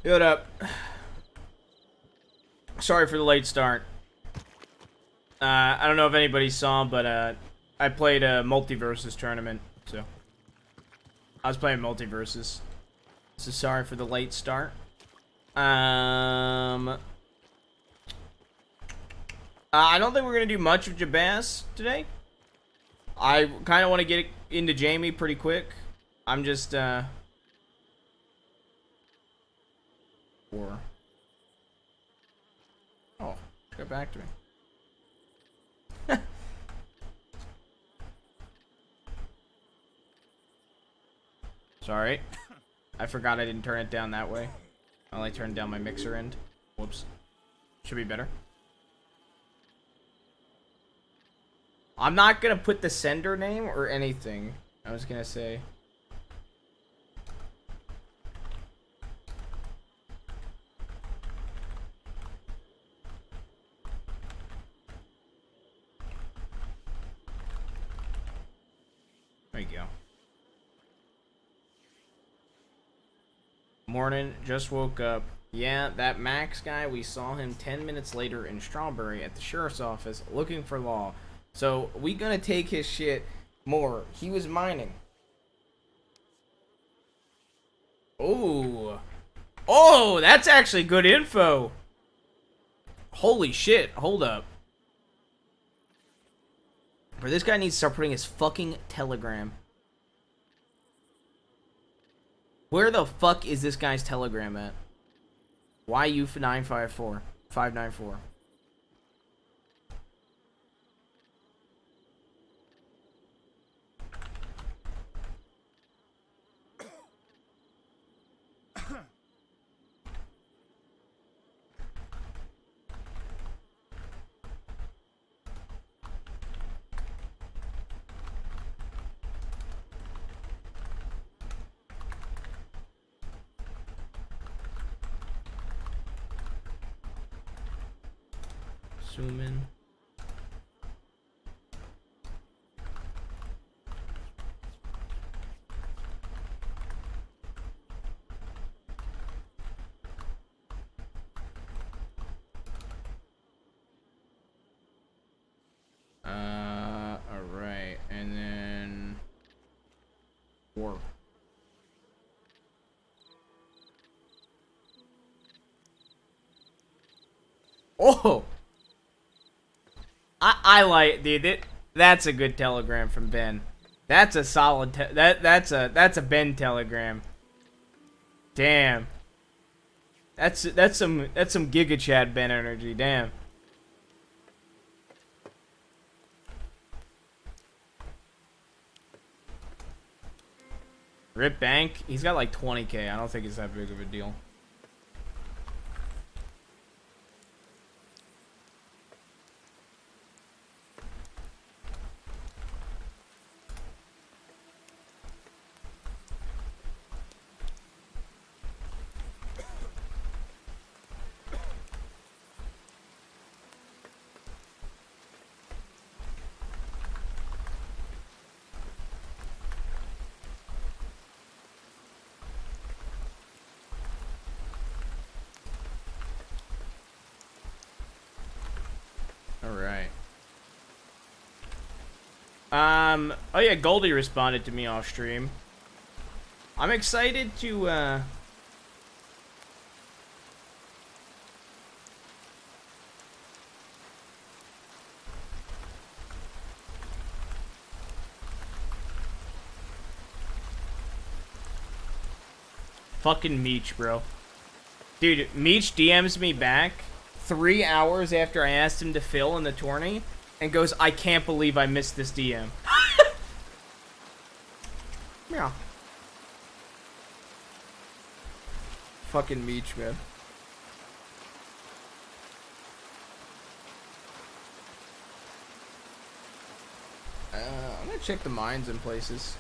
What up? Sorry for the late start. I don't know if anybody saw, but I played a multiverses tournament, so I was playing multiverses. So sorry for the late start. I don't think we're gonna do much of Jbaas today. I kind of want to get into Jaime pretty quick. I'm just Or oh, got back to me. Sorry. I forgot I didn't turn it down that way. I only turned down my mixer end. Whoops. Should be better. I'm not gonna put the sender name or anything. I was gonna say. There you go. Morning, just woke up. Yeah, that Max guy, we saw him 10 minutes later in Strawberry at the sheriff's office looking for law. So, we gonna take his shit more. He was mining. Oh. Oh, that's actually good info. Holy shit, hold up. Bro, this guy needs to start putting his fucking telegram. Where the fuck is this guy's telegram at? YU954 594. Zoom in. Alright, and then war. Oh! I like, dude, that's a good telegram from Ben. That's a solid, that's a Ben telegram. Damn. That's some Giga Chad Ben energy, damn. Rip Bank, he's got like 20k. I don't think it's that big of a deal. Alright. Oh yeah, Goldie responded to me off stream. I'm excited to, fucking Meech, bro. Dude, Meech DMs me back 3 hours after I asked him to fill in the tourney and goes, I can't believe I missed this DM. Yeah. Fucking Meech, man. I'm gonna check the mines in places.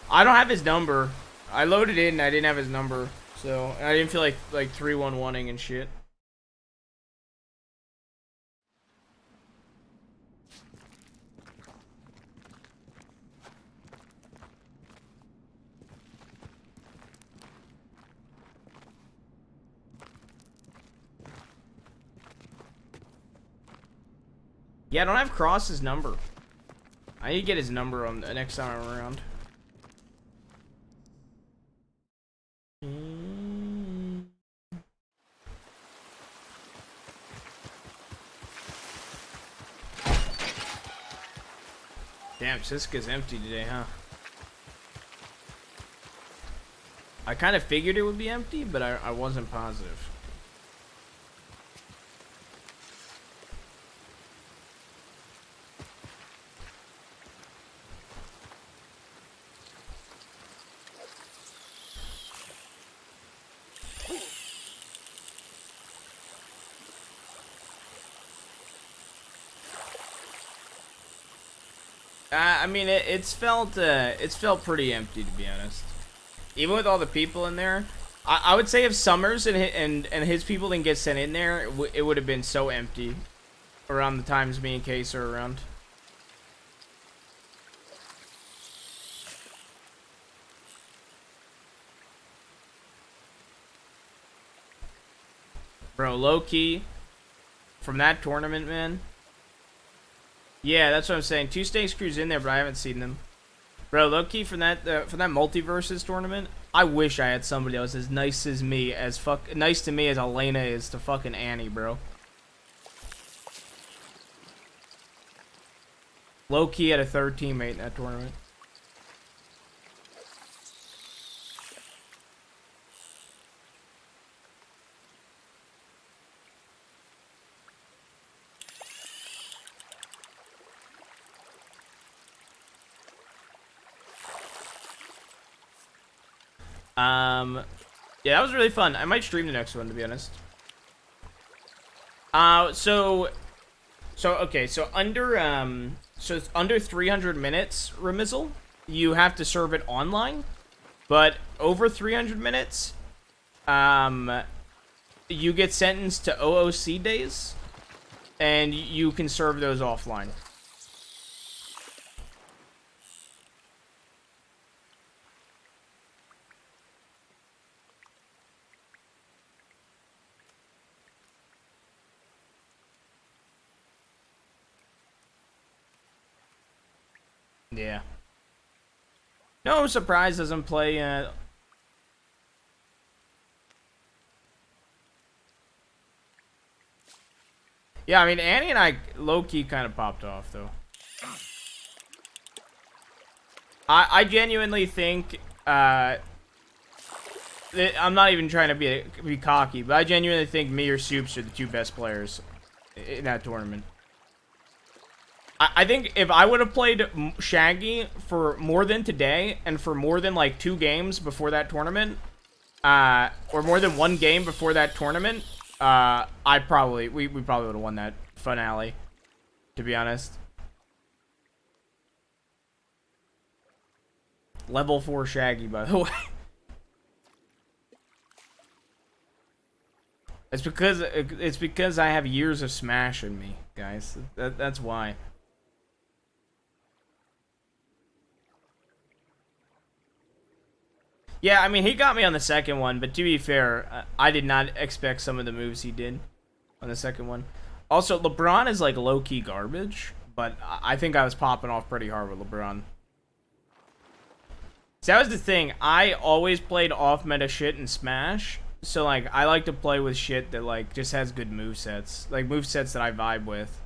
I don't have his number. I loaded in and I didn't have his number. So, I didn't feel like 311ing and shit. Yeah, I don't have Cross's number. I need to get his number on the next time I'm around. Damn, Siska's empty today, huh? I kind of figured it would be empty, but I wasn't positive. I mean, it's felt pretty empty, to be honest. Even with all the people in there, I would say if Summers and his people didn't get sent in there, it would have been so empty around the times me and Case are around. Bro, low-key, from that tournament, man. Yeah, that's what I'm saying. 2 Snakes Crews in there, but I haven't seen them. Bro, low-key, from that Multiverses tournament, I wish I had somebody else as nice as me, nice to me as Elena is to fucking Annie, bro. Low-key had a 3rd teammate in that tournament. Yeah, that was really fun. I might stream the next one, to be honest. Okay, so under 300 minutes, Remizzle, you have to serve it online, but over 300 minutes, you get sentenced to OOC days, and you can serve those offline. Yeah. No, I'm surprised doesn't play, Yeah, I mean, Annie and I low-key kind of popped off, though. I genuinely think, I'm not even trying to be cocky, but I genuinely think me or Soups are the 2 best players in that tournament. I think if I would have played Shaggy for more than today, and for more than, like, 2 games before that tournament, or more than 1 game before that tournament, we probably would have won that finale, to be honest. Level 4 Shaggy, by the way. It's because I have years of Smash in me, guys. That's why. Yeah, I mean, he got me on the second one, but to be fair, I did not expect some of the moves he did on the second one. Also, LeBron is, like, low-key garbage, but I think I was popping off pretty hard with LeBron. So that was the thing. I always played off-meta shit in Smash, so, like, I like to play with shit that, like, just has good movesets. Like, movesets that I vibe with.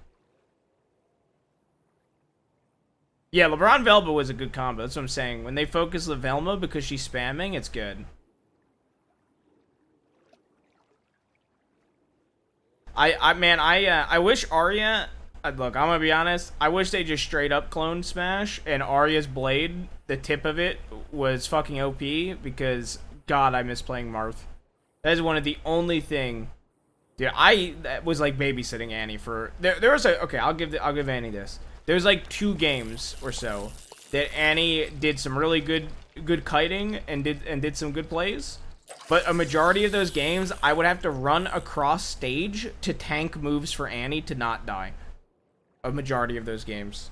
Yeah, LeBron Velma was a good combo. That's what I'm saying. When they focus the Velma because she's spamming, it's good. I wish Arya. Look, I'm gonna be honest. I wish they just straight up cloned Smash and Arya's blade. The tip of it was fucking OP because God, I miss playing Marth. That is one of the only thing. Dude, that was like babysitting Annie for. There was a okay. I'll give Annie this. There's like 2 games or so that Annie did some really good kiting and did some good plays. But a majority of those games, I would have to run across stage to tank moves for Annie to not die. A majority of those games.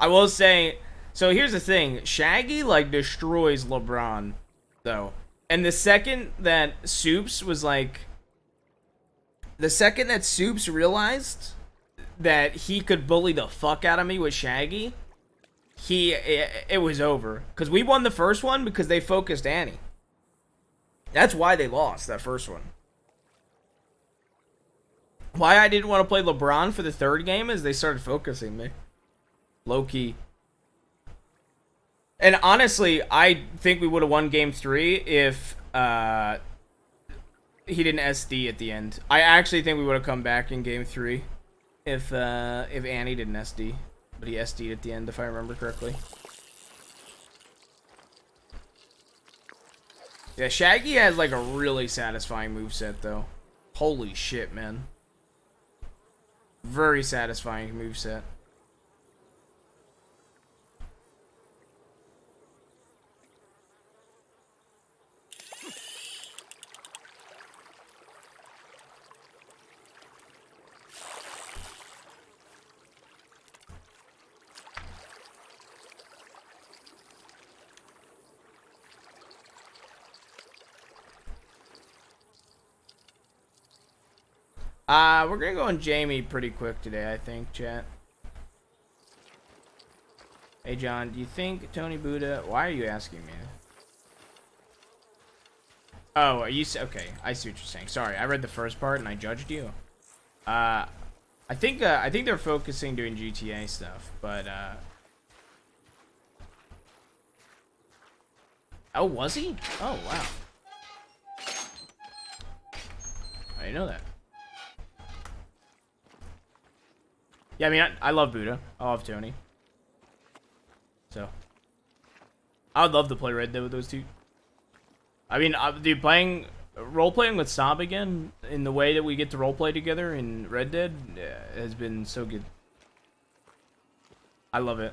I will say, so here's the thing. Shaggy, like, destroys LeBron, though. And the second that Soups was, like... The second that Soups realized that he could bully the fuck out of me with Shaggy, it was over. Because we won the first one because they focused Annie. That's why they lost that first one. Why I didn't want to play LeBron for the third game is they started focusing me. Low-key. And honestly, I think we would have won game 3 if he didn't SD at the end. I actually think we would have come back in game 3 if Annie didn't SD. But he SD'd at the end, if I remember correctly. Yeah, Shaggy has like a really satisfying moveset, though. Holy shit, man. Very satisfying moveset. We're gonna go on Jaime pretty quick today, I think, chat. Hey, John, do you think Tony Buddha... Why are you asking me? Oh, are you... Okay, I see what you're saying. Sorry, I read the first part and I judged you. I think they're focusing doing GTA stuff, but, Oh, was he? Oh, wow. I didn't know that. Yeah, I mean, I love Buddha. I love Tony. So. I would love to play Red Dead with those two. I mean, dude, role-playing with Saab again, in the way that we get to role-play together in Red Dead, has been so good. I love it.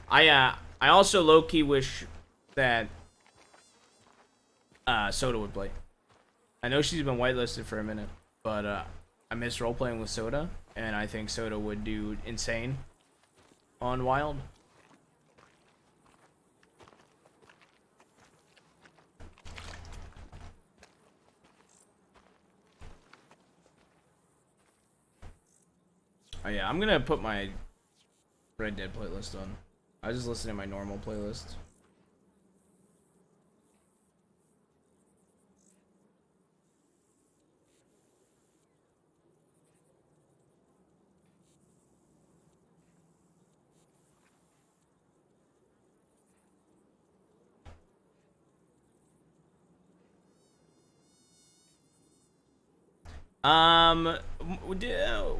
I also low-key wish that Soda would play. I know she's been whitelisted for a minute, but I miss role-playing with Soda, and I think Soda would do insane on Wild. Oh yeah, I'm gonna put my Red Dead playlist on. I was just listening to my normal playlist.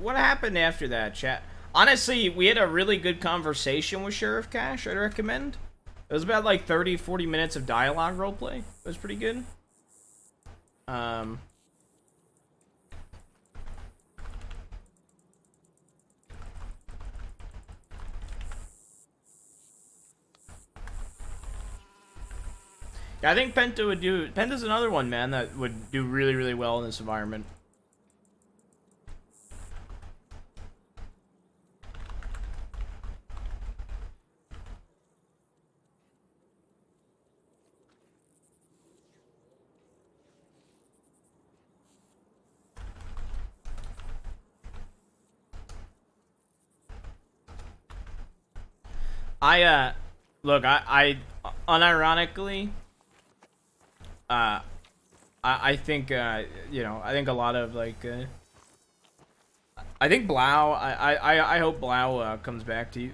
What happened after that, chat? Honestly, we had a really good conversation with Sheriff Cash, I'd recommend. It was about like 30-40 minutes of dialogue roleplay. It was pretty good. Yeah, I think Penta would do... Penta's another one, man, that would do really, really well in this environment. Look, I unironically, I think, you know, I think a lot of, like, I think Blau, I hope Blau, comes back to you.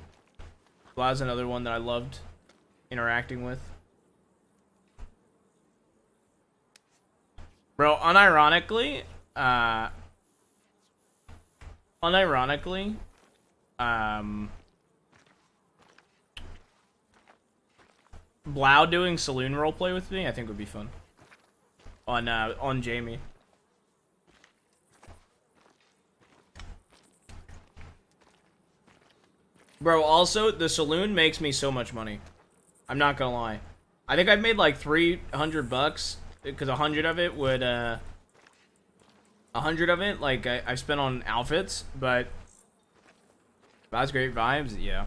Blau's another one that I loved interacting with. Bro, unironically, Blau doing saloon roleplay with me, I think would be fun. On Jaime. Bro, also, the saloon makes me so much money. I'm not gonna lie. I think I've made like $300 because 100 of it would 100 of it like I spent on outfits, but that's great vibes. Yeah.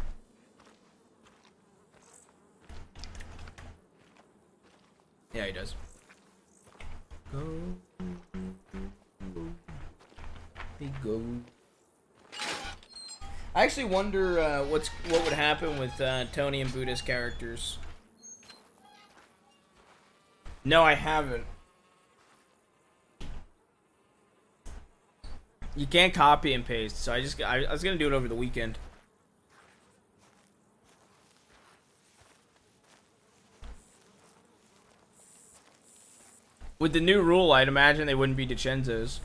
Yeah, he does. Go. He go. I actually wonder what would happen with Tony and Buddha's characters. No, I haven't. You can't copy and paste, so I was gonna do it over the weekend. With the new rule, I'd imagine they wouldn't be DiCenzo's.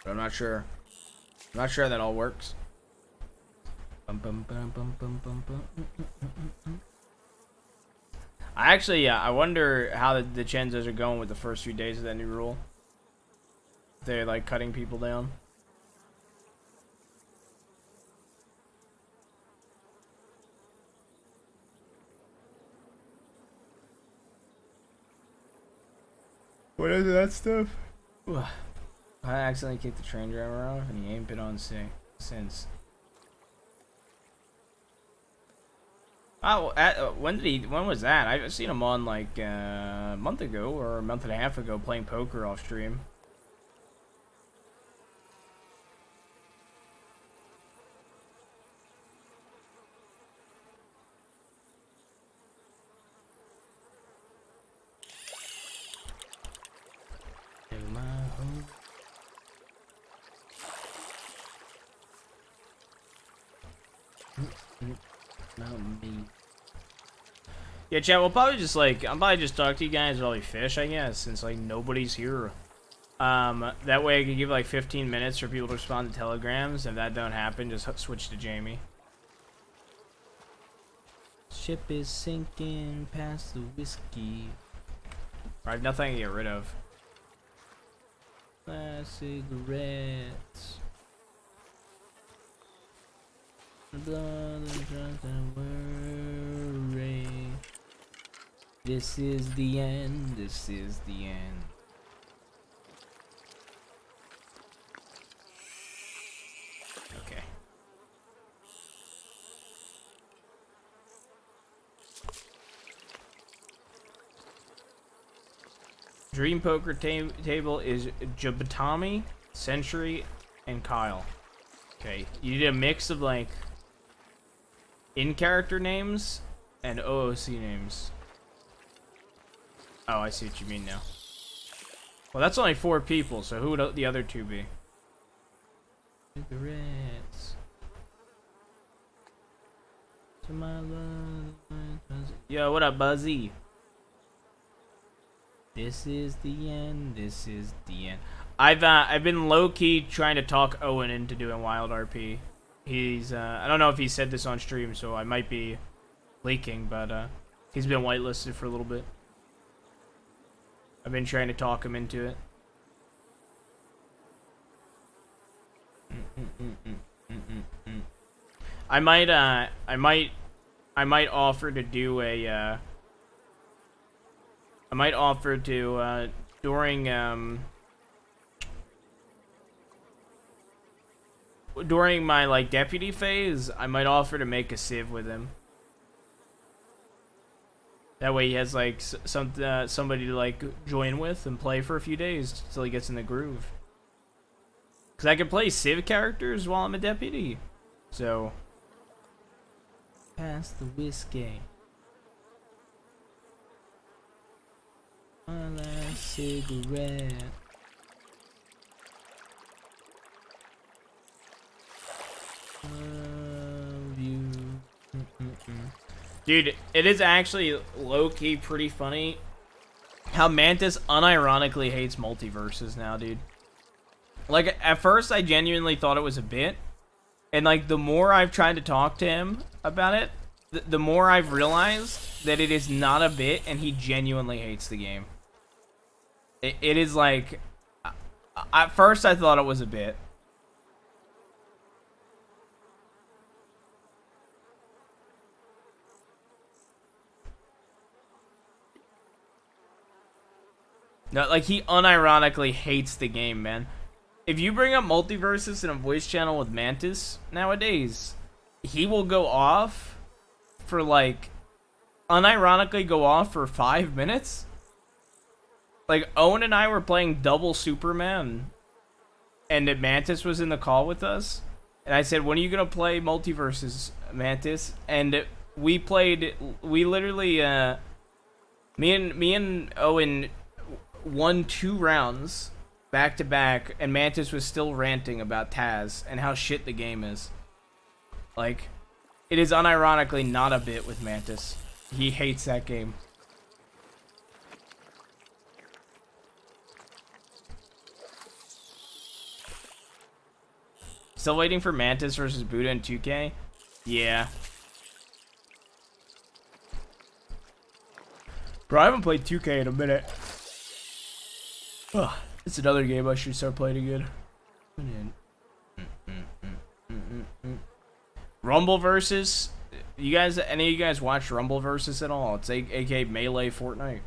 But I'm not sure. I'm not sure that all works. I actually, yeah, I wonder how the DiCenzos are going with the first few days of that new rule. They're like cutting people down. What is that stuff? I accidentally kicked the train driver off, and he ain't been on since. Oh, when was that? I've seen him on like a month ago or a month and a half ago playing poker off stream. Yeah, chat, we'll probably just like, I'll probably just talk to you guys while we fish, I guess, since like nobody's here. That way I could give like 15 minutes for people to respond to telegrams. If that don't happen, just switch to Jamie. Ship is sinking past the whiskey. I have nothing to get rid of. Last cigarettes. Blood and drugs and worry. This is the end. This is the end. Okay. Dream poker table is Jabatami, Century, and Kyle. Okay, you need a mix of like in-character names and OOC names. Oh, I see what you mean now. Well, that's only 4 people, so who would the other 2 be? Cigarettes. To my love. Yo, what up, Buzzy? This is the end. This is the end. I've been low-key trying to talk Owen into doing Wild RP. He's I don't know if he said this on stream, so I might be leaking, but he's been whitelisted for a little bit. I've been trying to talk him into it. I might offer to do a I might offer to during my like deputy phase, I might offer to make a civ with him. That way he has like somebody to like join with and play for a few days until he gets in the groove. Cause I can play civ characters while I'm a deputy. So pass the whiskey. My last cigarette. Dude, it is actually low-key pretty funny how Mantis unironically hates multiverses now, dude. Like, at first I genuinely thought it was a bit, and like the more I've tried to talk to him about it, the more I've realized that it is not a bit and he genuinely hates the game. It is like, at first I thought it was a bit. No, like, he unironically hates the game, man. If you bring up multiverses in a voice channel with Mantis nowadays, he will go off for, like, unironically go off for 5 minutes. Like, Owen and I were playing double Superman, and Mantis was in the call with us. And I said, when are you going to play multiverses, Mantis? And we literally, me and Owen won 2 rounds back to back, and Mantis was still ranting about Taz and how shit the game is. Like, it is unironically not a bit with Mantis. He hates that game. Still waiting for Mantis versus Buddha in 2K? Yeah. Bro, I haven't played 2K in a minute. Ugh, it's another game I should start playing again. Rumble versus. You guys, any of you guys watch Rumble versus at all? It's aka Melee Fortnite.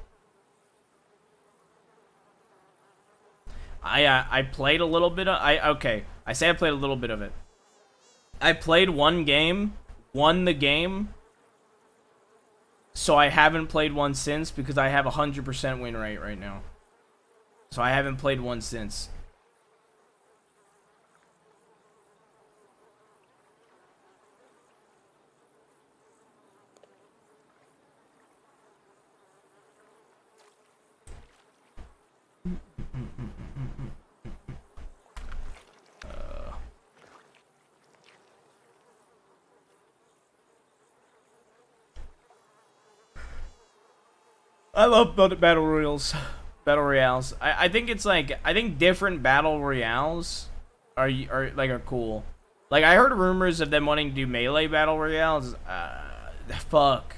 I played a little bit of. I say I played a little bit of it. I played one game, won the game. So I haven't played one since because I have 100% win rate right now. So I haven't played one since. I love battle royals. Battle royales. I think it's like, I think different battle royales are cool. Like, I heard rumors of them wanting to do melee battle royales. Fuck.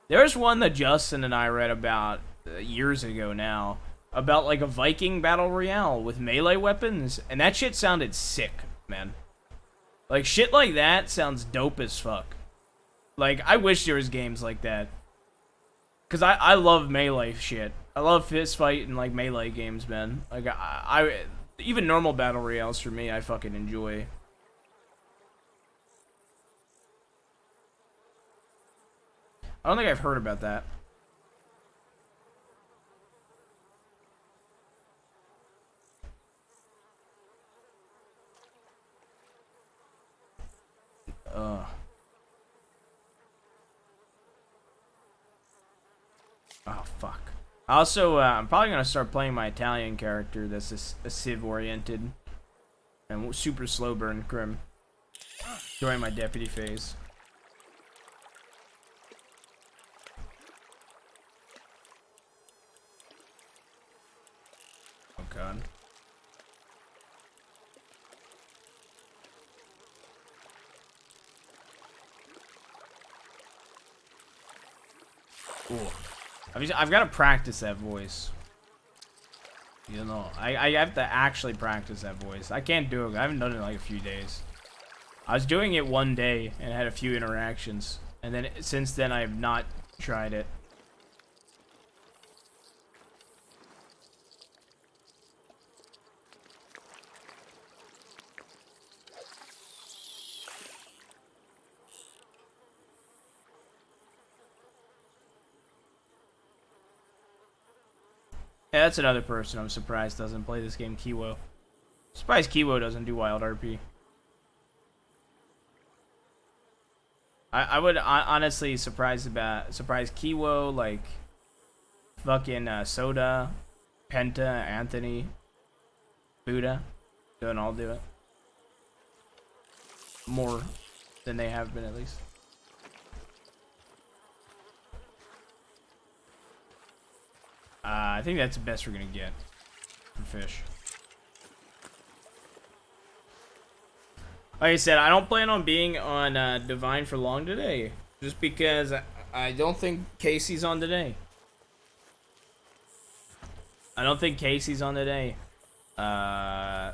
There's one that Justin and I read about years ago now, about like a Viking battle royale with melee weapons, and that shit sounded sick, man. Like, shit like that sounds dope as fuck. Like, I wish there was games like that. Cause I love melee shit. I love fist fight and like melee games, man. Like I even normal battle royales for me, I fucking enjoy. I don't think I've heard about that. Oh, fuck. Also, I'm probably going to start playing my Italian character that's a Civ-oriented and super slow burn Grim during my deputy phase. Oh, God. Ooh. I've got to practice that voice. You know, I have to actually practice that voice. I can't do it. I haven't done it in like a few days. I was doing it one day and had a few interactions. And then since then, I have not tried it. Yeah, that's another person I'm surprised doesn't play this game, Kiwo. Surprised Kiwo doesn't do Wild RP. I would honestly surprise Kiwo, like fucking Soda, Penta, Anthony, Buddha, don't all do it. More than they have been, at least. I think that's the best we're gonna get for fish. Like I said, I don't plan on being on Divine for long today, just because I don't think Casey's on today. I don't think Casey's on today. I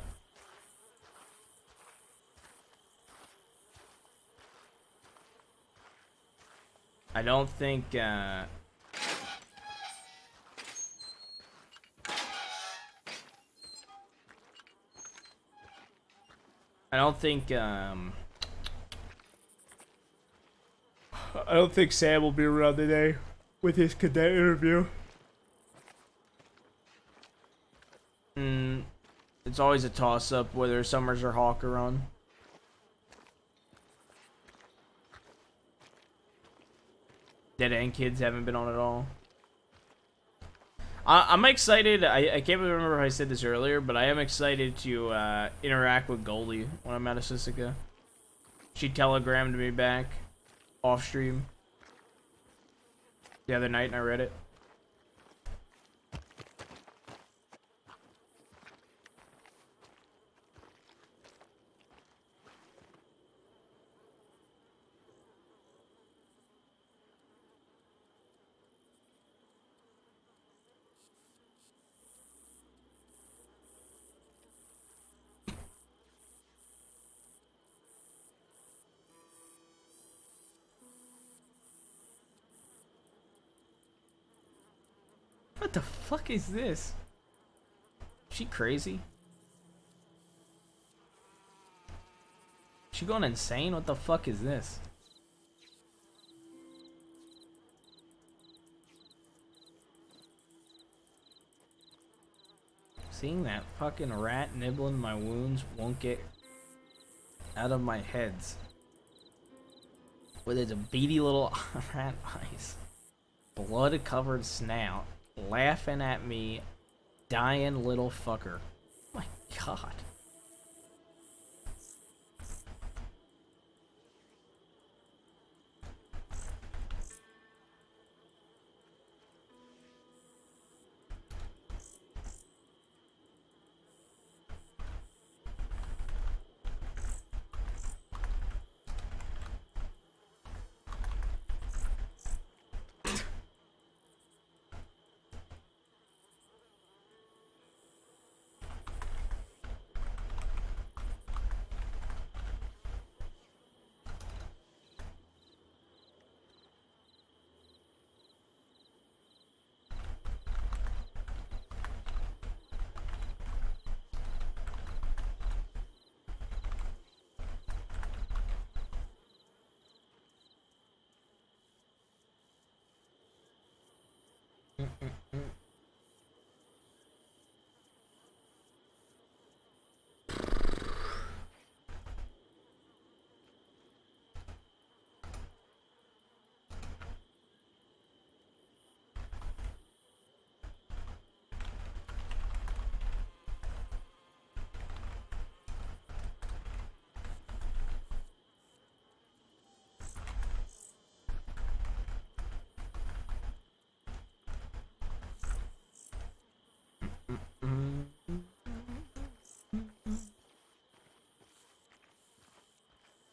don't think, I don't think, I don't think Sam will be around today with his cadet interview. It's always a toss-up whether Summers or Hawk are on. Dead End Kids haven't been on at all. I'm excited. I can't remember if I said this earlier, but I am excited to interact with Goldie when I'm out of Sisika. She telegrammed me back off stream the other night, and I read it. What the fuck is this? She crazy? She going insane? What the fuck is this? Seeing that fucking rat nibbling my wounds won't get out of my heads. With its beady little rat eyes, blood-covered snout, laughing at me, dying little fucker. Oh my god.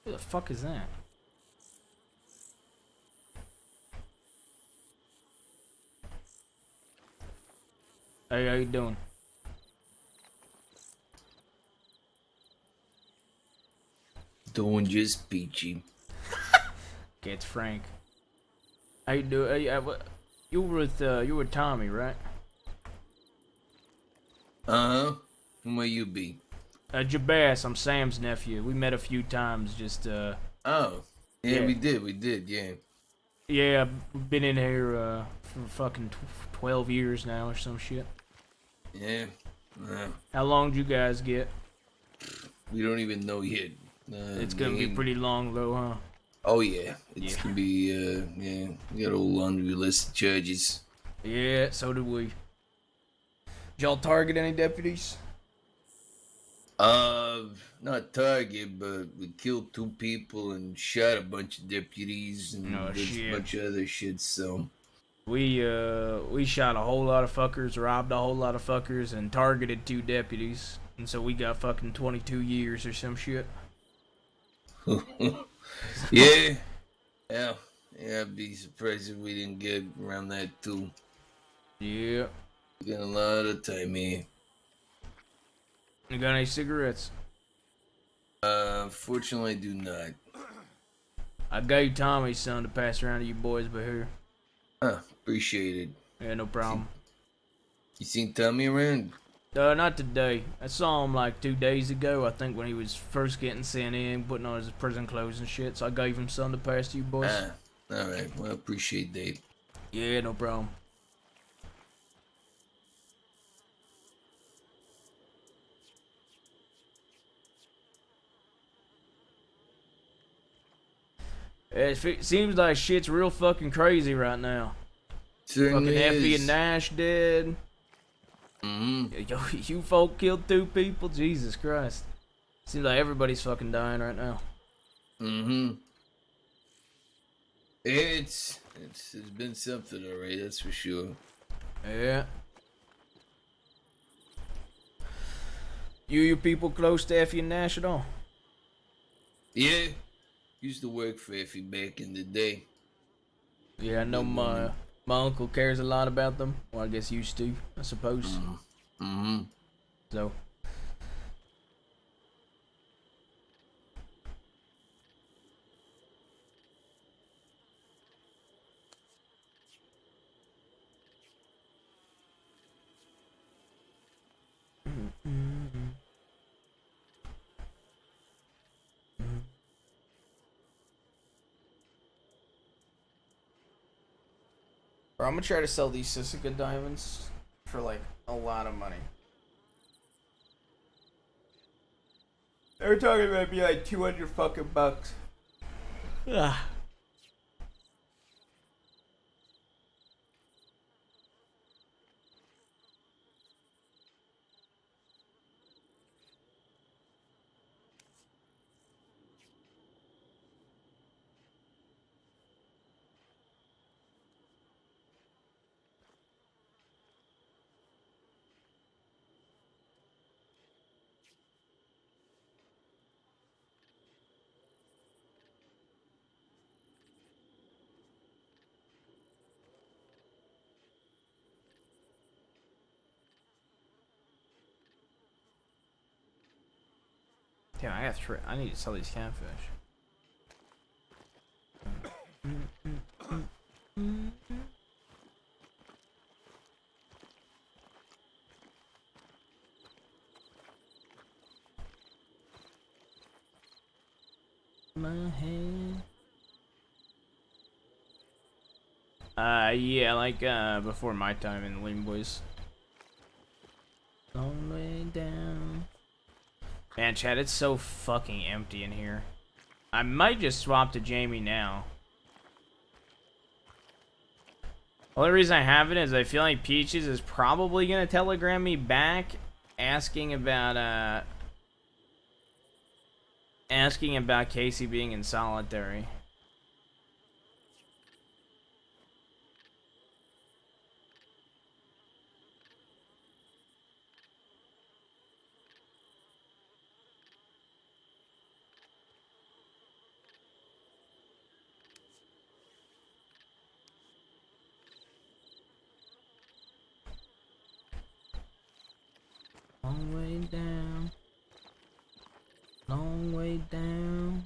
Who the fuck is that? Hey, how you doing? Doing just peachy. Okay, it's Frank. How you doing? You were with Tommy, right? Who may you be? Jbaas, I'm Sam's nephew. We met a few times, just Oh, yeah, Yeah. we did, yeah. yeah, I've been in here for fucking 12 years now or some shit. Yeah. How long did you guys get? We don't even know yet. It's gonna be pretty long though, huh? Oh yeah, it's Yeah. gonna be yeah. We got a whole laundry list of charges. Yeah, so did we. Did y'all target any deputies? Not target, but we killed 2 people and shot a bunch of deputies and Oh, did shit. a bunch of other shit. So We shot a whole lot of fuckers, robbed a whole lot of fuckers, and targeted 2 deputies. And so we got fucking 22 years or some shit. yeah, yeah. I'd be surprised if we didn't get around that too. Yeah. We got a lot of time here. You got any cigarettes? Fortunately, I do not. I gave Tommy some to pass around to you boys, but here. Appreciate it. Yeah, no problem. You seen Tommy around? Not today. I saw him like 2 days ago, I think, when he was first getting sent in, putting on his prison clothes and shit, so I gave him some to pass to you boys. Alright. Well, appreciate that. Yeah, no problem. It seems like shit's real fucking crazy right now. Certainly Fucking Effie is. and Nash dead. Yo, you folk killed 2 people? Jesus Christ. Seems like everybody's fucking dying right now. It's been something, alright, that's for sure. Yeah. You people close to Effie and Nash at all? Yeah. Used to work for Effie back in the day. Yeah, I know my uncle cares a lot about them. Well, I guess used to, I suppose. So. Bro, I'm gonna try to sell these Sisika diamonds for like a lot of money. They were talking about it'd be like 200 fucking bucks. Ugh. Damn, I need to sell these catfish. My head. Yeah, like, before my time in the Lean Boys. Long way down. Man, Chad, it's so fucking empty in here. I might just swap to Jaime now. Only reason I have it is I feel like Peaches is probably gonna telegram me back asking about Casey being in solitary. Long way down. Long way down.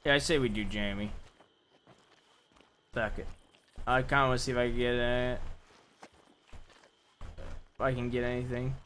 Yeah, I say we do Jaime. Fuck it. I kind of want to see if I can get if I can get anything.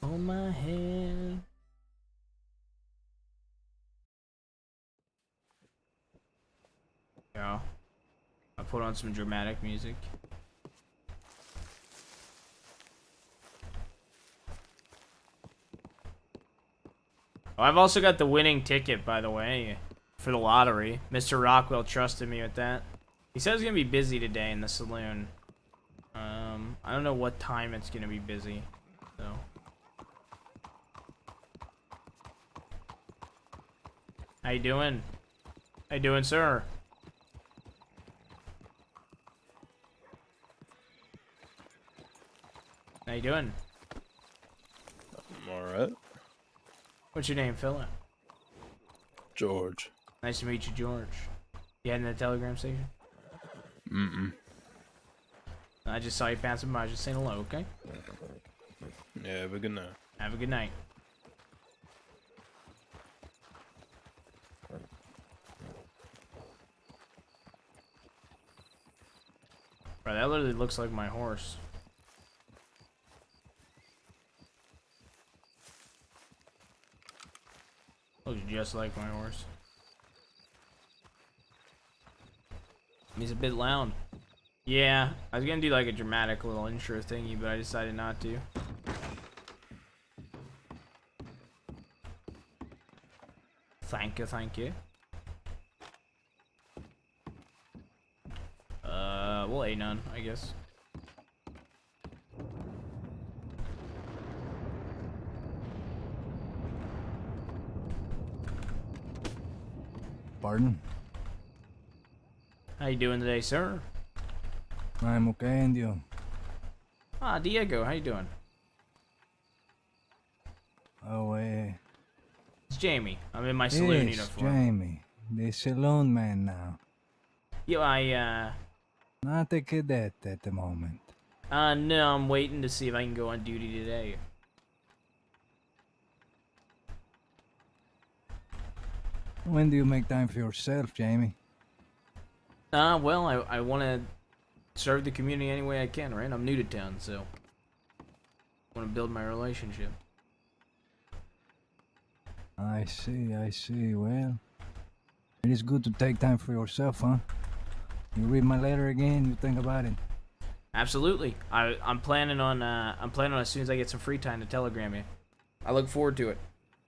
On my head. Yeah. I put on some dramatic music. Oh, I've also got the winning ticket, by the way, for the lottery. Mr. Rockwell trusted me with that. He said it's gonna be busy today in the saloon. I don't know what time it's gonna be busy, so. How you doing? How you doing, sir? How you doing? I'm alright. What's your name, fella? George. Nice to meet you, George. You heading to the telegram station? Mm-mm. I just saw you passing by, just saying hello, okay? Yeah, have a good night. Have a good night. Bro, that literally looks like my horse. Looks just like my horse. He's a bit loud. Yeah, I was gonna do like a dramatic little intro thingy, but I decided not to. Thank you, thank you. We'll A none, I guess. Pardon? How you doing today, sir? I'm okay, and you? Ah, Diego, how you doing? Oh, It's Jamie. I'm in my saloon yes, uniform. Jaime, the saloon man now. Yo, Not a cadet at the moment. no, I'm waiting to see if I can go on duty today. When do you make time for yourself, Jamie? Well, I want to serve the community any way I can, right? I'm new to town, so I want to build my relationship. I see. Well, it is good to take time for yourself, huh? You read my letter again, you think about it. Absolutely. I'm planning on as soon as I get some free time to telegram you. I look forward to it.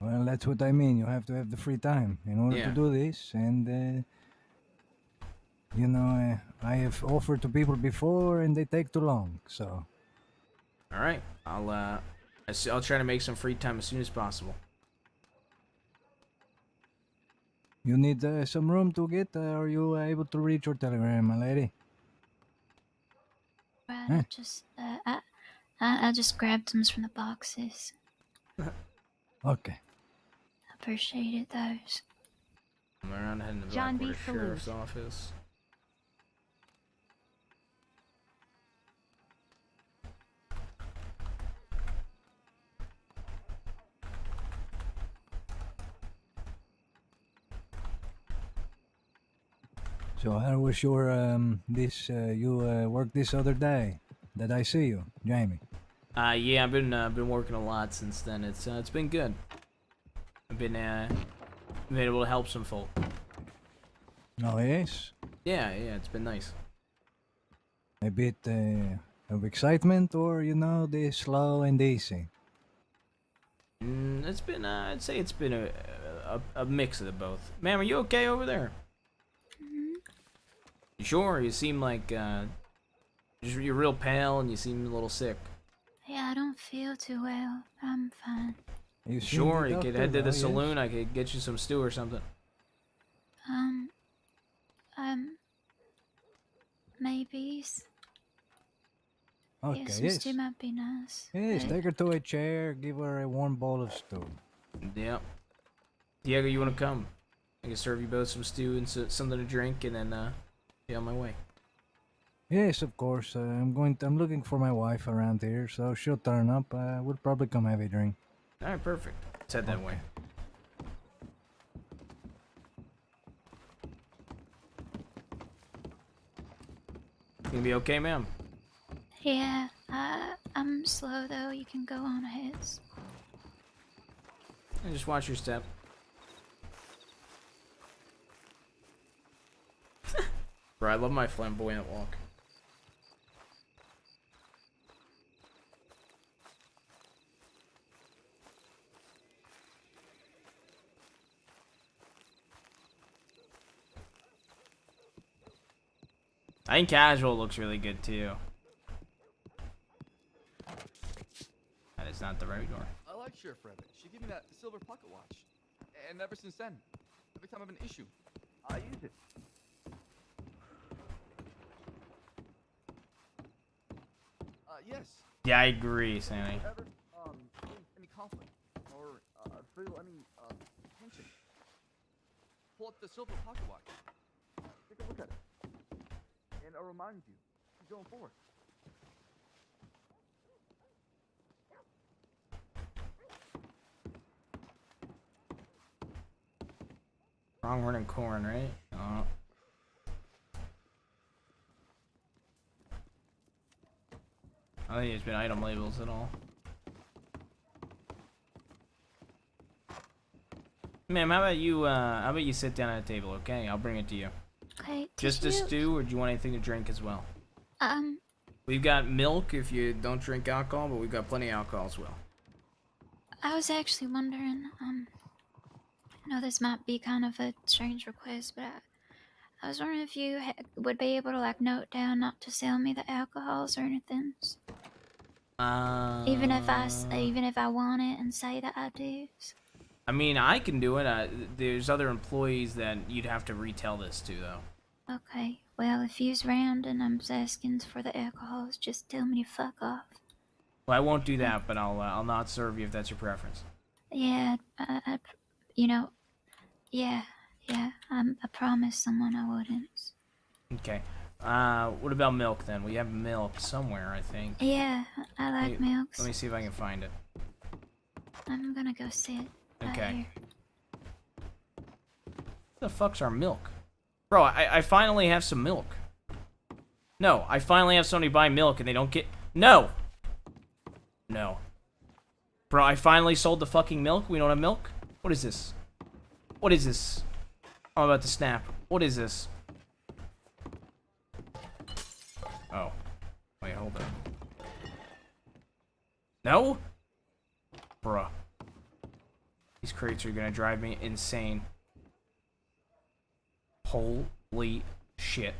Well, that's what I mean. You have to have the free time in order Yeah. to do this, and you know, I have offered to people before, and they take too long. So, All right. I'll try to make some free time as soon as possible. you need some room to get. Are you able to reach your telegram, my lady? Right, Huh? I just grabbed some from the boxes. Okay. Appreciated those. I'm around heading to the John B. Blackwater Sheriff's Office. So how was your you worked this other day that I see you, Jamie? Yeah, I've been working a lot since then. It's been good. I've been able to help some folk. Oh yes, Yeah, it's been nice. a bit of excitement, or you know, the slow and easy. It's been I'd say it's been a mix of the both. Ma'am, are you okay over there? You sure? You seem like you're real pale and you seem a little sick. Yeah, I don't feel too well. I'm fine. You seen Sure, the you could doctor head to now, the yes? saloon. I could get you some stew or something. Um, maybe. Okay, Some yes. stew might be nice. Yes, but- take her to a chair, give her a warm bowl of stew. Yep. Diego, you want to come? I can serve you both some stew and something to drink, and then be on my way. Yes, of course. I'm looking for my wife around here, so she'll turn up. We'll probably come have a drink. All right, perfect. Let's head that way. You gonna be okay, ma'am? Yeah, I'm slow though. You can go on ahead. And just watch your step. Bro, I love my flamboyant walk. I think casual looks really good too. That is not the right door. I like Sheriff Rabbit. She gave me that silver pocket watch. And ever since then, every time I have an issue, I use it. Yes. Yeah, I agree, Sammy. Ever, any conflict or feel any tension, pull up the silver pocket watch. Take a look at it, and I'll remind you going forward. Wrong word in corn, right? Oh. I don't think there's been item labels at all. Ma'am, how about you sit down at a table, okay? I'll bring it to you. Okay. Just a stew, or do you want anything to drink as well? We've got milk if you don't drink alcohol, but we've got plenty of alcohol as well. I was actually wondering, I know this might be kind of a strange request, but I was wondering if you would be able to, like, note down not to sell me the alcohols or anything. Even if I want it and say that I do. I mean, I can do it. There's other employees that you'd have to retell this to, though. Okay, well, if you's round and I'm asking for the alcohols, just tell me to fuck off. Well, I won't do that, but I'll not serve you if that's your preference. Yeah, yeah, I promised someone I wouldn't. Okay. What about milk then? We have milk somewhere, I think. Yeah, I like milks. Let me see if I can find it. I'm gonna go sit. Okay. Here. What the fuck's our milk? Bro, I finally have some milk. No, I finally have somebody buy milk and they don't get... No! No. Bro, I finally sold the fucking milk? We don't have milk? What is this? What is this? I'm about to snap. What is this? Oh. Wait, hold on. No? Bruh. These crates are gonna drive me insane. Holy shit.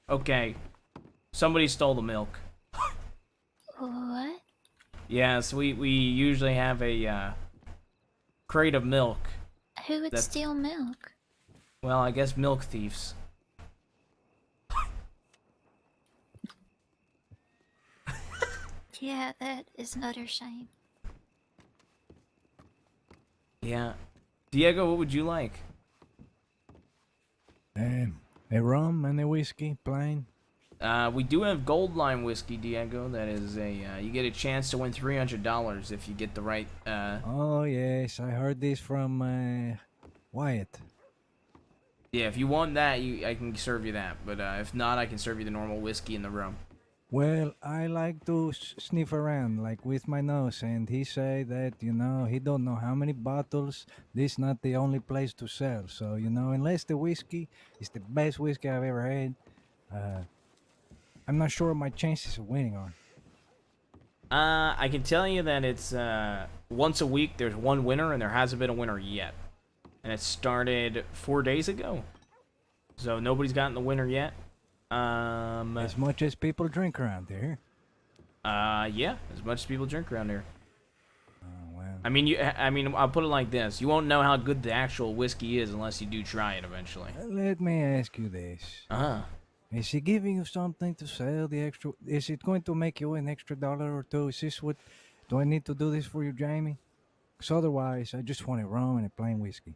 Okay. Somebody stole the milk. What? Yes, we usually have a crate of milk. Who would steal milk? Well, I guess milk thieves. Yeah, that is an utter shame. Yeah. Diego, what would you like? A rum and a whiskey, plain. We do have gold line whiskey, Diego. That is you get a chance to win $300 if you get the right, Oh, yes, I heard this from, Wyatt. Yeah, if you want that, I can serve you that. But, if not, I can serve you the normal whiskey and the rum. Well, I like to sniff around, like, with my nose, and he say that, he don't know how many bottles. This not the only place to sell. So, unless the whiskey is the best whiskey I've ever had, I'm not sure my chances of winning are. I can tell you that it's, once a week there's one winner, and there hasn't been a winner yet. And it started 4 days ago. So nobody's gotten the winner yet. As much as people drink around here. Yeah, as much as people drink around here. Oh, well. I mean, I'll put it like this. You won't know how good the actual whiskey is unless you do try it eventually. Let me ask you this. Uh-huh. Is he giving you something to sell the extra? Is it going to make you an extra $1 or $2? Is this what? Do I need to do this for you, Jaime? Because otherwise, I just want a rum and a plain whiskey.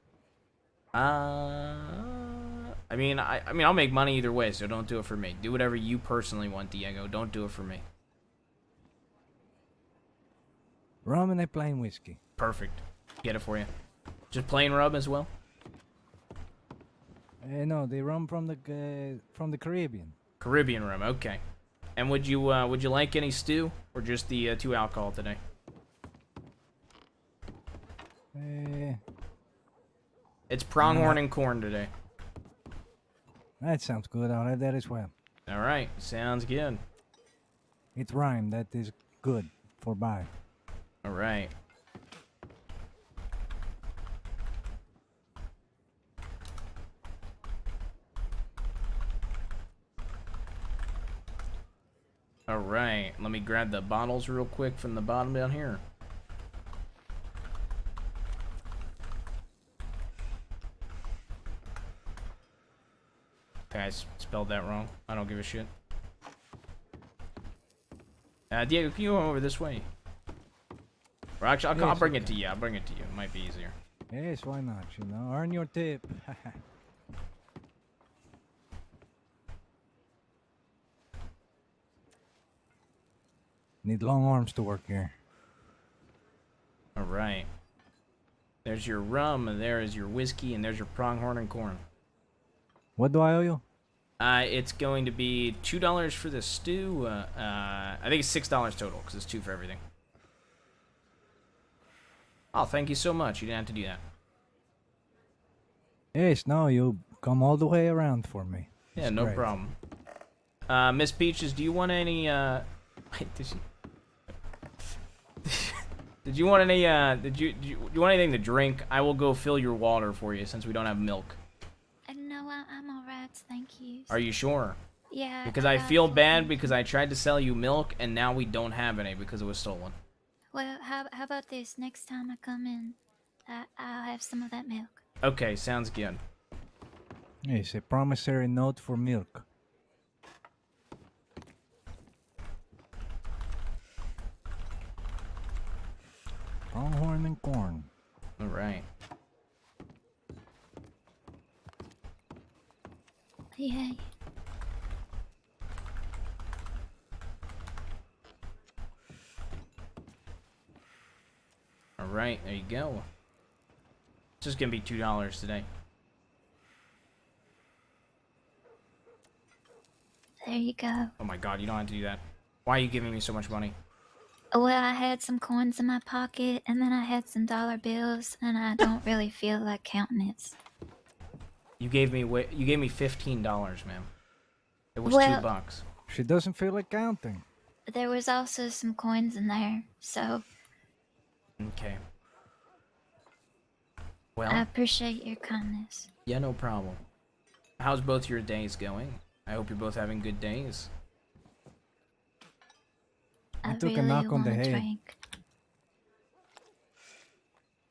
I mean, I'll make money either way, so don't do it for me. Do whatever you personally want, Diego. Don't do it for me. Rum and a plain whiskey. Perfect. Get it for you. Just plain rum as well? No, the rum from the Caribbean. Caribbean rum, okay. And would you like any stew or just the 2 alcohol today? It's pronghorn and corn today. That sounds good. I'll have that as well. All right, sounds good. It's rhyme. That is good for buy. All right. All right, let me grab the bottles real quick from the bottom down here. Okay, I spelled that wrong. I don't give a shit. Diego, can you go over this way? Or actually, I'll Yes, bring you it to you. I'll bring it to you. It might be easier. Yes, why not? You know, earn your tip. Need long arms to work here. All right. There's your rum, and there is your whiskey, and there's your pronghorn and corn. What do I owe you? It's going to be $2 for the stew. I think it's $6 total because it's 2 for everything. Oh, thank you so much. You didn't have to do that. Yes, no, you come all the way around for me. Yeah, It's no great. problem. Miss Peaches, do you want any? Wait, did she? Did you want any? Do you want anything to drink? I will go fill your water for you since we don't have milk. No, I'm alright, thank you. Are you sure? Yeah. Because I got feel it. bad because I tried to sell you milk and now we don't have any because it was stolen. Well, how about this? Next time I come in, I'll have some of that milk. Okay, sounds good. Yes, a promissory note for milk. Pronghorn and corn. All right. Yeah. All right, there you go. It's just gonna be $2 today. There you go. Oh my God, you don't have to do that. Why are you giving me so much money? Well, I had some coins in my pocket, and then I had some dollar bills, and I don't really feel like counting it. You gave me $15, ma'am. It was Well- $2. She doesn't feel like counting. There was also some coins in there, so Okay. I Well, appreciate your kindness. yeah, no problem. How's both your days going? I hope you're both having good days. I took a really knock on the want a head. drink.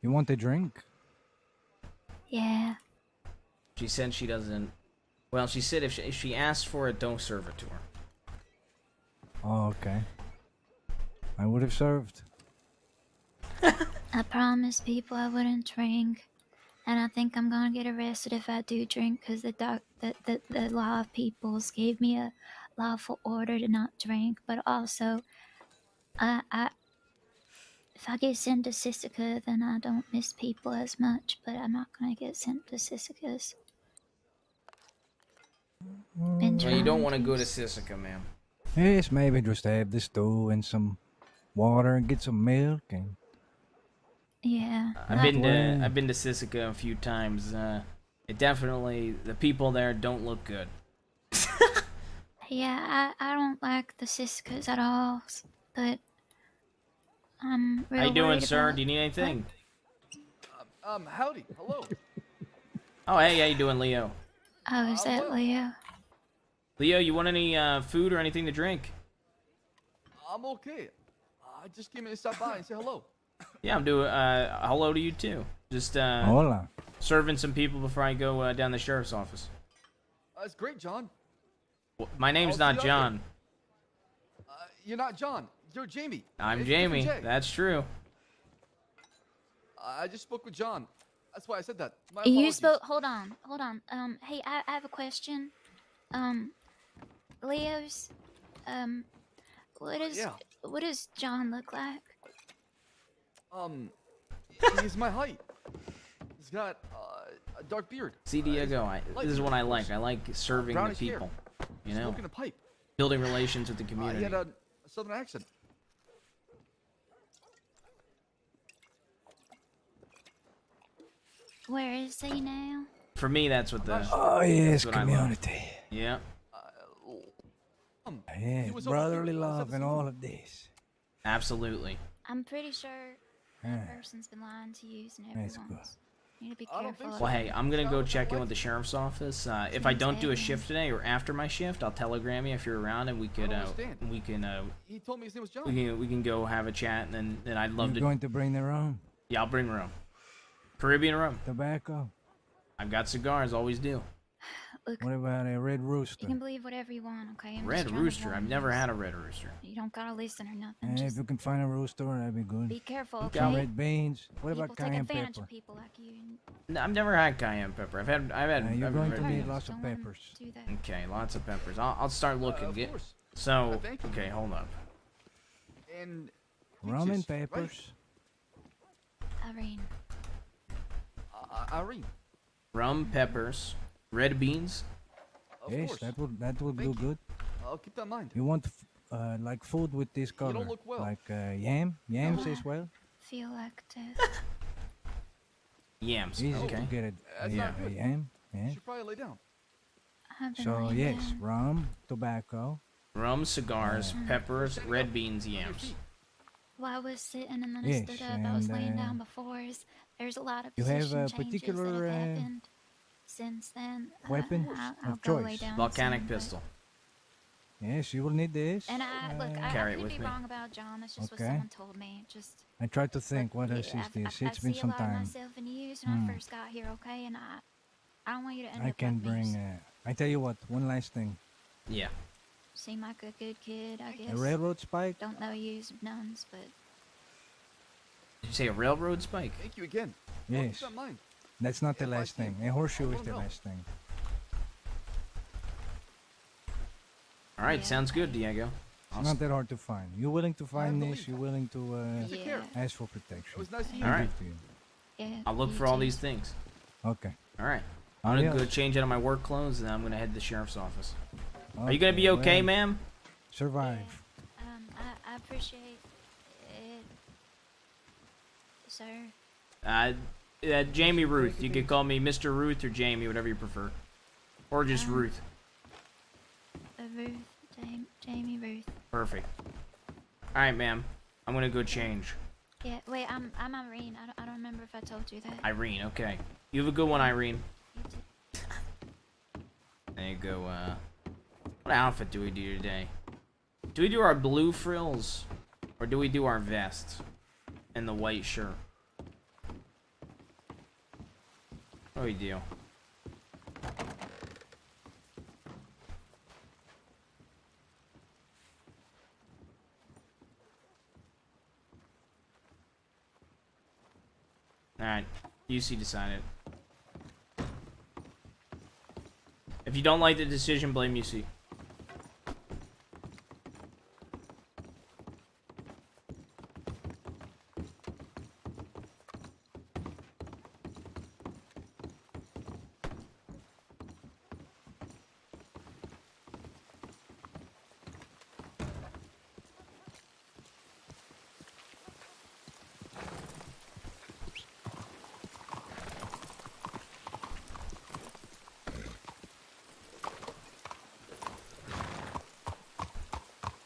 You want a drink? Yeah. She said she doesn't. Well, she said if she asks for it, don't serve it to her. Oh, okay. I would have served. I promised people I wouldn't drink, and I think I'm gonna get arrested if I do drink because the law of peoples gave me a lawful order to not drink, but also, if I get sent to Sisika, then I don't miss people as much, but I'm not gonna get sent to Sisika's. Been Well, you don't trying want to go to to. Sisika, ma'am. Yes, maybe just have the stew and some water and get some milk and Yeah. I've been Well- to Sisika a few times. It definitely, the people there don't look good. Yeah, I don't like the Siskas at all, but I'm real How you doing, worried sir? about- Do you need anything? Howdy. Hello. Oh, hey, how you doing, Leo? Oh, is that well. Leo? Leo, you want any food or anything to drink? I'm okay. I just came in to stop by and say hello. Yeah, I'm doing hello to you too. Just hola. serving some people before I go down the sheriff's office. That's great, John. My name's I'll not see you out John. You're not John. You're Jamie. I'm It's different Jamie. Jay. That's true. I just spoke with John. That's why I said that. My You apologies. spoke. Hold on. Hey, I have a question. Leo's. Yeah. What does John look like? He's my height. He's got a dark beard. See, Diego, this is what I like. course. I like serving the brownish hair. people. You know, Smoking a pipe. building relations with the He community. had a southern accent. Where is he now? For me, that's what the. Oh yes, what I love. community. Yeah. Yeah, he was over brotherly here. I was love and ever all of this. Absolutely. I'm pretty sure Yeah. that person's been lying to you and That's everyone. good. You need to be I don't careful. think of so. Well, it. hey, I'm gonna go check in with the sheriff's office. If I don't do a shift today or after my shift, I'll telegram you if you're around, and we I could don't understand. we can He told me his name was John. we can go have a chat, and then I'd love You're to. going to bring the rum, Yeah, I'll bring rum. Caribbean rum. tobacco. I've got cigars, always do. Look, What about a red you rooster? can believe whatever you want, okay? I'm Red just trying to rooster. warn I've you. never had a red rooster. You don't gotta listen or nothing. And if Just you can find a rooster, that'd be good. be careful, Okay. okay? Red beans. What People about take cayenne advantage pepper? of people like you. And No, I've never had cayenne pepper. I've had You're I've going red to need beans. lots of don't let 'em peppers. Do that. Okay, lots of peppers. I'll start looking. Of Get course. so thank you. okay. Hold up. And Rum and peaches, right? peppers. Irene, Irene. Rum, peppers, red beans. Of Yes, course. that would do Thank you. good. I'll keep that in mind. You want like food with this color? don't look well. Like yams as well. feel like death. Yams. Easy Okay. to get it. That's Yeah, not a good. yam. Yeah. You should probably lay down. I've been So laying yes, down. rum, tobacco. Rum, cigars, peppers, red beans, On your yams. feet. While I was sitting and then I Yes, stood up, I was laying and, down before. There's a lot of you have position a changes particular, that have happened since then. weapon I'll of go lay choice? down Volcanic soon, but- pistol. Yes, you will need this. And I look, I Carry it could with be me. wrong about John. That's just Okay. what someone told me. Just I tried to think, what yeah, else is I this? It's been see some a lot of time. myself in you when Hmm. I first got here, okay? And I don't want you to end I up can like bring. me. I tell you what. One last thing. Yeah. Seem like a good kid, I guess. A railroad spike. Don't know yous nuns, but Did you say a railroad spike? Thank you again. I'll keep Yes. that in mind. That's not the If I last can, thing. A horseshoe I is will the know. last thing. All right, Yeah. sounds good, Diego. It's I'll not that hard to find. You willing to find believe this? You willing to Take yeah, care. ask for It protection? was nice to meet All you. right. Give to you. yeah. I'll look you for all too. these things. Okay. All right. I'm gonna go Adios. change out of my work clothes, and I'm gonna head to the sheriff's office. Are you gonna be okay, well, ma'am? Survive. I appreciate it, sir. Jamie Ruth. You could call me Mr. Ruth or Jamie, whatever you prefer, or just Ruth. Ruth, Jamie Ruth. Perfect. All right, ma'am. I'm gonna go change. Yeah, wait, I'm Irene. I don't remember if I told you that. Irene. Okay. You have a good one, Irene. You too. There you go. What outfit do we do today? Do we do our blue frills, or do we do our vest and the white shirt? What do we do? Alright, UC decided. If you don't like the decision, blame UC.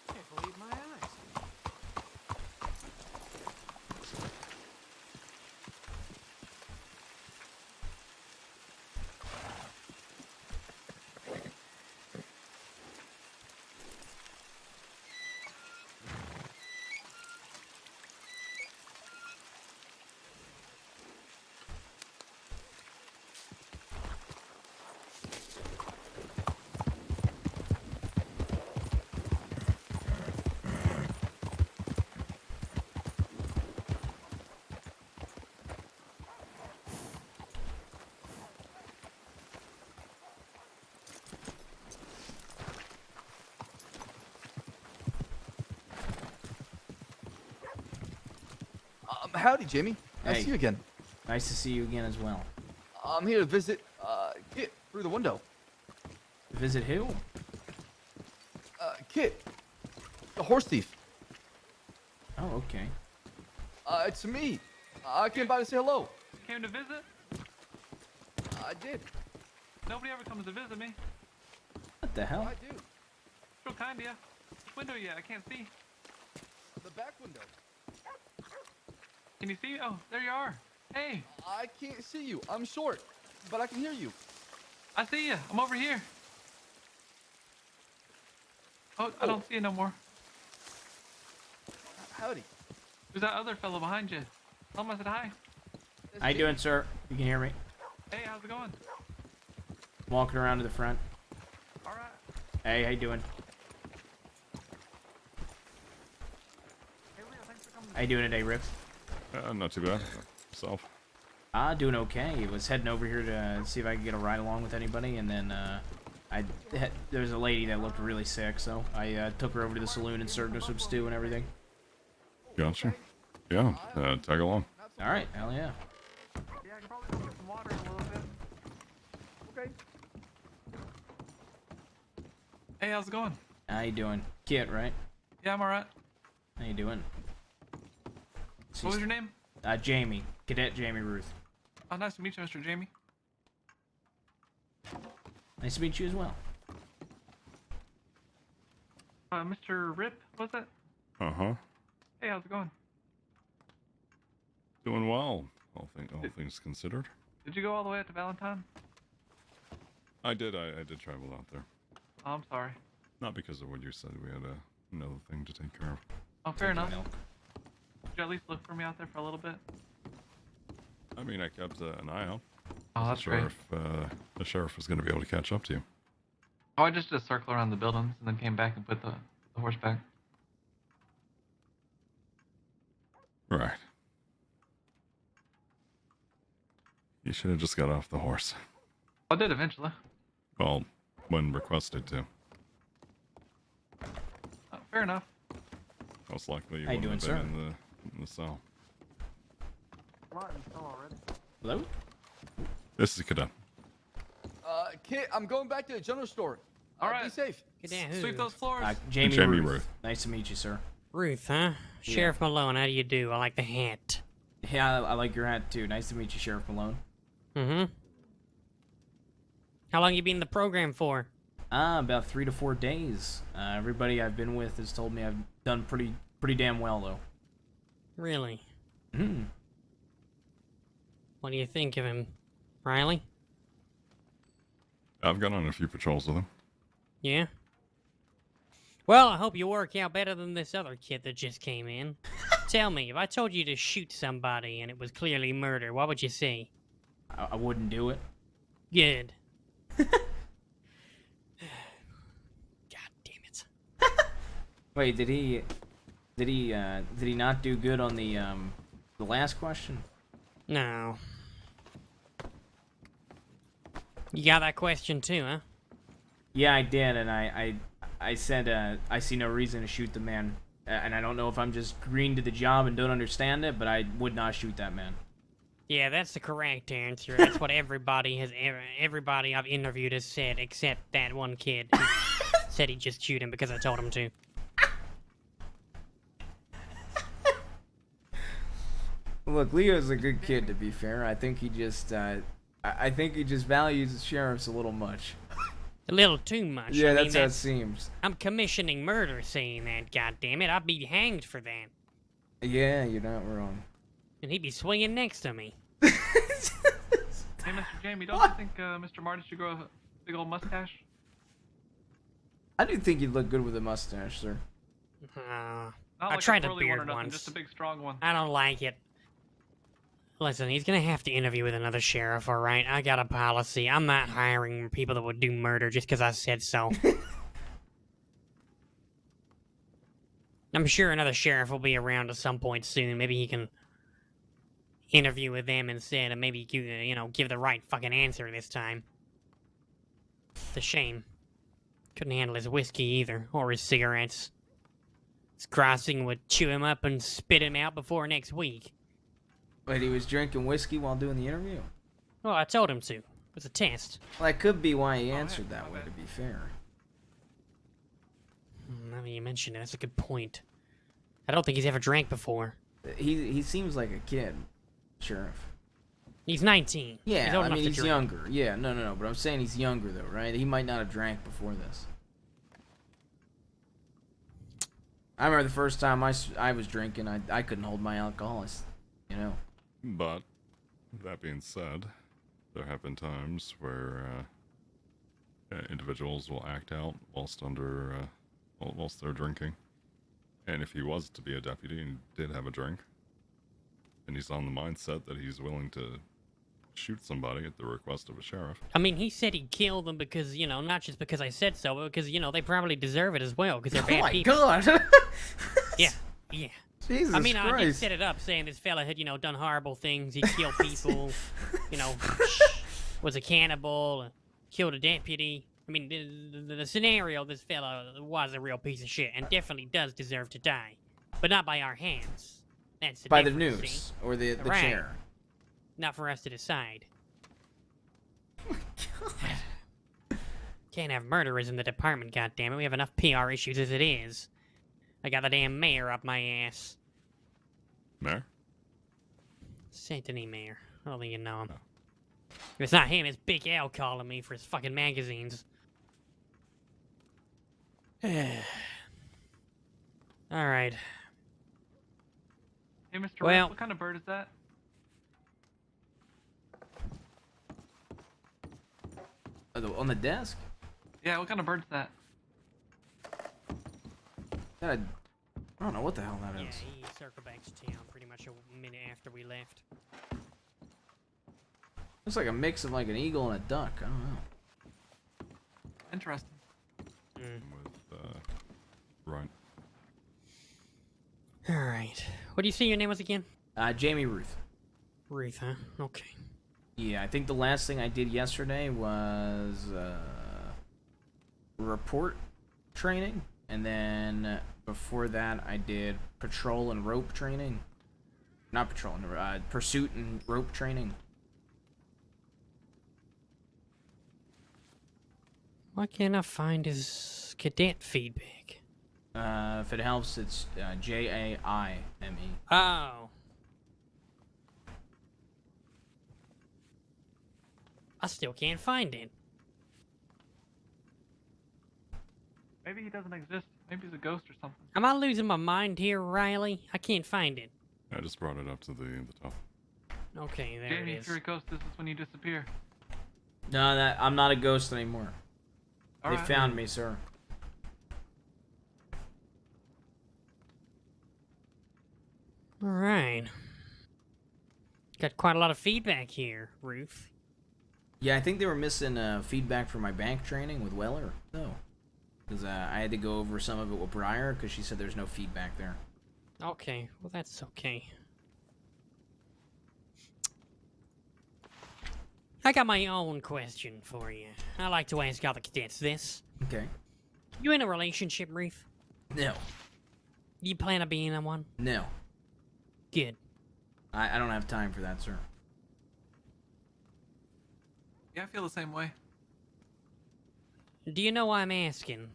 Can't believe my eyes. Howdy, Jamie. Nice to Hey. see you again. Nice to see you again as well. I'm here to visit, Kit through the window. Visit who? Kit, the horse thief. Oh, okay. It's me. I came by to say hello. Came to visit? I did. Nobody ever comes to visit me. What the hell? I do. Real kind of you. Which window you at? I can't see. The back window. Can you see? Oh, there you are. Hey, I can't see you. I'm short, but I can hear you. I see you. I'm over here. Oh, I don't see you no more. Howdy. Who's that other fellow behind you? Tell him I said hi. That's How you Jamie. doing, sir? You can hear me? Hey, how's it going? Walking around to the front. All right. Hey, how you doing? Hey, Leo, thanks for coming. How you doing today, Rip? Not too bad. Self. Doing okay. Was heading over here to see if I could get a ride along with anybody, and then there was a lady that looked really sick, so I took her over to the saloon and served her some stew and everything. Gotcha. Yeah, tag along. All right, hell yeah. Yeah, I can probably go get some water in a little bit. Okay. Hey, how's it going? How you doing? Kit, right? Yeah, I'm all right. How you doing? What was your name? Jamie. Cadet Jamie Ruth. Oh, nice to meet you, Mr. Jamie. Nice to meet you as well. Mr. Rip, was that? Uh-huh. Hey, how's it going? Doing well, all things considered. Did you go all the way out to Valentine? I did travel out there. Oh, I'm sorry. Not because of what you said. We had another thing to take care of. Oh, fair enough. Milk. Did you at least look for me out there for a little bit? I mean, I kept an eye out. Oh, that's great. The sheriff was going to be able to catch up to you. Oh, I just did a circle around the buildings and then came back and put the horse back. Right. You should have just got off the horse. I did eventually. Well, when requested to. Oh, fair enough. Most likely you How you wouldn't doing, have been in the cell. What? You fell already? Hello? This is Cadet. Kid, I'm going back to the general store. All Be right. safe. Sweep those floors. Jamie, Jamie Ruth. Ruth. Nice to meet you, sir. Ruth, huh? Sheriff Malone, how do you do? I like the hat. Yeah, I like your hat too. Nice to meet you, Sheriff Malone. Mm-hmm. How long you been in the program for? About 3 to 4 days. Everybody I've been with has told me I've done pretty damn well, though. Really? Hmm. What do you think of him, Riley? I've gone on a few patrols with him. Yeah? Well, I hope you work out better than this other kid that just came in. Tell me, if I told you to shoot somebody and it was clearly murder, what would you say? I wouldn't do it. Good. God damn it. Wait, did he not do good on the last question? No. You got that question too, huh? Yeah, I did, and I said I see no reason to shoot the man, and I don't know if I'm just green to the job and don't understand it, but I would not shoot that man. Yeah, that's the correct answer. That's what everybody I've interviewed has said, except that one kid who said he'd just shoot him because I told him to. Look, Leo's a good kid, to be fair. I think he just values sheriffs a little much. A little too much. Yeah, I mean, that's how it seems. I'm commissioning murder saying that, goddammit. I'd be hanged for that. Yeah, you're not wrong. And he'd be swinging next to me. Hey, Mr. Jamie, don't you think Mr. Martin should grow a big old mustache? I do think you'd look good with a mustache, sir. Not I like tried a a curly one or beard nothing, once. just a big strong one. I don't like it. Listen, he's gonna have to interview with another sheriff, alright? I got a policy. I'm not hiring people that would do murder just because I said so. I'm sure another sheriff will be around at some point soon. Maybe he can interview with them instead and maybe, give the right fucking answer this time. It's a shame. Couldn't handle his whiskey either, or his cigarettes. His crossing would chew him up and spit him out before next week. Wait, he was drinking whiskey while doing the interview? Well, I told him to. It was a test. Well, that could be why he answered that way, to be fair. Now that you mention it, that's a good point. I don't think he's ever drank before. He seems like a kid, Sheriff. He's 19. Yeah, he's old I enough mean, to he's drink. younger. Yeah, no. But I'm saying he's younger, though, right? He might not have drank before this. I remember the first time I was drinking, I couldn't hold my alcohol, you know. But, that being said, there have been times where individuals will act out whilst they're drinking. And if he was to be a deputy and did have a drink, and he's on the mindset that he's willing to shoot somebody at the request of a sheriff. I mean, he said he'd kill them because, not just because I said so, but because, they probably deserve it as well, because they're bad people. Oh my god! Yeah. Jesus I mean, I did Christ. set it up saying this fella had, done horrible things. He'd killed people, was a cannibal, killed a deputy. I mean, the scenario, this fella was a real piece of shit and definitely does deserve to die. But not by our hands. That's the By the difference, news, see? or the Right. chair. Not for us to decide. Can't have murderers in the department, goddammit. We have enough PR issues as it is. I got the damn mayor up my ass. Mayor? Saint Denis mayor. I don't think you know him. If it's not him, it's Big Al calling me for his fucking magazines. Alright. Hey, Mr. Well- Rick, what kind of bird is that? On the desk? Yeah, what kind of bird is that? I don't know what the hell that Yeah, is. he circled back to town pretty much a minute after we left. Looks like a mix of like an eagle and a duck. I don't know. Interesting. With, right. Alright. What do you say your name was again? Jamie Ruth. Ruth, huh? Okay. Yeah, I think the last thing I did yesterday was report training, and then before that I did patrol and rope training. Not patrol, pursuit and rope training. Why can't I find his cadet feedback? If it helps, it's Jaime. Oh. I still can't find it. Maybe he doesn't exist. Maybe he's a ghost or something. Am I losing my mind here, Riley? I can't find it. I just brought it up to the top. Okay, there Jamie, it if is. you're a ghost, this is when you disappear. No, I'm not a ghost anymore. They Alright. found me, sir. Alright. Got quite a lot of feedback here, Ruth. Yeah, I think they were missing feedback for my bank training with Weller, though. Because I had to go over some of it with Briar, because she said there's no feedback there. Okay, well that's okay. I got my own question for you. I like to ask all the cadets this. Okay. You in a relationship, Ruth? No. You plan on being in one? No. Good. I don't have time for that, sir. Yeah, I feel the same way. Do you know why I'm asking?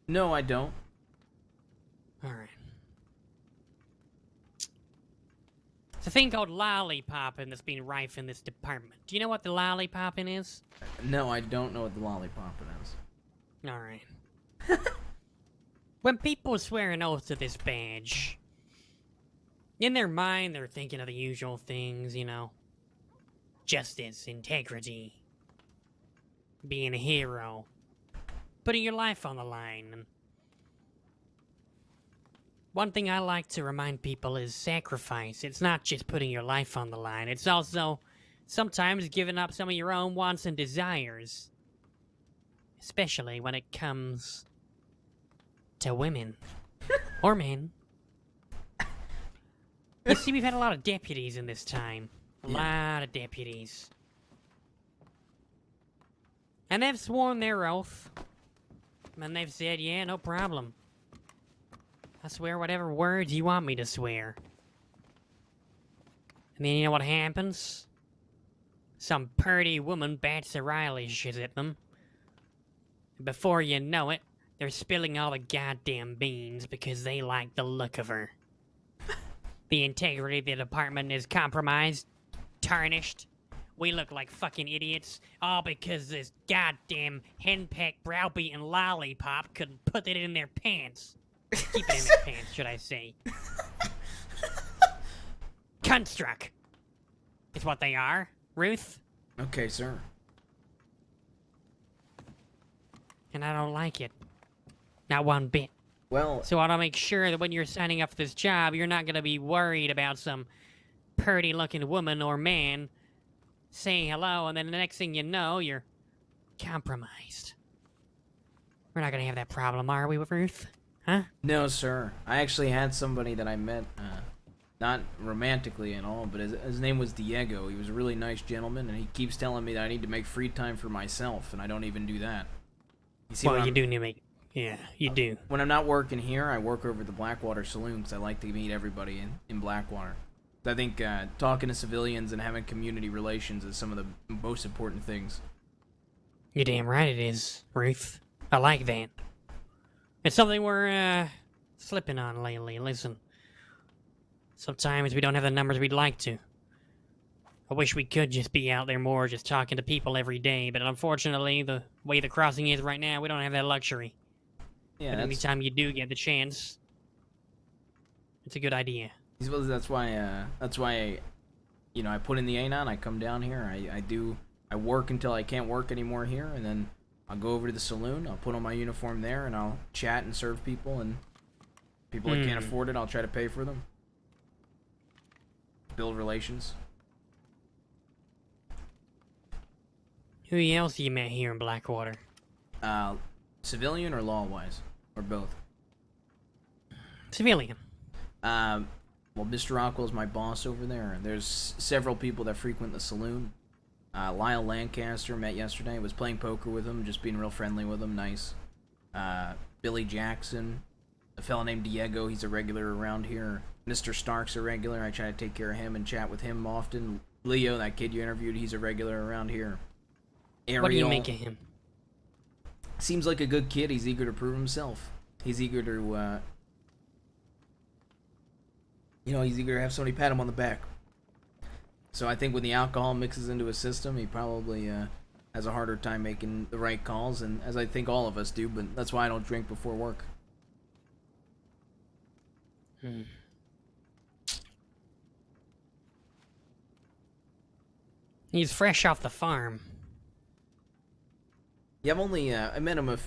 No, I don't. Alright. It's a thing called lollipopping that's been rife in this department. Do you know what the lollipopping is? No, I don't know what the lollipop is. Alright. When people swear an oath to this badge, in their mind they're thinking of the usual things, justice, integrity, being a hero, putting your life on the line. And one thing I like to remind people is sacrifice. It's not just putting your life on the line. It's also sometimes giving up some of your own wants and desires. Especially when it comes to women. Or men. You see, we've had a lot of deputies in this time. A lot of deputies. And they've sworn their oath. And they've said, yeah, no problem. I swear whatever words you want me to swear. And then you know what happens? Some purty woman bats her eyelashes at them. And before you know it, they're spilling all the goddamn beans because they like the look of her. The integrity of the department is compromised, tarnished, we look like fucking idiots, all because this goddamn henpecked browbeaten lollipop couldn't put it in their pants. Keep it in their pants, should I say. Cunstruck. It's what they are, Ruth. Okay, sir. And I don't like it. Not one bit. Well, So I want to make sure that when you're signing up for this job, you're not going to be worried about some purty-looking woman or man saying hello, and then the next thing you know, you're compromised. We're not going to have that problem, are we, Ruth? Huh? no, sir. I actually had somebody that I met, not romantically and all, but his name was Diego. He was a really nice gentleman, and he keeps telling me that I need to make free time for myself, and I don't even do that. You see, Well, you do need to make... Yeah, you do. when I'm not working here, I work over at the Blackwater Saloon because I like to meet everybody in Blackwater. I think talking to civilians and having community relations is some of the most important things. You're damn right it is, Ruth. I like that. It's something we're, slipping on lately. Listen. Sometimes we don't have the numbers we'd like to. I wish we could just be out there more, just talking to people every day, but unfortunately, the way the crossing is right now, we don't have that luxury. Yeah, But that's, anytime you do get the chance, it's a good idea. well, that's why, you know, I put in the A9, I come down here, I work until I can't work anymore here, and then I'll go over to the saloon, I'll put on my uniform there, and I'll chat and serve people, and people that can't afford it, I'll try to pay for them. Build relations. Who else you met here in Blackwater? Civilian or law-wise? Or both? Civilian. Well, Mr. Rockwell's my boss over there. There's several people that frequent the saloon. Lyle Lancaster met yesterday. Was playing poker with him, just being real friendly with him. Nice. Billy Jackson. A fella named Diego, he's a regular around here. Mr. Stark's a regular. I try to take care of him and chat with him often. Leo, that kid you interviewed, he's a regular around here. Ariel, What do you make of him? seems like a good kid. He's eager to prove himself. He's eager to, he's eager to have somebody pat him on the back. So I think when the alcohol mixes into his system, he probably has a harder time making the right calls, and as I think all of us do, but that's why I don't drink before work. He's fresh off the farm. Yeah, I've only, I met him a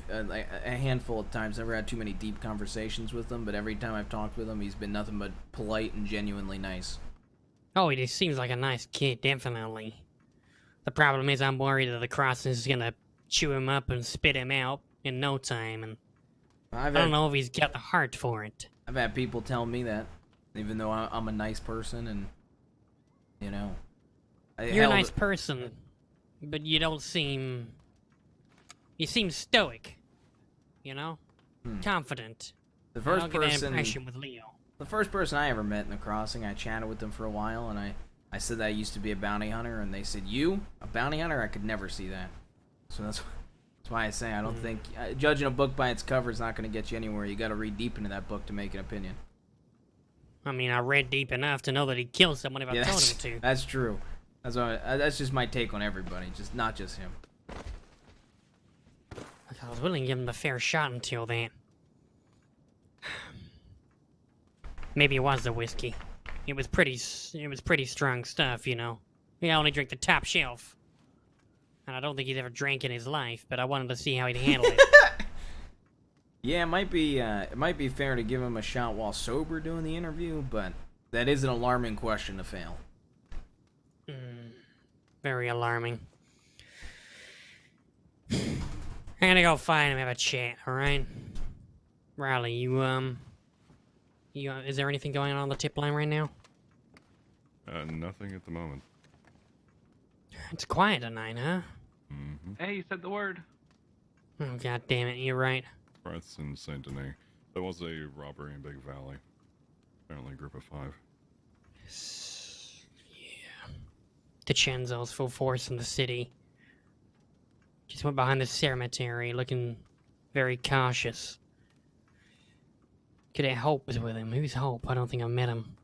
handful of times. Never had too many deep conversations with him, but every time I've talked with him, he's been nothing but polite and genuinely nice. Oh, he just seems like a nice kid, definitely. The problem is I'm worried that the crossing is gonna chew him up and spit him out in no time, and I don't know if he's got the heart for it. I've had people tell me that, even though I'm a nice person, and, you know. You're a nice person, but you don't seem... You seem stoic, you know? Confident. The I first don't get that person, impression with Leo. the first person I ever met in the crossing, I chatted with them for a while, and I said that I used to be a bounty hunter, and they said, "You, a bounty hunter? I could never see that." So that's why I say I don't think judging a book by its cover is not going to get you anywhere. You got to read deep into that book to make an opinion. I mean, I read deep enough to know that he'd kill someone if I told him to. That's true. That's just my take on everybody, just not just him. I was willing to give him a fair shot until then. Maybe it was the whiskey. It was pretty strong stuff, you know. He only drank the top shelf. And I don't think he's ever drank in his life, but I wanted to see how he'd handle it. Yeah, it might be fair to give him a shot while sober doing the interview, but that is an alarming question to fail. Very alarming. I'm gonna go find him and have a chat, alright? Riley, is there anything going on the tip line right now? Nothing at the moment. It's quiet tonight, huh? Hey, you said the word. Oh, god damn it, you're right. Breaths in Saint Denis. There was a robbery in Big Valley. Apparently a group of 5. Yeah. DiCenzo's full force in the city. Just went behind the cemetery, looking very cautious. Cadet Hope was with him. Who's Hope? I don't think I met him.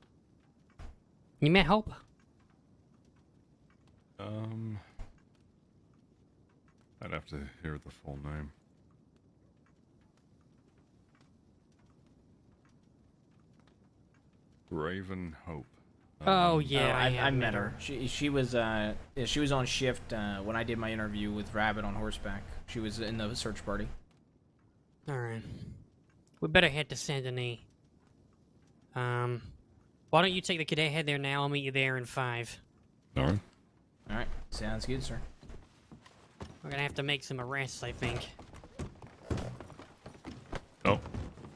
You met Hope? I'd have to hear the full name. Raven Hope. Oh yeah, I met her. She was yeah, she was on shift when I did my interview with Rabbit on horseback. She was in the search party. All right, we better head to Saint Denis. Why don't you take the cadet head there now? I'll meet you there in 5. All right. All right, sounds good, sir. We're gonna have to make some arrests, I think. Oh.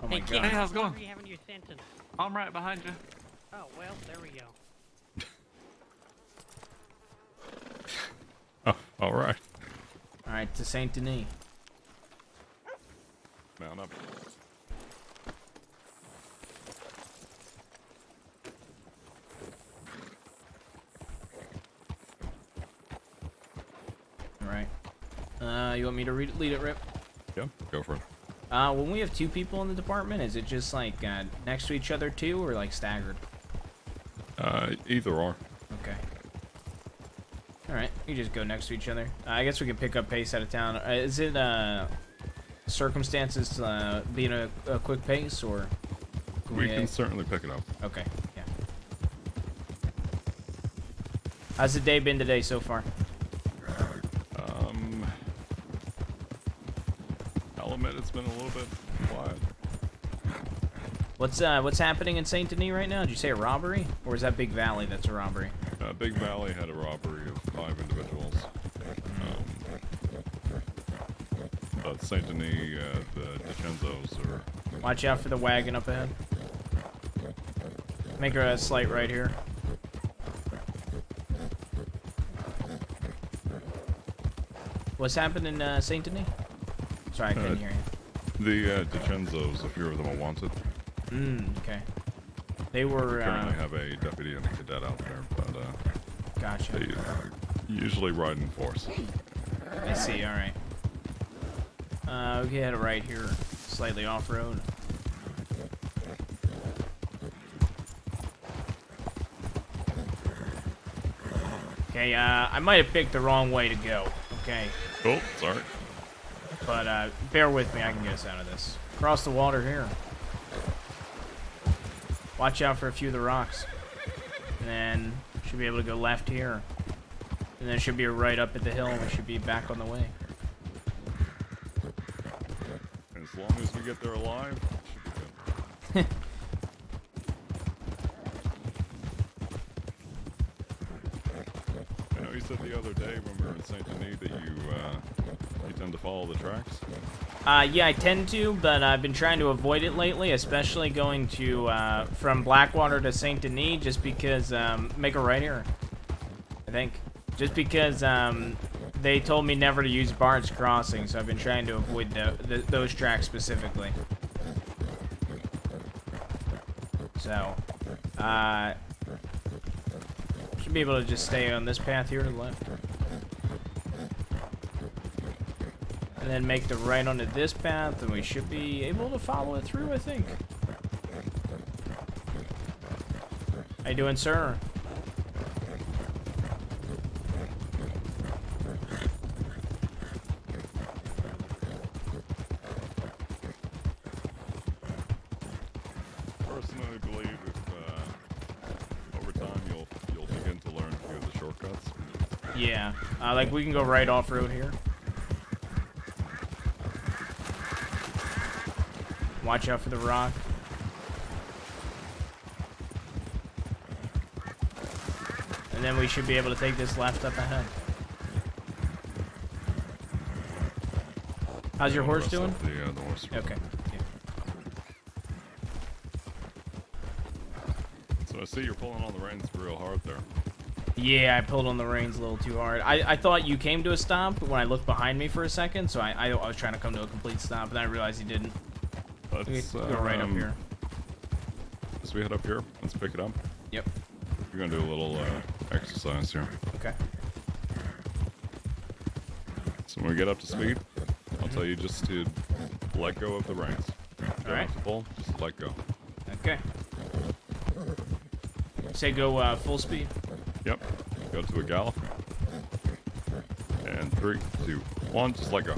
Oh my Hey, god. kid, Hey, how's it how going? are you having your sentence? I'm right behind you. Oh well, there we go. Oh, all right. All right, to Saint Denis. Mount up. All right. You want me to lead it, Rip? Yeah, go for it. When we have 2 people in the department, is it just like next to each other too, or like staggered? Either or. Okay. All right, you just go next to each other. I guess we can pick up pace out of town. Is it circumstances being a quick pace, or We can certainly pick it up. Okay, yeah. How's the day been today so far? I'll admit it's been a little bit quiet. What's happening in Saint Denis right now? Did you say a robbery, or is that Big Valley that's a robbery? Big Valley had a robbery of 5 individuals. But Saint Denis, the DiCenzos are... Watch out for the wagon up ahead. Make a slight right here. What's happening in Saint Denis? Sorry, I couldn't hear you. The DiCenzos, a few of them are wanted. Okay. They were... We currently have a deputy and a cadet out there, but Gotcha. they usually ride in force. I see, alright. We head right here, slightly off-road. Okay, I might have picked the wrong way to go, okay? Oh, sorry. But, bear with me, I can get us out of this. Cross the water here. Watch out for a few of the rocks. And then, should be able to go left here. And then should be right up at the hill, and we should be back on the way. As long as we get there alive, it should be good. I know you said the other day when we were in Saint Denis that you tend to follow the tracks. Yeah, I tend to, but I've been trying to avoid it lately, especially going to, from Blackwater to Saint Denis, just because, make a right here, I think. Just because, they told me never to use Bard's Crossing, so I've been trying to avoid those tracks specifically. So, should be able to just stay on this path here to the left. And then make the right onto this path, and we should be able to follow it through, I think. How you doing, sir? Personally, I believe if over time you'll begin to learn a few of the shortcuts. Yeah, like we can go right off-road here. Watch out for the rock. And then we should be able to take this left up ahead. How's your horse doing? The horse. Okay. Yeah. So I see you're pulling on the reins real hard there. Yeah, I pulled on the reins a little too hard. I thought you came to a stop when I looked behind me for a second, so I was trying to come to a complete stop, and I realized you didn't. Let's Go right up here. As we head up here, let's pick it up. Yep. We're gonna do a little exercise here. Okay. So when we get up to speed, I'll tell you just to let go of the reins. All right. To pull, just let go. Okay. Say go full speed. Yep. Go to a gallop. And 3, 2, 1, just let go.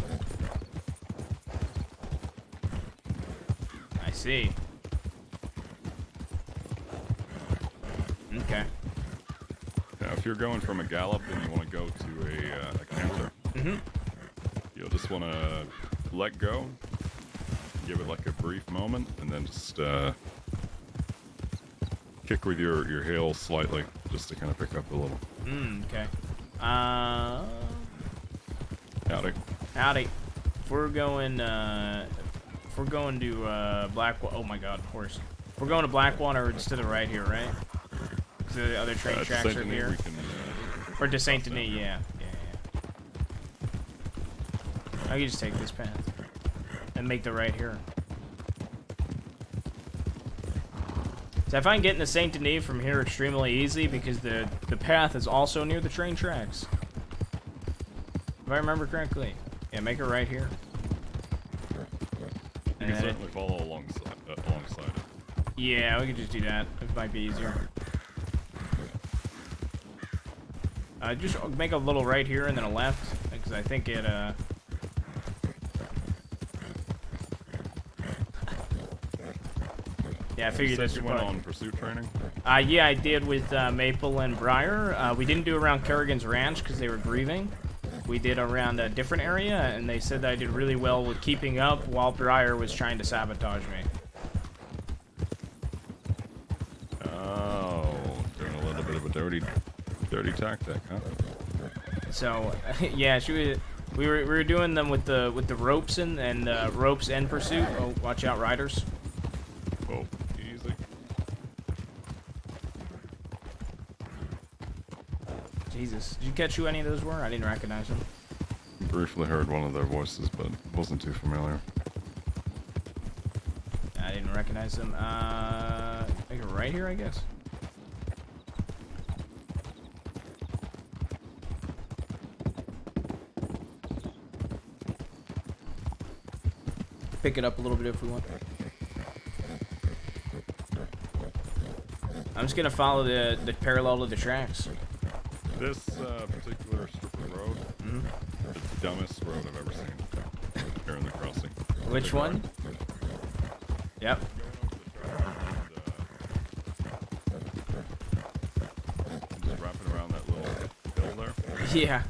I see. Okay. Now, if you're going from a gallop and you want to go to a canter, you'll just want to let go, give it like a brief moment, and then just kick with your heel slightly, just to kind of pick up a little. Okay. Howdy. Howdy. If we're going to Blackwater, oh my god, horse. If we're going to Blackwater instead of right here, right? Because the other train tracks are here. We can, or to Saint Denis, yeah. I can just take this path and make the right here. So I find getting to Saint Denis from here extremely easy because the path is also near the train tracks. If I remember correctly. Yeah, make it right here. you can certainly follow alongside it. Yeah, we could just do that. It might be easier. Just make a little right here and then a left, because I think it, yeah, I figured this you would went probably... on pursuit training? Yeah, I did with Maple and Briar. We didn't do around Kerrigan's Ranch because they were grieving. We did around a different area, and they said that I did really well with keeping up while Briar was trying to sabotage me. Oh, doing a little bit of a dirty tactic, huh? So, yeah, we were doing them with the ropes and ropes and pursuit. Oh, watch out, riders! Oh, easy. Jesus, did you catch who any of those were? I didn't recognize them. Briefly heard one of their voices, but wasn't too familiar. I didn't recognize them. Make it right here, I guess. Pick it up a little bit if we want. I'm just gonna follow the parallel to the tracks. This particular strip of road, it's the dumbest road I've ever seen here in the crossing. Which one? Yep. Just wrapping around that little hill there. Yeah.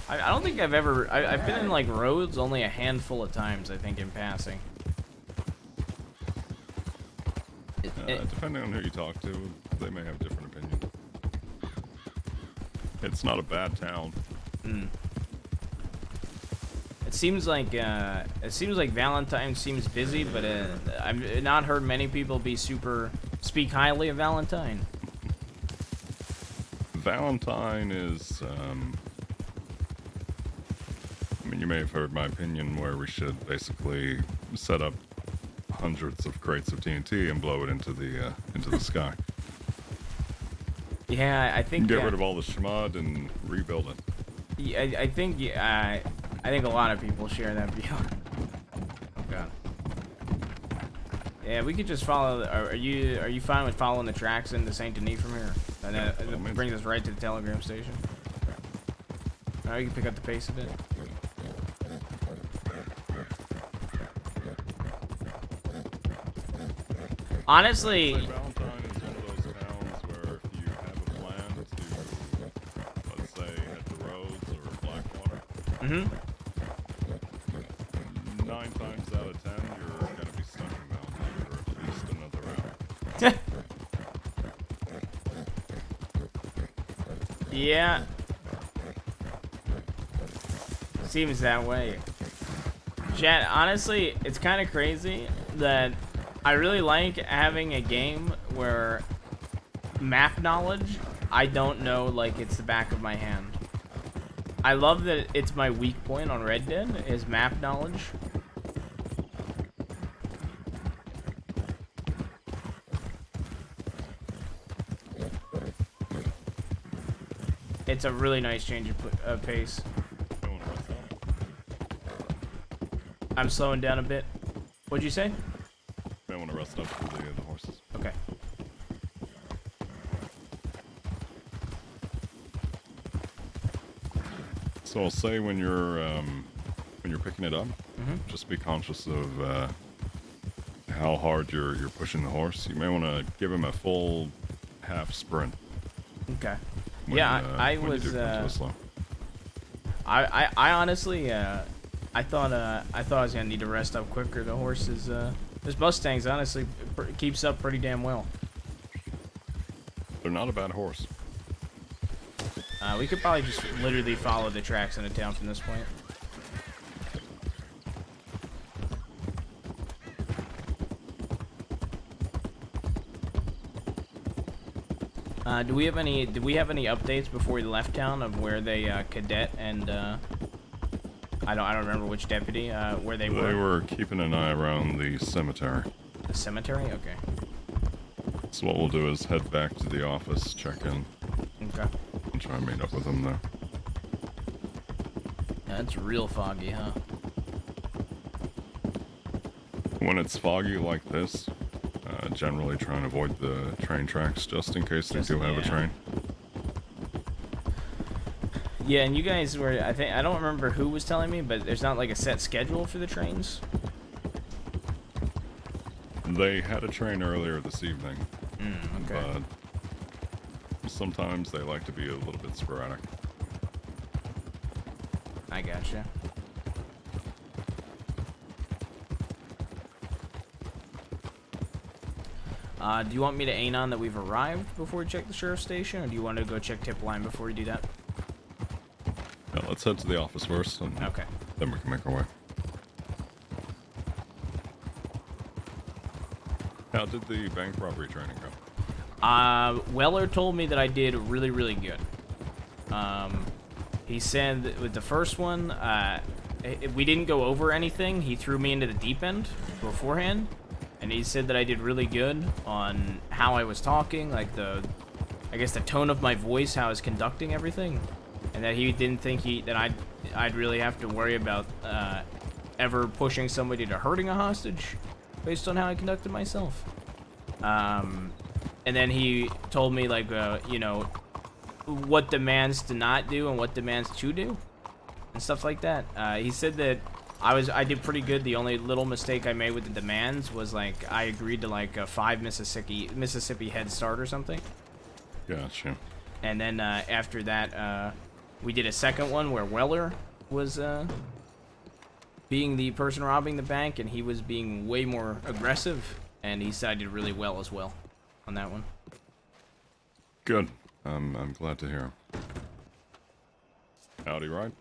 I don't think I've ever... I've been in, like, roads only a handful of times, I think, in passing. Depending on who you talk to, they may have different opinions. It's not a bad town. It seems like Valentine seems busy, but I've not heard many people speak highly of Valentine. Valentine is, I mean, you may have heard my opinion where we should basically set up hundreds of crates of TNT and blow it into the sky. Yeah, I think... Get rid of all the schmud and rebuild it. Yeah, I think a lot of people share that view. Oh god. Yeah, we could just follow. Are you fine with following the tracks into Saint Denis from here? And then it brings us right to the telegram station. Alright, you can pick up the pace a bit. Honestly, Valentine is one of those towns where if you have a plan to, let's say, head to Rhodes or Blackwater, 9 times out of 10 you're going to be stuck in Valentine for at least another hour. yeah. Seems that way. Chat, honestly, it's kind of crazy that I really like having a game where map knowledge, I don't know like it's the back of my hand. I love that it's my weak point on Red Dead, is map knowledge. It's a really nice change of pace. I'm slowing down a bit. What'd you say? I want to rest up for the horses. Okay. So I'll say when you're picking it up, Mhm. just be conscious of how hard you're pushing the horse. You may want to give him a full half sprint. Okay. When, Yeah, I when you was. do come to a slow. I honestly, I thought I was gonna need to rest up quicker. The horse is, this Mustang's honestly keeps up pretty damn well. They're not a bad horse. We could probably just literally follow the tracks into town from this point. Do we have any updates before we left town of where they cadet and I don't remember which deputy where they were. They were keeping an eye around the cemetery. The cemetery? Okay. So what we'll do is head back to the office, check in, Okay. and try and meet up with them there. Yeah, it's real foggy, huh? When it's foggy like this, generally try and avoid the train tracks just in case they do have a train. Yeah, and you guys were, I don't remember who was telling me, but there's not like a set schedule for the trains? They had a train earlier this evening, Okay. but sometimes they like to be a little bit sporadic. I gotcha. Do you want me to anon that we've arrived before we check the sheriff's station, or do you want to go check tip line before we do that? Yeah, let's head to the office first, and Okay. then we can make our way. How did the bank robbery training go? Weller told me that I did really, really good. He said that with the first one, we didn't go over anything. He threw me into the deep end beforehand, and he said that I did really good on how I was talking, like I guess the tone of my voice, how I was conducting everything, and that he didn't think that I'd really have to worry about ever pushing somebody to hurting a hostage based on how I conducted myself. And then he told me, like, you know, what demands to not do and what demands to do and stuff like that. He said that I did pretty good. The only little mistake I made with the demands was, like, I agreed to, like, a 5 Mississippi head start or something. Gotcha. And then after that, we did a second one where Weller was being the person robbing the bank, and he was being way more aggressive, and he said I did really well as well on that one. Good. I'm glad to hear. Howdy, right?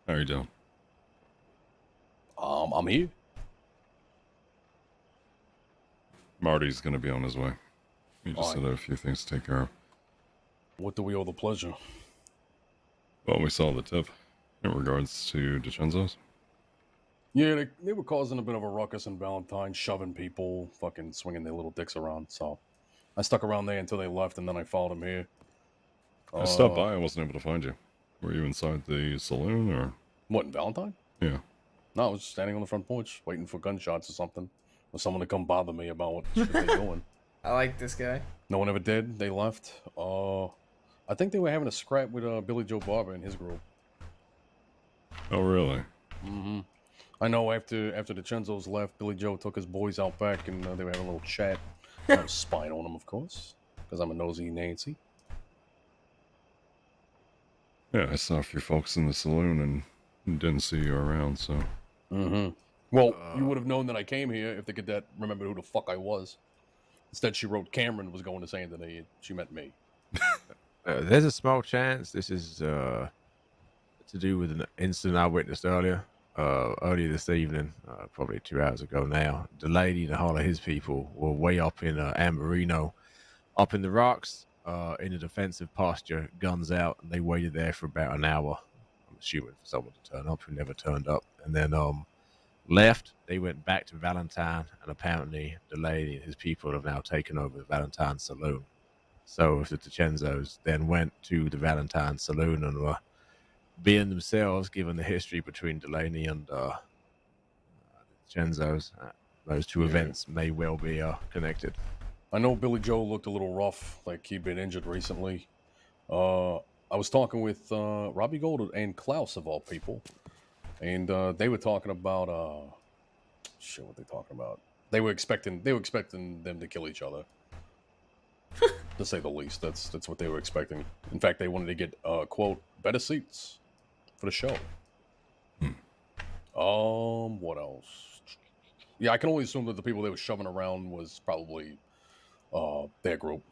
How you doing? I'm here. Marty's gonna be on his way. He just Alright. had a few things to take care of. What do we owe the pleasure? Well, we saw the tip in regards to DiCenzo's. Yeah, they were causing a bit of a ruckus in Valentine, shoving people, fucking swinging their little dicks around. So I stuck around there until they left, and then I followed them here. I stopped by. I wasn't able to find you. Were you inside the saloon, or? What, in Valentine? Yeah. No, I was just standing on the front porch, waiting for gunshots or something. Or someone to come bother me about what shit they're doing. I like this guy. No one ever did. They left. I think they were having a scrap with Billy Joe Barber and his group. Oh, really? Mm-hmm. I know after DiCenzo's left, Billy Joe took his boys out back, and they were having a little chat. I was spying on them, of course, because I'm a nosy Nancy. Yeah, I saw a few folks in the saloon and didn't see you around, so. Mm-hmm. Well, you would have known that I came here if the cadet remembered who the fuck I was. Instead, she wrote Cameron was going to St. Anthony, and she meant me. There's a small chance this is to do with an incident I witnessed earlier this evening, probably 2 hours ago now. The lady and all of his people were way up in Amberino, up in the rocks, in a defensive posture, guns out, and they waited there for about an hour. I'm assuming for someone to turn up, who never turned up, and then left. They went back to Valentine, and apparently the lady and his people have now taken over the Valentine Saloon. So if the DiCenzos then went to the Valentine Saloon and were being themselves, given the history between Delaney and DiCenzos, those two events may well be connected. I know Billy Joe looked a little rough, like he'd been injured recently. I was talking with Robbie Gold and Klaus of all people, and they were talking about shit. What they talking about? They were expecting them to kill each other. To say the least, that's what they were expecting. In fact, they wanted to get quote better seats for the show. What else? Yeah, I can only assume that the people they were shoving around was probably their group,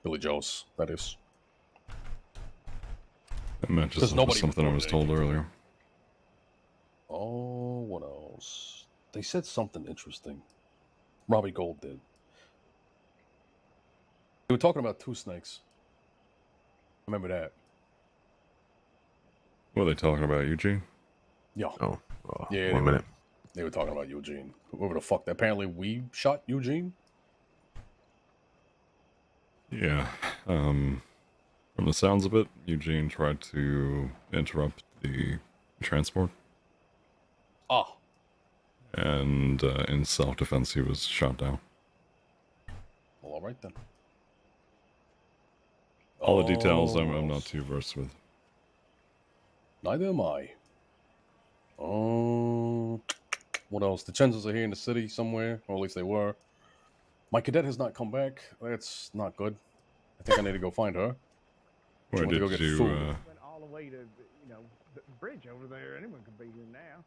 Billy Joe's. That is. That matches up with something I was told earlier. Oh, what else? They said something interesting. Robbie Gold did. They were talking about two snakes. Remember that? What are they talking about, Eugene? Yeah. Oh, Yeah. 1 minute. They were talking about Eugene. Whoever the fuck. Apparently, we shot Eugene. Yeah. From the sounds of it, Eugene tried to interrupt the transport. Ah. And in self-defense, he was shot down. Well, all right then. All the details I'm not too versed with. Neither am I. What else? The Chenzos are here in the city somewhere, or at least they were. My cadet has not come back. That's not good. I think I need to go find her. Where did go get you? food. Went all the way to, the bridge over there. Anyone could be here now.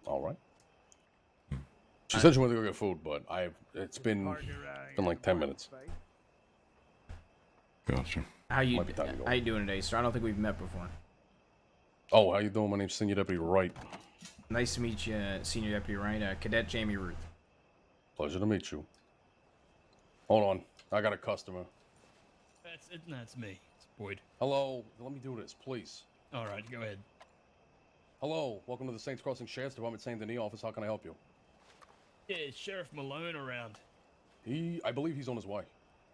All right. She said she wanted to go get food, but it's been like 10 minutes. Gotcha. How you doing today, sir? I don't think we've met before. Oh, how you doing? My name's Senior Deputy Wright. Nice to meet you, Senior Deputy Wright. Cadet Jaime Ruth. Pleasure to meet you. Hold on. I got a customer. That's me. It's Boyd. Hello. Let me do this, please. All right, go ahead. Hello. Welcome to the Saints Crossing Sheriff's Department, Saint Denis office. How can I help you? Yeah, is Sheriff Malone around? I believe he's on his way.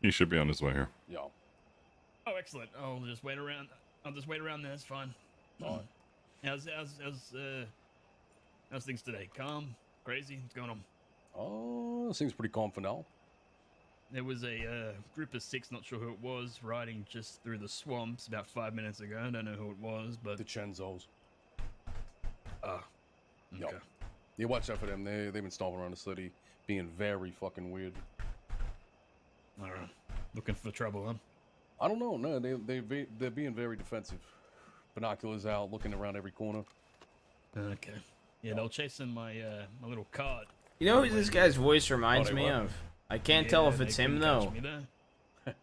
He should be on his way here. Yeah. Oh, excellent. I'll just wait around. I'll just wait around there. That's fine. All right. How's things today? Calm? Crazy? What's going on? Oh, seems pretty calm for now. There was a group of 6, not sure who it was, riding just through the swamps about 5 minutes ago. I don't know who it was, but The Chenzos. oh, okay. Yo. Yeah, watch out for them. They've been stomping around the city, being very fucking weird. All right. Looking for trouble, huh? I don't know. No, they're being very defensive. Binoculars out, looking around every corner. Okay. Yeah, they're chasing my my little cart. You know who this guy's voice reminds they me were? of? I can't tell if they it's him couldn't catch though. me there.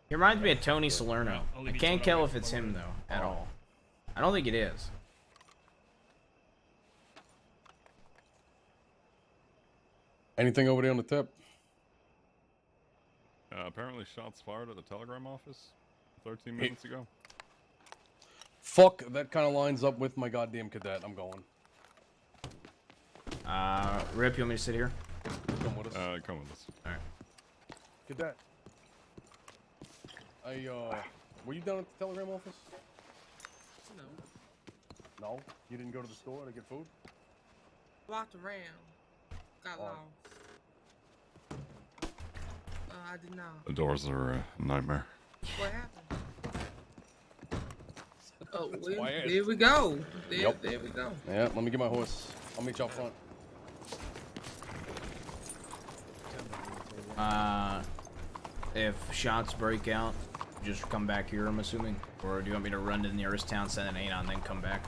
He reminds me of Tony Salerno. I'll I leave you can't to it. tell I'll if wait it's for him it. though at all. I don't think it is. Anything over there on the tip? Apparently, shots fired at the telegram office 13 minutes ago. Fuck, that kind of lines up with my goddamn cadet. I'm going. Rip, you want me to sit here? Come with us. Come with us. All right. Cadet. Were you down at the telegram office? No. No? You didn't go to the store to get food? Walked around. Got lost. I did not. The doors are a nightmare. What happened? Oh, That's well, why I asked. there we go. Yep. There we go. Yeah, let me get my horse. I'll meet you up front. If shots break out, just come back here, I'm assuming? Or do you want me to run to the nearest town, send an aid on, then come back?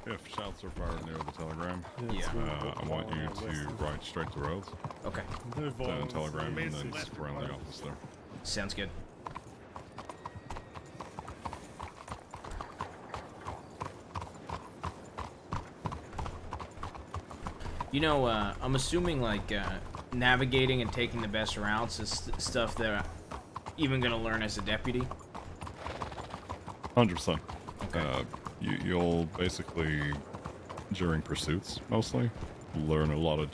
If shots are fired near the telegram, Yeah. I want you to ride straight to Rhodes. Okay. Then telegram and then surround the office there. Sounds good. You know, I'm assuming like navigating and taking the best routes is stuff that I'm even gonna learn as a deputy. 100%. Okay. You'll basically, during pursuits mostly, learn a lot of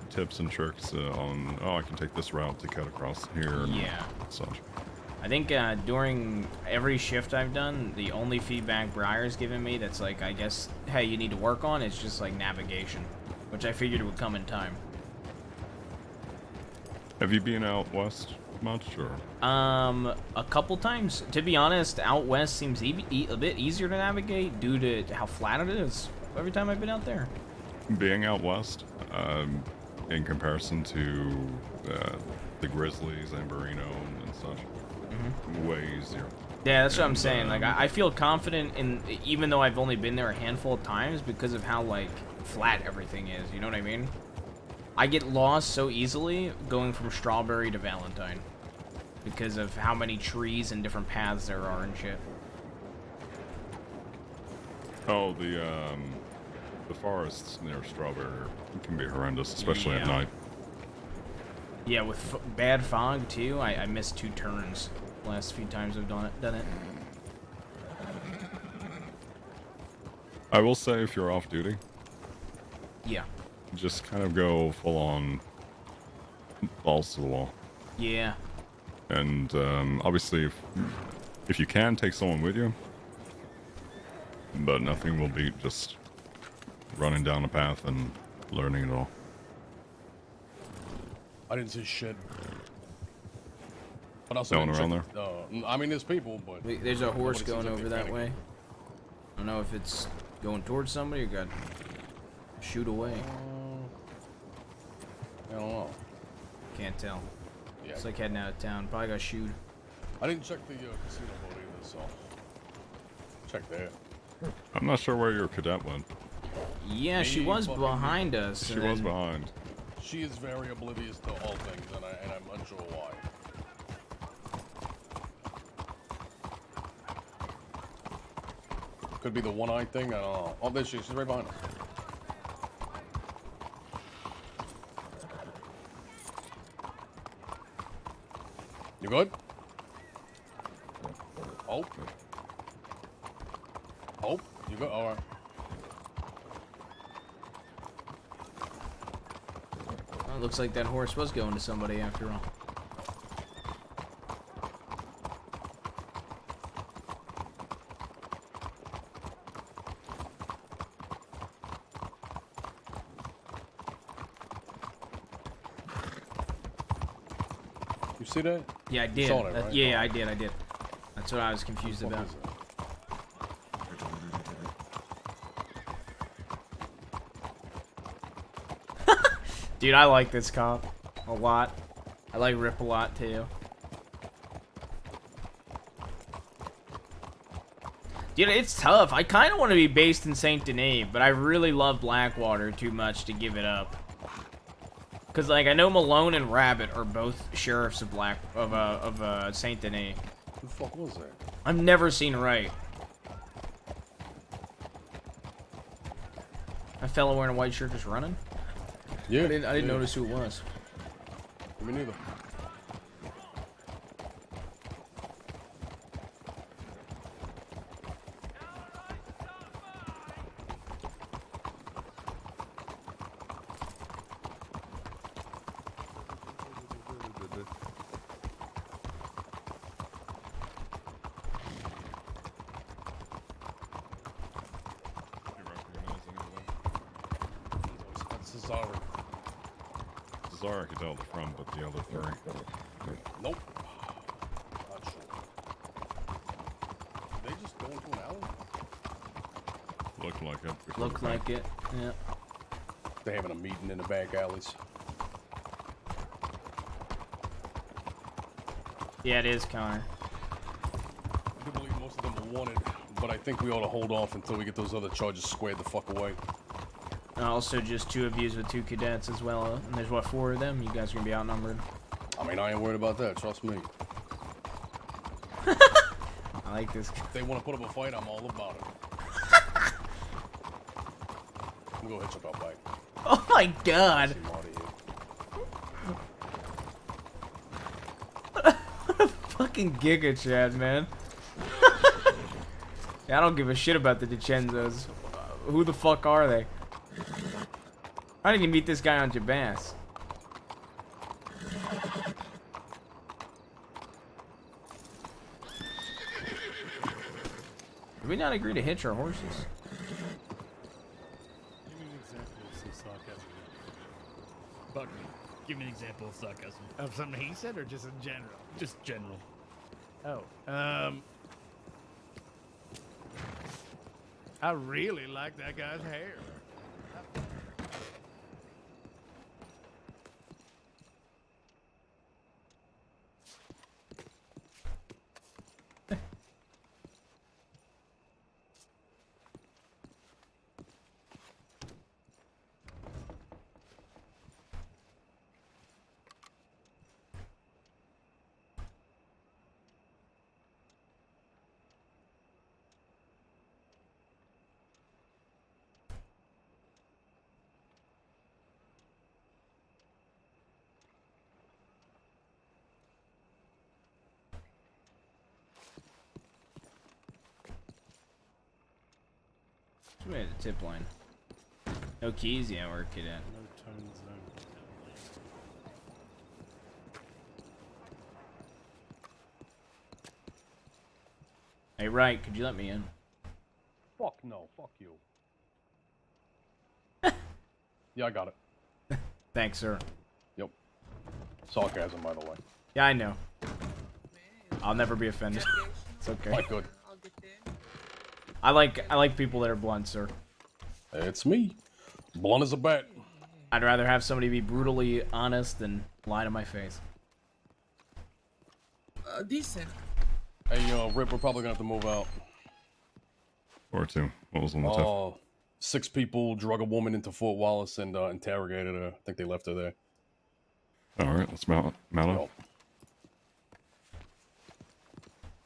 tips and tricks on, I can take this route to cut across here and Yeah. such. I think during every shift I've done, the only feedback Briar's given me that's like, I guess, hey, you need to work on is just like navigation, which I figured would come in time. Have you been out west much, or? A couple times. To be honest, out west seems a bit easier to navigate due to how flat it is. Every time I've been out there. Being out west, in comparison to the Grizzlies and Barino and such, way easier. Yeah, that's what I'm saying. Like, I feel confident in, even though I've only been there a handful of times because of how, like, flat everything is. You know what I mean? I get lost so easily going from Strawberry to Valentine because of how many trees and different paths there are and shit. Oh, the forests near Strawberry can be horrendous, especially at night. Yeah, with bad fog too. I missed 2 turns last few times I've done it. I will say, if you're off duty, yeah, just kind of go full on balls to the wall. Yeah. And obviously, if you can, take someone with you. But nothing will beat just running down a path and learning it all. I didn't see shit. But also No one around there? I mean, there's people, but... Wait, there's a horse nobody seems going like over they're that panicking. way. I don't know if it's going towards somebody or got shoot away. I don't know. Can't tell. Yeah. It's like heading out of town. Probably got shoot. I didn't check the casino boat either, so... Check there. I'm not sure where your cadet went. Yeah, she Hey, was fucking- behind us. She and was then- behind. She is very oblivious to all things, and I'm unsure why. Could be the one-eye thing, I don't know. Oh, there she is. She's right behind us. You good? Oh. Oh, you good? Alright. Well, it looks like that horse was going to somebody after all. You see that? Yeah, I You did. saw that, right? Yeah, I did. That's what I was confused What the about. fuck is Dude, I like this cop a lot. I like Rip a lot too. Dude, it's tough. I kind of want to be based in Saint Denis, but I really love Blackwater too much to give it up. Cause like I know Malone and Rabbit are both sheriffs of Saint Denis. Who the fuck was that? I've never seen Right. A fellow wearing a white shirt just running. Yeah, I didn't yeah. notice who it was. Me neither. That's Cesare. Cesar I could tell the front, but the other 3. Nope. Not sure. They just go into an alley? Looked like it. before Looked the like fight. it. Yeah. They're having a meeting in the back alleys. Yeah, it is Connor. I do believe most of them are wanted, but I think we ought to hold off until we get those other charges squared the fuck away. Also, just 2 of yous with 2 cadets as well. And there's what, 4 of them? You guys are gonna be outnumbered. I mean, I ain't worried about that, trust me. I like this. If they want to put up a fight, I'm all about it. I'm gonna go hitch up back. Oh my god! Fucking Giga Chad, man. Yeah, I don't give a shit about the DiCenzos. Who the fuck are they? I didn't even meet this guy on Jbaas. Did we not agree to hitch our horses? Buck, Give me an example of sarcasm. Of something he said, or just in general? Just general. Oh, I really like that guy's hair. We had a tip line. No keys, yeah, work it at. No tone zone. Hey, right, could you let me in? Fuck no, fuck you. Yeah, I got it. Thanks, sir. Yep. Sarcasm, by the way. Yeah, I know. I'll never be offended. It's okay. Quite good. I like people that are blunt, sir. It's me. Blunt as a bat. I'd rather have somebody be brutally honest than lie to my face. Decent. Hey, Rip, we're probably gonna have to move out. Or two. What was on the tip? 6 people drug a woman into Fort Wallace and interrogated her. I think they left her there. Alright, let's mount up.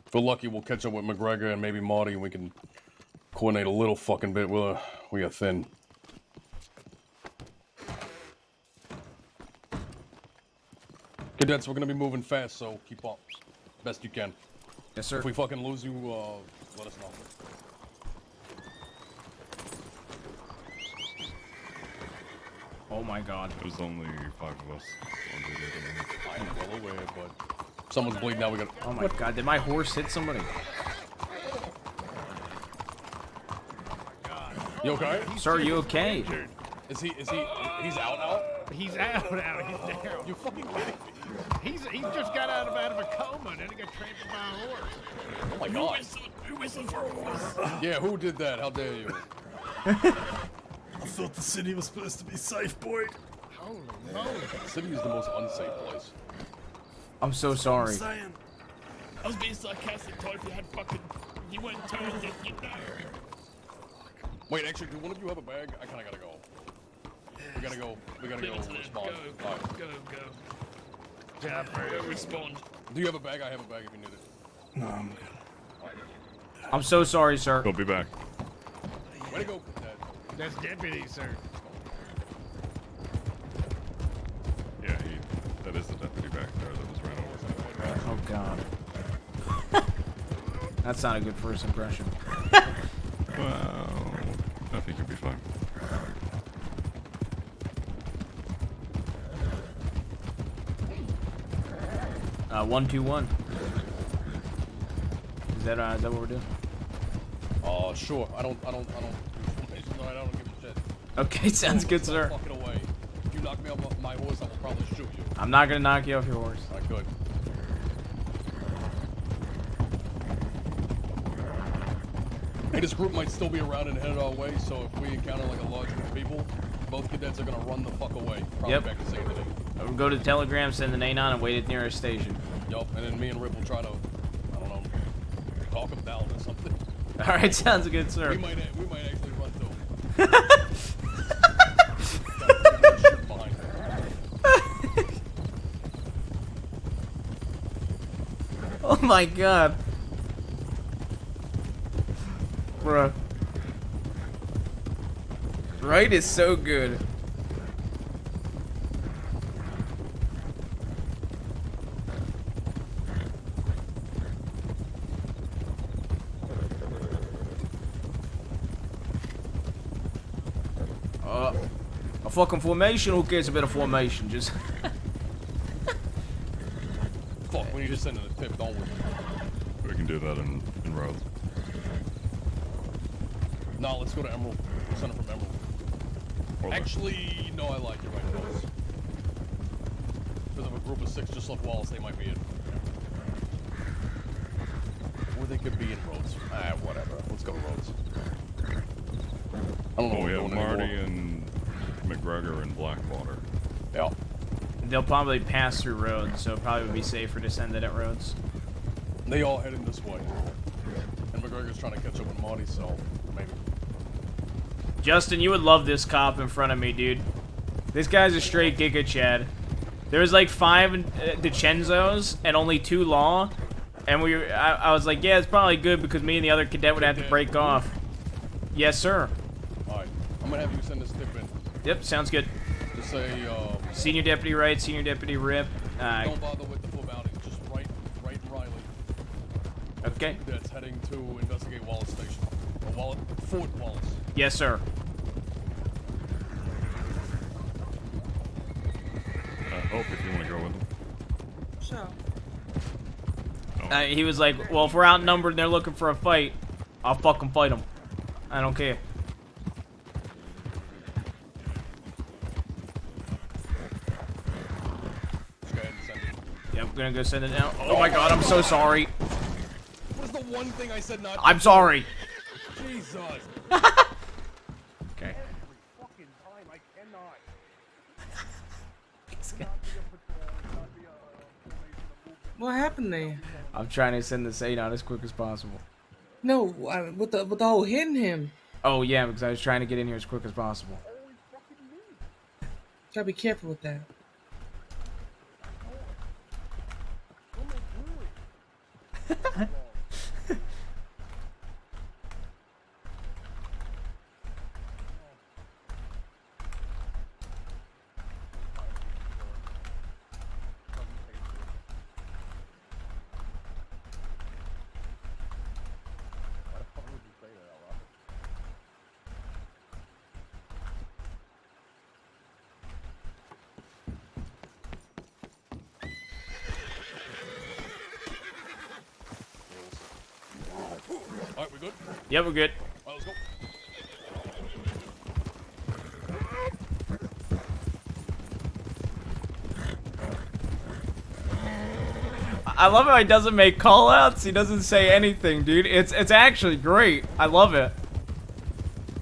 If we're lucky, we'll catch up with McGregor and maybe Marty, and we can coordinate a little fucking bit. We are thin. Cadets, we're gonna be moving fast, so keep up. Best you can. Yes, sir. If we fucking lose you, let us know. Oh my god. It was only 5 of us. I am well aware, but someone's bleeding now. We got. Oh my god, did my horse hit somebody? You okay? Sir, you okay? He's out? He's out. He's down. You fucking kidding me? He just got out of a coma and then he got trampled by a horse. Oh my god. Who whistled for a horse? Yeah, who did that? How dare you? I thought the city was supposed to be safe, boy. Holy moly. The city is the most unsafe place. I'm so sorry. I was being sarcastic, Todd. If you had fucking... You weren't turned, you'd know. Wait, actually, do one of you have a bag? I kinda gotta go. We gotta go respond. Go. Go respond. Do you have a bag? I have a bag if you need it. No, I'm good. I'm so sorry, sir. We'll be back. Way to go, Dad. That's deputy, sir. Yeah, that is the deputy back there that was ran over. Oh god. That's not a good first impression. Well, I think you'll be fine. Uh, 121. Is that what we're doing? Sure. I don't give a shit. Okay, sounds good, sir. Fuck it away. If you knock me off my horse, I will probably shoot you. I'm not gonna knock you off your horse. Alright, good. Hey, this group might still be around and headed our way, so if we encounter like a large group of people, both cadets are gonna run the fuck away. Probably back to St. Denis. We'll go to Telegram, send the name on, and wait at nearest station. Yup, and then me and Rip will try to, I don't know, talk them down or something. Alright, sounds good, sir. We might actually run too. Oh my god. Bruh. Right is so good. A fucking formation? Who cares about a formation? Just... Fuck, we need to send in a tip, don't we? We can do that in Rhodes. No, let's go to Emerald. We'll send it from Emerald. Actually, no, I like it right now. the 6 just left Wallace. They might be in. Or they could be in Rhodes. Whatever. Let's go to Rhodes. I don't know what we we're have doing Marty anymore. and McGregor in Blackwater. Yeah. They'll probably pass through roads, so it probably would be safer to send it at roads. They all heading this way. And McGregor's trying to catch up with Marty, so maybe. Justin, you would love this cop in front of me, dude. This guy's a straight Giga Chad. There was like 5 DiCenzos and only 2 Law. And I was like, yeah, it's probably good because me and the other cadet would have to break off. Yes, sir. Alright, I'm gonna have you send this tip in. Yep, sounds good. Just say, Senior Deputy Wright, Senior Deputy Rip. don't bother with the full bounty, just Wright and Riley. Okay. That's heading to investigate Wallace Station. Or Fort Wallace. Yes, sir. Hope if you want to go with them. Sure. He was like, well, if we're outnumbered and they're looking for a fight, I'll fucking fight them. I don't care. Just go ahead and send it. Yeah, I'm gonna go send it now. Oh my god, I'm so sorry. What is the one thing I said not to I'm do? sorry. Jesus. Okay. Fucking time, I cannot. What happened there? I'm trying to send this 8 out as quick as possible. No, with the whole hitting him. Oh yeah, because I was trying to get in here as quick as possible. Gotta be careful with that. Alright, we good? Yeah, we're good. Alright, let's go. I love how he doesn't make callouts. He doesn't say anything, dude. It's actually great. I love it.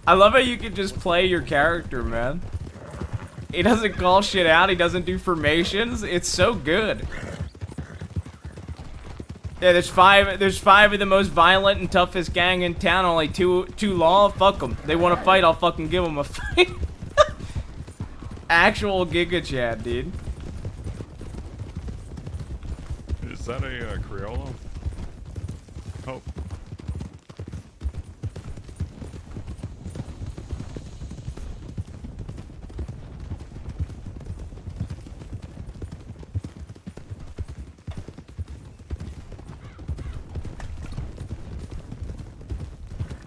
I love how you can just play your character, man. He doesn't call shit out. He doesn't do formations. It's so good. Yeah, there's five of the most violent and toughest gang in town. Only two Law. Fuck them. They want to fight. I'll fucking give them a fight. Actual Giga Chad, dude. Is that a Criollo? Oh.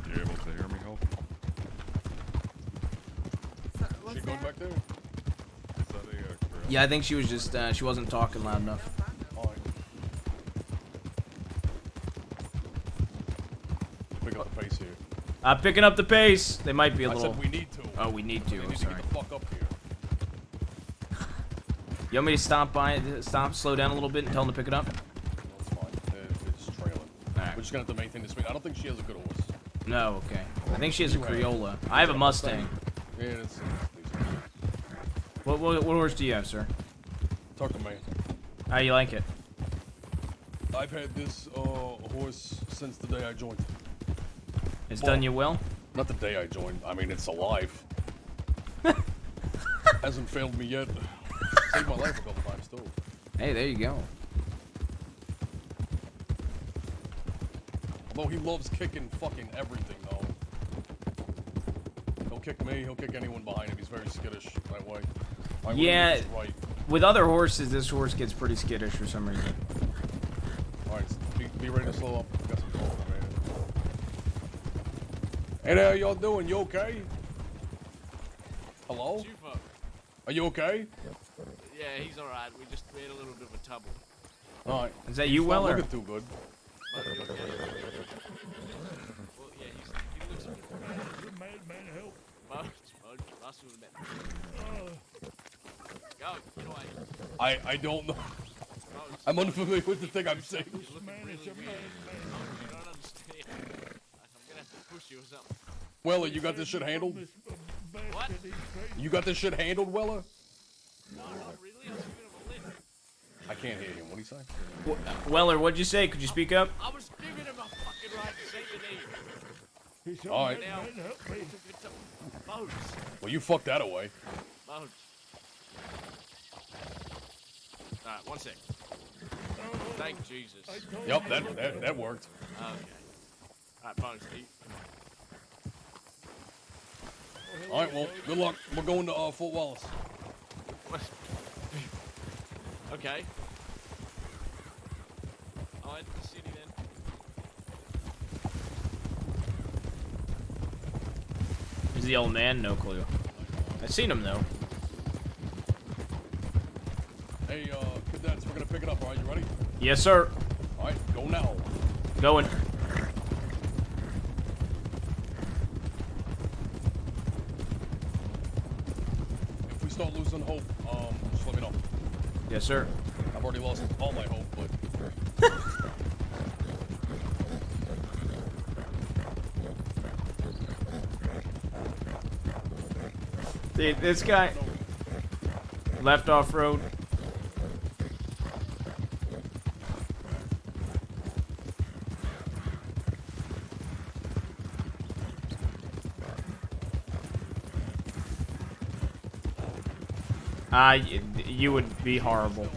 You able to hear me, Hope? She going back there? Is that a Criollo? Yeah, I think she was just she wasn't talking loud enough. Pick up the pace here. Picking up the pace. They might be a I little. said we need to. Oh, we need to. They I'm need to sorry. get the fuck up here. You want me to slow down a little bit and tell them to pick it up? That's fine. It's trailing. Alright. We're just gonna have to maintain this speed. I don't think she has a good horse. No, okay. I think she has a Anyway. Crayola. I have a Mustang. Yeah, it's decent. What horse do you have, sir? Talk to me. How you like it? I've had this horse since the day I joined. It's done you well? Not the day I joined. I mean, it's alive. Hasn't failed me yet. Saved my life a couple times too. Hey, there you go. Although he loves kicking fucking everything though. He'll kick me. He'll kick anyone behind him. He's very skittish that way. My Yeah, is right. with other horses, this horse gets pretty skittish for some reason. All right, be ready to slow up. Got some calls, man. Hey there, how y'all doing? You okay? Hello? Are you okay? Yeah, he's alright. We just made a little bit of a tumble. All right. Is that you, He's not Weller? looking too good. Well, yeah, he looks a bit Good man, help. Last one met. Go, get away. I don't know. I'm unfamiliar with the thing I'm saying. You don't understand. I'm gonna have to push you or something. Weller, you got this shit handled? What? You got this shit handled, Weller? No, not really. I was giving him a lift. I can't hear him. What do you say? Weller, what'd you say? Could you speak up? I was giving him a fucking ride to St. Denis. All right. Now, he took it to Bones. Well, you fucked that away. Bones. Alright, 1 sec. Thank Jesus. Yep, that worked. Okay. Alright, Bones, All right, well, good luck. We're going to Fort Wallace. Okay. I'll enter the city then. Is the old man? No clue. I've seen him though. Hey, cadets, we're gonna pick it up. All right, you ready? Yes, sir. All right, go now. Going. If we start losing hope, just let me know. Yes, sir. I've already lost all my hope, but. Dude, this guy left off road. You would be horrible.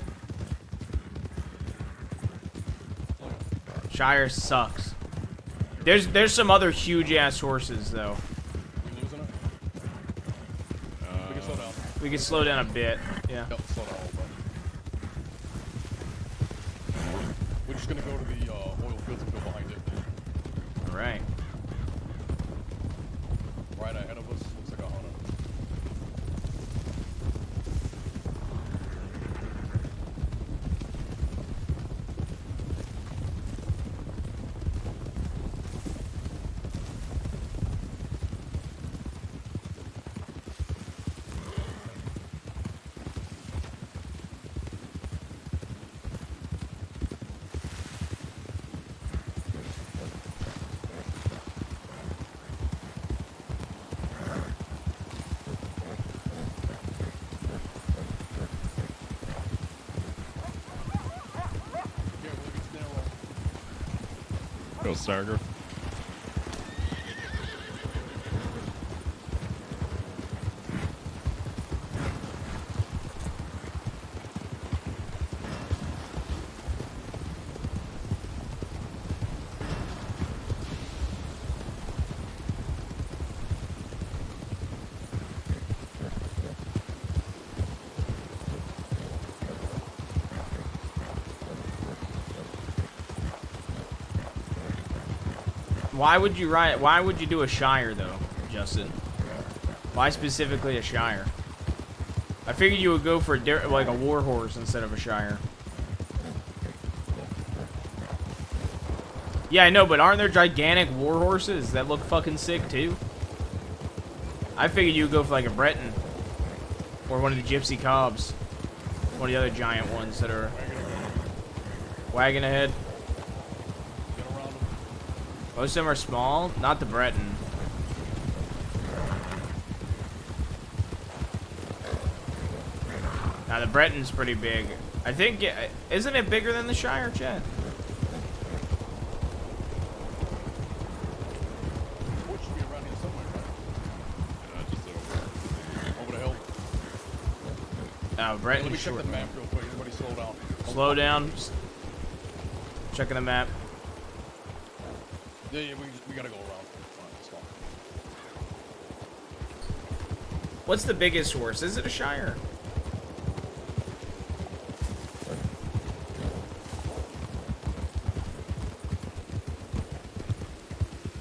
Shire sucks. There's some other huge ass horses though. You losing it? We can slow down. We can slow down a bit. Yeah. Yep, slow down a little bit. We're just gonna go to the oil fields and go behind it. All right. Right ahead of us looks like a hunter. Go Starger. Why would you write? Why would you do a Shire though, Justin? Why specifically a Shire? I figured you would go for like a war horse instead of a Shire. Yeah, I know, but aren't there gigantic war horses that look fucking sick too? I figured you would go for like a Breton or one of the Gypsy Cobs, one of the other giant ones that are wagon ahead. Most of them are small, not the Breton. Now the Breton's pretty big. I think, isn't it bigger than the Shire, Chad? What should be around here somewhere, right? Just over the hill. Oh, Breton's Let me check short. the map real quick. Everybody slow down. Slow down. Checking the map. Yeah, we gotta go around. Alright, let's go. What's the biggest horse? Is it a Shire?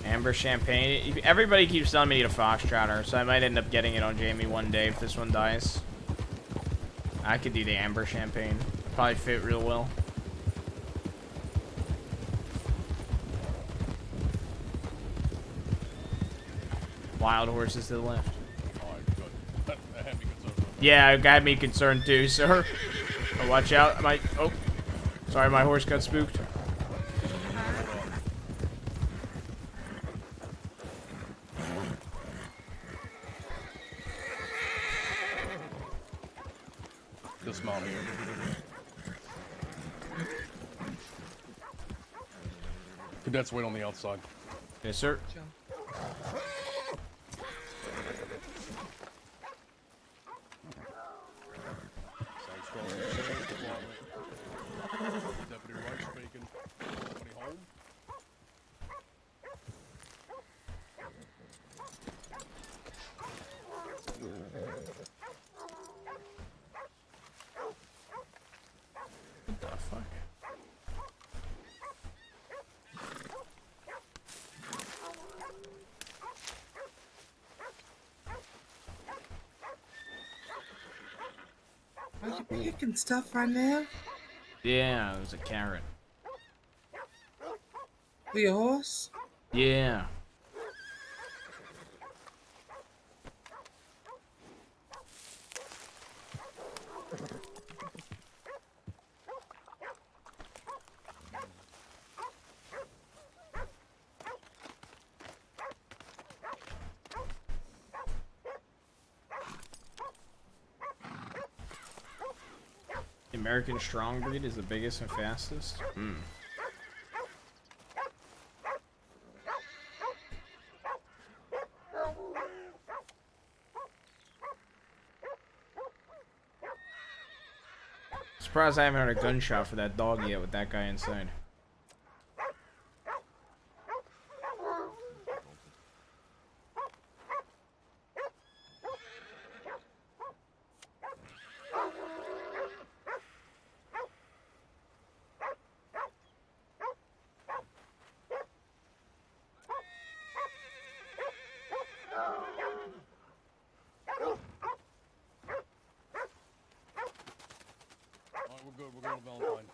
Amber Champagne. Everybody keeps telling me to need a Foxtrotter, so I might end up getting it on Jamie one day if this one dies. I could do the Amber Champagne. Probably fit real well. Wild horses to the left. Alright, good. That had me concerned. Yeah, it got me concerned too, sir. Oh, watch out. I might. Oh. Sorry, my horse got spooked. Dismount here. Cadets, wait on the outside. Yes, sir. Deputy Wright speaking. Somebody home? What the fuck? Are you picking stuff right now? Yeah, it was a carrot. For your horse? Yeah. The American strong breed is the biggest and fastest. Hmm. Surprised I haven't heard a gunshot for that dog yet with that guy inside. Alright, we're good. We're going to Valentine.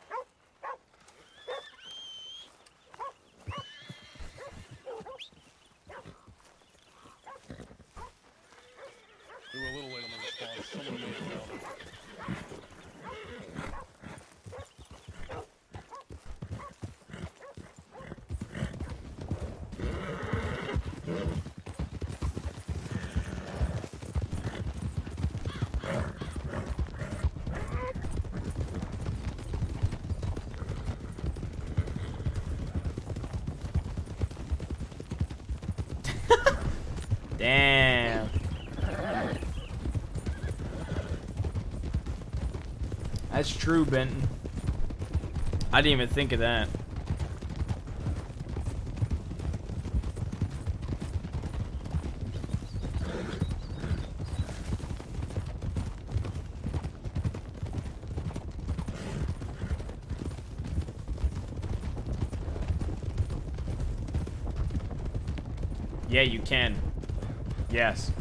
We were a little late on the response. Someone may have down. Damn. That's true, Benton. I didn't even think of that. Yeah, you can. Yes.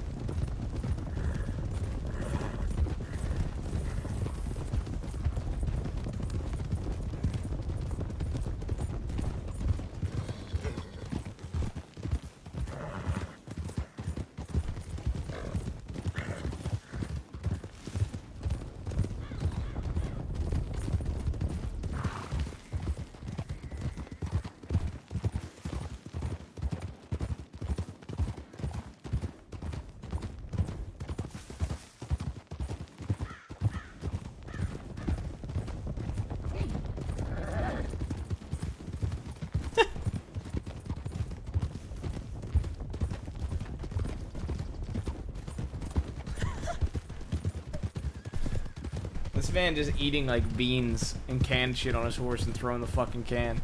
This man just eating like beans and canned shit on his horse and throwing the fucking can.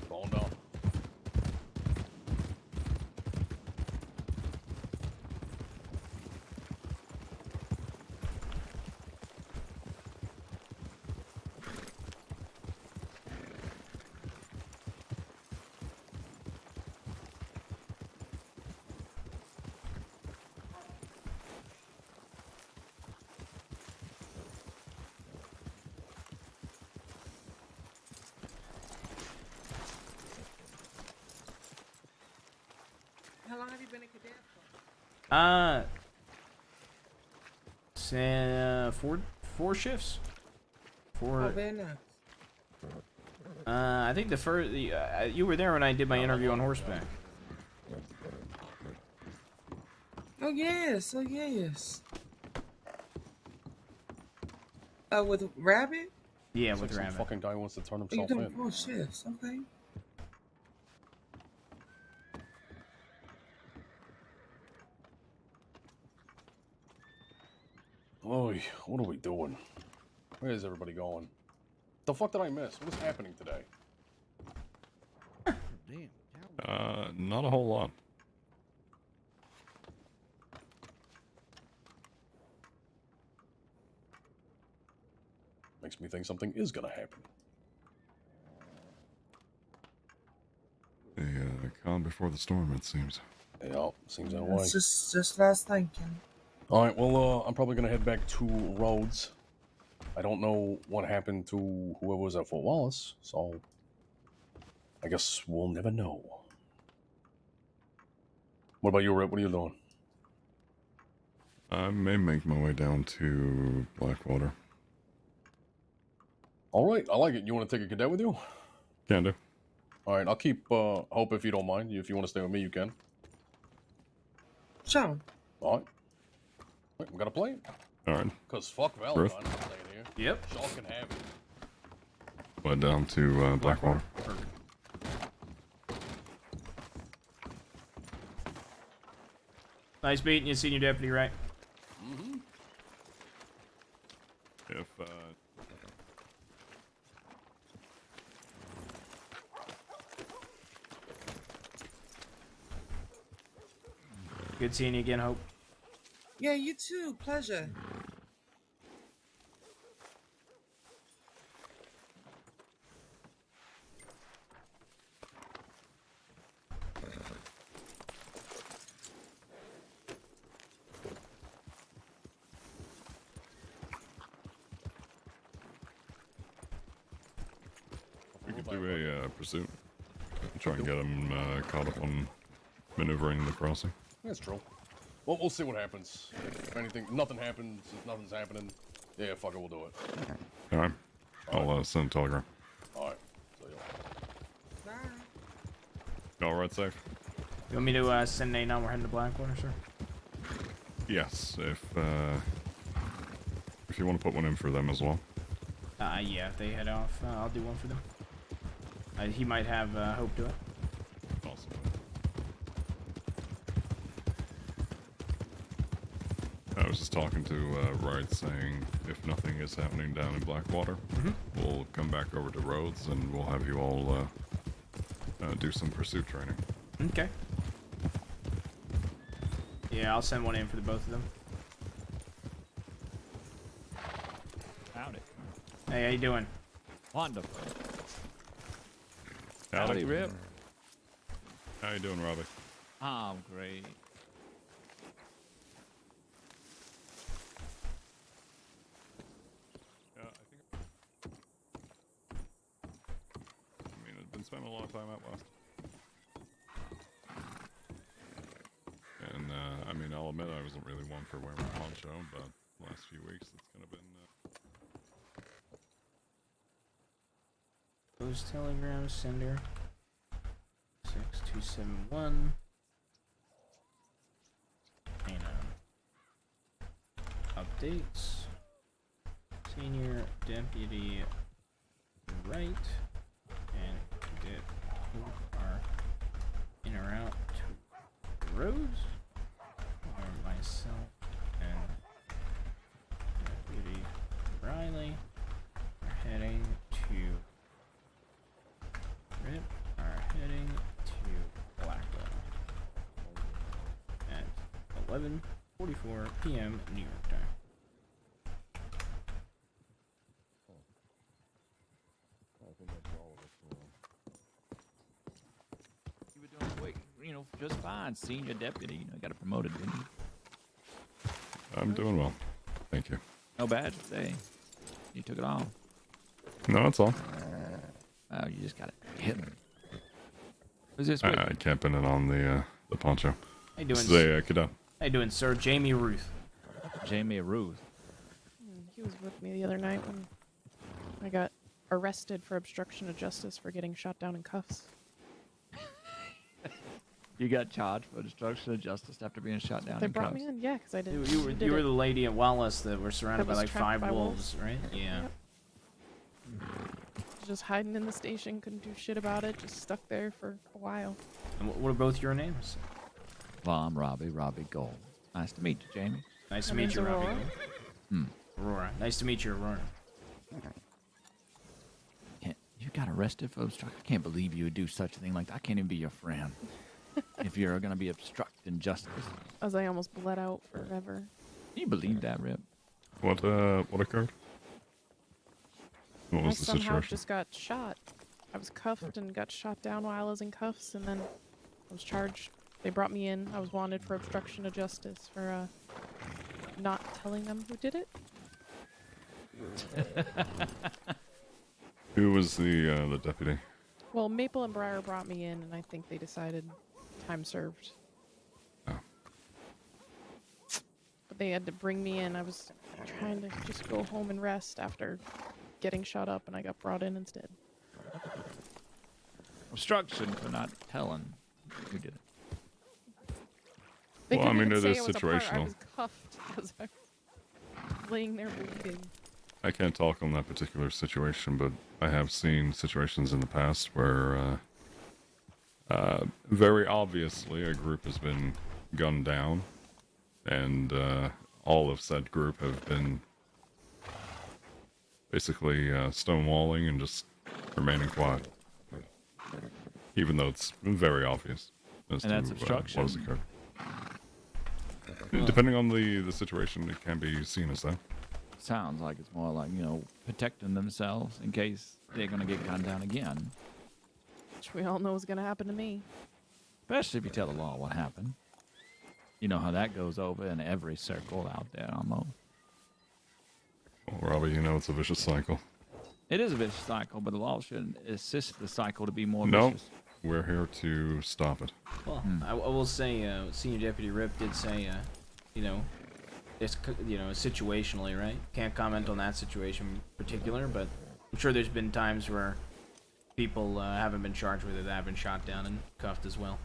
Falling down. How long have you been a cadet for? Say, four shifts. Oh, very nice. I think the first, you were there when I did my interview on horseback. Oh yes, oh yes. With Rabbit? Yeah, It's with like some Rabbit. fucking guy wants to turn Oh, you himself doing in. 4 shifts? Okay. Oh, what are we doing? Where is everybody going? The fuck did I miss? What is happening today? Not a whole lot. Makes me think something is gonna happen. The calm before the storm, it seems. Yeah, seems that way. It's just last thinking. All right, well, I'm probably gonna head back to Rhodes. I don't know what happened to whoever was at Fort Wallace, so I guess we'll never know. What about you, Rip? What are you doing? I may make my way down to Blackwater. All right, I like it. You want to take a cadet with you? Can do. All right, I'll keep Hope if you don't mind. If you want to stay with me, you can. Sure. All right. Wait, we got to play it. All right. Because fuck Valentine, I'm staying here. Yep. Y'all can have it. Went down to Blackwater. Nice meeting you, Senior Deputy, right? Mm-hmm. If, Good seeing you again, Hope. Yeah, you too. Pleasure. we could do a pursuit. Try and get him caught up on maneuvering the crossing. That's true. Well, we'll see what happens. If anything, nothing happens, if nothing's happening, yeah, fuck it, we'll do it. All right. I'll send a telegram. All right. All right, safe. You want me to send Nate on? We're heading to Blackwater, sir? Yes, if you want to put one in for them as well. Yeah, if they head off, I'll do one for them. He might have Hope do it. Awesome. I was just talking to Wright saying if nothing is happening down in Blackwater, we'll come back over to Rhodes and we'll have you all do some pursuit training. Okay. Yeah, I'll send one in for the both of them. Howdy. Hey, how you doing? Wonderful. Howdy, Rip. How you doing, Robbie? I'm great. Yeah, I mean, I've been spending a lot of time out west. And, I mean, I'll admit I wasn't really one for wearing my poncho, but the last few weeks it's kind of been... Those telegrams, sender 6271. And updates. Senior Deputy Wright and Cadet Hope are in or out to Rhodes. Or myself and Deputy Riley are heading to Rip are heading to Blackwell at 11:44 p.m. New York time. You were doing great, just fine. Senior deputy, got promoted, didn't you? I'm doing well. Thank you. No badge today. You took it off. No, that's all. Oh, you just got it hidden. Who's this with? I can't pin it on the poncho. How you doing? This is a cadet. How How you doing, sir? Jamie Ruth. Jamie Ruth. He was with me the other night when I got arrested for obstruction of justice for getting shot down in cuffs. You got charged for obstruction of justice after being shot down They in brought cuffs. me in, yeah, because I did. You were the lady at Wallace that were surrounded That by was like trapped 5 by wolves, right? Yeah. Just hiding in the station, couldn't do shit about it, just stuck there for a while. And what are both your names? Well, I'm Robbie Gold. Nice to meet you, Jamie. Nice to My meet you, name's Robbie. Aurora. Aurora. Nice to meet you, Aurora. You got arrested for obstruction? I can't believe you would do such a thing like that. I can't even be your friend. If you're going to be obstructing justice. As I almost bled out forever. Can you believe that, Rip? What occurred? What I was the somehow situation? just got shot. I was cuffed and got shot down while I was in cuffs, and then I was charged. They brought me in. I was wanted for obstruction of justice for not telling them who did it. Who was the deputy? Well, Maple and Briar brought me in, and I think they decided time served. Oh. But they had to bring me in. I was trying to just go home and rest after getting shot up, and I got brought in instead. Obstruction for not telling who did it. They Well, I couldn't mean, even it say is I was a part. I situational. was cuffed as I was laying there bleeding. I can't talk on that particular situation, but I have seen situations in the past where very obviously a group has been gunned down, and all of said group have been basically stonewalling and just remaining quiet, even though it's very obvious as And that's to obstruction. what has occurred. Depending on the situation, it can be seen as that. Sounds like it's more like, protecting themselves in case they're going to get gunned down again. Which we all know is going to happen to me. Especially if you tell the law what happened. You know how that goes over in every circle out there almost. Well, Robbie, you know it's a vicious cycle. It is a vicious cycle, but the law should assist the cycle to be more No, vicious. we're here to stop it. Well, I will say, Senior Deputy Rip did say, it's situationally, right? Can't comment on that situation in particular, but I'm sure there's been times where people haven't been charged with it that have been shot down and cuffed as well.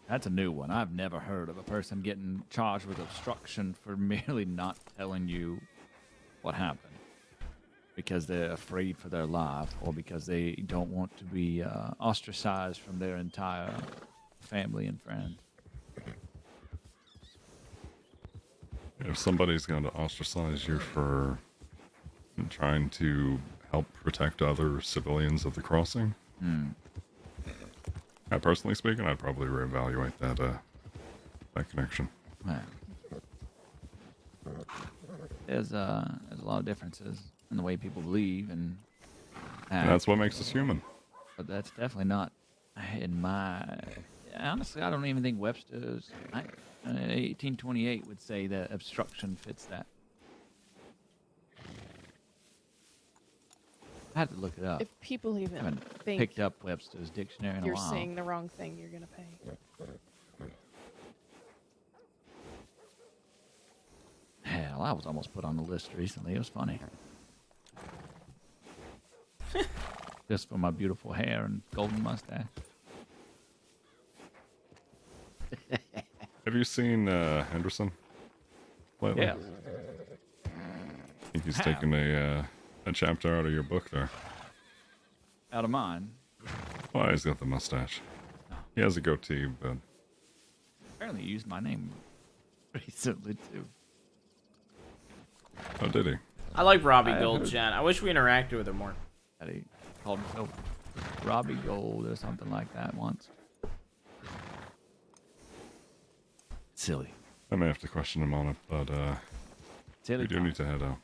That's a new one. I've never heard of a person getting charged with obstruction for merely not telling you what happened. Because they're afraid for their life or because they don't want to be ostracized from their entire family and friends. If somebody's going to ostracize you for trying to help protect other civilians of the crossing, personally speaking, I'd probably reevaluate that connection. Yeah. There's a lot of differences in the way people believe and That's what makes us human. But that's definitely not in my. Honestly, I don't even think Webster's 1828 would say that obstruction fits that. I had to look it up. If people I even haven't think picked up Webster's dictionary in a you're while. saying the wrong thing, you're going to pay. Hell, I was almost put on the list recently. It was funny. Just for my beautiful hair and golden mustache. Have you seen Henderson lately? Yeah. I think he's taken a chapter out of your book there. Out of mine. Well, he's got the mustache. He has a goatee, but Apparently he used my name recently, too. oh, did he? I like Robbie I Gold, heard- Chan. I wish we interacted with him more. That he called himself Robbie Gold or something like that once. Silly. I may have to question him on it, but Silly we do talk. need to head out.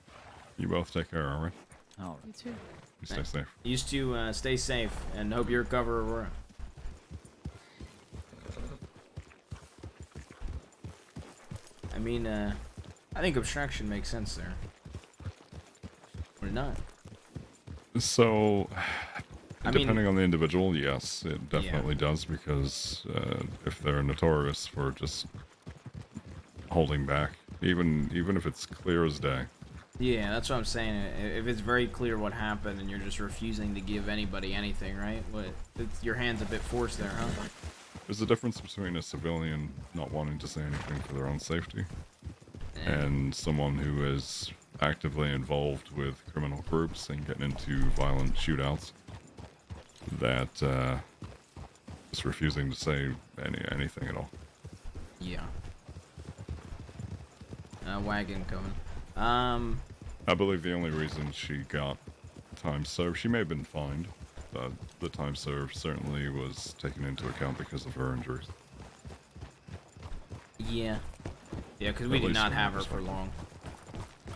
You both take care, all right? All You too. You stay safe. Used to stay safe and hope you recover, Aurora. I mean, I think obstruction makes sense there. Or not. So, I mean, depending on the individual, yes, it definitely does, because if they're notorious for just holding back, even if it's clear as day. yeah, that's what I'm saying. If it's very clear what happened and you're just refusing to give anybody anything, right? Your hand's a bit forced there, huh? There's a difference between a civilian not wanting to say anything for their own safety and someone who is actively involved with criminal groups and getting into violent shootouts that just refusing to say anything at all. Yeah. Wagon coming. I believe the only reason she got time served, she may have been fined, but the time served certainly was taken into account because of her injuries. Yeah. Yeah, because we did not have her for long.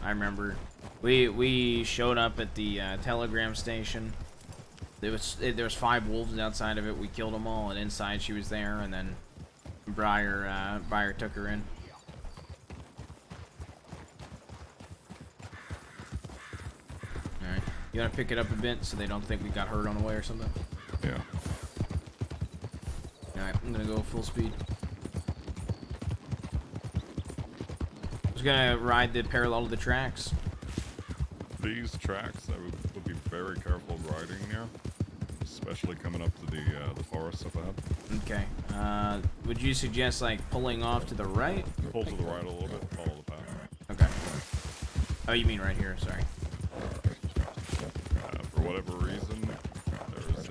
I remember we showed up at the telegram station. There was 5 wolves outside of it. We killed them all, and inside she was there, and then Briar took her in. Alright. You want to pick it up a bit so they don't think we got hurt on the way or something? Yeah. Alright, I'm going to go full speed. I was going to ride the parallel to the tracks. These tracks, I would be very careful riding near, especially coming up to the forest up ahead. Okay. Would you suggest, like, pulling off to the right? Pull to the right a little bit, follow the path. Okay. Oh, you mean right here, sorry. For whatever reason, there is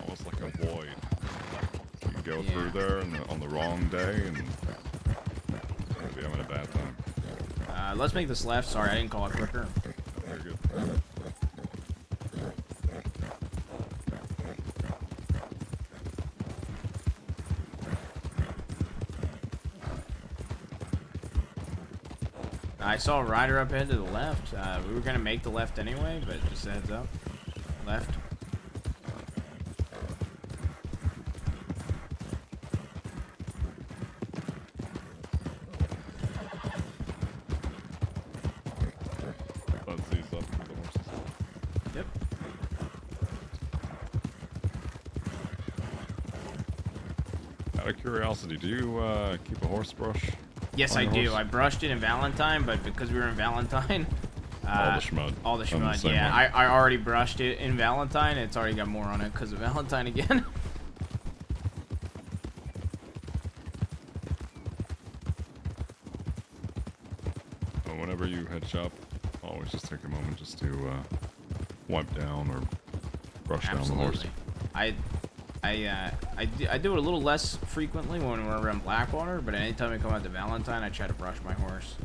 almost like a void. You can go through there on the wrong day and you'll be having a bad time. Let's make this left. Sorry, I didn't call it quicker. Very good. I saw a rider up ahead to the left. We were gonna make the left anyway, but just a heads up. Left. Let's ease up for the horses. Yep. Out of curiosity, do you keep a horse brush? Yes, on I your do. horse? I brushed it in Valentine, but because we were in Valentine, all the schmud. All the I'm the schmud. same Yeah, way. I already brushed it in Valentine. It's already got more on it because of Valentine again. But whenever you head shop, always just take a moment just to wipe down or brush down the horse. Absolutely. I do it a little less frequently when we're around Blackwater, but anytime I come out to Valentine, I try to brush my horse.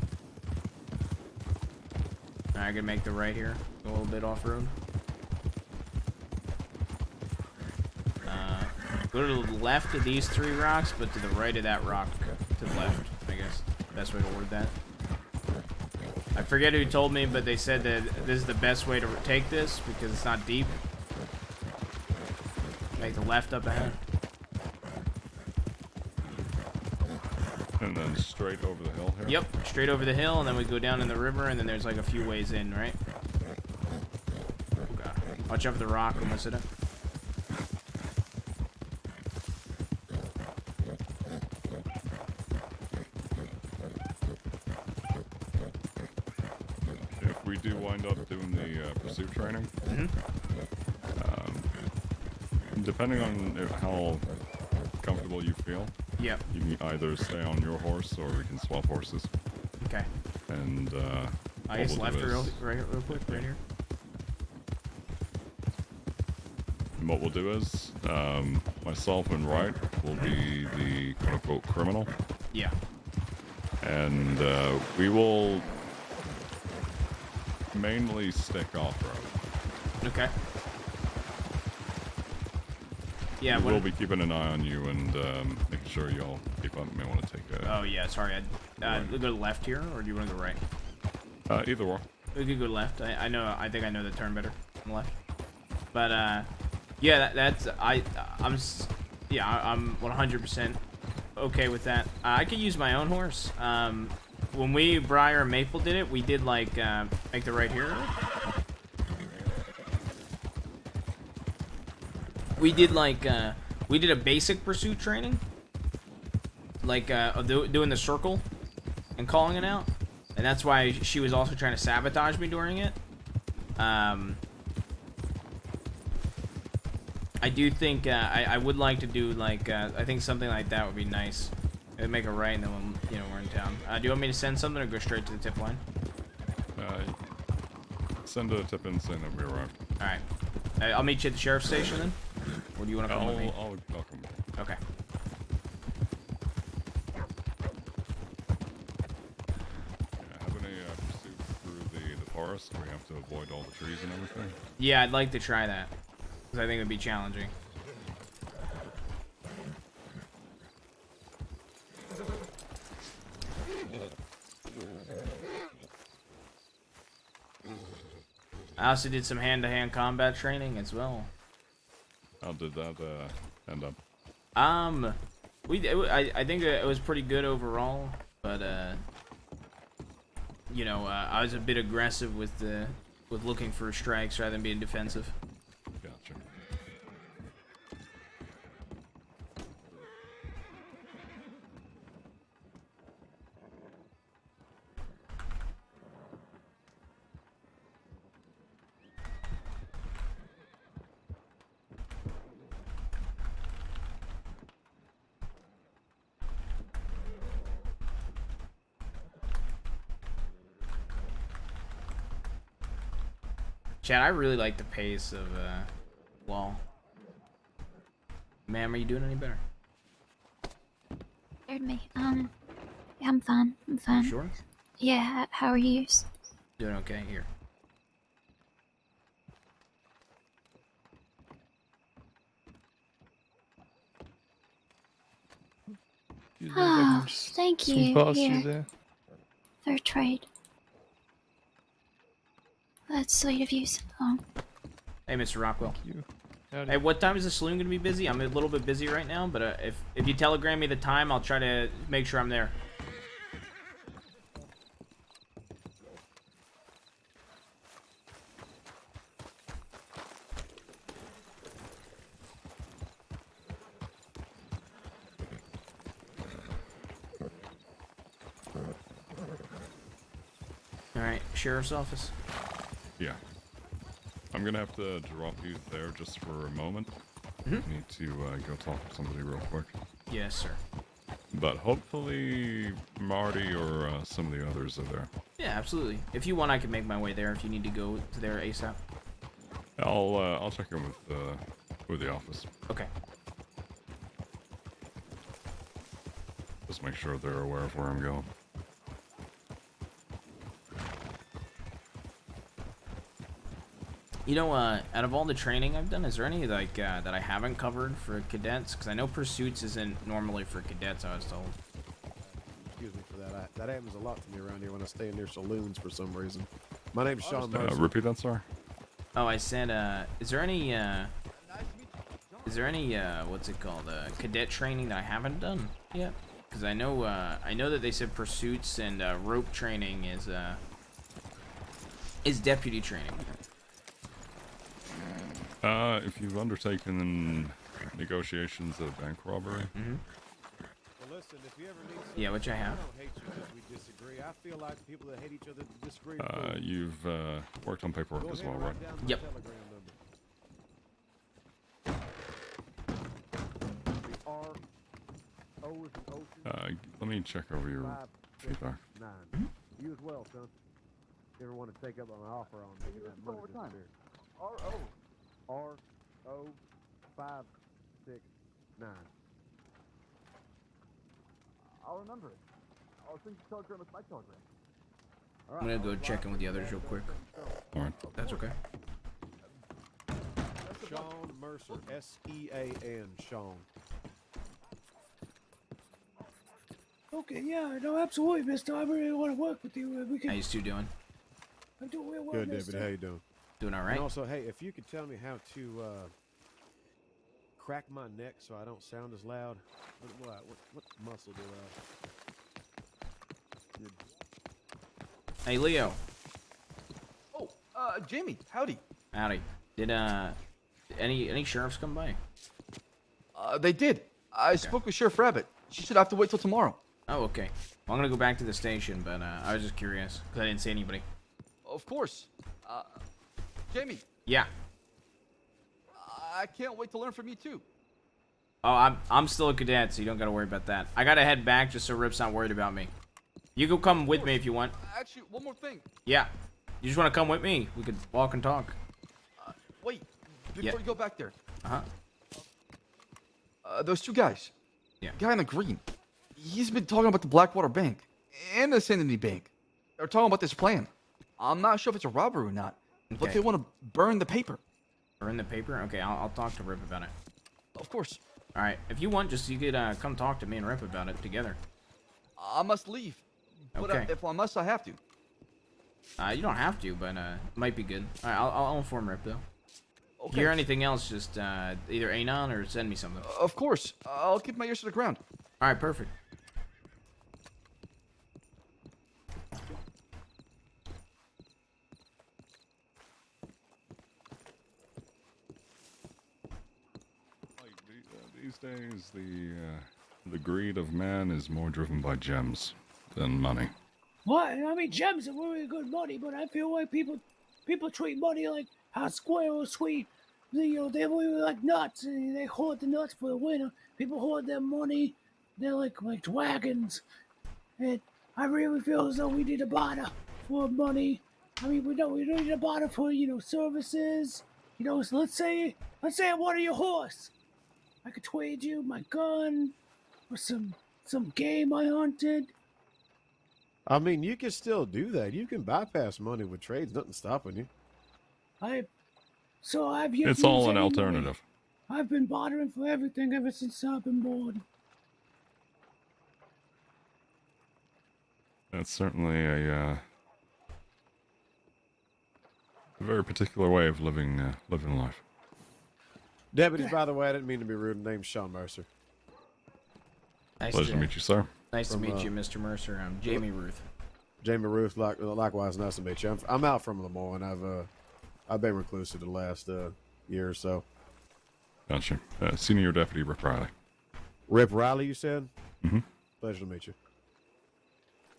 I can make the right here, go a little bit off-road. Go to the left of these 3 rocks, but to the right of that rock to the left, I guess. Best way to word that. I forget who told me, but they said that this is the best way to take this because it's not deep. Make the left up ahead. And then straight over the hill here? Yep, straight over the hill, and then we go down in the river, and then there's like a few ways in, right? Oh god. Watch out for the rock, almost hit it. If we do wind up doing the pursuit training, depending on how comfortable you feel, yep, you can either stay on your horse or we can swap horses. Okay. And I guess left real quick, right here. And what we'll do is, myself and Wright will be the quote-unquote criminal. Yeah. And we will mainly stick off-road. Okay. Yeah, we'll be keeping an eye on you and making sure y'all keep up. May want to take a... Oh yeah, sorry. Go to left here, or do you want to go right? Either or. We could go left. I know. I think I know the turn better on the left. But yeah, I'm 100% okay with that. I could use my own horse. When Briar and Maple did it, we did like make the right here. we did like we did a basic pursuit training, like doing the circle and calling it out, and that's why she was also trying to sabotage me during it. I do think I would like to do like I think something like that would be nice. It'd make a right, and then when we're in town. Do you want me to send something or go straight to the tip line? Send a tip in saying that we arrived. All right. I'll meet you at the sheriff's station then. Or do you want to come with me? I'll come. Okay. Have any pursuit through the forest where we have to avoid all the trees and everything? Yeah, I'd like to try that because I think it'd be challenging. I also did some hand-to-hand combat training as well. How did that end up? I think it was pretty good overall, but I was a bit aggressive with looking for strikes rather than being defensive. Gotcha. Chad, I really like the pace of Wall. Ma'am, are you doing any better? Scared me. Yeah, I'm fine. I'm fine. You sure? Yeah, how are you? Doing okay here. Oh, thank you. Here. There. Fair trade. That's sweet of you. Oh. Hey, Mr. Rockwell. Thank you. Hey, what time is the saloon gonna be busy? I'm a little bit busy right now, but if you telegram me the time, I'll try to make sure I'm there. All right, sheriff's office. Yeah. I'm gonna have to drop you there just for a moment. Mm-hmm. Need to go talk to somebody real quick. Yes, sir. But hopefully Marty or some of the others are there. Yeah, absolutely. If you want, I can make my way there if you need to go to there ASAP. I'll check in with the office. Okay. Just make sure they're aware of where I'm going. You know, out of all the training I've done, is there any like that I haven't covered for cadets? Because I know pursuits isn't normally for cadets, I was told. Excuse me for that. That happens a lot to me around here when I stay near saloons for some reason. My name's Sean Mercer. Repeat that, sir. Oh, I said, is there any what's it called, cadet training that I haven't done yet? Because I know that they said pursuits and rope training is deputy training. If you've undertaken negotiations of bank robbery. Mm-hmm. Well, listen, if you ever need Yeah, which I have. I don't hate you because we disagree. I feel like people that hate each other disagree. You've worked on paperwork as well, right? Yep. Let me check over your feedback. You as well, son. You ever want to take up an offer on making that money disappear? R-O 569. I'll remember it. I'll send you a telegram with my telegram. I'm gonna go check in with the others real quick. Alright. That's okay. Sean Mercer, S-E-A-N, Sean. Okay, yeah, no, absolutely, mister. I really want to work with you. We can... How you two doing? I'm doing real well, Good, mister. David. How you doing? Doing all right. And also, hey, if you could tell me how to crack my neck so I don't sound as loud. What muscle do I? Hey, Leo. Oh, Jamie, howdy. Howdy. Any sheriffs come by? They did. I spoke with Sheriff Rabbit. She said I have to wait till tomorrow. Oh, okay. Well, I'm gonna go back to the station, but I was just curious because I didn't see anybody. Of course. Jamie. Yeah. I can't wait to learn from you too. Oh, I'm still a cadet, so you don't gotta worry about that. I gotta head back just so Rip's not worried about me. You can come with me if you want. Actually, one more thing. Yeah. You just want to come with me? We could walk and talk. Wait, before you go back there. Uh-huh. Those two guys. Yeah. Guy in the green. He's been talking about the Blackwater Bank and the Sanity Bank. They're talking about this plan. I'm not sure if it's a robbery or not, but they want to burn the paper. Burn the paper? Okay, I'll talk to Rip about it. Of course. All right. If you want, you could come talk to me and Rip about it together. I must leave. But Okay. if I must, I have to. You don't have to, but it might be good. All right, I'll inform Rip though. If Okay. you hear anything else, just either anon or send me something. Of course. I'll keep my ears to the ground. All right, perfect. These days, the greed of man is more driven by gems than money. What? I mean, gems are really good money, but I feel like people treat money like how squirrels treat. They really like nuts. And they hoard the nuts for the winter. People hoard their money. They're like dragons. And I really feel as though we need a barter for money. I mean, we don't need a barter for services. So let's say I wanted your horse. I could trade you my gun or some game I hunted. I mean, you can still do that. You can bypass money with trades. Nothing's stopping you. I've It's all an alternative. I've been bartering for everything ever since I've been born. That's certainly a very particular way of living life. Deputies, by the way, I didn't mean to be rude. Name's Sean Mercer. Pleasure to meet you, sir. Nice to meet you, Mr. Mercer. I'm Jamie Ruth. Jamie Ruth, likewise, nice to meet you. I'm out from Lemoyne. I've been reclusive the last year or so. Gotcha. Senior Deputy Rip Riley. Rip Riley, you said? Mm-hmm. Pleasure to meet you.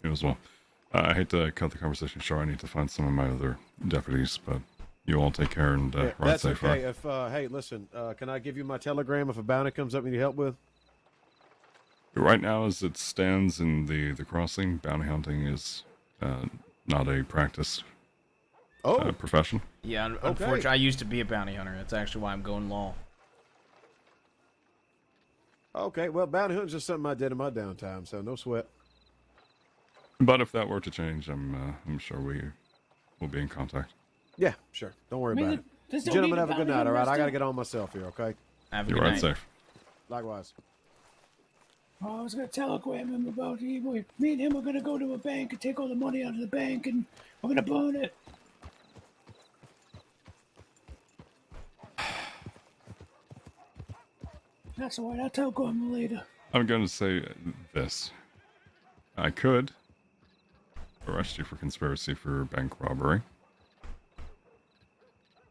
You as well. I hate to cut the conversation short. I need to find some of my other deputies, but you all take care and ride That's safe. okay. Right? Hey, listen, can I give you my telegram if a bounty comes up you need help with? Right now, as it stands in the crossing, bounty hunting is not a practice profession. Yeah, unfortunately, I used to be a bounty hunter. That's actually why I'm going law. Okay, well, bounty hunting's just something I did in my downtime, so no sweat. But if that were to change, I'm sure we will be in contact. Yeah, sure. Don't worry about it. Gentlemen, have a good night, all right? I got to get on myself here, okay? Have a good night. Safe. Likewise. Oh, I was going to telegram him about me and him are going to go to a bank and take all the money out of the bank, and we're going to burn it. That's all right. I'll telegram him later. I'm going to say this. I could arrest you for conspiracy for bank robbery.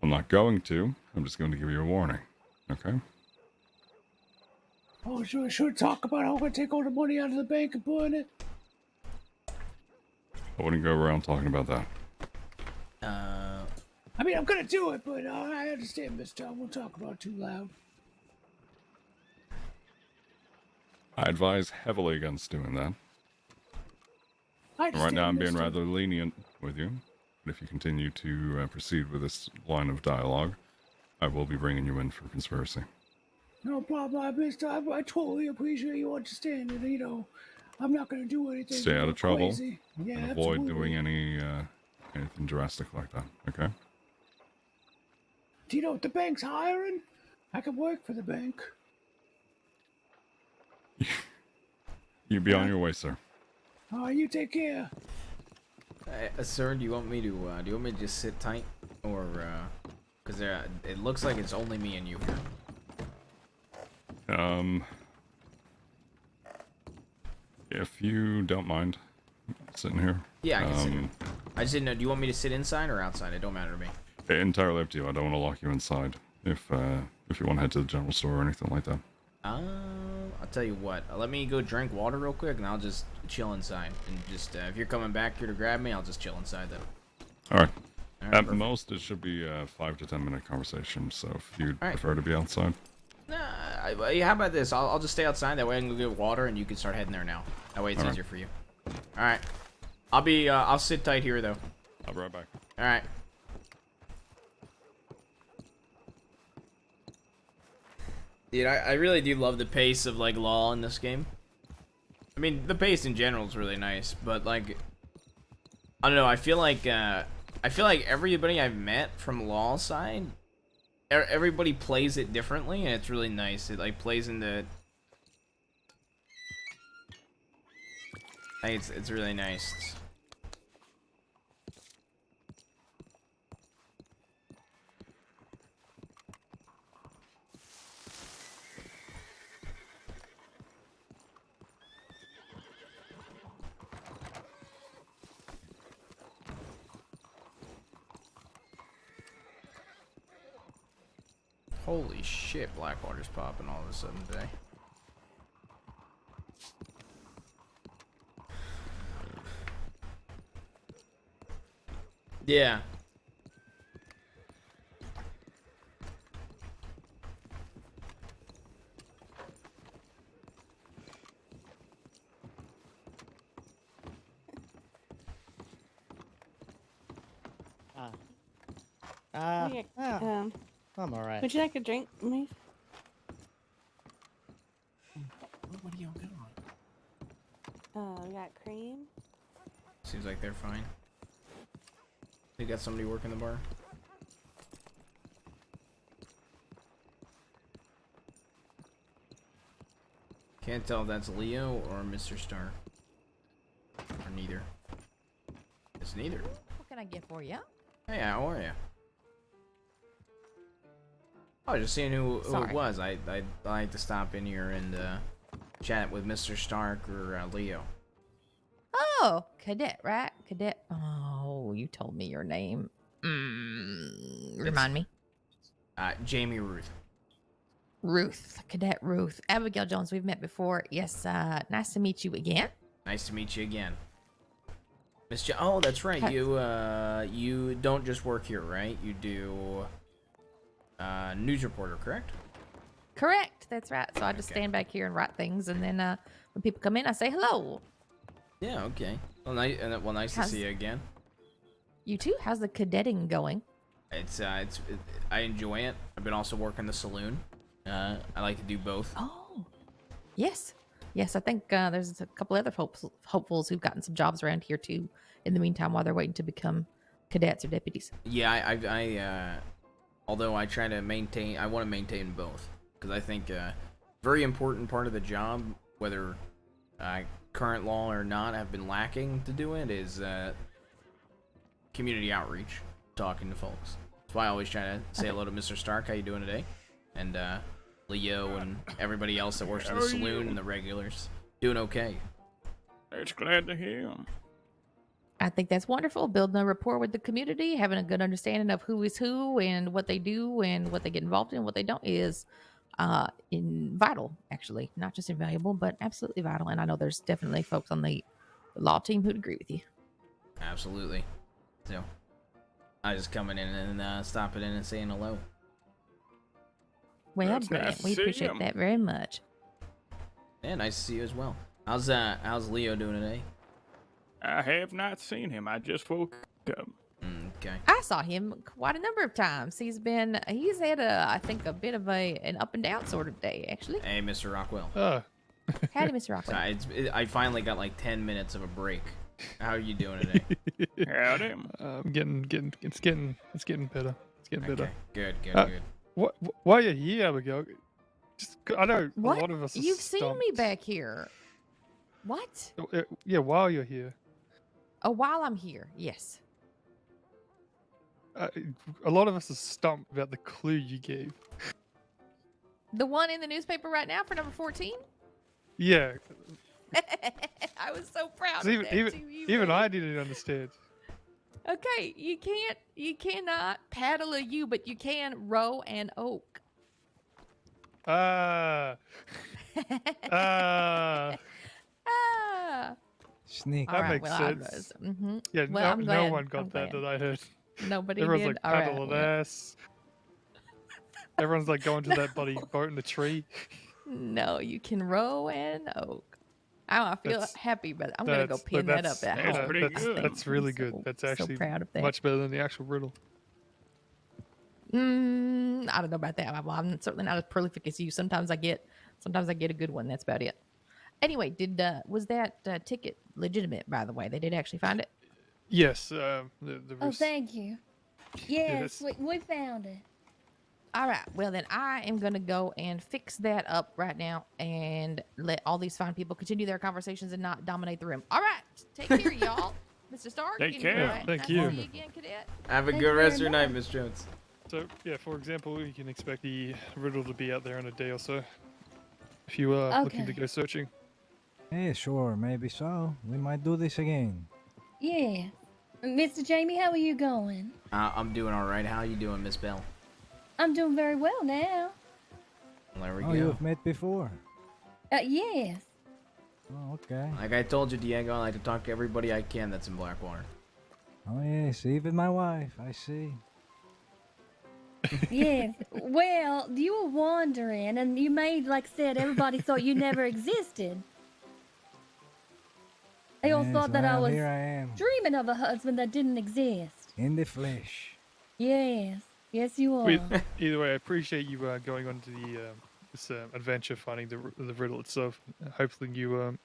I'm not going to. I'm just going to give you a warning. Okay? Oh, should we talk about how we're going to take all the money out of the bank and burn it? I wouldn't go around talking about that. I mean, I'm going to do it, but I understand, mister. I won't talk about it too loud. I advise heavily against doing that. Right now, I'm being rather lenient with you. But if you continue to proceed with this line of dialogue, I will be bringing you in for conspiracy. No problem, mister. I totally appreciate you understanding. I'm not going to do anything. Stay out of trouble crazy. Yeah, and avoid absolutely. doing anything drastic like that. Okay? Do you know if the bank's hiring? I can work for the bank. You be on your way, sir. Oh, you take care. Sir, do you want me to just sit tight, or because it looks like it's only me and you here. If you don't mind sitting here. Yeah, I can sit here. I just didn't know. Do you want me to sit inside or outside? It don't matter to me. Entirely up to you. I don't want to lock you inside. if you want to head to the general store or anything like that. I'll tell you what. Let me go drink water real quick, and I'll just chill inside. And just if you're coming back here to grab me, I'll just chill inside then. All right. All right, At perfect. most, it should be a 5 to 10 minute conversation. So if you'd All right. prefer to be outside. Nah, how about this? I'll just stay outside. That way I can go get water, and you can start heading there now. That way it's All right. easier for you. All right. I'll sit tight here though. I'll be right back. All right. Dude, I really do love the pace of like law in this game. I mean, the pace in general is really nice, but like, I don't know. I feel like everybody I've met from law side, everybody plays it differently, and it's really nice. It like plays into. I think it's really nice. Holy shit, Blackwater's popping all of a sudden today. Yeah. I'm all right. Would you like a drink, Maeve? What do you got? We got cream. Seems like they're fine. They got somebody working the bar. Can't tell if that's Leo or Mr. Star. Or neither. It's neither. What can I get for you? Hey, how are you? Oh, just seeing who it Sorry. was. I'd like to stop in here and chat with Mr. Stark or Leo. Oh, Cadet, right? Cadet. Oh, you told me your name. Remind me. Jamie Ruth. Ruth. Cadet Ruth. Abigail Jones, we've met before. Yes, nice to meet you again. Nice to meet you again. Oh, that's right. You don't just work here, right? You do news reporter, correct? Correct. That's right. So I just stand back here and write things, and then when people come in, I say hello. Yeah, okay. Well, nice to see you again. You too. How's the cadetting going? I enjoy it. I've been also working the saloon. I like to do both. Oh, yes. Yes, I think there's a couple other hopefuls who've gotten some jobs around here too. In the meantime, while they're waiting to become cadets or deputies. Yeah, I although I try to maintain, I want to maintain both because I think very important part of the job, whether current law or not, have been lacking to do it is community outreach, talking to folks. That's why I always try to say hello to Mr. Stark. How you doing today? And Leo and everybody else that works in the saloon and the regulars. Doing okay. It's glad to hear. I think that's wonderful. Building a rapport with the community, having a good understanding of who is who and what they do and what they get involved in, what they don't is vital, actually. Not just invaluable, but absolutely vital. And I know there's definitely folks on the law team who'd agree with you. Absolutely. So, I just coming in and stopping in and saying hello. Well, That's Grant, nice to we see appreciate you. that very much. Yeah, nice to see you as well. How's Leo doing today? I have not seen him. I just woke up. Okay. I saw him quite a number of times. He's had I think a bit of an up and down sort of day, actually. Hey, Mr. Rockwell. Howdy, Mr. Rockwell. I finally got like 10 minutes of a break. How are you doing today? Howdy. It's getting better. It's getting better. Good. While you're here, Abigail, I know What? a lot of us are You've seen stumped. me back here. What? Yeah, while you're here. Oh, while I'm here, yes. A lot of us are stumped about the clue you gave. The one in the newspaper right now for number 14? Yeah. I was so proud 'cause of that too. even I didn't understand. Okay, you cannot paddle a U, but you can row an oak. Ah. Ah. Ah. Sneak. That All right, makes well, sense. Yeah, Well, I'm no glad. one got I'm that glad. I heard. Nobody Everyone's did. like All right. paddling Well, ass. Everyone's like going to that bloody boat in the tree. no, you can row an oak. I feel That's- happy, but I'm gonna go pin that up at home. That's really good. That's actually proud of that. much better than the actual riddle. I don't know about that. Well, I'm certainly not as prolific as you. Sometimes I get a good one. That's about it. Anyway, was that ticket legitimate? By the way, they did actually find it. Yes. Oh, thank you. Yes, Yes. we found it. All right. Well, then I am going to go and fix that up right now and let all these fine people continue their conversations and not dominate the room. All right. Take care, y'all. Mr. Stark. Take and, care. Thank you. See you again, Cadet. Have a Thank good you rest of very your night, much. Miss Jones. So yeah, for example, you can expect the riddle to be out there in a day or so. If you are looking to Okay. go searching. Hey, sure, maybe so. We might do this again. Yeah. Mr. Jamie, how are you going? I'm doing all right. How you doing, Miss Bell? I'm doing very well now. There we Oh, go. you've met before. Yes. Oh, okay. Like I told you, Diego, I like to talk to everybody I can that's in Blackwater. Oh, yes, even my wife, I see. Yes. Well, you were wandering, and you made, like said, everybody thought you never existed. They all Yes, thought that I well, was here I am. dreaming of a husband that didn't exist. In the flesh. Yes. Yes, you are. Either way, I appreciate you going on to the this adventure, finding the riddle itself. Hopefully, you,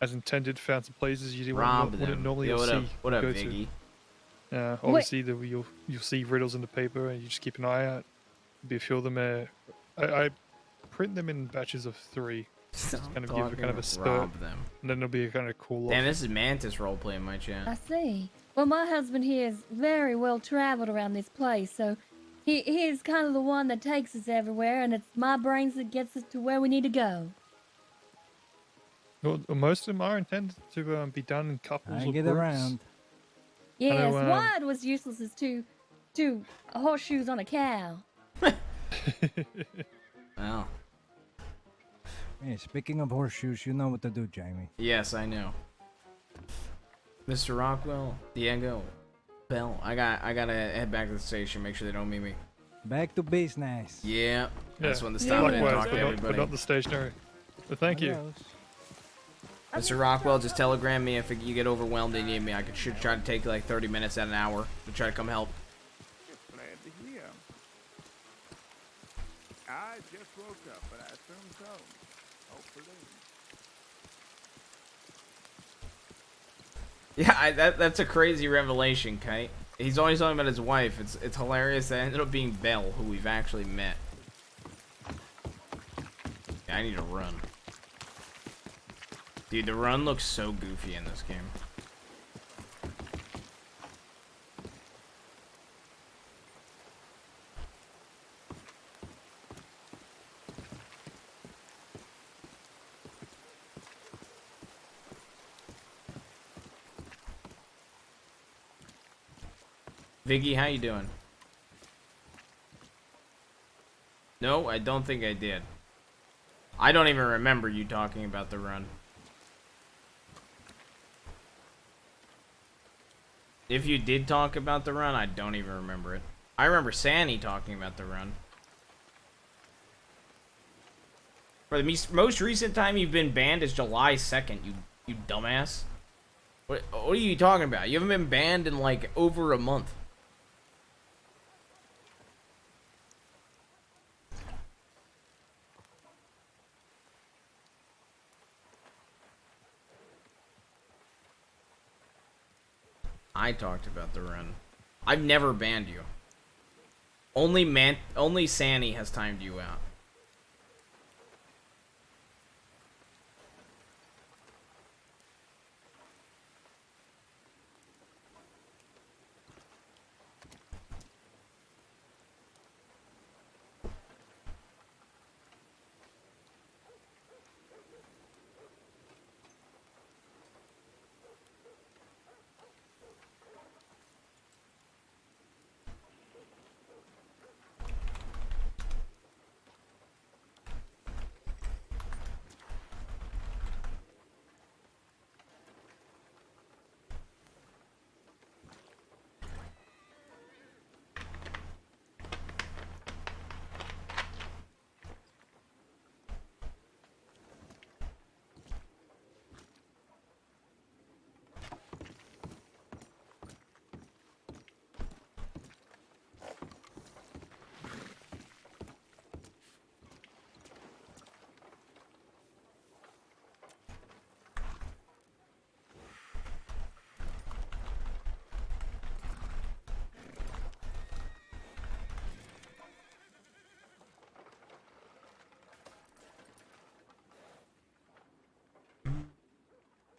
as intended, found some places you Rob wouldn't them. normally Yo, what see. up? What up, go Viggy? to. Obviously, you'll see riddles in the paper, and you just keep an eye out. Be a few of them. I print them in batches of 3. Just kind of give a kind of a spurt, Rob them. and then there'll be a kind of cool. Damn, this is Mantis roleplay in my chat. I see. Well, my husband here is very well traveled around this place, so he's kind of the one that takes us everywhere, and it's my brains that gets us to where we need to go. Well, most of them are intended to be done in couples I or get groups. around. Yes, know, wide was useless as two horseshoes on a cow. Well. Hey, speaking of horseshoes, you know what to do, Jamie. Yes, I know. Mr. Rockwell, Diego, Bell, I gotta head back to the station. Make sure they don't meet me. Back to business. Yeah, that's Yeah, when to stop in and likewise, talk to but everybody. not the stationary. But thank you. Mr. Rockwell, just telegram me if you get overwhelmed and you need me. I should try to take like 30 minutes at an hour to try to come help. Glad to hear. I just woke up, but I assume so. Hopefully. Yeah, that's a crazy revelation, Kite. He's always talking about his wife. It's hilarious that it ended up being Belle, who we've actually met. Yeah, I need to run. Dude, the run looks so goofy in this game. Viggy, how you doing? No, I don't think I did. I don't even remember you talking about the run. If you did talk about the run, I don't even remember it. I remember Sandy talking about the run. For the most recent time you've been banned is July 2nd, you dumbass. What are you talking about? You haven't been banned in like over a month. I talked about the run. I've never banned you. Only Sandy has timed you out.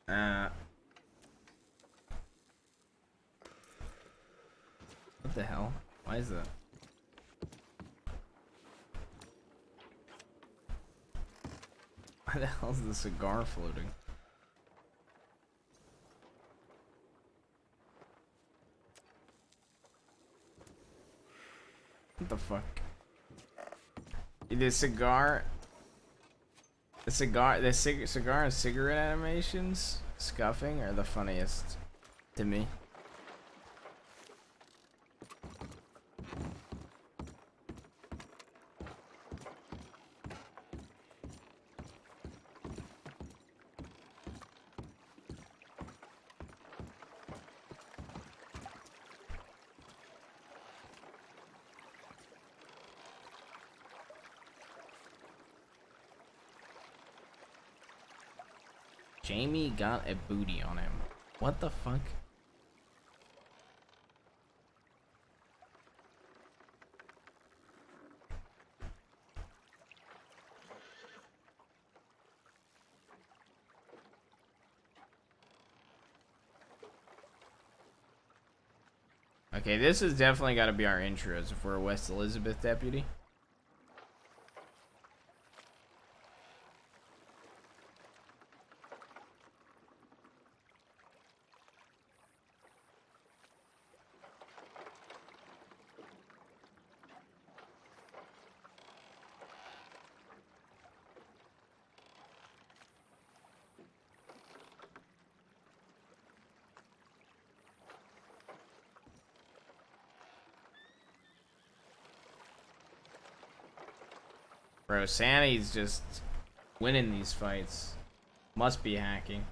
What the hell? Why is that? Why the hell is the cigar floating? What the fuck? The cigar and cigarette animations, scuffing, are the funniest to me. Jaime got a booty on him. What the fuck? Okay, this has definitely got to be our intros if we're a West Elizabeth deputy. Bro, Sandy's just winning these fights. Must be hacking.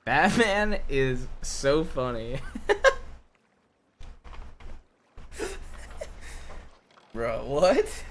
Batman is so funny. Bro, what?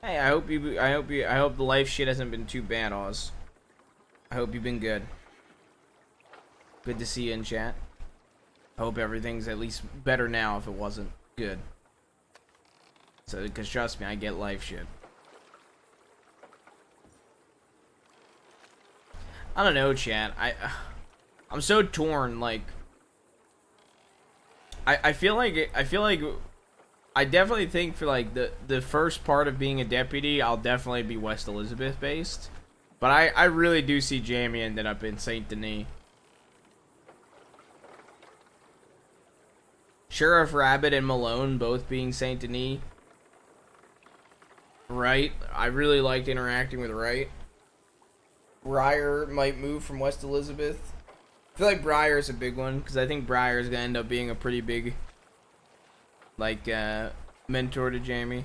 Hey, I hope the life shit hasn't been too bad, Oz. I hope you've been good. Good to see you in chat. I hope everything's at least better now if it wasn't good. So, because trust me, I get life shit. I don't know, chat. I'm so torn. Like, I feel like I definitely think for like the first part of being a deputy, I'll definitely be West Elizabeth based. But I really do see Jaime ended up in Saint Denis. Sheriff Rabbit and Malone both being Saint Denis. Right? I really liked interacting with Wright. Briar might move from West Elizabeth. I feel like Briar's a big one, because I think Briar's gonna end up being a pretty big, like, mentor to Jaime.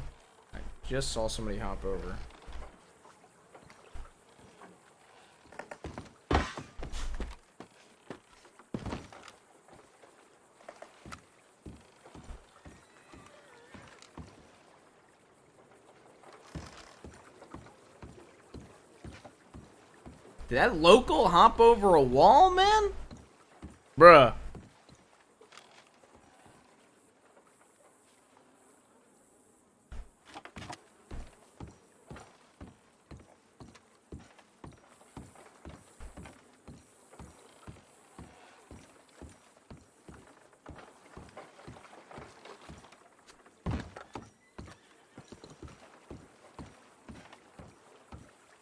I just saw somebody hop over. Did that local hop over a wall, man? Bruh.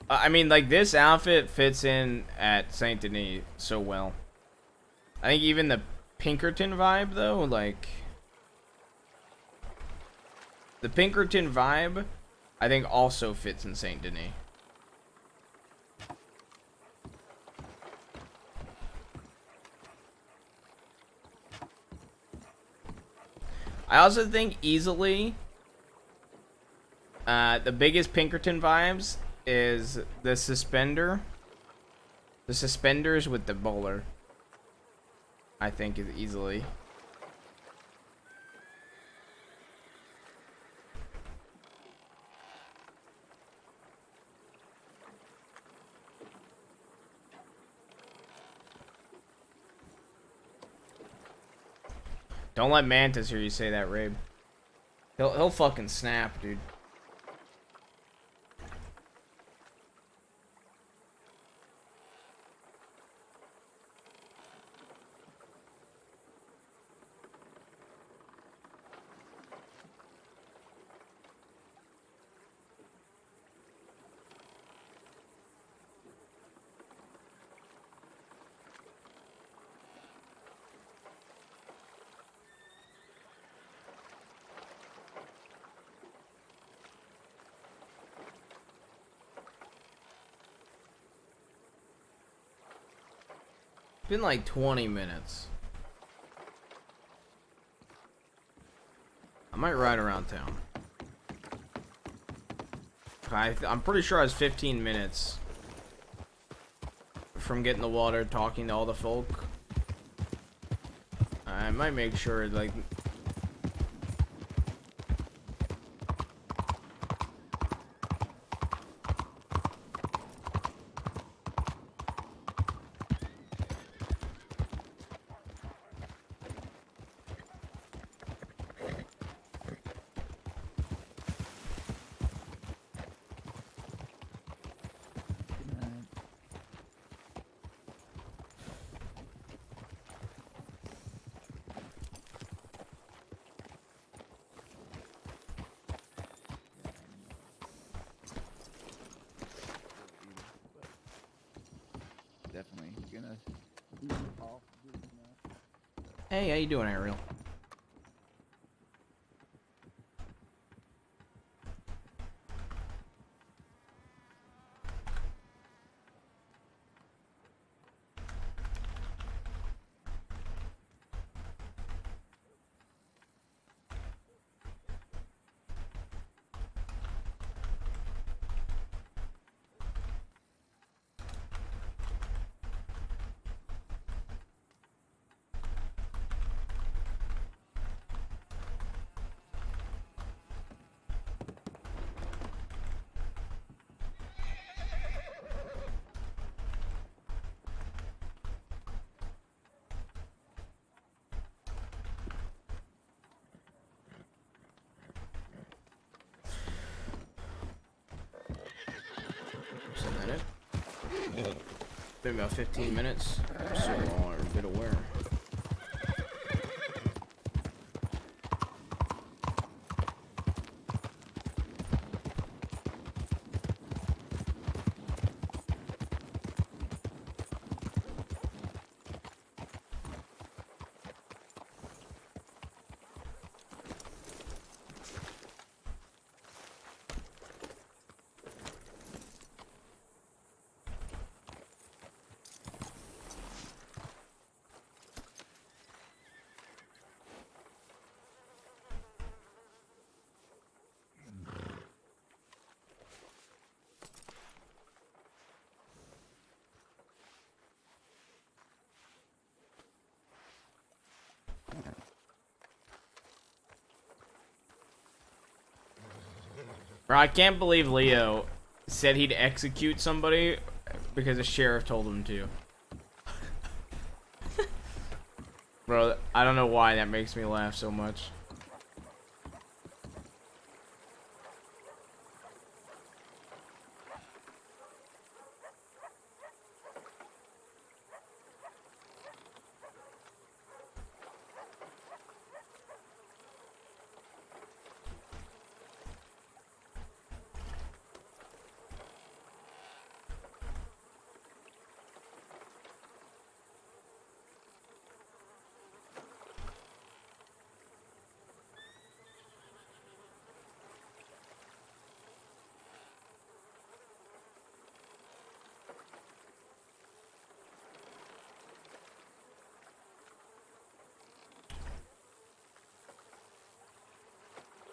I mean, like, this outfit fits in at Saint Denis so well. I think even the Pinkerton vibe, though, like... The Pinkerton vibe, I think, also fits in Saint Denis. I also think easily, the biggest Pinkerton vibes is the suspender. The suspenders with the bowler, I think, is easily. Don't let Mantis hear you say that, Rabe. He'll fucking snap, dude. Been like 20 minutes. I might ride around town. I'm pretty sure I was 15 minutes from getting the water, talking to all the folk. I might make sure, like... Definitely gonna. Hey, how you doing, Ariel? Been about 15 minutes, so a bit aware. Bro, I can't believe Leo said he'd execute somebody because the sheriff told him to. Bro, I don't know why that makes me laugh so much.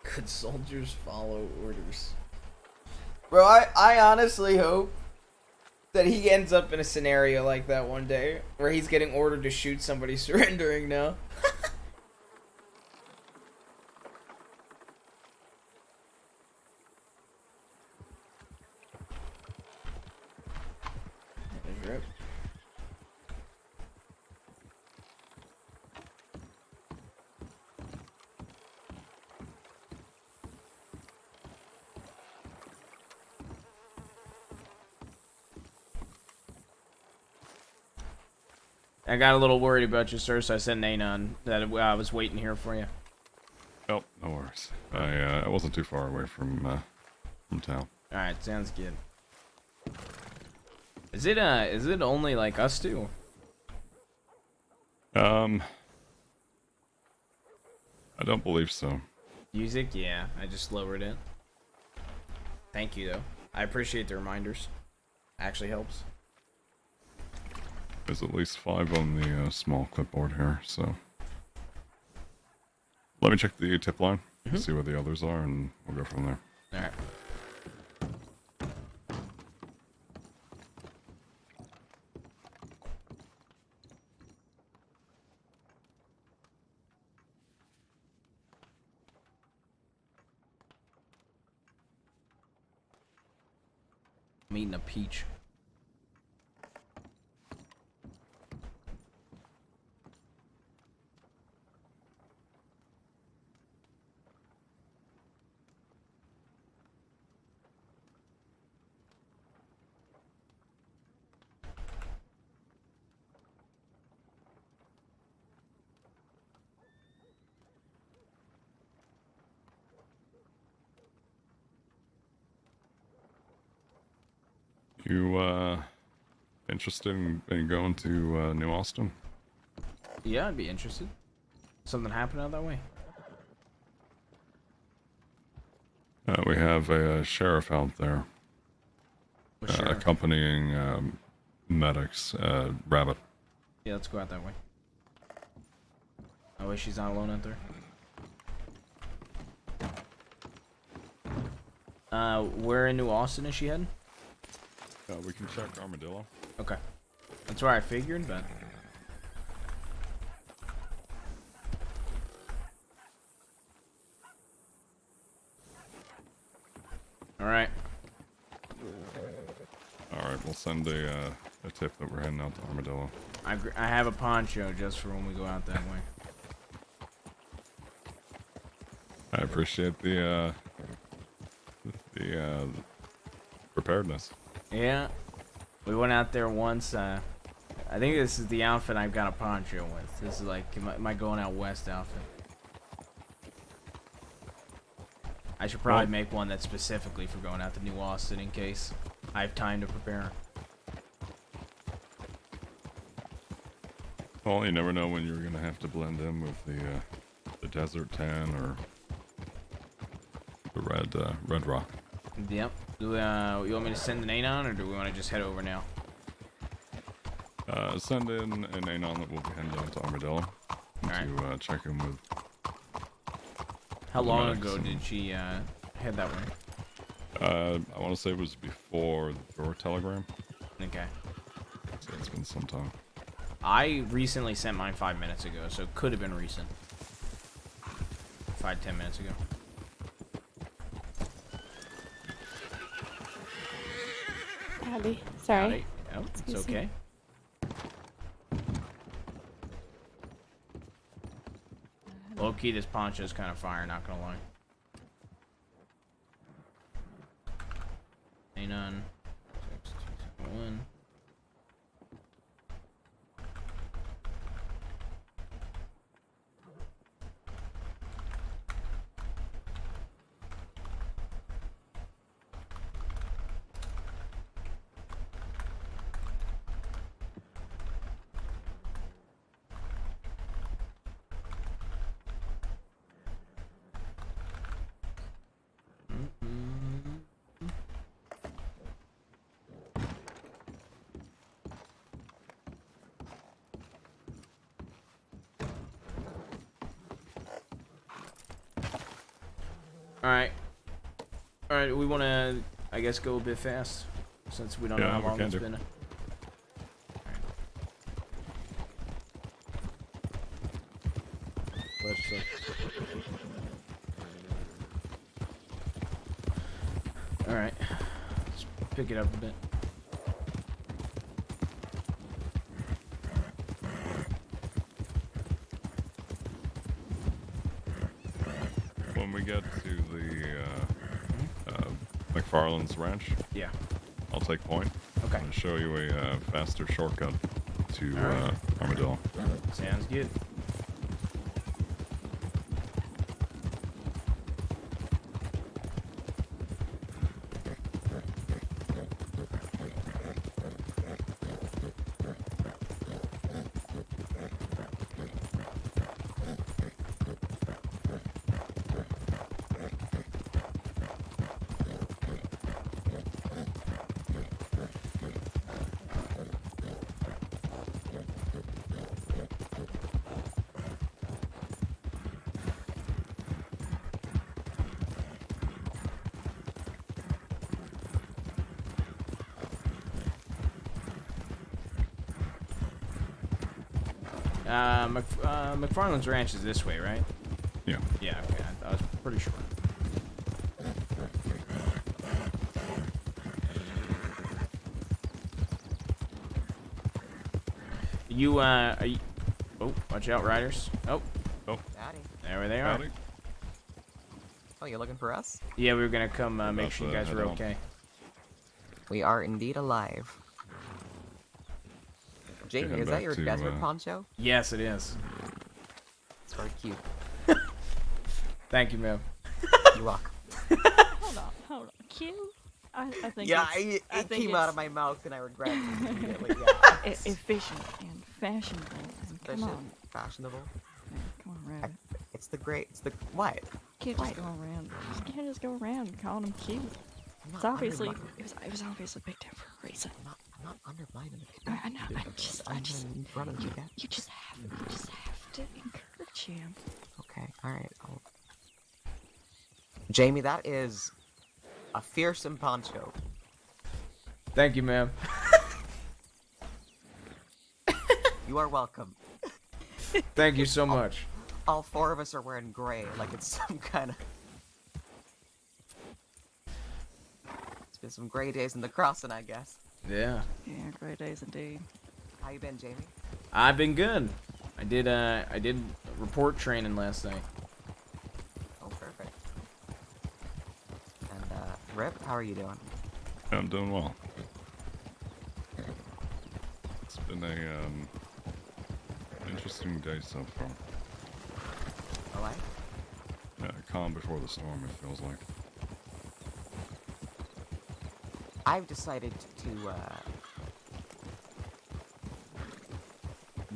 Could soldiers follow orders? Bro, I honestly hope that he ends up in a scenario like that one day, where he's getting ordered to shoot somebody surrendering now. Rip. I got a little worried about you, sir, so I sent Anon that I was waiting here for you. Oh, no worries. I wasn't too far away from town. Alright, sounds good. Is it only like us two? I don't believe so. Music? Yeah, I just lowered it. Thank you, though. I appreciate the reminders. Actually helps. There's at least 5 on the small clipboard here, so... Let me check the tip line, see where the others are, and we'll go from there. Alright. I'm eating a peach. You, interested in going to, New Austin? Yeah, I'd be interested. Something happened out that way? We have a sheriff out there. What sheriff? Accompanying, medics, Rabbit. Yeah, let's go out that way. Oh, wait, she's not alone out there. Where in New Austin is she heading? We can check Armadillo. Okay. That's where I figured, but... Alright. Alright, we'll send a tip that we're heading out to Armadillo. I have a poncho just for when we go out that way. I appreciate the preparedness. Yeah. We went out there once, I think this is the outfit I've got a poncho with. This is like my going out west outfit. I should probably make one that's specifically for going out to New Austin in case I have time to prepare. Well, you never know when you're gonna have to blend in with the desert tan or the red rock. Yep. You want me to send an Anon, or do we want to just head over now? Send in an Anon that will be heading down to Armadillo to check in with. How long ago did she head that way? I want to say it was before your telegram. Okay. So it's been some time. I recently sent mine 5 minutes ago, so it could have been recent. 5-10 minutes ago. Howdy. Sorry. Howdy. Oh, it's Excuse me. okay. Low key, this poncho's kind of fire, not gonna lie. Ain't on 6271. Alright, we want to, I guess, go a bit fast, since we don't know how long it's been. Alright, let's pick it up a bit. When we get to the McFarland's ranch, yeah, I'll take point. Okay. And show you a faster shortcut to Armadillo. Sounds good. McFarland's ranch is this way, right? Yeah. Yeah, okay, I was pretty sure. Are you... Oh, watch out, riders. Oh. Oh. Howdy. There they are. Howdy. Oh, you looking for us? Yeah, we were gonna come make sure you guys were okay. We are indeed alive. Jamie, is that your desert poncho? Yes, it is. It's very cute. Thank you, ma'am. You're welcome. Hold on. Cute? I think yeah, it came out of my mouth and I regret it immediately. Yeah. Efficient and fashionable. And come on. Fashionable. Yeah, come on, Rabbit. It's the great. It's the what? Can't just go around. You can't just go around calling him cute. It's obviously it was obviously picked out for a reason. I'm not undermining it. I know. I just you just have to encourage him. Okay. All right. Jamie, that is a fearsome poncho. Thank you, ma'am. You are welcome. Thank you so much. All four of us are wearing gray, like it's some kind of... It's been some gray days in the crossing, I guess. Yeah. Yeah, gray days indeed. How you been, Jamie? I've been good. I did report training last night. Oh, perfect. And, Rip, how are you doing? I'm doing well. It's been a, interesting day so far. Oh, I? Yeah, calm before the storm, it feels like. I've decided to,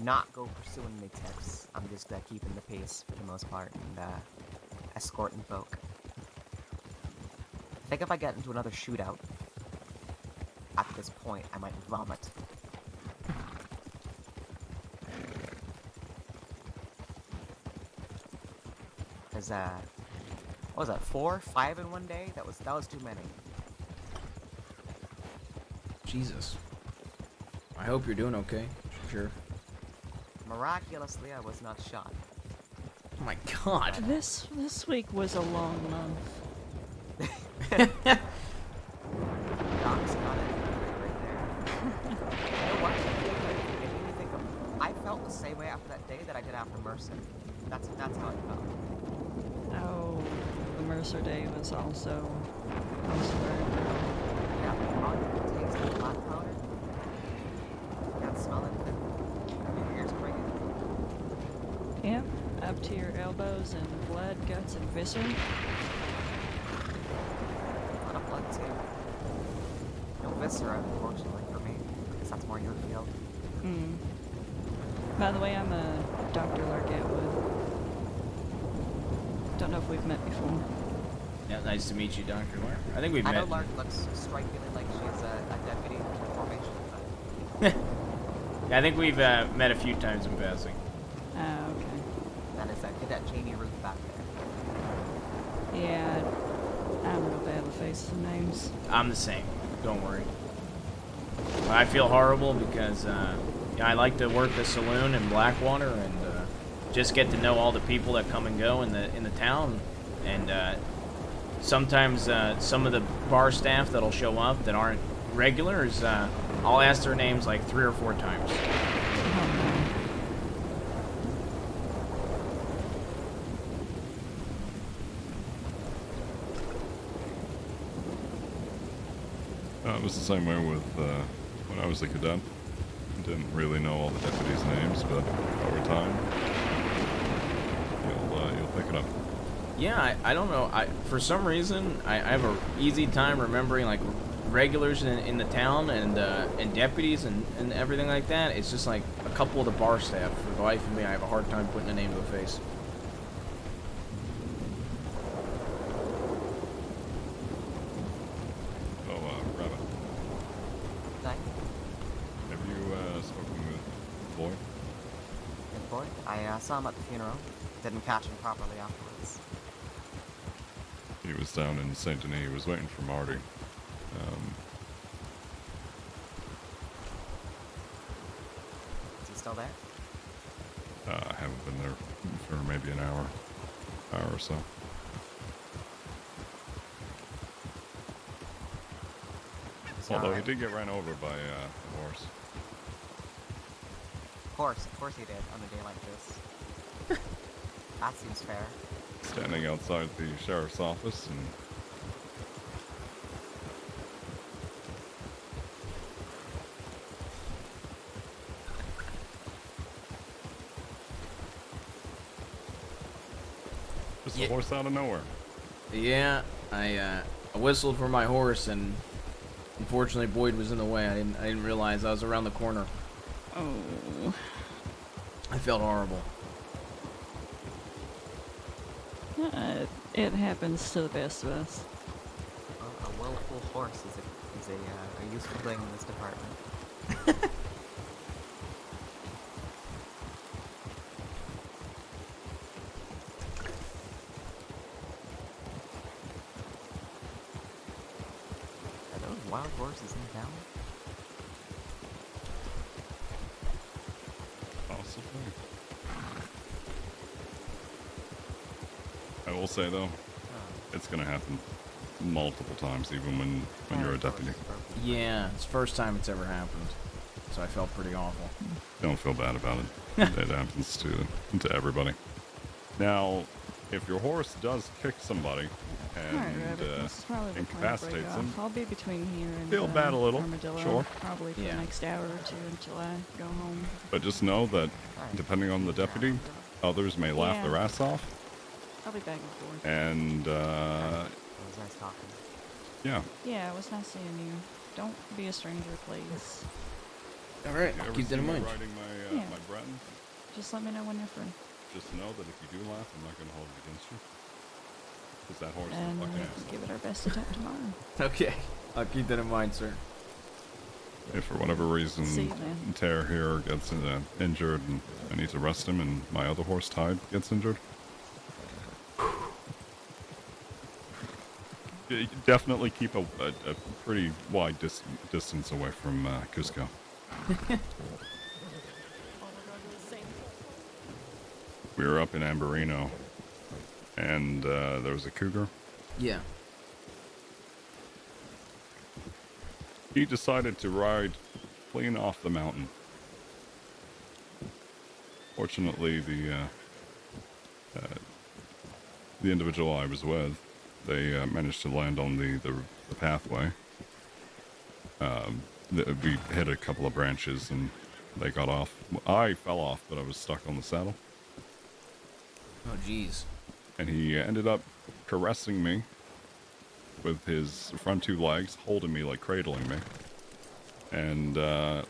not go pursuing any tips. I'm just, keeping the pace for the most part and, escorting folk. I think if I get into another shootout, at this point, I might vomit. Cause, what was that, 4, 5 in one day? That was too many. Jesus. I hope you're doing okay. Sure. Miraculously, I was not shot. Oh my god. This week was a long month. Doc's got it right there. You know what? It made me think of, I felt the same way after that day that I did after Mercer. That's how it felt. Oh, the Mercer Day was also very brutal. Yeah, all you can taste is black powder. You can't smell it, and your ears are ringing. Yep, up to your elbows in blood, guts, and viscera. A lot of blood too. No viscera, unfortunately for me, because that's more your field. Hmm. By the way, I'm Dr. Largetwood. Don't know if we've met before. Yeah, nice to meet you, Dr. Lark. I think we've I met. know Lark looks strikingly like she's a deputy in the formation, but... Yeah, I think we've met a few times in passing. Ah, okay. That is Cadet Jamie Ruth back there. Yeah, I'm real bad with faces and names. I'm the same. Don't worry. I feel horrible because I like to work the saloon in Blackwater and just get to know all the people that come and go in the town. And sometimes some of the bar staff that'll show up that aren't regulars, I'll ask their names like 3 or 4 times. It was the same way with when I was a cadet. Didn't really know all the deputies' names, but over time, you'll pick it up. Yeah, I don't know. For some reason I have a easy time remembering like regulars in the town and deputies and everything like that. It's just like a couple of the bar staff. For the life of me, I have a hard time putting a name to a face. Rabbit. Have you spoken with Boyd? With Boyd? I saw him at the funeral. Didn't catch him properly afterwards. He was down in Saint Denis. He was waiting for Marty. Is he still there? I haven't been there for maybe an hour or so. Although he did get ran over by a horse. Of course he did on a day like this. That seems fair. Standing outside the sheriff's office and just a horse out of nowhere. Yeah, I whistled for my horse, and unfortunately Boyd was in the way. I didn't realize I was around the corner. Oh. I felt horrible. It happens to the best of us. A willful horse is a useful thing in this department. Are those wild horses in town? Possibly. I will say though, it's gonna happen multiple times, even when you're a deputy. Yeah, it's the first time it's ever happened, so I felt pretty awful. Don't feel bad about it. It happens to everybody. Now, if your horse does kick somebody Alright, and Rabbit, this is probably the point of incapacitates break them, off. I'll be between here and feel bad a little, Armadillo, sure. probably for the next hour or two until I go home. but just know that depending on the deputy, others may laugh Yeah. their ass off. I'll be back and forth. And It was nice talking. yeah. Yeah, it was nice seeing you. Don't be a stranger, please. All right, You I'll ever keep that in see me mind. riding Yeah. my Breton? Just let me know when you're free. Just know that if you do laugh, I'm not going to hold it against you. Because that horse And is fucking we'll ass. give it our best attempt tomorrow. Okay, I'll keep that in mind, sir. If for whatever reason See you, man. Tare here gets injured and I need to rest him and my other horse, Tide, gets injured, you definitely keep a pretty wide distance away from Cusco. We were up in Amberino, and there was a cougar. Yeah. He decided to ride clean off the mountain. Fortunately, the the individual I was with, they managed to land on the pathway. We hit a couple of branches and they got off. I fell off, but I was stuck on the saddle. Oh, jeez. And he ended up caressing me with his front two legs, holding me, like cradling me, and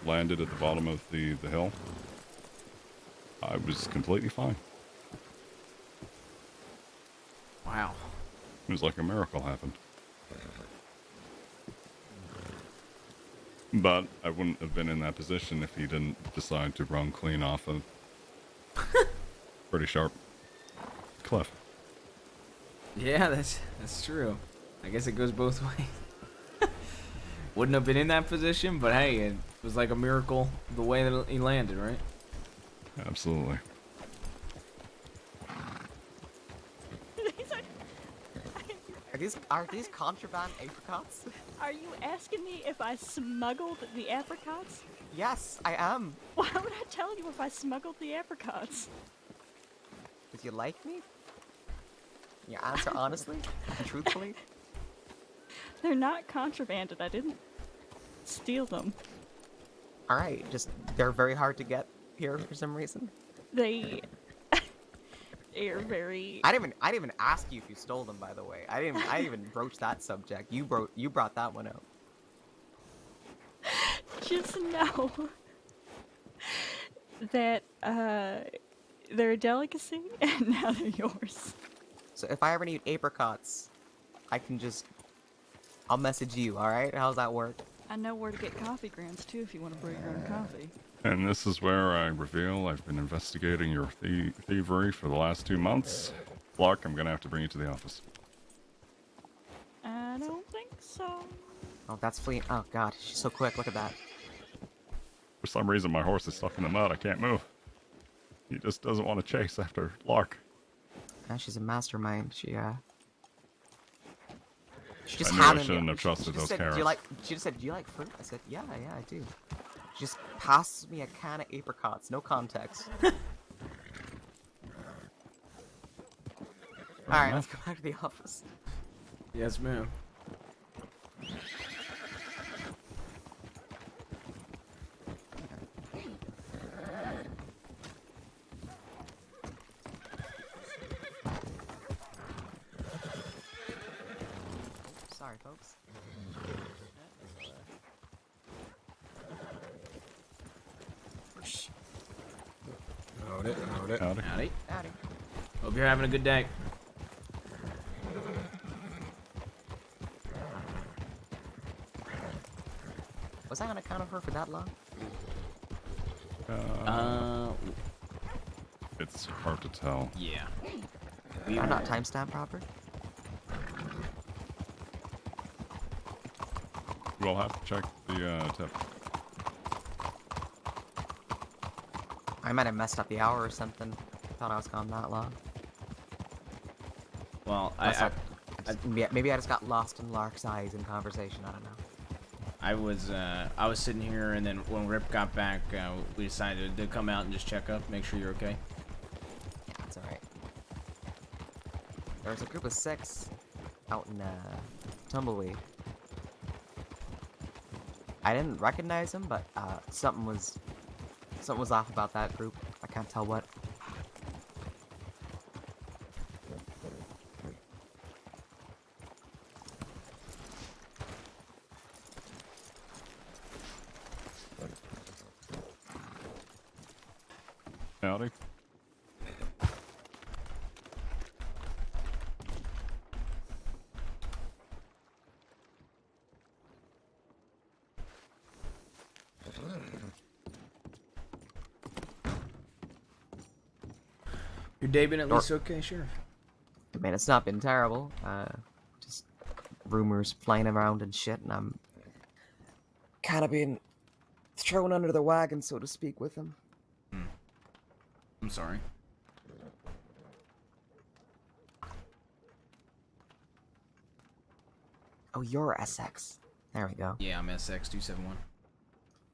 landed at the bottom of the hill. I was completely fine. Wow. It was like a miracle happened. But I wouldn't have been in that position if he didn't decide to run clean off a pretty sharp cliff. Yeah, that's true. I guess it goes both ways. Wouldn't have been in that position, but hey, it was like a miracle the way that he landed, right? Absolutely. Are these contraband apricots? Are you asking me if I smuggled the apricots? Yes, I am. Why would I tell you if I smuggled the apricots? Did you like me? You answer honestly and truthfully. They're not contrabanded. I didn't steal them. Alright, they're very hard to get here for some reason. They are very... I didn't even ask you if you stole them, by the way. I didn't even broach that subject. You brought that one out. Just know that they're a delicacy and now they're yours. So if I ever need apricots, I'll message you, alright? How's that work? I know where to get coffee grounds too if you want to brew your own coffee. And this is where I reveal I've been investigating your thievery for the last 2 months. Clark, I'm gonna have to bring you to the office. I don't think so. Oh, that's Fleet. Oh god, she's so quick. Look at that. For some reason, my horse is stuck in the mud. I can't move. He just doesn't want to chase after Lark. She's a mastermind. She just I knew I handed shouldn't me. have trusted those said, carrots. She just said, "Do you like fruit?" I said, "Yeah, I do." She just passes me a can of apricots, no context. All right, let's go back to the office. Yes, ma'am. Sorry, folks. Howdy. Howdy. Howdy. Howdy. Hope you're having a good day. Was I on account of her for that long? It's hard to tell. Yeah. I'm not timestamped proper. We'll have to check the tip. I might have messed up the hour or something. Thought I was gone that long. Well, maybe I just got lost in Lark's eyes in conversation. I don't know. I was sitting here, and then when Rip got back, we decided to come out and just check up, make sure you're okay. Yeah, that's alright. There was a group of 6 out in Tumbleweed. I didn't recognize them, but something was off about that group. I can't tell what. Howdy. Your day been at least okay, Sheriff? I mean, it's not been terrible. Just rumors flying around and shit, and I'm kind of being thrown under the wagon, so to speak, with them. I'm sorry. Oh, you're SX. There we go. Yeah, I'm SX271.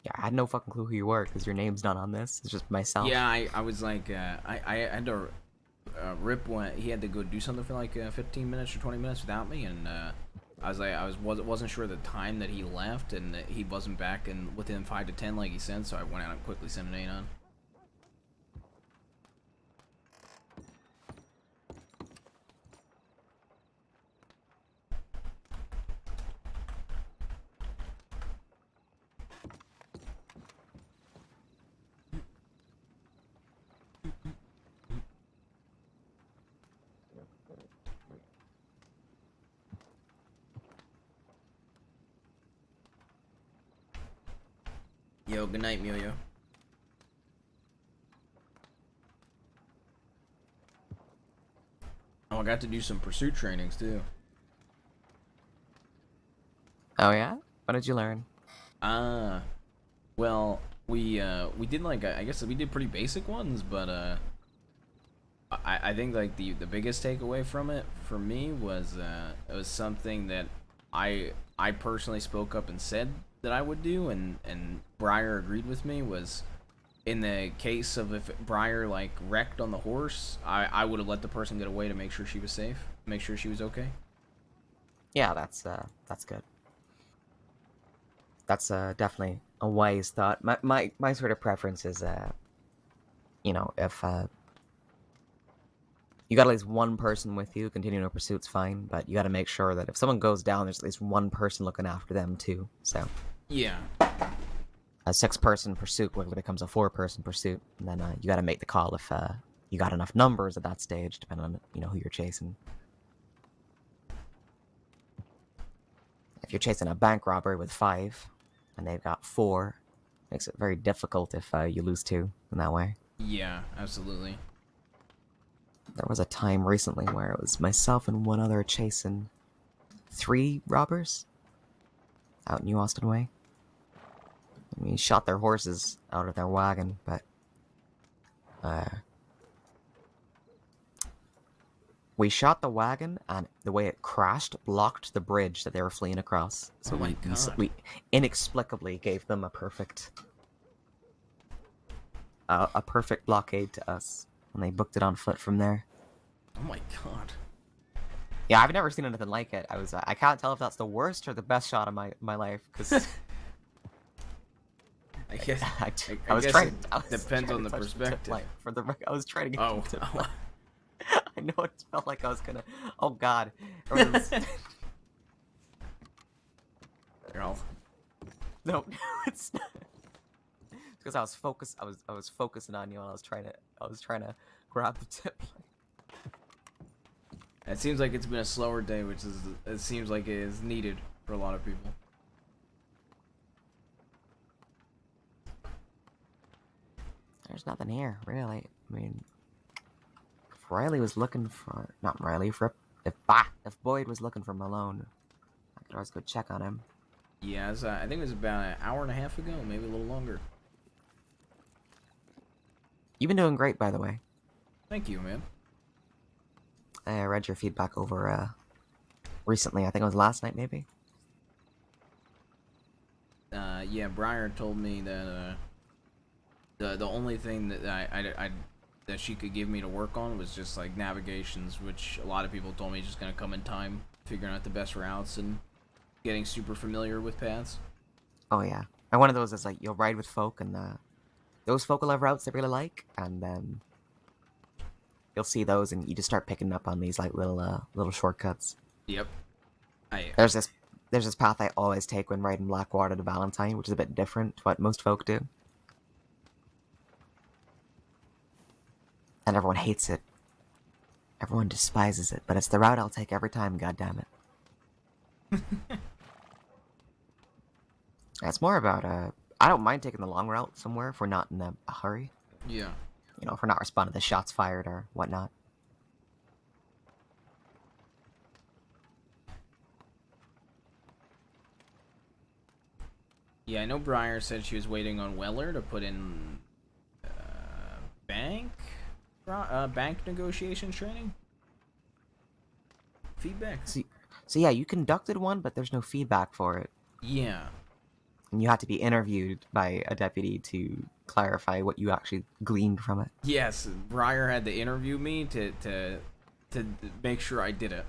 Yeah, I had no fucking clue who you were, because your name's not on this. It's just myself. Yeah, I was like, I had to Rip went. He had to go do something for like 15 minutes or 20 minutes without me, and I was like, wasn't sure the time that he left, and that he wasn't back in within 5 to 10 like he said. So I went out and quickly sent an 8 on. Yo, good night, Yo. Oh, I got to do some pursuit trainings too. Oh yeah? What did you learn? Well, we did like I guess we did pretty basic ones, but I think like the biggest takeaway from it for me was it was something that I personally spoke up and said that I would do, and Briar agreed with me. Was in the case of if Briar like wrecked on the horse, I would have let the person get away to make sure she was safe, make sure she was okay. Yeah, that's good. That's definitely a wise thought. My sort of preference is, you know, if you got at least one person with you, continuing a pursuit's fine, but you got to make sure that if someone goes down, there's at least one person looking after them too. So yeah, a 6-person pursuit quickly becomes a 4-person pursuit, and then you got to make the call if you got enough numbers at that stage, depending on who you're chasing. If you're chasing a bank robbery with 5, and they've got 4, makes it very difficult if you lose 2 in that way. Yeah, absolutely. There was a time recently where it was myself and one other chasing 3 robbers out New Austin Way. We shot their horses out of their wagon, but we shot the wagon, and the way it crashed blocked the bridge that they were fleeing across. So we inexplicably gave them a perfect blockade to us, and they booked it on foot from there. Oh my god. Yeah, I've never seen anything like it. I can't tell if that's the worst or the best shot of my life, because I guess I was trying. Depends on the perspective. I was trying to get Oh. to I know it felt like I was gonna. Oh God. Girl. No, it's not. Because I was focused. I was focusing on you, and I was trying to grab the tip. It seems like it's been a slower day, it seems like it is needed for a lot of people. There's nothing here, really. I mean, if Riley was looking for, not Riley, if Boyd was looking for Malone, I could always go check on him. Yeah, I think it was about an hour and a half ago, maybe a little longer. You've been doing great, by the way. Thank you, man. I read your feedback over recently. I think it was last night, maybe. Yeah, Briar told me that the only thing that that she could give me to work on was just like navigations, which a lot of people told me is just gonna come in time, figuring out the best routes and getting super familiar with paths. Oh yeah, and one of those is like you'll ride with folk, and those folk will have routes they really like, and then you'll see those, and you just start picking up on these like little shortcuts. Yep. There's this path I always take when riding Blackwater to Valentine, which is a bit different to what most folk do. And everyone hates it. Everyone despises it, but it's the route I'll take every time, goddammit. It's more about, I don't mind taking the long route somewhere if we're not in a hurry. Yeah. You know, if we're not responding to shots fired or whatnot. Yeah, I know Briar said she was waiting on Weller to put in bank negotiations training. Feedback. So yeah, you conducted one, but there's no feedback for it. Yeah. And you had to be interviewed by a deputy to clarify what you actually gleaned from it. Yes, Briar had to interview me to make sure I did it.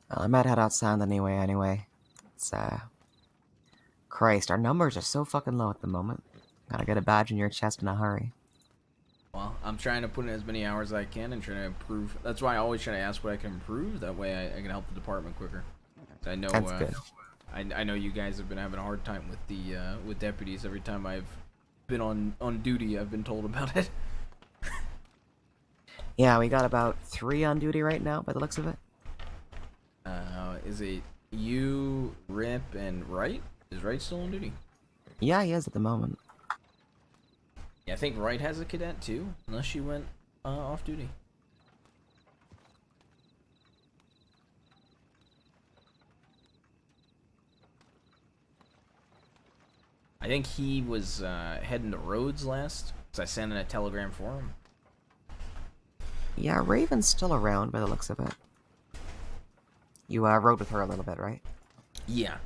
Well, I might head outside anyway. It's, Christ, our numbers are so fucking low at the moment. Gotta get a badge in your chest in a hurry. Well, I'm trying to put in as many hours as I can and trying to improve. That's why I always try to ask what I can improve. That way I can help the department quicker. I know. That's good. I know you guys have been having a hard time with the with deputies. Every time I've been on duty, I've been told about it. Yeah, we got about 3 on duty right now, by the looks of it. Is it you, Rip, and Wright? Is Wright still on duty? Yeah, he is at the moment. Yeah, I think Wright has a cadet too, unless she went off duty. I think he was heading to Rhodes last, because I sent in a telegram for him. Yeah, Raven's still around by the looks of it. You rode with her a little bit, right? Yeah.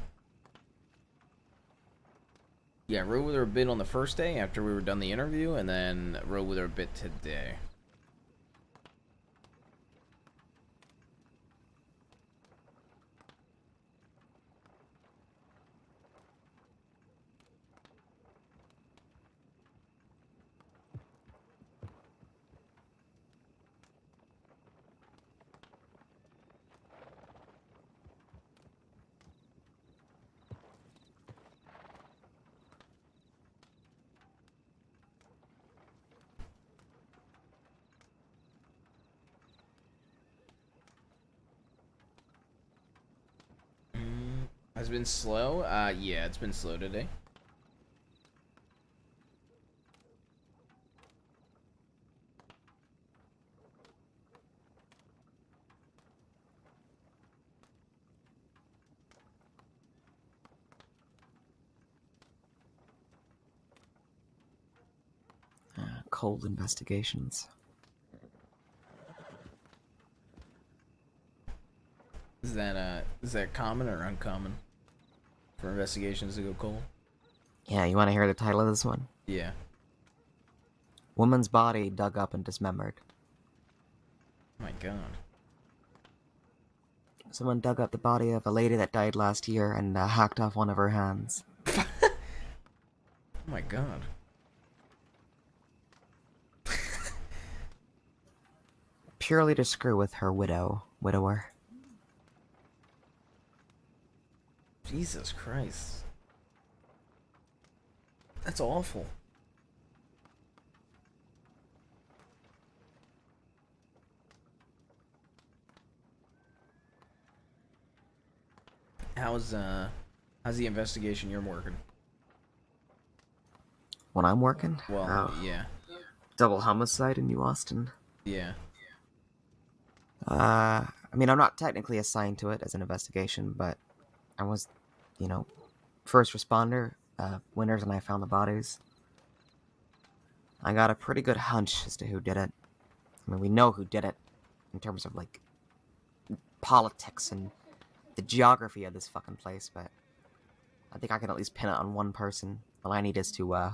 Yeah, rode with her a bit on the first day after we were done the interview, and then rode with her a bit today. Has it been slow? Yeah, it's been slow today. Cold investigations. Is that common or uncommon for investigations to go cold? Yeah, you want to hear the title of this one? Yeah. Woman's body dug up and dismembered. Oh my god. Someone dug up the body of a lady that died last year and hacked off one of her hands. Oh my god. Purely to screw with her widower. Jesus Christ. That's awful. How's the investigation you're working? When I'm working? Well, yeah. Double homicide in New Austin. Yeah. I mean, I'm not technically assigned to it as an investigation, but I was, first responder. Winters and I found the bodies. I got a pretty good hunch as to who did it. I mean, we know who did it in terms of, politics and the geography of this fucking place, but I think I can at least pin it on one person. All I need is to, I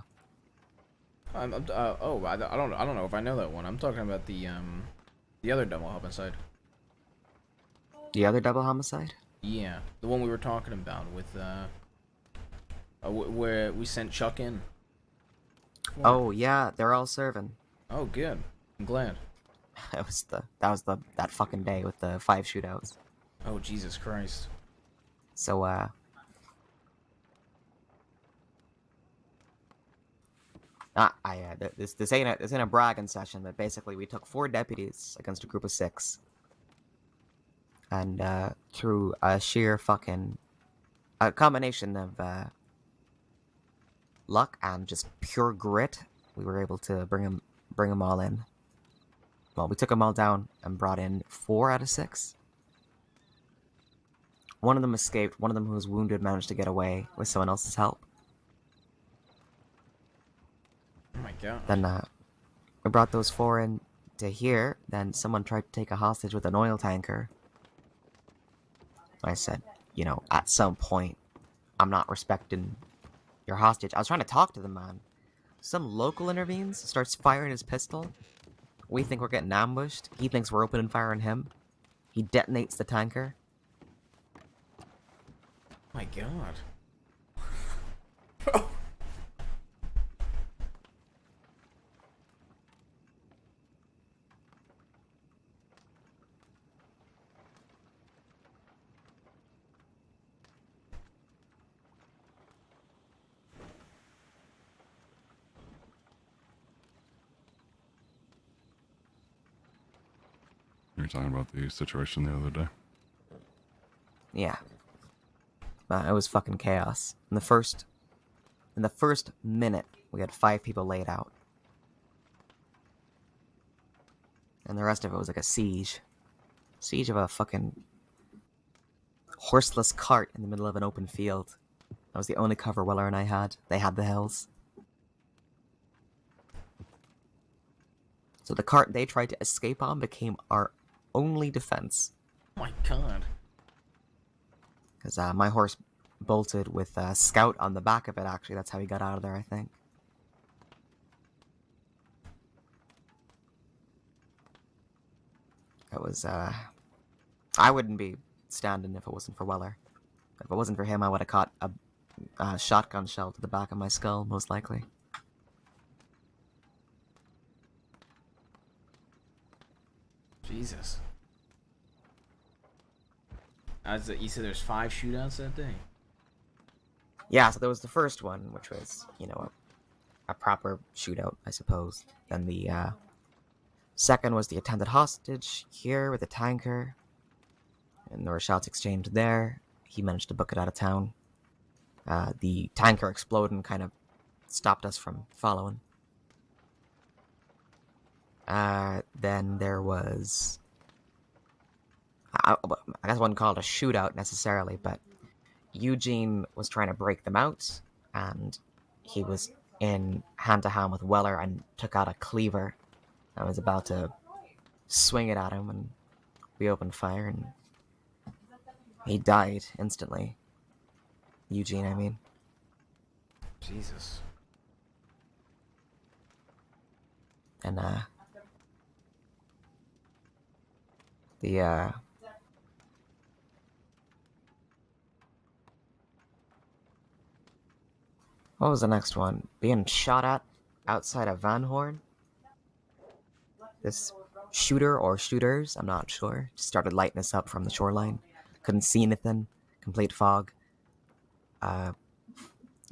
don't know if I know that one. I'm talking about the other double homicide. The other double homicide? Yeah, the one we were talking about with where we sent Chuck in. Oh yeah, they're all serving. Oh good, I'm glad. That was that fucking day with the 5 shootouts. Oh Jesus Christ. So this ain't a bragging session, but basically we took 4 deputies against a group of 6. And through a sheer fucking combination of luck and just pure grit, we were able to bring them all in. Well, we took them all down and brought in 4 out of 6. One of them escaped. One of them who was wounded managed to get away with someone else's help. Oh my god. Then we brought those 4 in to here. Then someone tried to take a hostage with an oil tanker. I said, you know, at some point, I'm not respecting your hostage. I was trying to talk to the man. Some local intervenes, starts firing his pistol. We think we're getting ambushed. He thinks we're opening fire on him. He detonates the tanker. Oh my god. You were talking about the situation the other day. Yeah. It was fucking chaos. In the first minute, we had 5 people laid out. And the rest of it was like a siege. Siege of a fucking horseless cart in the middle of an open field. That was the only cover Weller and I had. They had the hills. So the cart they tried to escape on became our only defense. Oh my god. Because my horse bolted with a scout on the back of it, actually. That's how he got out of there, I think. It was, I wouldn't be standing if it wasn't for Weller. If it wasn't for him, I would have caught a shotgun shell to the back of my skull, most likely. Jesus. You said there's 5 shootouts that day? Yeah, so there was the first one, which was, you know, a proper shootout, I suppose. Then the second was the attempted hostage here with the tanker. And there were shots exchanged there. He managed to book it out of town. The tanker exploded and kind of stopped us from following. Then there was... I guess I wouldn't call it a shootout necessarily, but Eugene was trying to break them out, and he was in hand-to-hand with Weller and took out a cleaver. I was about to swing it at him, and we opened fire, and he died instantly. Eugene, I mean. Jesus. And, what was the next one? Being shot at outside of Van Horn. This shooter or shooters, I'm not sure, just started lighting us up from the shoreline. Couldn't see anything. Complete fog.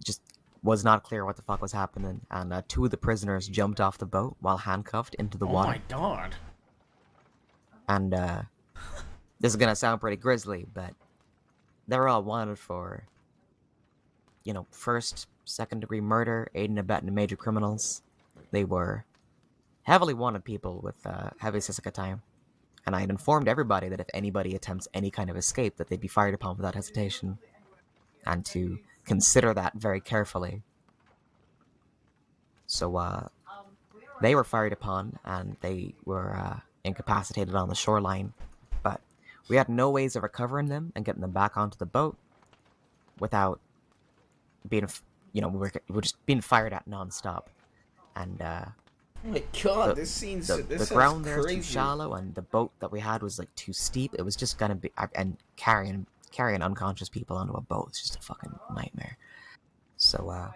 Just was not clear what the fuck was happening. And 2 of the prisoners jumped off the boat while handcuffed into the water. Oh my god. And this is gonna sound pretty grisly, but they're all wanted for, you know, first, second-degree murder, aiding and abetting major criminals. They were heavily wanted people with heavy Sisika time. And I had informed everybody that if anybody attempts any kind of escape, that they'd be fired upon without hesitation. And to consider that very carefully. So, they were fired upon, and they were incapacitated on the shoreline. But we had no ways of recovering them and getting them back onto the boat without being, you know, we were just being fired at nonstop. And, oh my god, this ground there is crazy. too shallow, and the boat that we had was like too steep. It was just gonna be, and carrying unconscious people onto a boat is just a fucking nightmare. So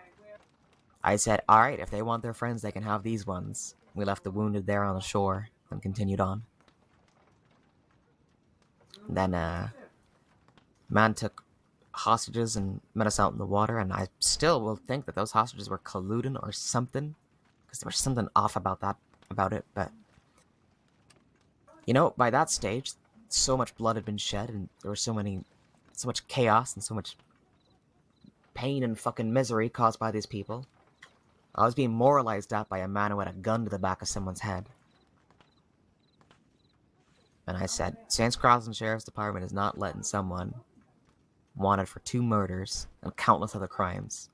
I said, all right, if they want their friends, they can have these ones. We left the wounded there on the shore and continued on. Then man took hostages and met us out in the water, and I still will think that those hostages were colluding or something, because there was something off about it. But you know, by that stage, so much blood had been shed, and there was so much chaos and so much pain and fucking misery caused by these people. I was being moralized at by a man who had a gun to the back of someone's head. And I said, Sans Carlson Sheriff's Department is not letting someone wanted for 2 murders and countless other crimes.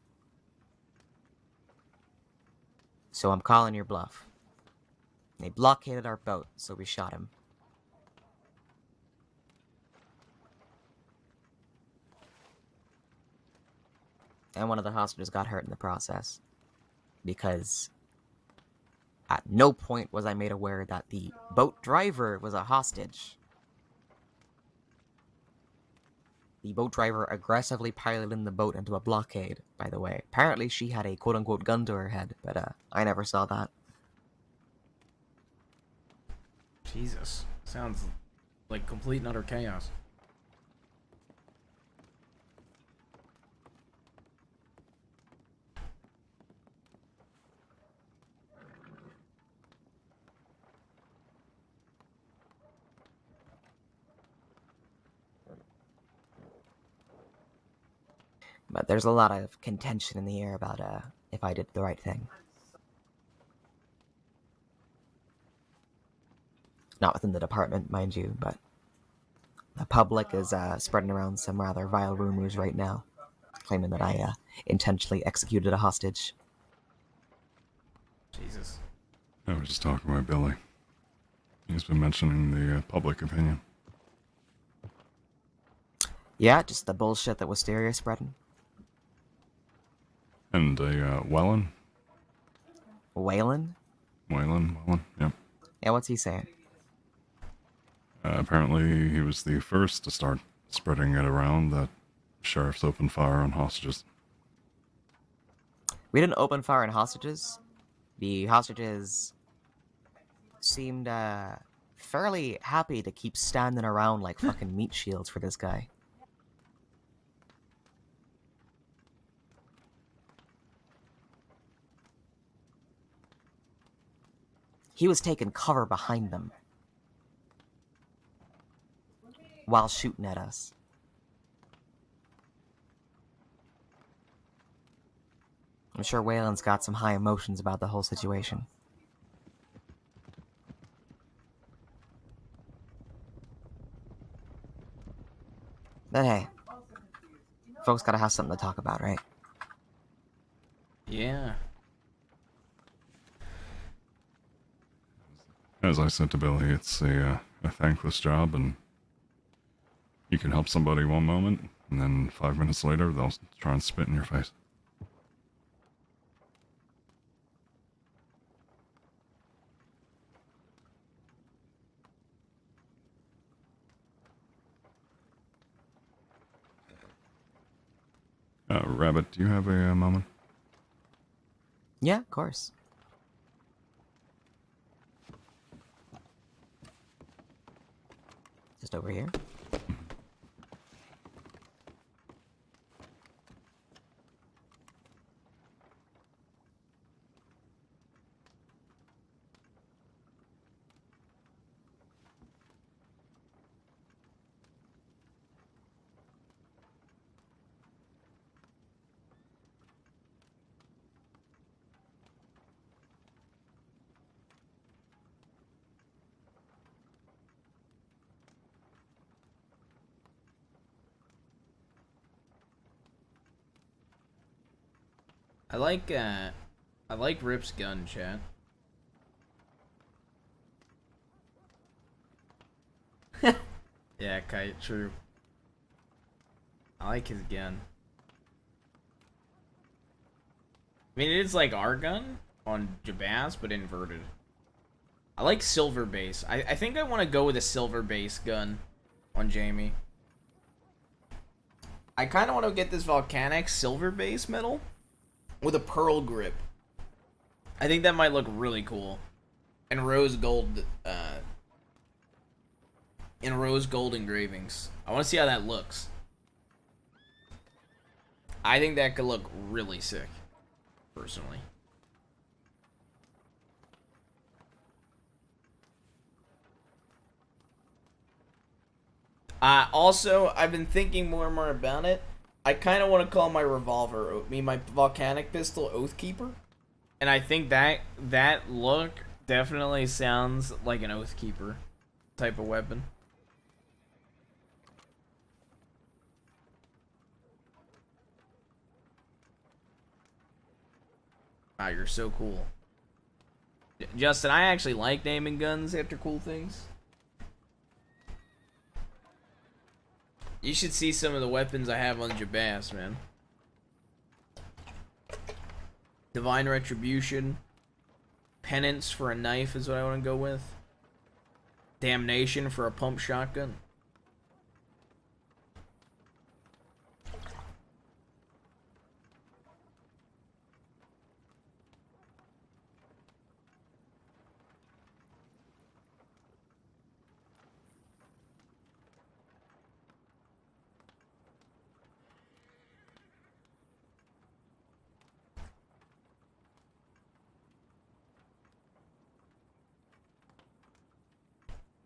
So I'm calling your bluff. They blockaded our boat, so we shot him. And one of the hostages got hurt in the process. Because at no point was I made aware that the boat driver was a hostage. The boat driver aggressively piloted the boat into a blockade, by the way. Apparently she had a quote-unquote gun to her head, but I never saw that. Jesus. Sounds like complete and utter chaos. But there's a lot of contention in the air about if I did the right thing. Not within the department, mind you, but the public is spreading around some rather vile rumors right now, claiming that I intentionally executed a hostage. Jesus. I was just talking with Billy. He's been mentioning the public opinion. Yeah, just the bullshit that Wisteria spreading. And Wellen? Whalen? Whalen, yep. Yeah, what's he saying? Apparently he was the first to start spreading it around that sheriffs opened fire on hostages. We didn't open fire on hostages. The hostages seemed fairly happy to keep standing around like fucking meat shields for this guy. He was taking cover behind them while shooting at us. I'm sure Whalen's got some high emotions about the whole situation. But hey, folks gotta have something to talk about, right? Yeah. As I said to Billy, it's a thankless job, and you can help somebody one moment, and then 5 minutes later, they'll try and spit in your face. Rabbit, do you have a moment? Yeah, of course. Just over here. I like Rip's gun, chat. Yeah, Kite, true. I like his gun. I mean, it is like our gun on Jbaas, but inverted. I like silver base. I think I want to go with a silver base gun on Jaime. I kind of want to get this volcanic silver base metal with a pearl grip. I think that might look really cool. And rose gold engravings. I want to see how that looks. I think that could look really sick, personally. Also, I've been thinking more and more about it. I kind of want to call my revolver, my volcanic pistol, Oathkeeper. And I think that look definitely sounds like an Oathkeeper. type of weapon. Wow, you're so cool. Justin, I actually like naming guns after cool things. You should see some of the weapons I have on Jbaas, man. Divine Retribution. Penance for a knife is what I want to go with. Damnation for a pump shotgun.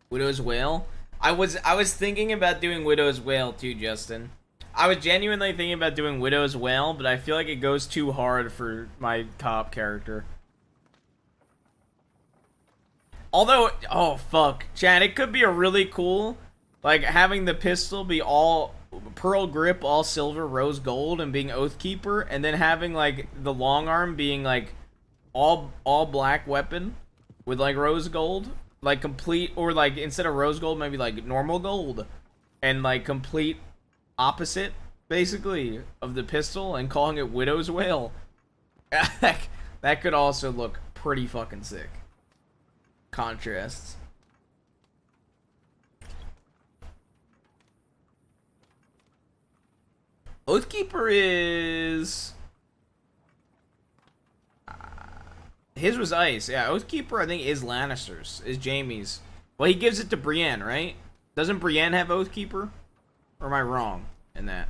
Widow's Wail. I was thinking about doing Widow's Wail too, Justin. I was genuinely thinking about doing Widow's Wail, but I feel like it goes too hard for my top character. Although, oh fuck, Chad, it could be a really cool, like having the pistol be all pearl grip, all silver, rose gold, and being Oathkeeper, and then having like the long arm being like all black weapon with like rose gold. Like complete, or like instead of rose gold, maybe like normal gold, and like complete opposite, basically, of the pistol, and calling it Widow's Wail. That could also look pretty fucking sick. Contrasts. Oathkeeper is... His was ice. Yeah, Oathkeeper, I think, is Lannister's. Is Jaime's. Well, he gives it to Brienne, right? Doesn't Brienne have Oathkeeper? Or am I wrong in that?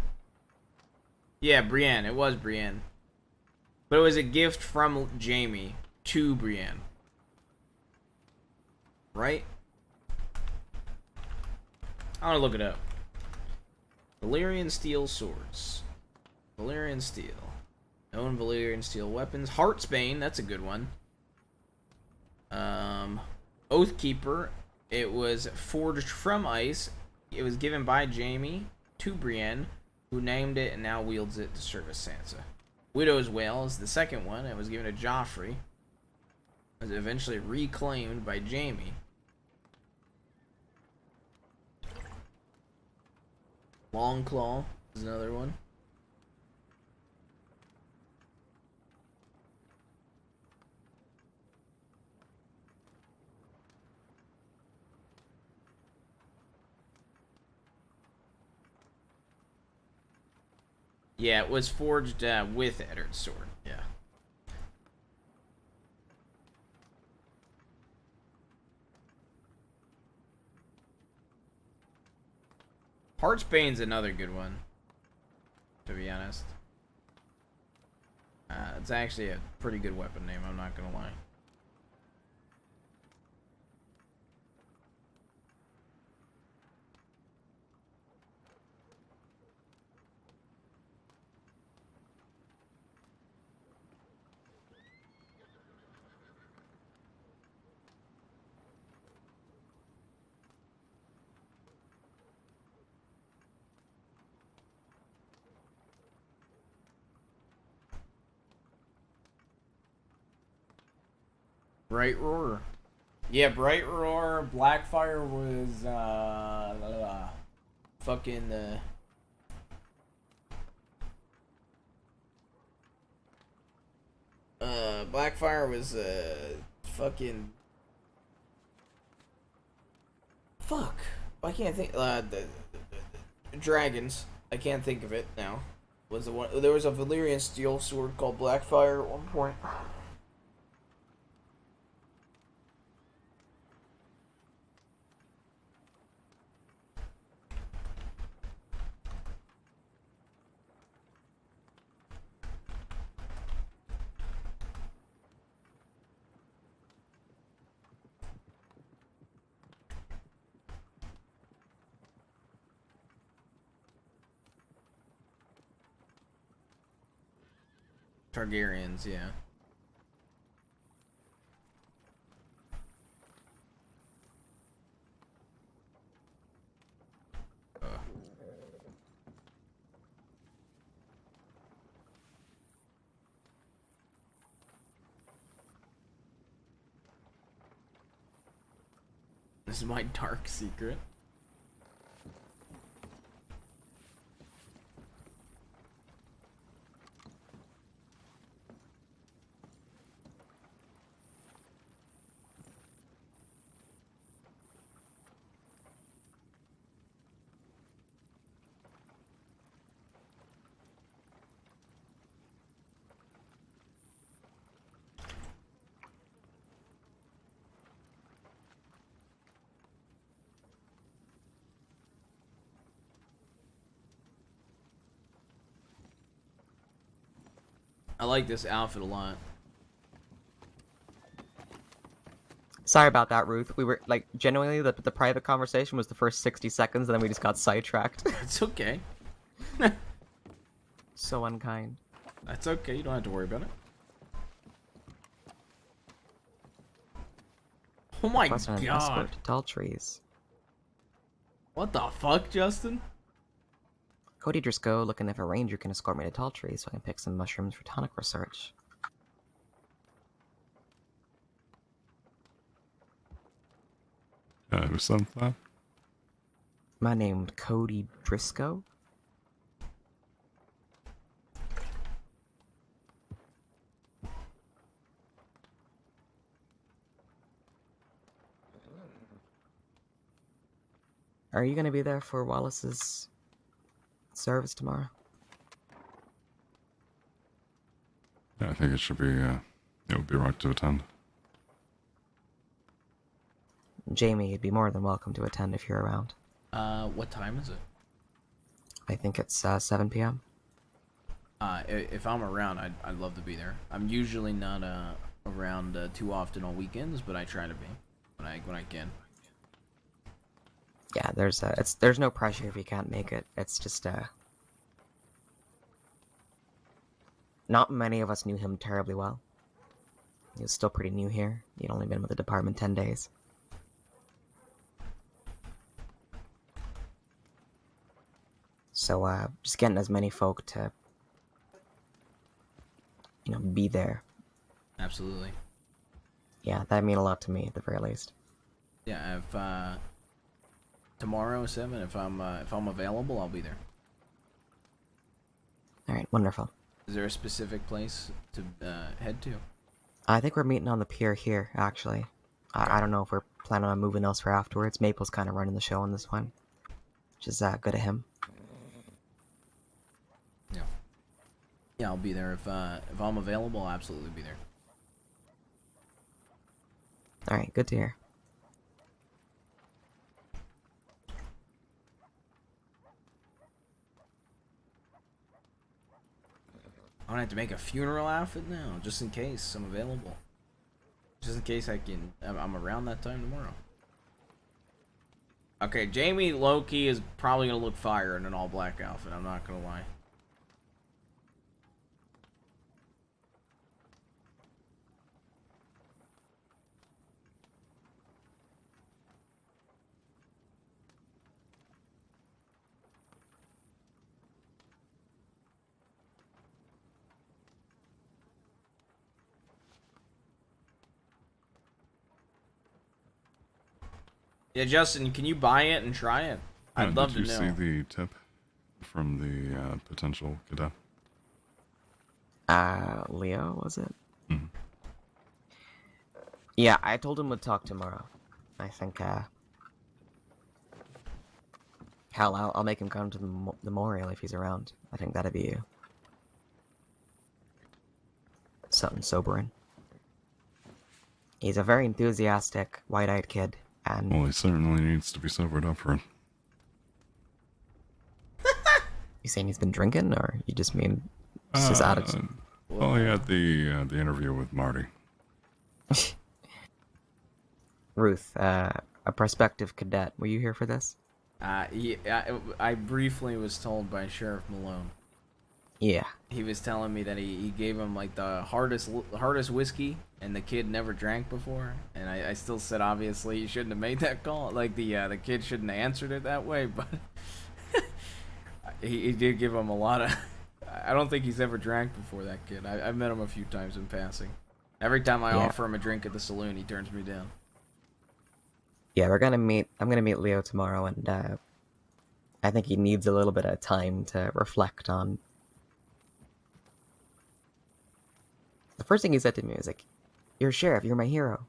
Yeah, Brienne. It was Brienne. But it was a gift from Jaime to Brienne. Right? I want to look it up. Valyrian steel swords. Valyrian steel. Known Valyrian steel weapons. Heartsbane, that's a good one. Oathkeeper, it was forged from ice. It was given by Jaime to Brienne, who named it and now wields it to service Sansa. Widow's Wail is the second one. It was given to Joffrey. It was eventually reclaimed by Jaime. Longclaw is another one. Yeah, it was forged with Eddard's sword. Yeah. Heartsbane's another good one, to be honest. It's actually a pretty good weapon name, I'm not gonna lie. Bright Roar. Yeah, Bright Roar. Blackfire was fucking Blackfire was fucking fuck. I can't think the dragons. I can't think of it now. Was the one there was a Valyrian steel sword called Blackfire at one point. Targaryens, yeah. This is my dark secret. I like this outfit a lot. Sorry about that, Ruth. We were like genuinely the private conversation was the first 60 seconds, and then we just got sidetracked. It's okay. So unkind. That's okay. You don't have to worry about it. Oh my Plus an god. escort to tall trees. What the fuck, Justin? Cody Driscoll looking if a ranger can escort me to tall trees so I can pick some mushrooms for tonic research. Who sent that? My name's Cody Driscoll. Are you gonna be there for Wallace's service tomorrow? Yeah, I think it should be, it would be right to attend. Jaime, you'd be more than welcome to attend if you're around. What time is it? I think it's 7 p.m. If I'm around, I'd love to be there. I'm usually not around too often on weekends, but I try to be when I can. Yeah, there's no pressure if you can't make it. It's just not many of us knew him terribly well. He was still pretty new here. He'd only been with the department 10 days. So just getting as many folk to be there. Absolutely. Yeah, that'd mean a lot to me at the very least. Yeah, if tomorrow 7, if I'm available, I'll be there. All right, wonderful. Is there a specific place to head to? I think we're meeting on the pier here, actually. I don't know if we're planning on moving elsewhere afterwards. Maple's kind of running the show on this one, which is good of him. Yeah, I'll be there if I'm available. I'll absolutely be there. All right, good to hear. I'm gonna have to make a funeral outfit now, just in case I'm available. Just in case I'm around that time tomorrow. Okay, Jaime low-key is probably gonna look fire in an all-black outfit. I'm not gonna lie. Yeah, Justin, can you buy it and try it? I'd love to know. Did you see the tip from the potential cadet? Leo, was it? Mm-hmm. Yeah, I told him we'd talk tomorrow. I think, hell, I'll make him come to the memorial if he's around. I think that'd be something sobering. He's a very enthusiastic, wide-eyed kid, and... Well, he certainly needs to be sobered up for it. You saying he's been drinking, or you just mean it's his attitude? Well, he had the interview with Marty. Ruth, a prospective cadet, were you here for this? Yeah, I briefly was told by Sheriff Malone. Yeah. He was telling me that he gave him like the hardest whiskey, and the kid never drank before. And I still said obviously he shouldn't have made that call. Like the kid shouldn't have answered it that way, but he did give him a lot of. I don't think he's ever drank before, that kid. I've met him a few times in passing. Every time I offer him a drink at the saloon, he turns me down. Yeah, we're gonna meet. I'm gonna meet Leo tomorrow, and I think he needs a little bit of time to reflect on. The first thing he said to me was like, "You're a sheriff. You're my hero."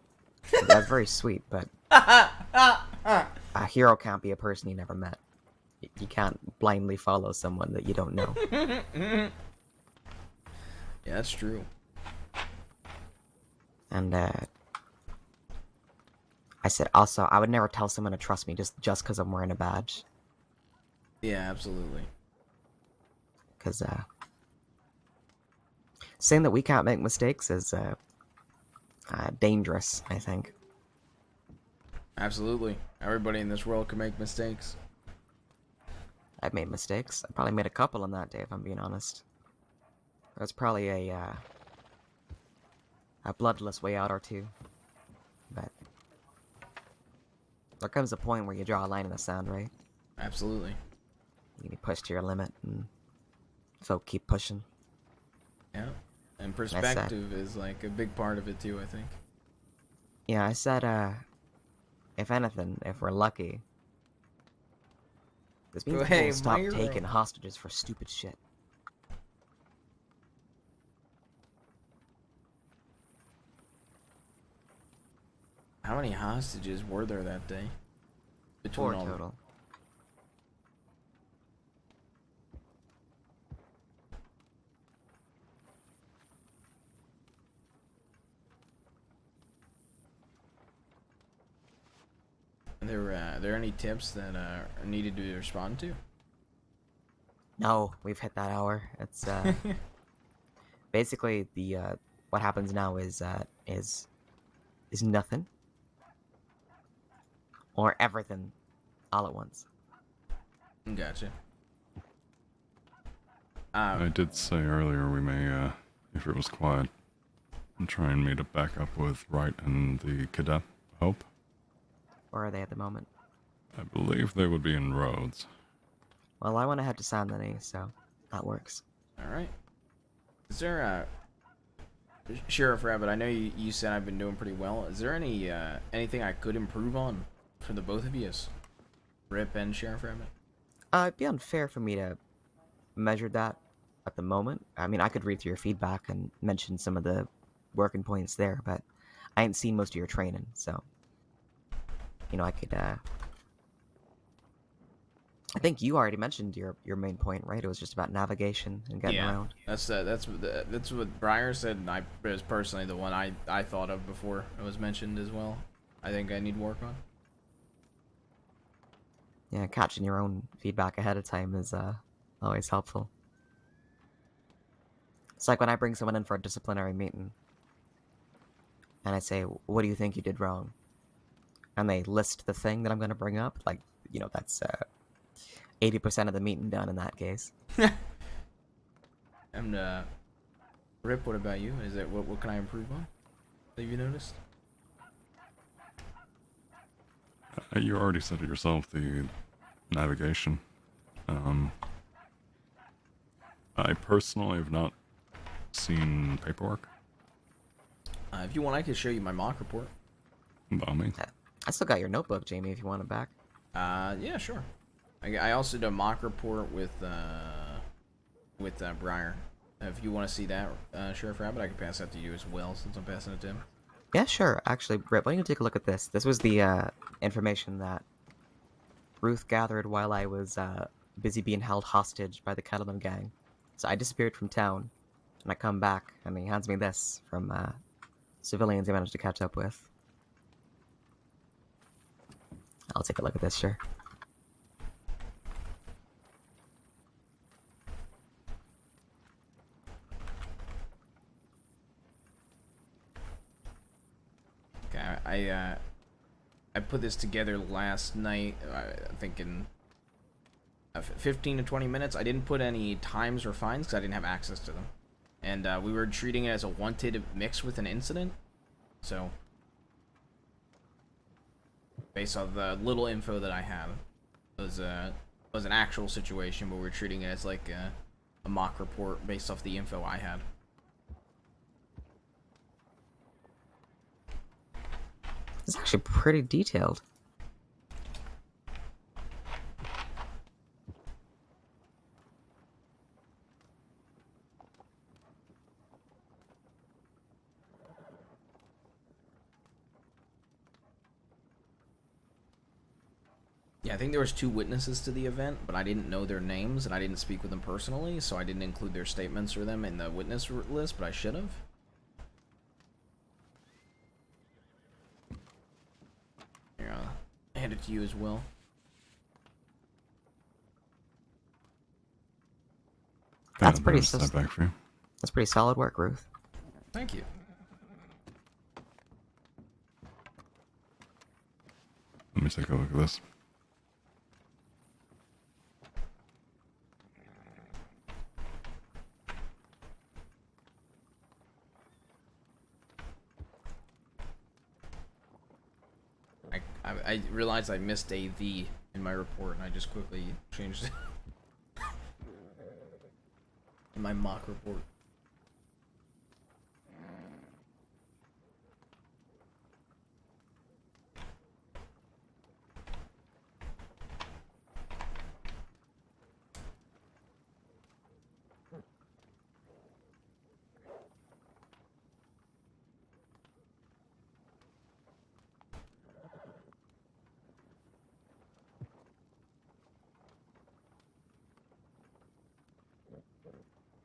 That's very sweet, but a hero can't be a person you never met. You can't blindly follow someone that you don't know. Yeah, that's true. And I said also, I would never tell someone to trust me just because I'm wearing a badge. Yeah, absolutely. Because saying that we can't make mistakes is dangerous, I think. Absolutely. Everybody in this world can make mistakes. I've made mistakes. I probably made a couple on that day, if I'm being honest. There's probably a bloodless way out or two. But there comes a point where you draw a line in the sand, right? Absolutely. You can be pushed to your limit, and folk keep pushing. Yeah. And perspective is like a big part of it too, I think. Yeah, I said, if anything, if we're lucky, this means people will stop taking hostages for stupid shit. How many hostages were there that day? Four total. Are there any tips that are needed to be responded to? No, we've hit that hour. It's basically the what happens now is nothing or everything all at once. Gotcha. I did say earlier we may, if it was quiet, try and meet up back up with Wright and the cadet, Hope. Where are they at the moment? I believe they would be in Rhodes. Well, I want to head to San Denis, so that works. Alright. Is there a... Sheriff Rabbit, I know you said I've been doing pretty well. Is there any anything I could improve on for the both of you, Rip and Sheriff Rabbit? It'd be unfair for me to measure that at the moment. I mean, I could read through your feedback and mention some of the working points there, but I ain't seen most of your training, so... You know, I could, I think you already mentioned your main point, right? It was just about navigation and getting around. That's what Briar said, and it was personally the one I thought of before it was mentioned as well. I think I need work on. Yeah, catching your own feedback ahead of time is always helpful. It's like when I bring someone in for a disciplinary meeting, and I say, "What do you think you did wrong?" And they list the thing that I'm going to bring up, like, you know, that's 80% of the meeting done in that case. And Rip, what about you? Is it what can I improve on? Have you noticed? You already said it yourself, the navigation. I personally have not seen paperwork. If you want, I could show you my mock report. By all means. I still got your notebook, Jamie, if you want it back. Yeah, sure. I also did a mock report with Briar. If you want to see that, Sheriff Rabbit, I can pass that to you as well, since I'm passing it to him. Yeah, sure. Actually, Rip, why don't you take a look at this? This was the information that Ruth gathered while I was busy being held hostage by the Kettleman gang. So I disappeared from town, and I come back, and he hands me this from civilians he managed to catch up with. I'll take a look at this, sure. Okay, I put this together last night. I think in 15 to 20 minutes. I didn't put any times or fines because I didn't have access to them, and we were treating it as a wanted mixed with an incident. So, based on the little info that I have, it was an actual situation, but we were treating it as like a mock report based off the info I had. It's actually pretty detailed. Yeah, I think there was 2 witnesses to the event, but I didn't know their names and I didn't speak with them personally, so I didn't include their statements or them in the witness list, but I should have. Here, I'll hand it to you as well. That's Yeah, pretty. there's that back for you. That's pretty solid work, Ruth. Thank you. Let me take a look at this. I realized I missed a V in my report, and I just quickly changed it in my mock report.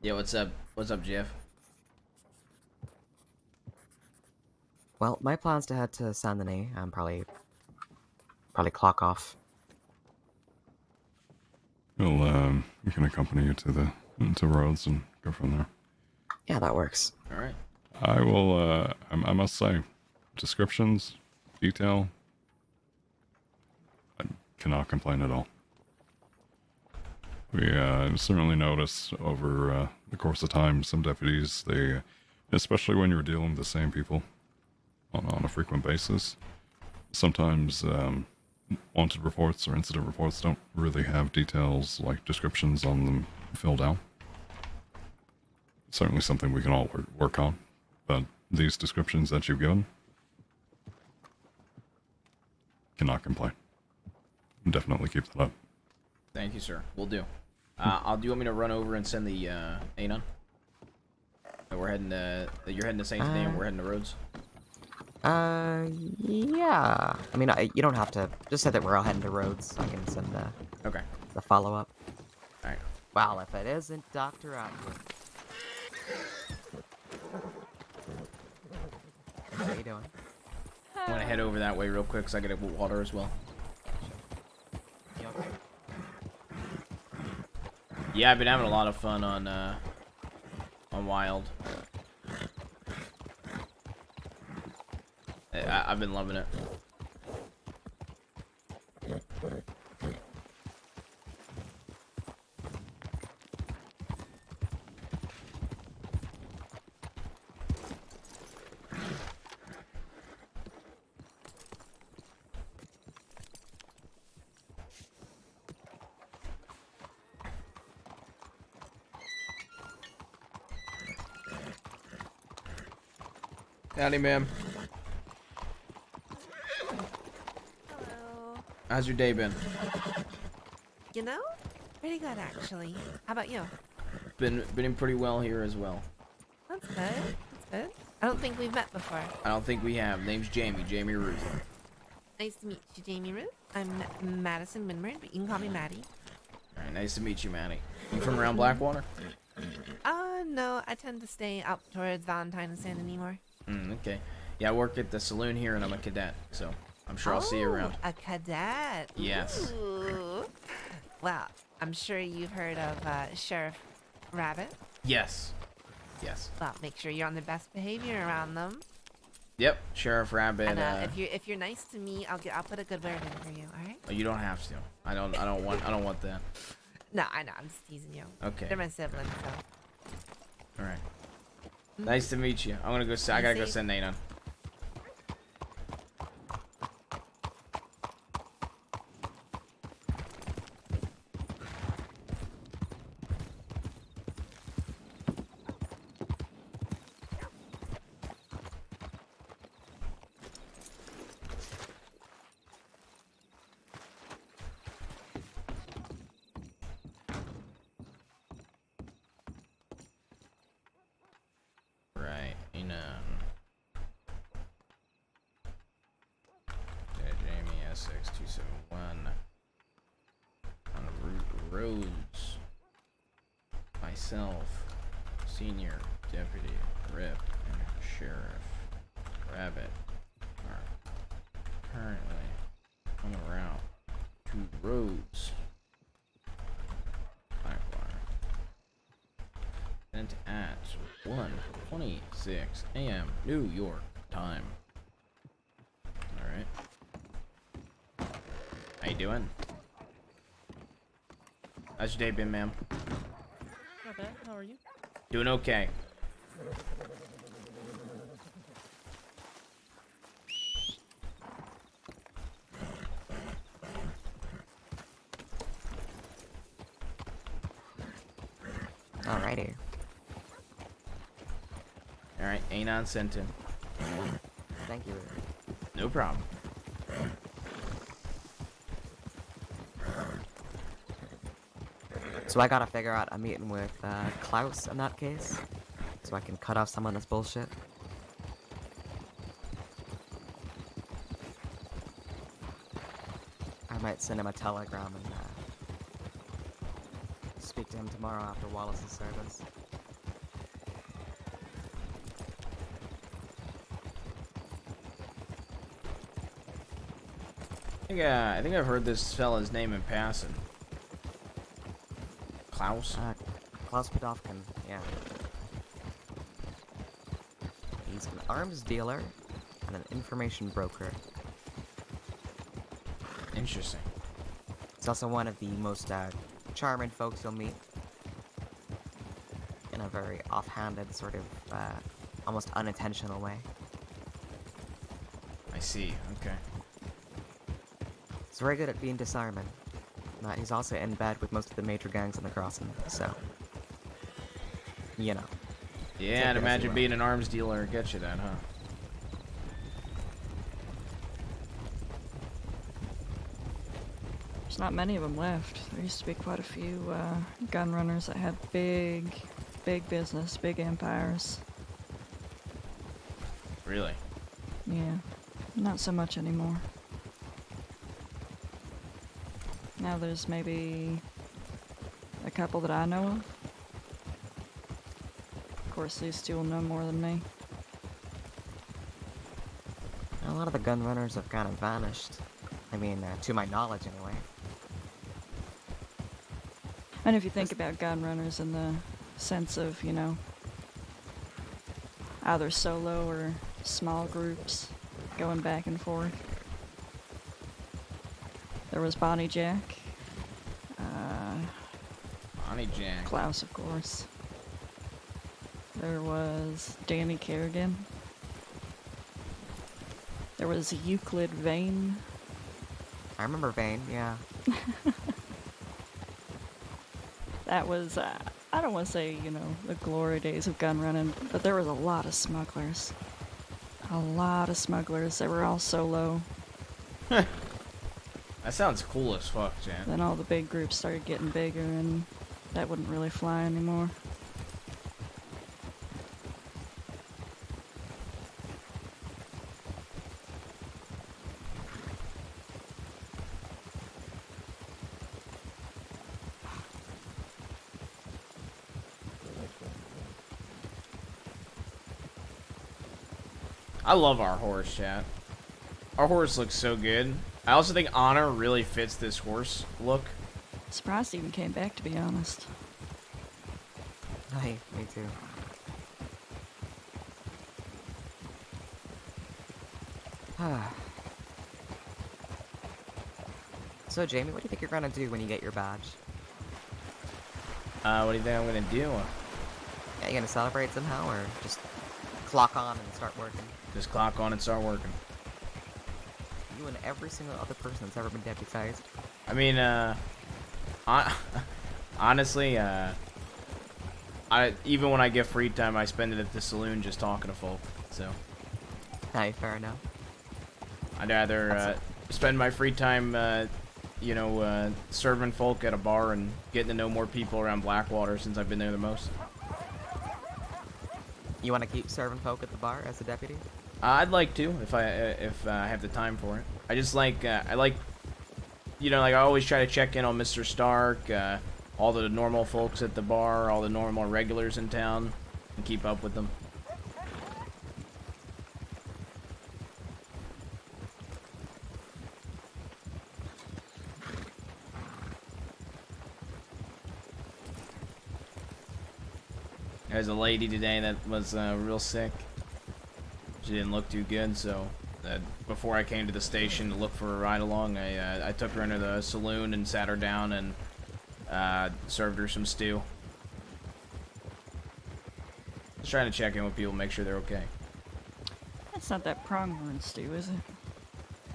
Yeah, what's up? What's up, Jeff? Well, my plan's to head to Saint Denis and probably clock off. We can accompany you to Rhodes and go from there. Yeah, that works. All right. I will. I must say, descriptions, detail. I cannot complain at all. We certainly notice over the course of time, some deputies, they, especially when you're dealing with the same people on a frequent basis, sometimes wanted reports or incident reports don't really have details like descriptions on them filled out. Certainly something we can all work on, but these descriptions that you've given, cannot complain. Definitely keep that up. Thank you, sir. Will do. Do you want me to run over and send the Anon? We're heading to. You're heading to Saint Denis and we're heading to Rhodes. Yeah. I mean, you don't have to. Just say that we're all heading to Rhodes. I can send the follow up. All right. Well, if it isn't Dr. Atwood. How you doing? I want to head over that way real quick because I gotta get water as well. You okay? Yeah, I've been having a lot of fun on Wild. I've been loving it. Howdy, ma'am. Hello. How's your day been? You know, pretty good actually. How about you? Been pretty well here as well. That's good. That's good. I don't think we've met before. I don't think we have. Name's Jamie Ruth. Nice to meet you, Jamie Ruth. I'm Madison Winward, but you can call me Maddie. All right, nice to meet you, Maddie. You from around Blackwater? No, I tend to stay out towards Valentine and San Denis. Okay. Yeah, I work at the saloon here, and I'm a cadet, so I'm sure I'll see you around. A cadet. Yes. Ooh. Well, I'm sure you've heard of Sheriff Rabbit. Yes. Yes. Well, make sure you're on the best behavior around them. Yep, Sheriff Rabbit. And if you're nice to me, I'll put a good word in for you. All right? Oh, you don't have to. I don't want that. No, I know. I'm just teasing you. Okay. They're my siblings, so. All right. Nice to meet you. I'm gonna go. I gotta go send Nate on. Right, Jamie SX271. Rhodes. Myself. Senior Deputy Rip and Sheriff Rabbit are currently on the route to Rhodes. Blackwater. Sent at 1:26 a.m. New York time. Alright. How you doing? How's your day been, ma'am? Not bad. How are you? Doing okay. Alrighty. Alright, Anon sent him. Thank you. No problem. So I gotta figure out a meeting with Klaus in that case, so I can cut off some of this bullshit. I might send him a telegram and speak to him tomorrow after Wallace's service. I think I've heard this fella's name in passing. Klaus? Klaus Podofkin, yeah. He's an arms dealer and an information broker. Interesting. He's also one of the most charming folks you'll meet. In a very offhanded, sort of, almost unintentional way. I see, okay. He's very good at being disarming. He's also in bed with most of the major gangs on the crossing, so... You know. Yeah, I'd imagine being an arms dealer gets you that, huh? There's not many of them left. There used to be quite a few gun runners that had big business, big empires. Really? Yeah, not so much anymore. Now there's maybe a couple that I know of. Of course, these two will know more than me. A lot of the gun runners have kind of vanished. I mean, to my knowledge, anyway. And if you think about gun runners in the sense of, you know, either solo or small groups going back and forth. There was Bonnie Jack. Bonnie Jack. Klaus, of course. There was Danny Kerrigan. There was Euclid Vane. I remember Vane, yeah. That was, I don't want to say, you know, the glory days of gun running, but there was a lot of smugglers. A lot of smugglers. They were all solo. That sounds cool as fuck, Jan. Then all the big groups started getting bigger, and that wouldn't really fly anymore. I love our horse, chat. Our horse looks so good. I also think Honor really fits this horse look. Surprised he even came back, to be honest. Hey, me too. So, Jamie, what do you think you're gonna do when you get your badge? What do you think I'm gonna do? Yeah, you gonna celebrate somehow, or just clock on and start working? Just clock on and start working. You and every single other person that's ever been deputized. I mean, honestly, even when I get free time, I spend it at the saloon just talking to folk. So. Hey, fair enough. I'd rather spend my free time, you know, serving folk at a bar and getting to know more people around Blackwater since I've been there the most. You want to keep serving folk at the bar as a deputy? I'd like to if I have the time for it. I just like you know, like I always try to check in on Mr. Stark, all the normal folks at the bar, all the normal regulars in town, and keep up with them. There's a lady today that was real sick. She didn't look too good, so before I came to the station to look for a ride along, I took her into the saloon and sat her down and served her some stew. Just trying to check in with people, make sure they're okay. That's not that pronghorn stew, is it?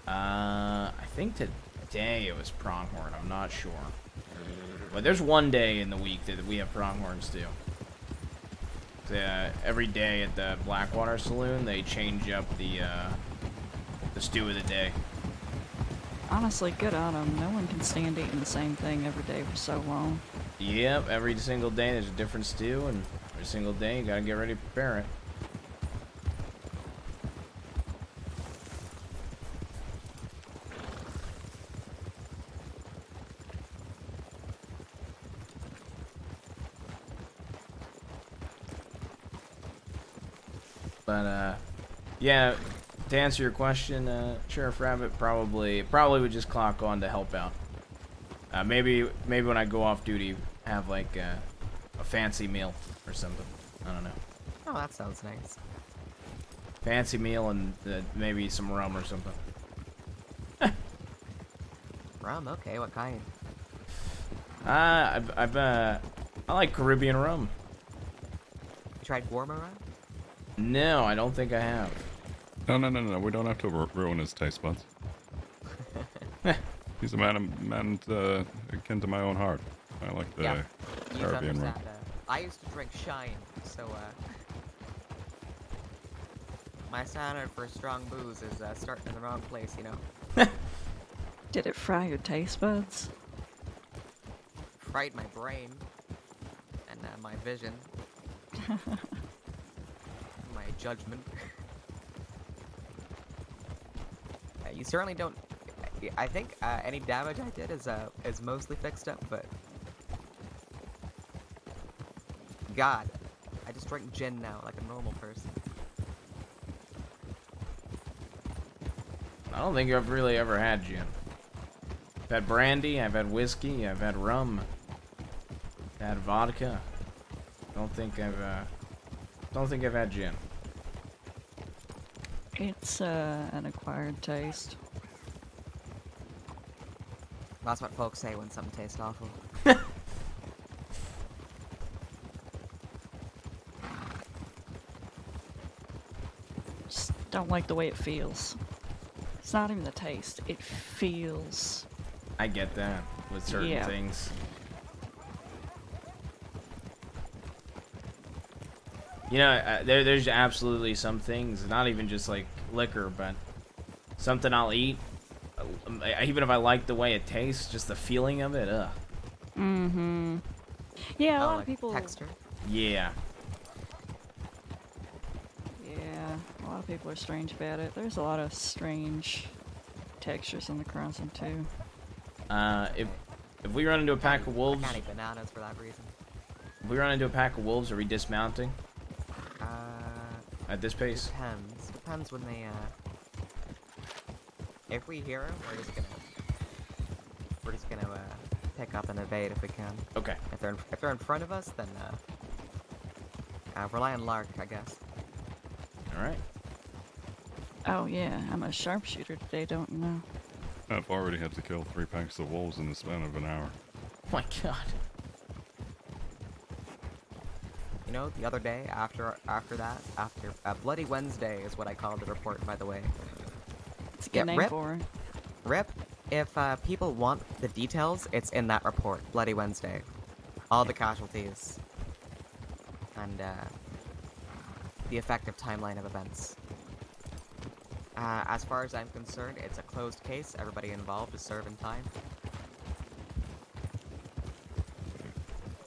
I think today it was pronghorn. I'm not sure. But there's one day in the week that we have pronghorn stew. Every day at the Blackwater Saloon, they change up the stew of the day. Honestly, good on them. No one can stand eating the same thing every day for so long. Yep, every single day there's a different stew, and every single day you gotta get ready to prepare it. But, yeah, to answer your question, Sheriff Rabbit probably would just clock on to help out. Maybe when I go off duty, have like a fancy meal or something. I don't know. Oh, that sounds nice. Fancy meal and maybe some rum or something. Rum? Okay, what kind? I like Caribbean rum. You tried warmer rum? No, I don't think I have. No. We don't have to ruin his taste buds. He's a man akin to my own heart. I like the Caribbean rum. I used to drink Shine, so my standard for strong booze is starting in the wrong place, you know. Did it fry your taste buds? Fried my brain and my vision. My judgment. You certainly don't. I think any damage I did is mostly fixed up, but God, I just drink gin now like a normal person. I don't think I've really ever had gin. I've had brandy, I've had whiskey, I've had rum, I've had vodka. Don't think I've had gin. It's an acquired taste. That's what folks say when something tastes awful. Just don't like the way it feels. It's not even the taste, it feels. I get that with certain things. You know, there's absolutely some things, not even just like liquor, but something I'll eat, even if I like the way it tastes, just the feeling of it, ugh. Mm-hmm. Yeah, a lot like of people. Texture. Yeah. Yeah, a lot of people are strange about it. There's a lot of strange textures in the crossing too. If we run into a pack of wolves, I can't eat bananas for that reason. if we run into a pack of wolves, are we dismounting? At this pace? Depends when they, if we hear them, we're just gonna pick up and evade if we can. Okay. If they're in front of us, then, rely on Lark, I guess. Alright. Oh yeah, I'm a sharpshooter today, don't you know? I've already had to kill 3 packs of wolves in the span of an hour. Oh my god. You know, the other day, after Bloody Wednesday is what I called the report, by the way. It's a good name for it. Rip, if people want the details, it's in that report, Bloody Wednesday. All the casualties. And, the effective timeline of events. As far as I'm concerned, it's a closed case. Everybody involved is serving time.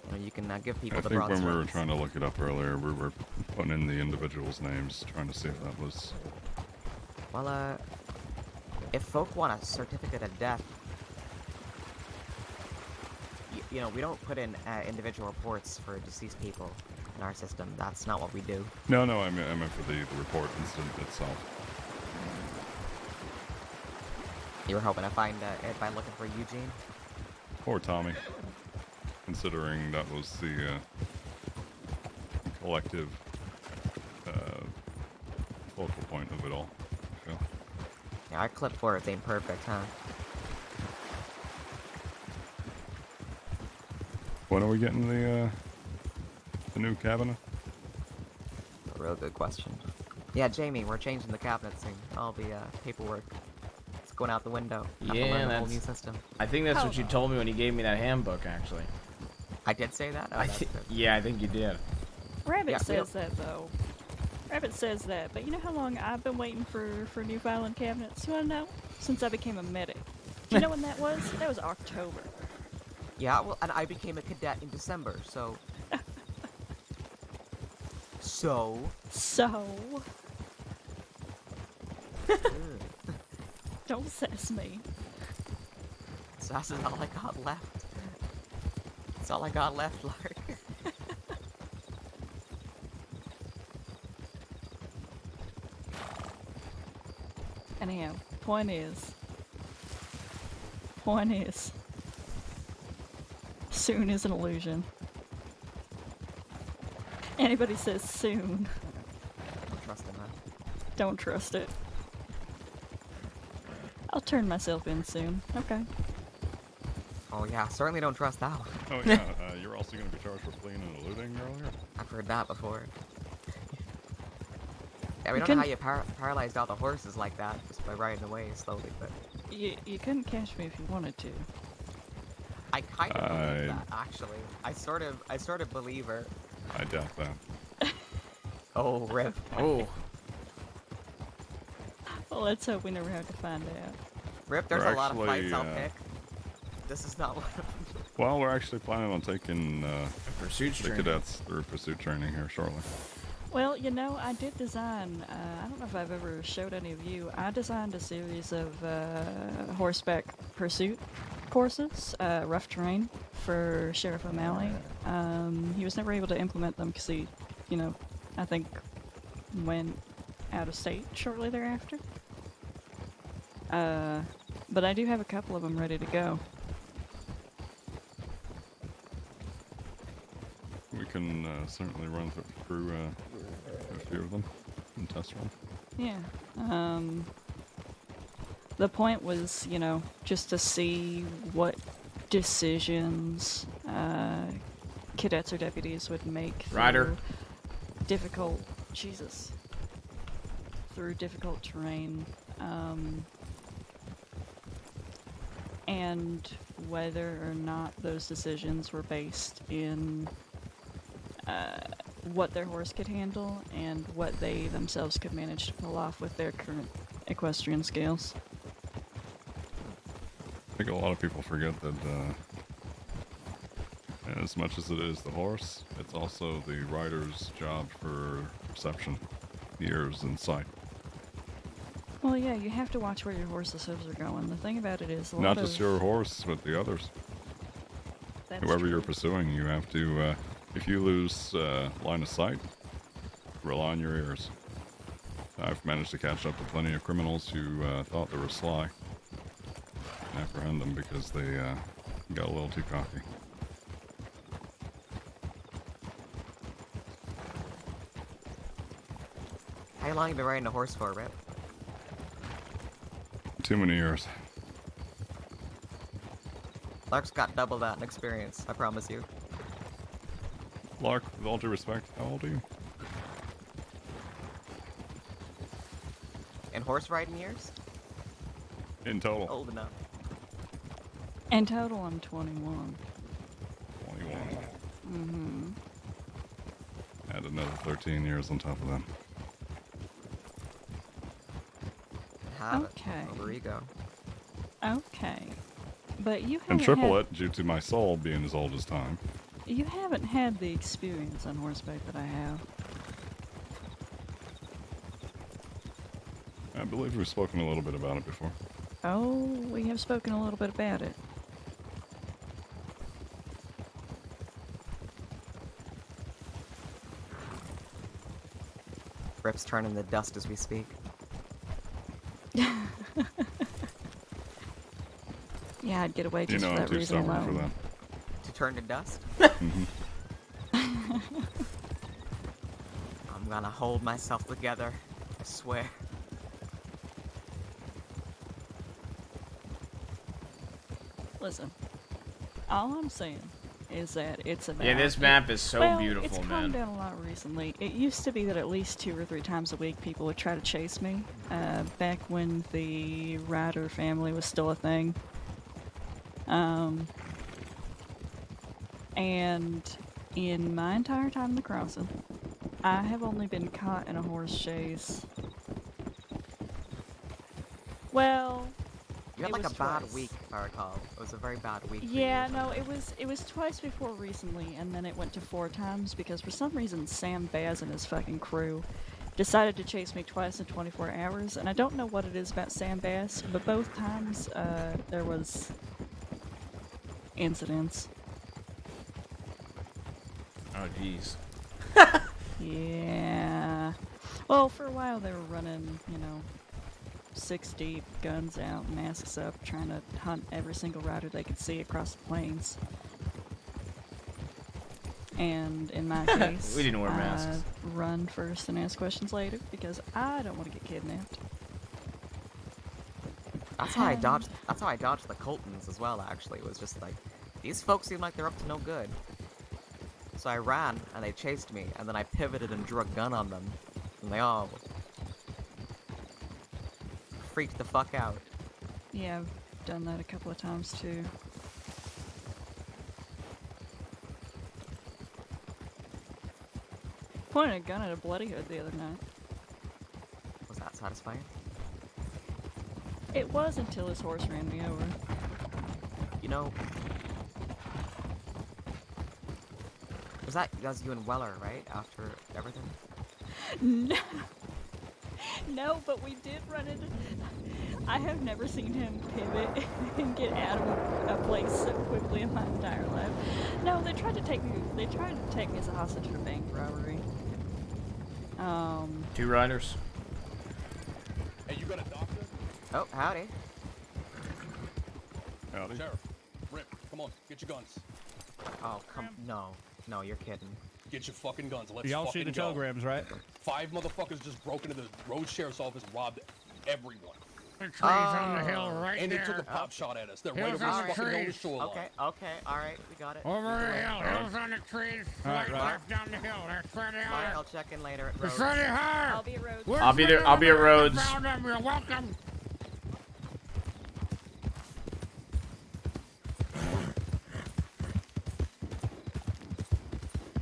You know, you can give people the broad I think when we were strokes. trying to look it up earlier, we were putting in the individuals' names, trying to see if that was... Well, if folk want a certificate of death, you know, we don't put in individual reports for deceased people in our system. That's not what we do. No, I meant for the report incident itself. You were hoping to find it by looking for Eugene? Or Tommy, considering that was the collective focal point of it all. So. Yeah, our clipboards ain't perfect, huh? When are we getting the new cabinet? A real good question. Yeah, Jamie, we're changing the cabinet soon. All the paperwork. It's going out the window. Have to Yeah, learn the whole that's. new system. I think that's what you told me when you gave me that handbook, actually. I did say that? Oh, that's good. Yeah, I think you did. Rabbit Yeah, we says that though. Rabbit says that, but you know how long I've been waiting for new filing cabinets? You wanna know? Since I became a medic. Do you know when that was? That was October. Yeah, well, and I became a cadet in December, so... So? Don't sass me. Sass is all I got left. That's all I got left, Lark. Anyhow, point is, soon is an illusion. Anybody says soon, Don't trust him, huh? don't trust it. I'll turn myself in soon. Okay. Oh yeah, certainly don't trust that one. Oh yeah, you're also going to be charged for fleeing and eluding earlier? I've heard that before. Yeah, we You don't know how couldn't- you paralyzed all the horses like that, just by riding away slowly, but... You couldn't catch me if you wanted to. I kind of believe that, actually. I sort of believe her. I doubt that. Oh, rip. Oh. Well, let's hope we never have to find out. Rip, there's We're a lot of fights actually, I'll pick. This is not one of them. Well, we're actually planning on taking pursuit the training. cadets through pursuit training here shortly. Well, you know, I did design, I don't know if I've ever showed any of you, I designed a series of horseback pursuit courses, rough terrain, for Sheriff O'Malley. He was never able to implement them because he, you know, I think went out of state shortly thereafter. But I do have a couple of them ready to go. We can certainly run through a few of them and test run. Yeah. The point was, you know, just to see what decisions cadets or deputies would make Ryder. through difficult, through difficult terrain, and whether or not those decisions were based in what their horse could handle and what they themselves could manage to pull off with their current equestrian scales. I think a lot of people forget that as much as it is the horse, it's also the rider's job for perception, ears, and sight. Well, yeah, you have to watch where your horse's hooves are going. The thing about it is, Not just your horse, but the others. That's Whoever true. you're pursuing, you have to, if you lose line of sight, rely on your ears. I've managed to catch up with plenty of criminals who thought they were sly and apprehend them because they got a little too cocky. How long have you been riding a horse for, Rip? Too many years. Lark's got double that in experience, I promise you. Lark, with all due respect, how old are you? In horse riding years? In total. Old enough. In total, I'm 21. 21. Mm-hmm. Add another 13 years on top of that. Have Okay. it. Over you go. Okay. But you And haven't triple had, it due to my soul being as old as time. You haven't had the experience on horseback that I have. I believe we've spoken a little bit about it before. Oh, we have spoken a little bit about it. Rip's turning to dust as we speak. Yeah, I'd get away You just know for I'm that too reason stubborn for alone. that. To turn to dust? Mm-hmm. I'm gonna hold myself together. I swear. Listen, all I'm saying is that it's about... Yeah, this map is so well, beautiful, it's man. calmed down a lot recently. It used to be that at least 2 or 3 times a week people would try to chase me, back when the Ryder family was still a thing. And in my entire time in the crossing, I have only been caught in a horse chase. Well, You had it like a was bad twice. week, if I recall. It was a very bad week. Yeah, no, it was twice before recently, and then it went to 4 times because for some reason Jbaas and his fucking crew decided to chase me twice in 24 hours, and I don't know what it is about Jbaas, but both times there was incidents. Oh, jeez. Yeah. Well, for a while they were running, 6 deep, guns out, masks up, trying to hunt every single rider they could see across the plains. And in my case, We didn't wear masks. run first and ask questions later because I don't want to get kidnapped. That's how I dodged. That's how I dodged the Coltons as well. Actually, it was just like these folks seem like they're up to no good. So I ran and they chased me, and then I pivoted and drew a gun on them, and they all freaked the fuck out. Yeah, I've done that a couple of times too. Pointed a gun at a bloody hood the other night. Was that satisfying? It was until his horse ran me over. You know, that was you and Weller, right? After everything? No. No, but we did run into... I have never seen him pivot and get out of a place so quickly in my entire life. No, they tried to take me as a hostage for bank robbery. 2 riders. Hey, you got a doctor? Oh, howdy. Howdy. Sheriff, Rip, come on, get your guns. Oh, no, you're kidding. Get your fucking guns. Let's Y'all fucking see the go. telegrams, right? 5 motherfuckers just broke into the road sheriff's office, robbed everyone. The trees on the hill right and there. they took a pop shot at us. They're right Hills over on this the fucking hill trees. shoreline. Okay, alright, we got it. Over the hill. Alright. Hills on the trees. Alright, Right, right. left down the hill. That's where they Alright, are. I'll check in later at It's Rhodes. where they are. I'll be at Rhodes. Where's I'll be there. the I'll be at man Rhodes. that found them? You're welcome.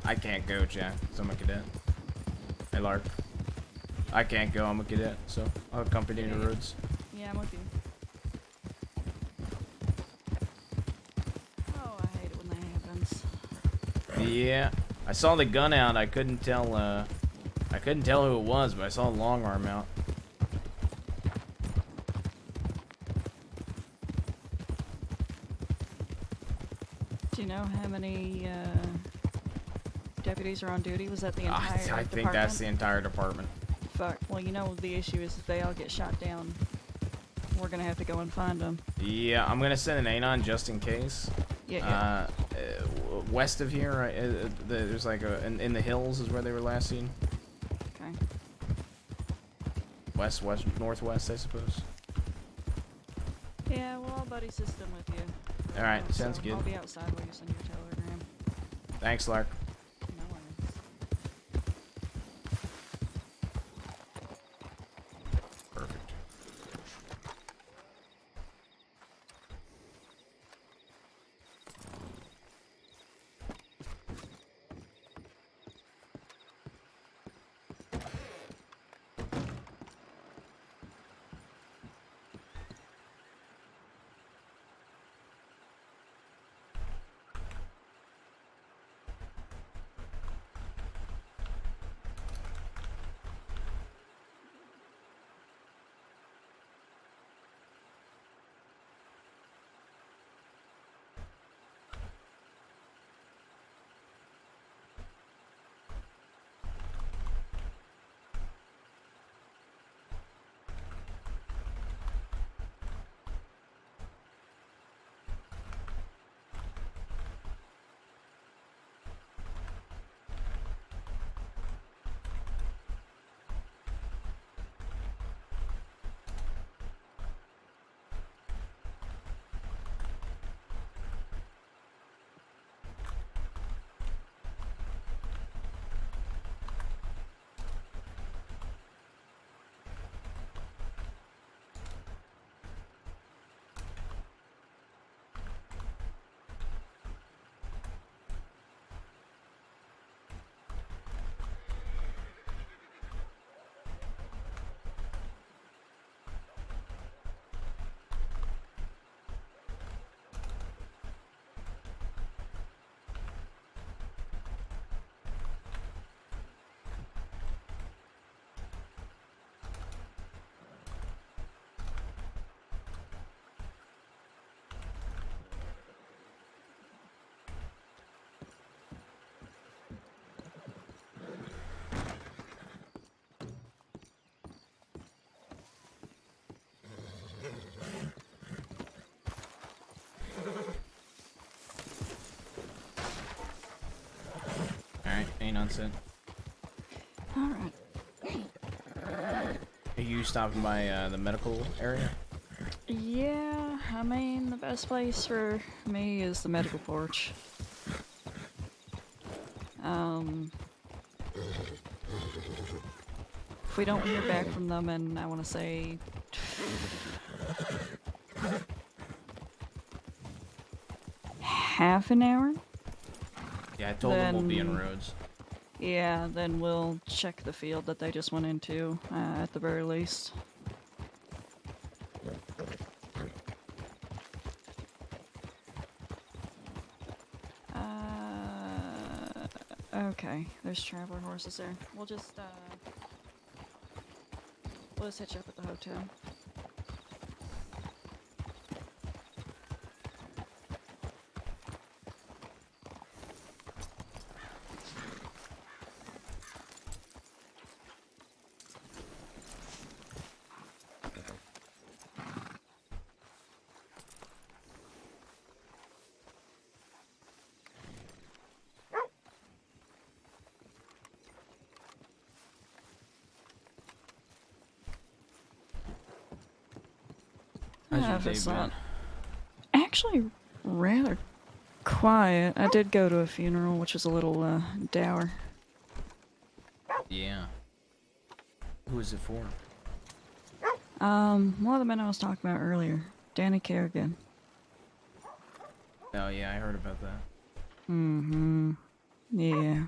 I can't go, Jack, because I'm a cadet. Hey, Lark. I can't go, I'm a cadet, so I'll accompany you to Rhodes. Yeah, I'm with you. Oh, I hate it when that happens. Yeah, I saw the gun out. I couldn't tell who it was, but I saw a long arm out. Do you know how many deputies are on duty? Was that the entire I department? think that's the entire department. Fuck. Well, you know the issue is if they all get shot down, we're gonna have to go and find them. Yeah, I'm gonna send an anon just in case. Yeah. West of here, right, there's like in the hills is where they were last seen. Okay. West, northwest, I suppose. Yeah, well, I'll buddy system with you. All right, sounds so good. I'll be outside while you send your telegram. Thanks, Lark. No worries. Perfect. Ain't on set. Alright. Are you stopping by the medical area? Yeah, I mean, the best place for me is the medical porch. If we don't hear back from them in, I want to say, half an hour? Yeah, I told them we'll be in roads. Yeah, then we'll check the field that they just went into, at the very least. Okay, there's traveler horses there. We'll just hitch up at the hotel. How's your If day it's been? not actually rather quiet. I did go to a funeral, which was a little dour. Yeah. Who is it for? One of the men I was talking about earlier, Danny Kerrigan. Oh yeah, I heard about that. Mm-hmm. Yeah.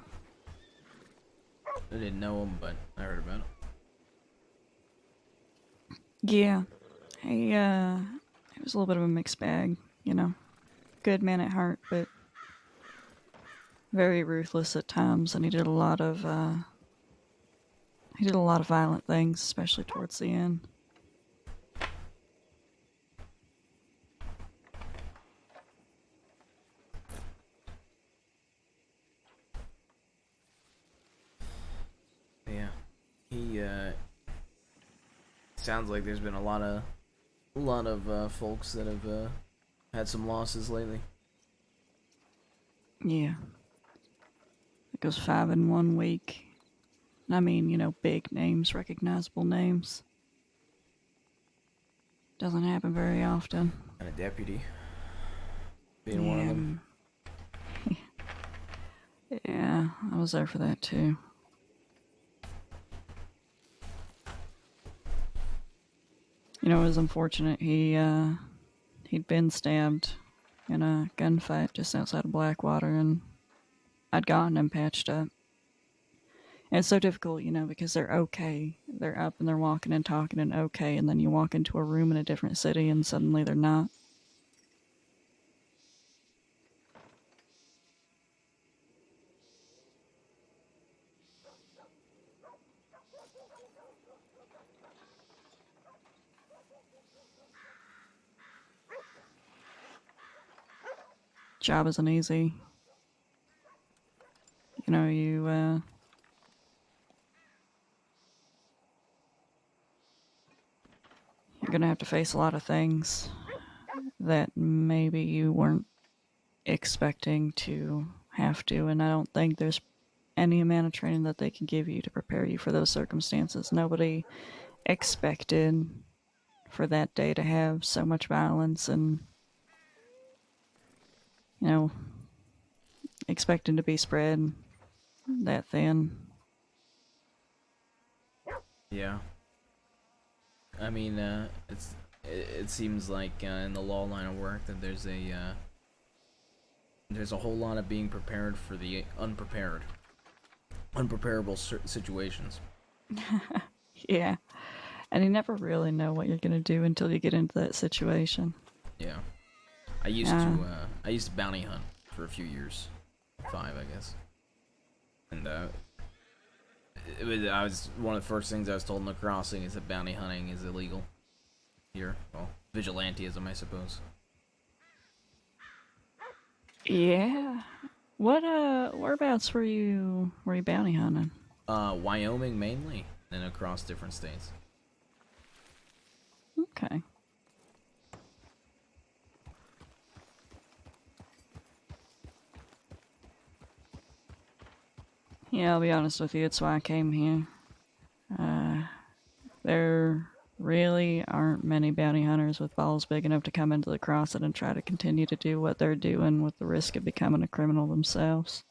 I didn't know him, but I heard about it. Yeah. He was a little bit of a mixed bag, you know. Good man at heart, but very ruthless at times, and he did a lot of violent things, especially towards the end. Yeah. He sounds like there's been a lot of folks that have had some losses lately. Yeah. It goes 5 in 1 week. I mean, you know, big names, recognizable names. Doesn't happen very often. And a deputy being one of them. Yeah, I was there for that too. You know, it was unfortunate. He'd been stabbed in a gunfight just outside of Blackwater, and I'd gotten him patched up. And it's so difficult, you know, because they're okay. They're up and they're walking and talking and okay, and then you walk into a room in a different city and suddenly they're not. Job isn't easy. You know, you're gonna have to face a lot of things that maybe you weren't expecting to have to, and I don't think there's any amount of training that they can give you to prepare you for those circumstances. Nobody expected for that day to have so much violence and, you know, expecting to be spread that thin. Yeah. I mean, it seems like in the law line of work that there's a whole lot of being prepared for the unpreparable situations. Yeah. And you never really know what you're gonna do until you get into that situation. Yeah. I used to bounty hunt for a few years. 5, I guess. And I was one of the first things I was told in the crossing is that bounty hunting is illegal here. Well, vigilantism, I suppose. Yeah. Whereabouts were you bounty hunting? Wyoming mainly, and across different states. Okay. Yeah, I'll be honest with you. It's why I came here. There really aren't many bounty hunters with balls big enough to come into the crossing and try to continue to do what they're doing with the risk of becoming a criminal themselves.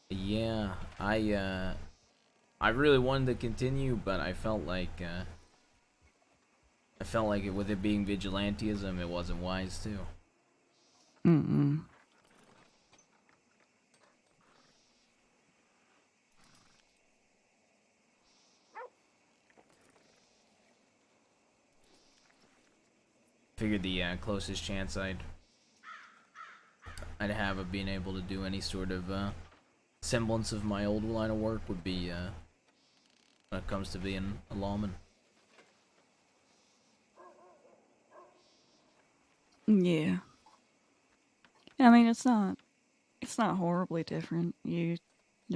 Yeah, I really wanted to continue, but I felt like with it being vigilantism, it wasn't wise too. Mm-mm. Figured the closest chance I'd have of being able to do any sort of semblance of my old line of work would be when it comes to being a lawman. Yeah. I mean, it's not horribly different. You're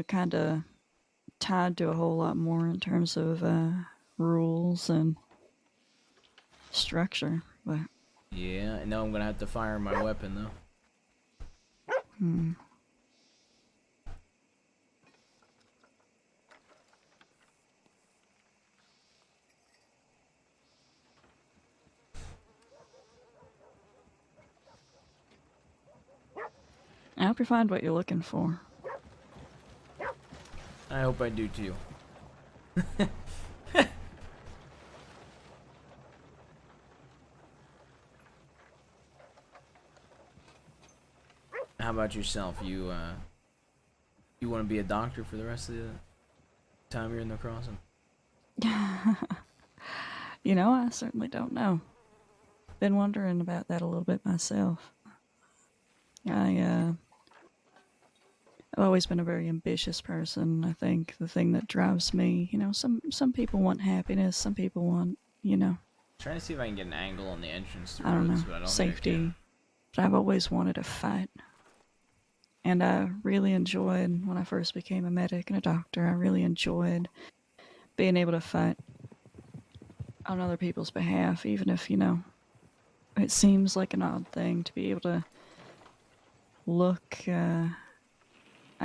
kind of tied to a whole lot more in terms of rules and structure, but Yeah, and now I'm gonna have to fire my weapon though. hmm. I hope you find what you're looking for. I hope I do too. How about yourself? You want to be a doctor for the rest of the time you're in the crossing? You know, I certainly don't know. Been wondering about that a little bit myself. I've always been a very ambitious person. I think the thing that drives me, you know, some people want happiness, some people want, you know, Trying to see if I can get an angle on the entrance to I don't roads, know, but I don't think I safety. can. But I've always wanted to fight. And I really enjoyed, when I first became a medic and a doctor, I really enjoyed being able to fight on other people's behalf, even if, you know, it seems like an odd thing to be able to look, I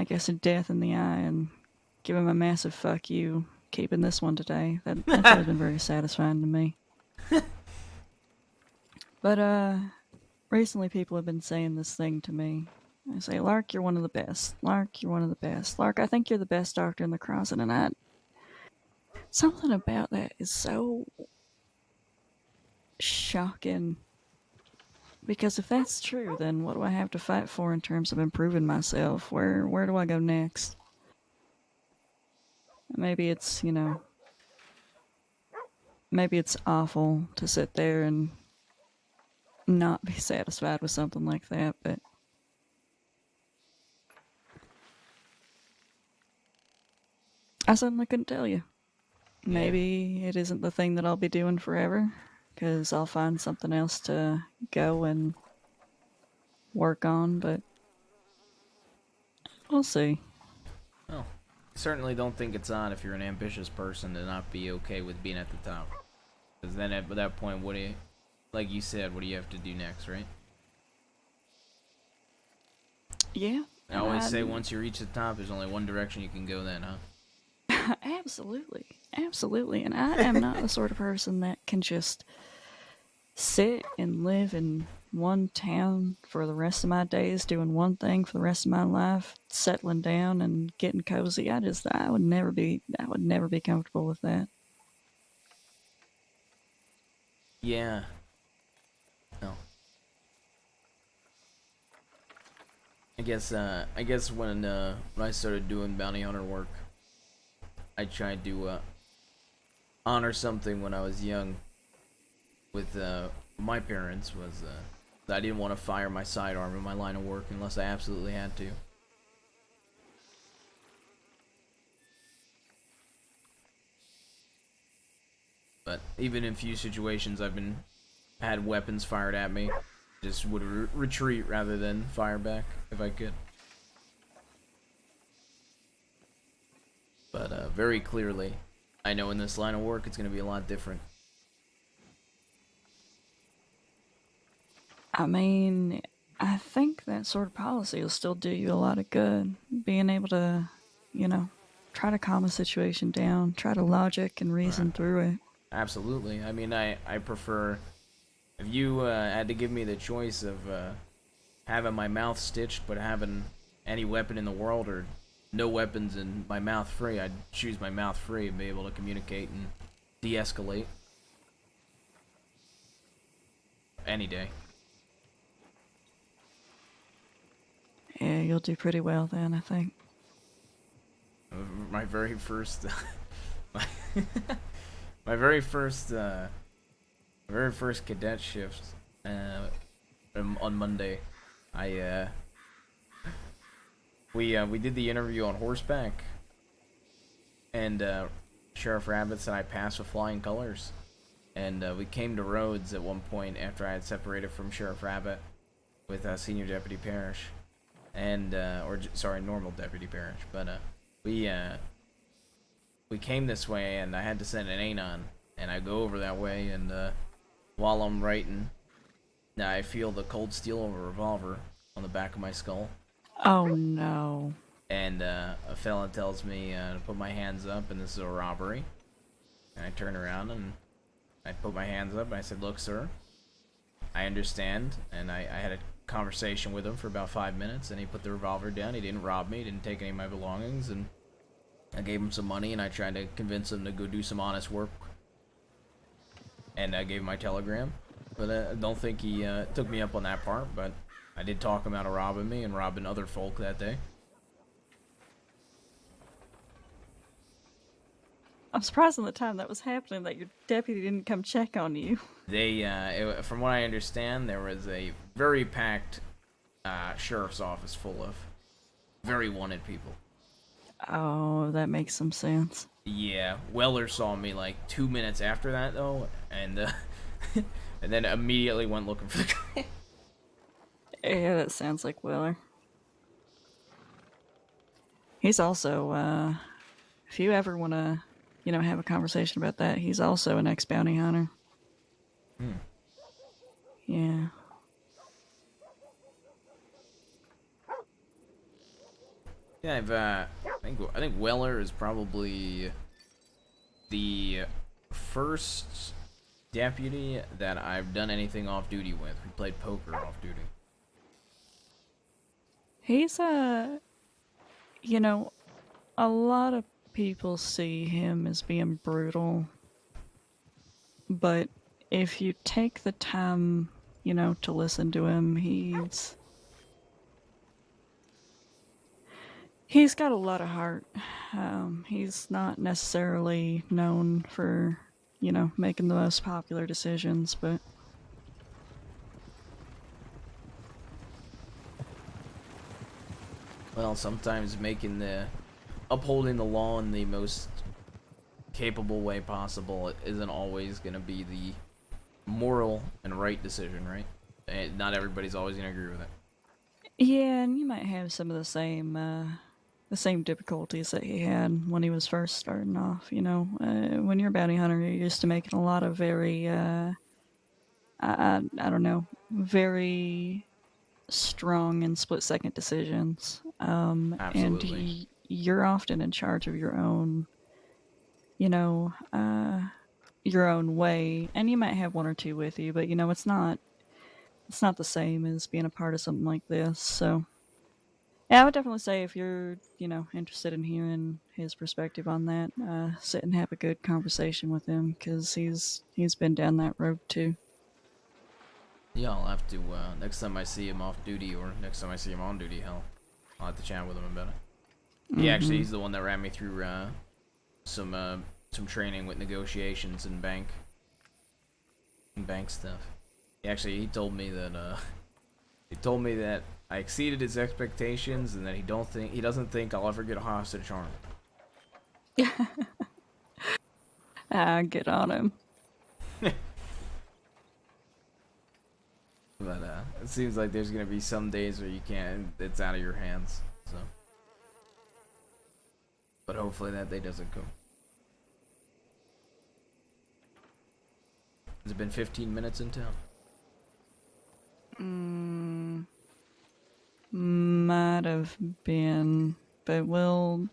guess, a death in the eye and give him a massive fuck you, keeping this one today. That's always been very satisfying to me. But, recently people have been saying this thing to me. They say, Lark, you're one of the best. Lark, you're one of the best. Lark, I think you're the best doctor in the crossing, and something about that is so shocking. Because if that's true, then what do I have to fight for in terms of improving myself? Where do I go next? Maybe it's, you know, maybe it's awful to sit there and not be satisfied with something like that, but I certainly couldn't tell you. Maybe it isn't the thing that I'll be doing forever, because I'll find something else to go and work on, but we'll see. Oh, certainly don't think it's odd if you're an ambitious person to not be okay with being at the top. Because then at that point, what do you, like you said, what do you have to do next, right? Yeah. I always say once you reach the top, there's only one direction you can go then, huh? Absolutely. Absolutely. And I am not the sort of person that can just sit and live in one town for the rest of my days, doing one thing for the rest of my life, settling down and getting cozy. I would never be comfortable with that. Yeah. No. I guess when I started doing bounty hunter work, I tried to honor something when I was young with my parents was that I didn't want to fire my sidearm in my line of work unless I absolutely had to. But even in few situations I've had weapons fired at me, just would retreat rather than fire back if I could. But very clearly, I know in this line of work it's going to be a lot different. I mean, I think that sort of policy will still do you a lot of good. Being able to, try to calm a situation down, try to logic and reason through it. Absolutely. I mean, I prefer, if you had to give me the choice of having my mouth stitched but having any weapon in the world or no weapons and my mouth free, I'd choose my mouth free and be able to communicate and de-escalate any day. Yeah, you'll do pretty well then, I think. My very first, my very first cadet shift on Monday, we did the interview on horseback, and Sheriff Rabbits and I passed with flying colors, and we came to Rhodes at one point after I had separated from Sheriff Rabbit with Senior Deputy Parrish, and normal Deputy Parrish, but we came this way, and I had to send an Anon, and I go over that way, and while I'm writing, I feel the cold steel of a revolver on the back of my skull. Oh no. And a fella tells me to put my hands up, and this is a robbery. And I turn around, and I put my hands up, and I said, "Look, sir, I understand." And I had a conversation with him for about 5 minutes, and he put the revolver down. He didn't rob me, he didn't take any of my belongings, and I gave him some money, and I tried to convince him to go do some honest work. And I gave him my telegram. But I don't think he took me up on that part, but I did talk him out of robbing me and robbing other folk that day. I'm surprised in the time that was happening that your deputy didn't come check on you. They, from what I understand, there was a very packed sheriff's office full of very wanted people. Oh, that makes some sense. Yeah, Weller saw me like 2 minutes after that, though, and and then immediately went looking for the guy. Yeah, that sounds like Weller. He's also, if you ever want to, have a conversation about that, he's also an ex-bounty hunter. Yeah. Yeah, I think Weller is probably the first deputy that I've done anything off duty with. We played poker off duty. He's a lot of people see him as being brutal, but if you take the time, to listen to him, he's got a lot of heart. He's not necessarily known for, making the most popular decisions, but Well, sometimes upholding the law in the most capable way possible isn't always going to be the moral and right decision, right? And not everybody's always going to agree with it. yeah, and you might have some of the same difficulties that he had when he was first starting off. When you're a bounty hunter, you're used to making a lot of very, I don't know, very strong and split-second decisions. Absolutely. And you're often in charge of your own, your own way, and you might have one or two with you, but it's not the same as being a part of something like this. So yeah, I would definitely say if you're interested in hearing his perspective on that, sit and have a good conversation with him, because he's been down that road too. Yeah, I'll have to, next time I see him off duty, or next time I see him on duty, I'll have to chat with him about it. He's the one that ran me through some training with negotiations and bank stuff. He told me that I exceeded his expectations, and that he doesn't think I'll ever get a hostage harm. Get on him. But it seems like there's gonna be some days where you can't. It's out of your hands. So, but hopefully that day doesn't come. Has it been 15 minutes in town? Might have been, but we'll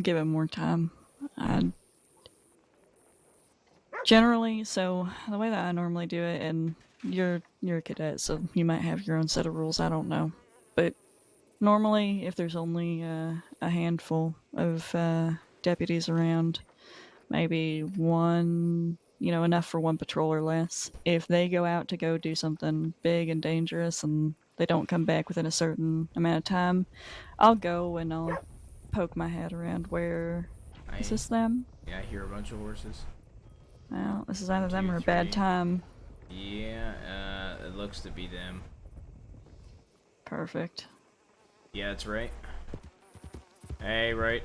give it more time. Generally, so the way that I normally do it, and you're a cadet, so you might have your own set of rules. I don't know, but normally, if there's only a handful of deputies around, maybe one, enough for one patrol or less. If they go out to go do something big and dangerous and they don't come back within a certain amount of time, I'll go and I'll poke my head around. Where is this them? Yeah, I hear a bunch of horses. Well, this is either them or a bad time. Yeah, it looks to be them. Perfect. Yeah, that's right. Hey, right.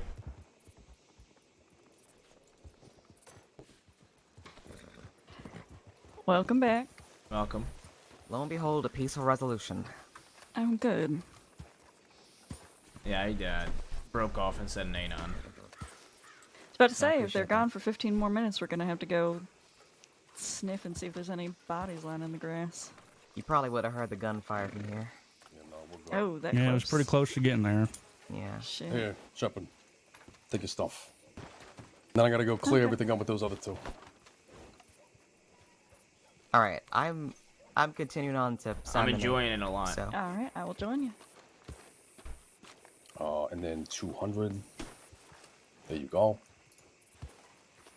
Welcome back. Welcome. Lo and behold, a peaceful resolution. I'm good. Yeah, he broke off and said an anon. I was about to say, if they're gone for 15 more minutes, we're gonna have to go sniff and see if there's any bodies lying in the grass. You probably would have heard the gunfire from here. Oh, that Yeah, close. it was pretty close to getting there. Yeah. Shit. Here, Shepard. Take your stuff. Then I gotta go clear everything up with those other two. All right, I'm continuing on to. I'm enjoying it a lot. So. All right, I will join you. And then 200. There you go.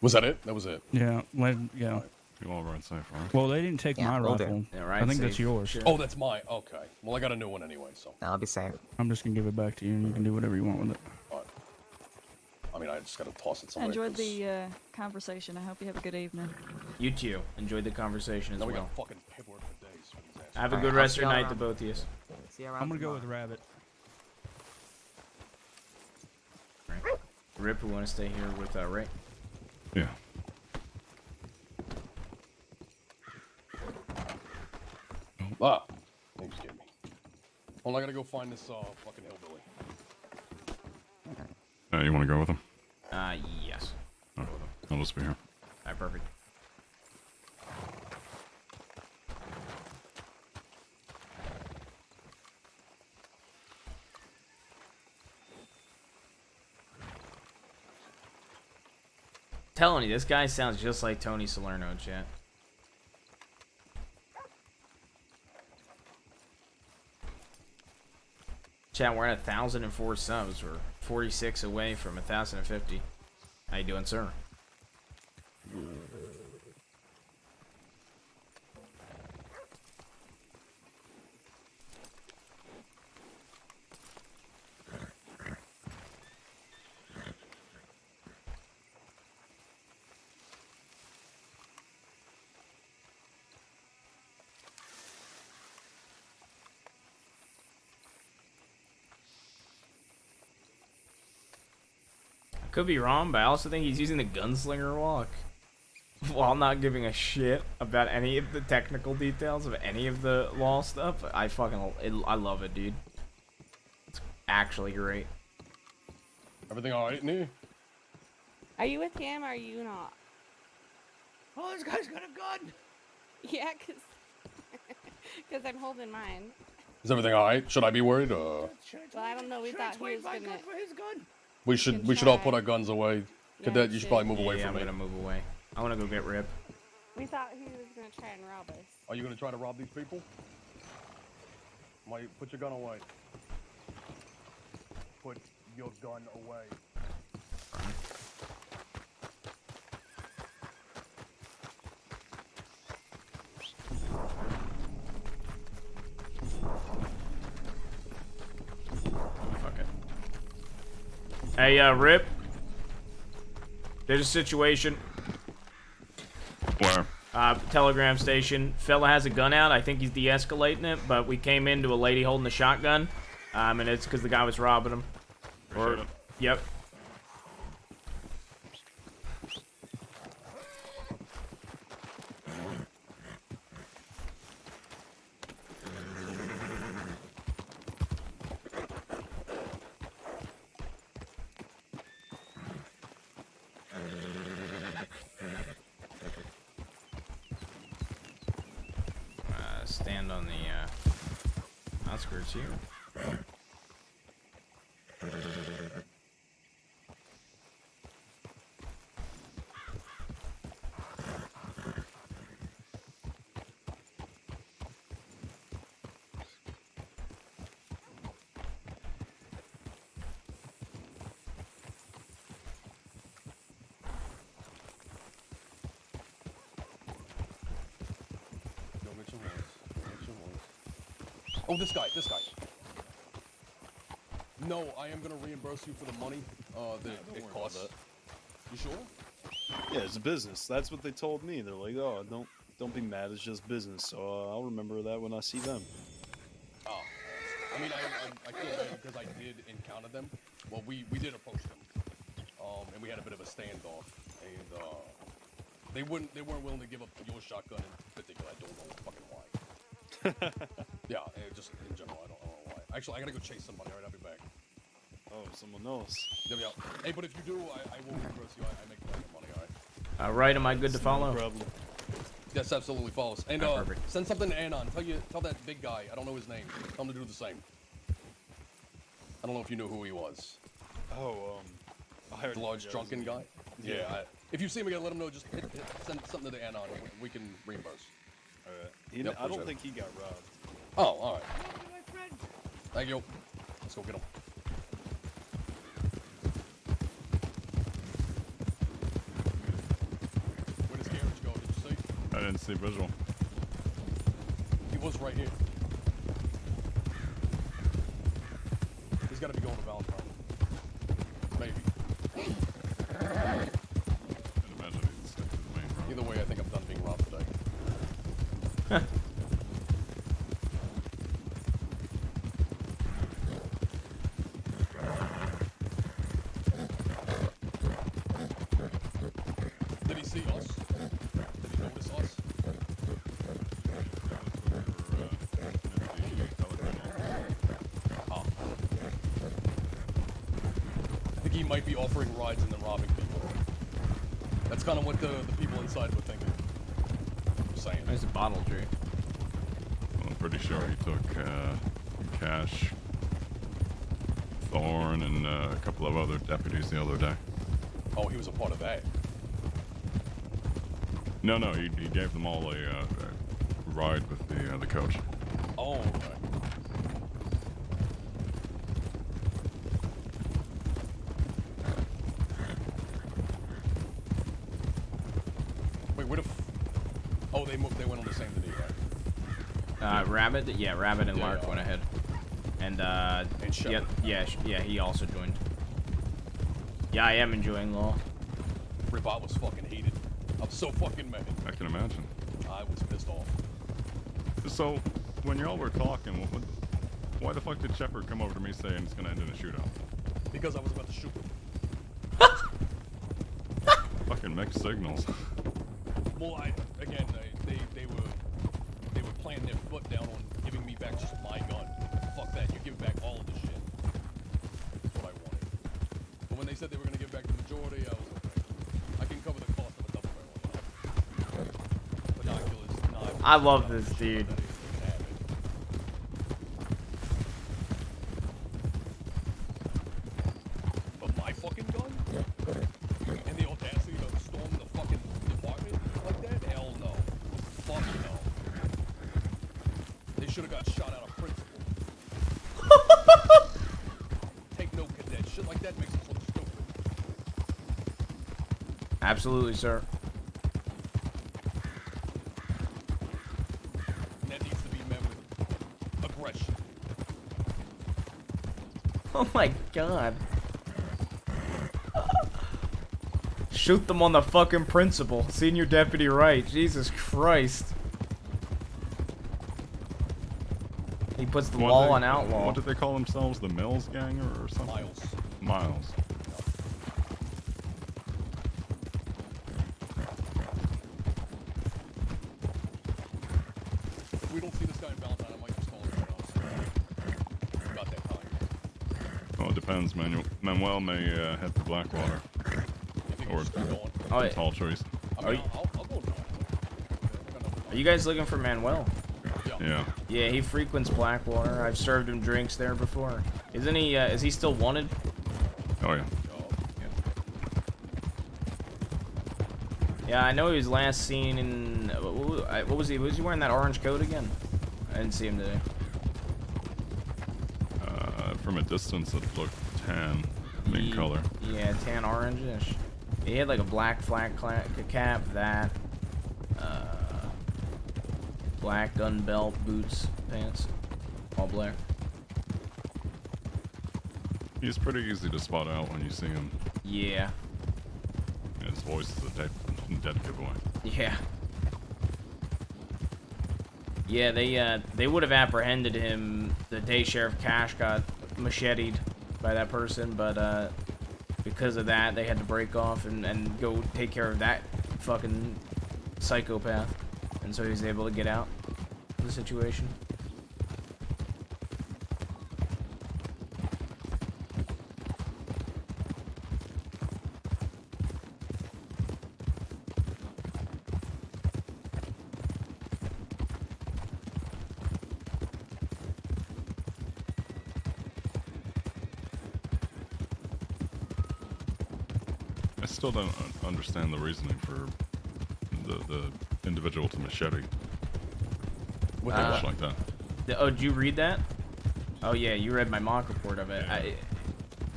Was that it? That was it. Yeah, yeah. You all ride safe, right? Well, they didn't take my rifle. Yeah, right, I think that's safe. yours. Sure. Oh, that's mine. Okay. Well, I got a new one anyway, so. I'll be safe. I'm just gonna give it back to you, and you can do whatever you want with it. I mean, I just gotta toss it I somewhere. enjoyed the conversation. I hope you have a good evening. You too. Enjoyed the conversation as Now we well. got fucking paperwork for days for these assholes. Have a good rest of your night to both of you. See you I'm gonna go with Rabbit. Right. Rip, we want to stay here with Ray. Yeah. Ah, they just scared me. Well, I gotta go find this fucking hillbilly. You want to go with him? Yes. Oh, I'll just be here. Alright, perfect. Telling you, this guy sounds just like Tony Salerno, chat. Chat, we're at 1,004 subs. We're 46 away from 1,050. How you doing, sir? Could be wrong, but I also think he's using the gunslinger walk while not giving a shit about any of the technical details of any of the law stuff. I love it, dude. It's actually great. Everything alright in here? Are you with him or are you not? Oh, this guy's got a gun. Yeah, cause I'm holding mine. Is everything alright? Should I be worried? Well, I don't know. We thought he was gonna. For his gun. We should all put our guns away. Cadet, you should probably move away Yeah, from I'm me. gonna move away. I wanna go get Rip. We thought he was gonna try and rob us. Are you gonna try to rob these people? Put your gun away. Put your gun away. Fuck it. Hey, Rip. There's a situation. Where? Telegram station. Fella has a gun out. I think he's de-escalating it, but we came into a lady holding a shotgun. And it's because the guy was robbing him. Appreciate it. Yep. Stand on the Outskirts here. Oh, this guy. No, I am gonna reimburse you for the money that it costs. You sure? Yeah, it's a business. That's what they told me. They're like, oh, don't be mad. It's just business. So I'll remember that when I see them. Oh, I mean, I feel bad because I did encounter them. Well, we did approach them, and we had a bit of a standoff, and they weren't willing to give up your shotgun in particular. I don't know fucking why. Yeah, just in general, I don't know why. Actually, I gotta go chase somebody. All right, I'll be back. Oh, someone else. There we go. Hey, but if you do, I will reimburse you. I make plenty of money. All right. All right, am I good to follow? No problem. Yes, absolutely follows. And send something to Anon. Tell that big guy. I don't know his name. Tell him to do the same. I don't know if you knew who he was. Oh, the large drunken guy. Yeah. If you see him again, let him know. Just send something to the Anon. We can reimburse. All right. I don't think he got robbed. Oh, all right. Thank you. Let's go get him. Where does Garage go? Did you see? I didn't see visual. He was right here. He's got to be going to Valentine. Maybe. I'd imagine he'd stick to the main road. Either way, I think I'm done being robbed today. Did he see us? Did he notice us? Oh. I think he might be offering rides and then robbing people. That's kind of what the people inside were thinking. I'm saying. There's a bottle tree. Well, I'm pretty sure he took Cash, Thorn, and a couple of other deputies the other day. Oh, he was a part of that. No, he gave them all a ride with the coach. Oh, okay. Wait, oh, they moved. They went on the same day, right? Rabbit. Yeah, Rabbit and Lark went ahead. And yeah, he also joined. Yeah, I am enjoying law. Ribot was fucking heated. I'm so fucking mad. I can imagine. I was pissed off. So, when y'all were talking, why the fuck did Shepard come over to me saying it's gonna end in a shootout? Because I was about to shoot him. Fucking mixed signals. Well, they were planting their foot down on giving me back just my gun. Fuck that, you give back all of the shit. That's what I wanted. But when they said they were gonna give back the majority, I was okay. I can cover the cost of a double barrel. Binoculars, knives. I love this dude. But my fucking gun? And the audacity to storm the fucking department like that? Hell no. Fuck no. They should have got shot out of principle. Take no cadet. Shit like that makes us look stupid. Absolutely, sir. And that needs to be met with aggression. Oh my god. Shoot them on the fucking principal. Senior Deputy Wright. Jesus Christ. He puts the law on outlaw. What did they call themselves? The Mills Gang or something? Miles. Miles. If we don't see this guy in Valentine, I might just call him right off. Got that time. Well, it depends, Manuel may head to Blackwater. Or Tall Trees. Are you guys looking for Manuel? Yeah. Yeah, he frequents Blackwater. I've served him drinks there before. Isn't he? Is he still wanted? Oh yeah. Yeah, I know he was last seen in. What was he? Was he wearing that orange coat again? I didn't see him today. From a distance, it looked tan, main color. Yeah, tan orange-ish. He had like a black flat cap, that. Black gun belt, boots, pants, all black. He's pretty easy to spot out when you see him. Yeah. And his voice is a dead giveaway. Yeah. Yeah, they would have apprehended him the day Sheriff Cash got macheted by that person, but because of that, they had to break off and go take care of that fucking psychopath, and so he was able to get out of the situation. I still don't understand the reasoning for the individual to machete. With a like that. Oh, did you read that? Oh yeah, you read my mock report of it. Yeah.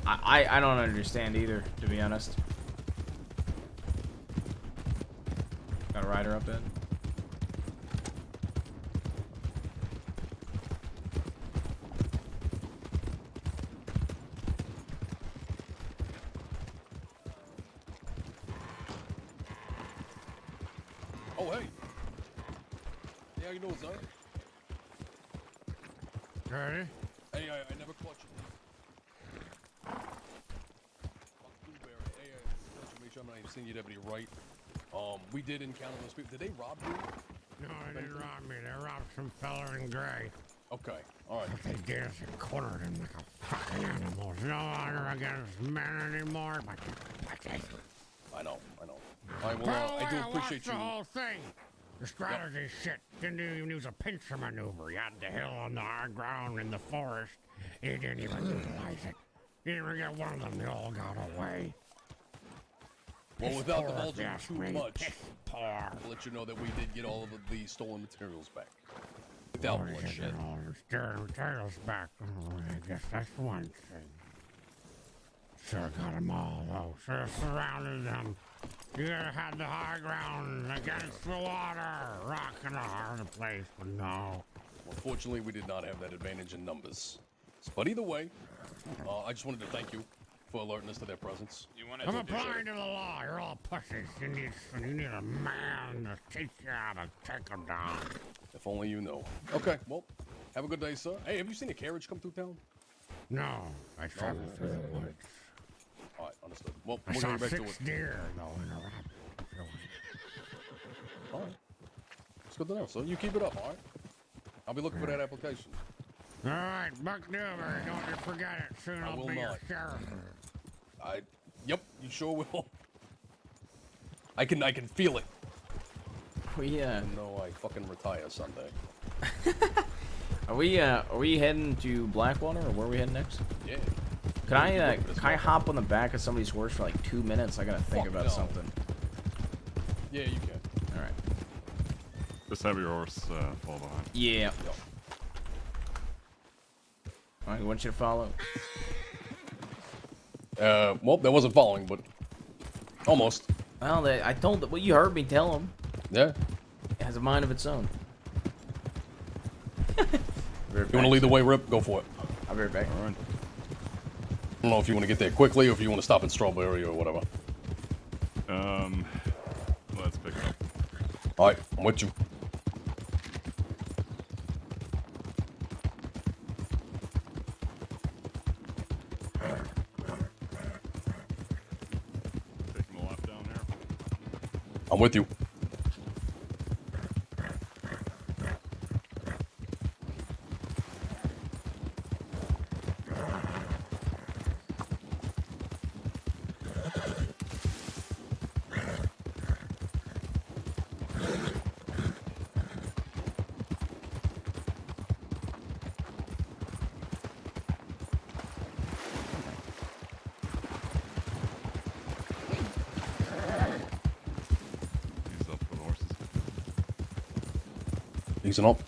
I don't understand either, to be honest. Got a rider up in. Oh, hey. Yeah, you know what's up? Hey? Hey, I never caught you. Blueberry. Hey, just to make sure I'm not even seeing you, Deputy Wright. We did encounter those people. Did they rob you? No, they didn't rob me. They robbed some fella in gray. Okay, alright. But they did us and cornered him like a fucking animal. No honor against men anymore. But I know. Alright, well, I do appreciate the whole thing. The strategy shit. Didn't even use a pincer maneuver. You had the hill on the high ground in the forest. He didn't even utilize it. He didn't even get one of them. They all got away. Well, without divulging Yes, too me, much, poor. I'll let you know that we did get all of the stolen materials back. Without bloodshed. All the stolen materials back. Oh, I guess that's one thing. Sure got them all, though. Should have surrounded them. You could have had the high ground against the water. Rock in the heart of the place, but no. Unfortunately, we did not have that advantage in numbers. But either way, I just wanted to thank you for alerting us to their presence. I'm applying to the law. You're all pussies. You need a man to teach you how to take them down. If only you know. Okay, well, have a good day, sir. Hey, have you seen a carriage come through town? No, I traveled through the woods. All right, understood. Well, I we're saw going back to 6 it. deer, though, in a rabbit. All right. It's good to know, so you keep it up, all right? I'll be looking for that application. All right, Buck Doomer, don't you forget it. Soon I I'll will be your not. sheriff. Yep, you sure will. I can feel it. No, I fucking retire Sunday. Are we heading to Blackwater, or where are we heading next? Yeah. Can I hop on the back of somebody's horse for like 2 minutes? I gotta think about something. Yeah, you can. All right. Just have your horse fall behind. Yeah. All right, I want you to follow. Well, that wasn't following, but almost. Well, I told that. Well, you heard me tell him. Yeah. It has a mind of its own. You want to lead the way, Rip? Go for it. I'll be right back. All right. I don't know if you want to get there quickly or if you want to stop in Strawberry or whatever. Let's pick it up. All right, I'm with you. Taking a left down here. I'm with you. Easing up.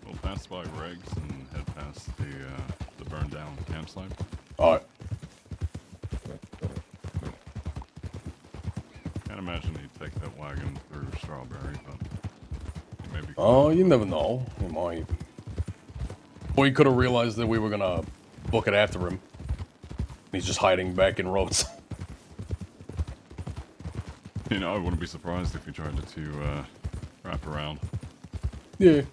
We'll pass by Regs and head past the burned down campsite. Alright. Can't imagine he'd take that wagon through Strawberry, but maybe. Oh, you never know. He might. Or he could have realized that we were gonna book it after him. He's just hiding back in roads. You know, I wouldn't be surprised if he tried to wrap around. Yeah.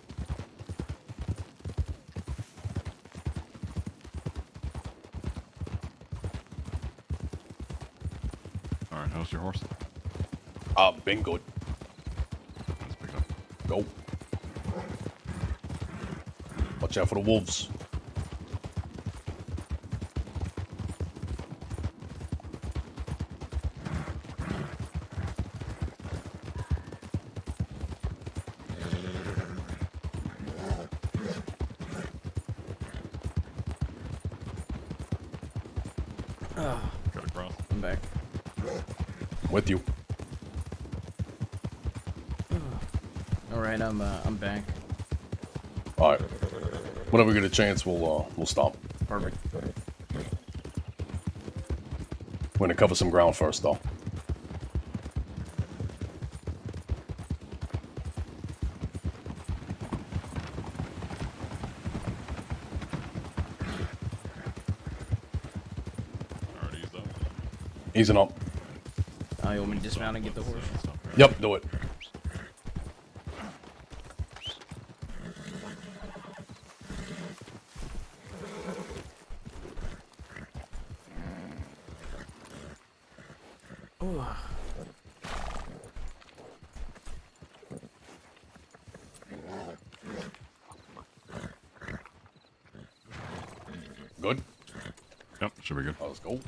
Alright, how's your horse? Been good. Let's pick up. Go. Watch out for the wolves. Got across. I'm back. With you. All right, I'm back. All right. Whenever we get a chance, we'll stop. Perfect. We're gonna cover some ground first, though. Alright, ease up. Easing up. You want me to dismount and get the horse? Yep, do it. Ooh. Good? Yep, should be good. Let's go.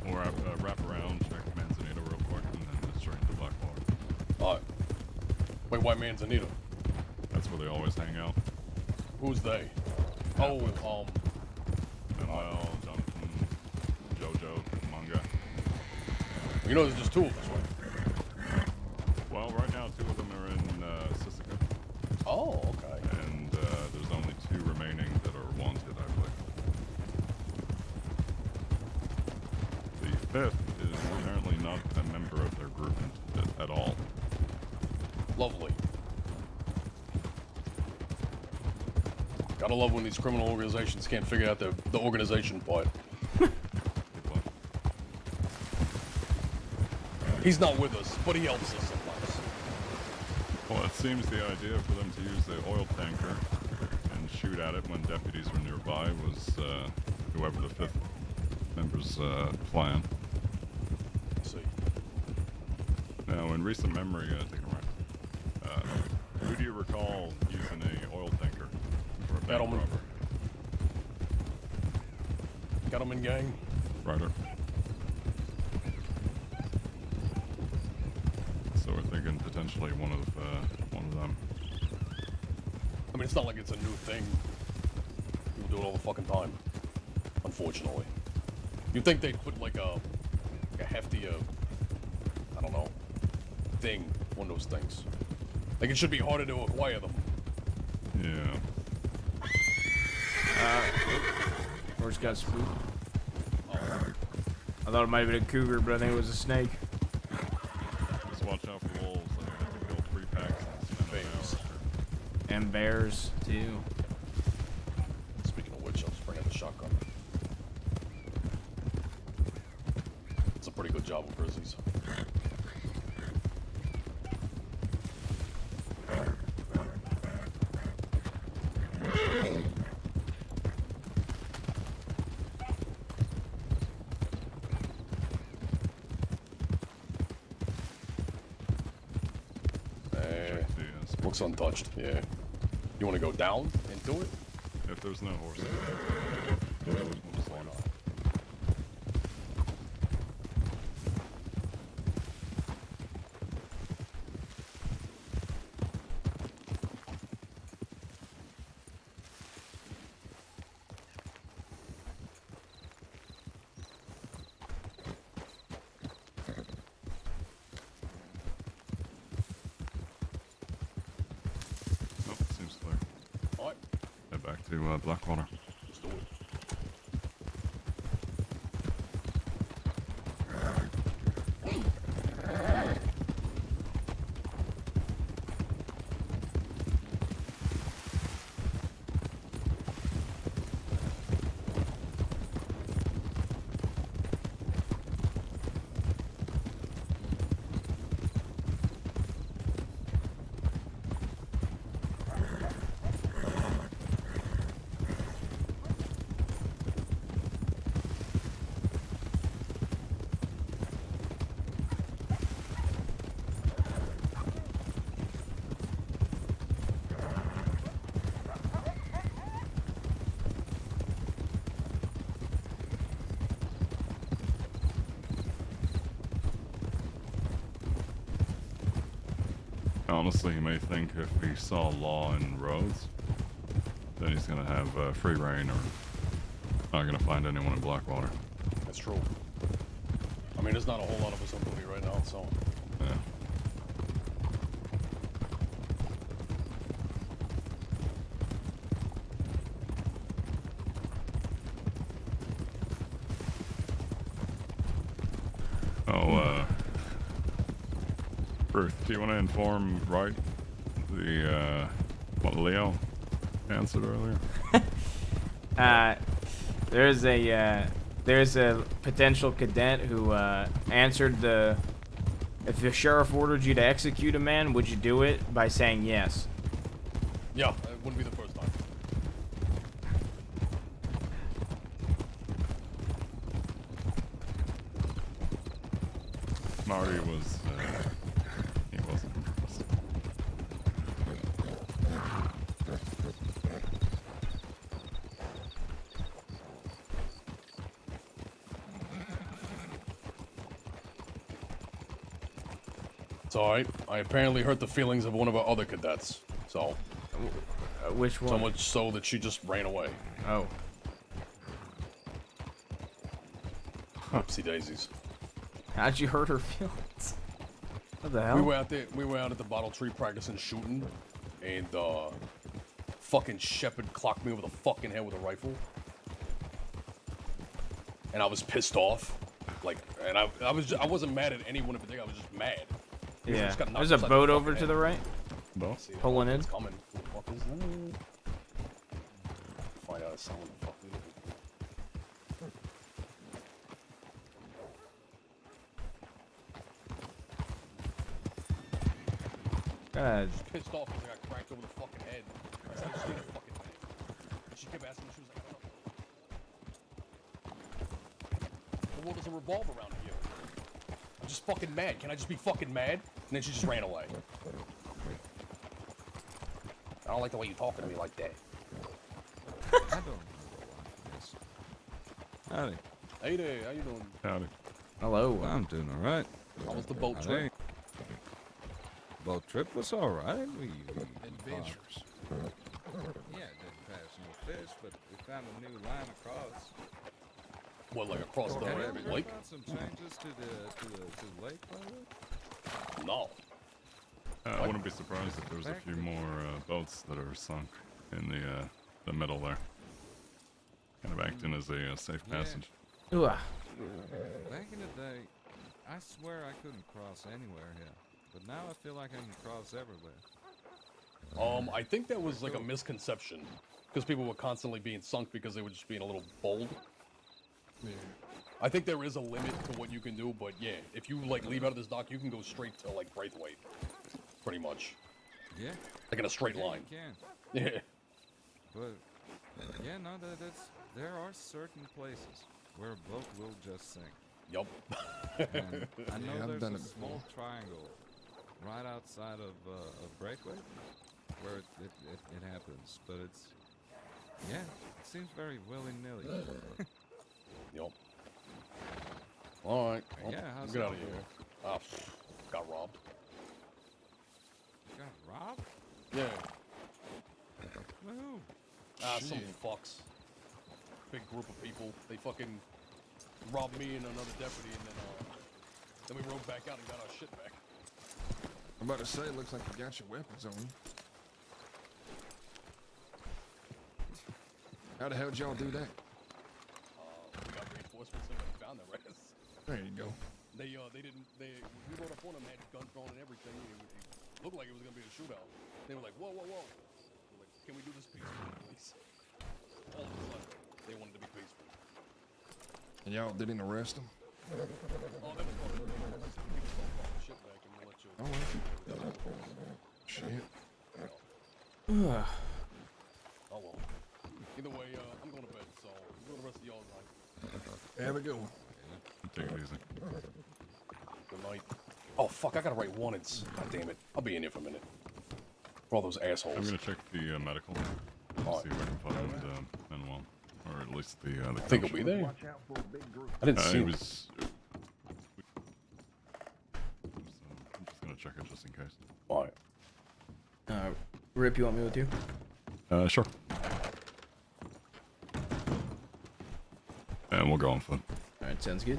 We'll wrap around, check Manzanita real quick, and then straight into Blackwater. Alright. Wait, why Manzanita? That's where they always hang out. Who's they? Oh, Manuel, Jonathan, Jojo, Manga. You know there's just two of us, right? Well, right now, two of them are in Sisika. Oh, okay. And there's only two remaining that are wanted, I believe. The fifth is apparently not a member of their group at all. Lovely. Gotta love when these criminal organizations can't figure out the organization part. He's not with us, but he helps us sometimes. Well, it seems the idea for them to use the oil tanker and shoot at it when deputies were nearby was whoever the fifth member's plan. Let's see. Now, in recent memory, take a right. Who do you recall using a oil tanker for a bank Gettleman. robber? Gettleman gang. Ryder. So we're thinking potentially one of them. I mean, it's not like it's a new thing. People do it all the fucking time. Unfortunately. You'd think they'd put like a hefty, I don't know, thing on those things. Like it should be harder to acquire them. Yeah. Horse got spooked. I thought it might have been a cougar, but I think it was a snake. Just watch out for wolves. I think they can kill 3 packs and bears. And bears, too. Speaking of which, I'll just bring out the shotgun. It's a pretty good job with Grizzlies. Looks untouched, yeah. You want to go down into it? If there's no horses, we'll just line up. to Blackwater. Let's do it. Honestly, he may think if he saw law in roads, then he's gonna have free reign or not gonna find anyone in Blackwater. That's true. I mean, there's not a whole lot of us on duty right now, so. Yeah. Oh, Ruth, do you want to inform Wright what Leo answered earlier? There's a potential cadet who answered the. If the sheriff ordered you to execute a man, would you do it? By saying yes. Yeah, it wouldn't be the first time. Marty was, he wasn't impressed. It's alright. I apparently hurt the feelings of one of our other cadets, so. Which one? So much so that she just ran away. Oh. Oopsie daisies. How'd you hurt her feelings? What the hell? We were out there. We were out at the bottle tree practicing shooting, and fucking Shepard clocked me over the fucking head with a rifle, and I was pissed off. Like, and I wasn't mad at anyone in particular. I was just mad. I Yeah. just got knocked There's a upside the boat fucking over to head. the right. Boat? Pulling in. It's coming. What the fuck is that? Find out someone the fuck it is. God. Just pissed off because I got cracked over the fucking head. So I just did a fucking thing. And she kept asking me, she was like, I don't know. The world doesn't revolve around you. I'm just fucking mad. Can I just be fucking mad? And then she just ran away. I don't like the way you talking to me like that. I don't know this. Howdy. Hey there, how you doing? Howdy. Hello. I'm doing alright. How was the boat Howdy. trip? Boat trip was alright. We Adventures. yeah, didn't pass no fish, but we found a new line across. What, like across the Have you ever heard lake? about some changes to the lake, by the way? No. I wouldn't be surprised if there was a few more boats that are sunk in the middle there. Kind of acting as a safe passage. Ooh. Back in the day, I swear I couldn't cross anywhere here, but now I feel like I can cross everywhere. I think that was like a misconception, because people were constantly being sunk because they were just being a little bold. Yeah. I think there is a limit to what you can do, but yeah, if you like leave out of this dock, you can go straight to like Braithwaite, pretty much. Yeah. Like in a straight Yeah, line. You can. Yeah. But yeah, no, there are certain places where a boat will just sink. Yup. And I know Yeah, I've there's done a it small triangle right outside of Braithwaite where it happens, but it's yeah, it seems very willy-nilly. Yup. All right. Well, Yeah, how's get it out of here. going? Got robbed. You got robbed? Yeah. Who? Some Shit. fucks. Big group of people. They fucking robbed me and another deputy, and then we rode back out and got our shit back. I'm about to say, looks like you got your weapons on you. How the hell did y'all do that? We got reinforcements and we found the rest. There you go. We rode up on them, had guns drawn and everything. It looked like it was gonna be a shootout. They were like, whoa, whoa, whoa. We're like, can we do this peacefully, please? All of a sudden, they wanted to be peaceful. And y'all didn't arrest them? Oh, that was all right. People start calling shit back and we'll let you. All right. Shit. Oh well. Either way, I'm going to bed, so enjoy the rest of y'all's night. Have a good one. Take it easy. Good night. Oh fuck! I gotta write wanteds. God damn it! I'll be in here for a minute. For all those assholes. I'm gonna check the medical. See if I can find Manuel, or at least the. I think he'll be there. I didn't see it him. was. I'm just gonna check it just in case. All right. Rip, you want me with you? Sure. And we'll go on foot. Alright, sounds good.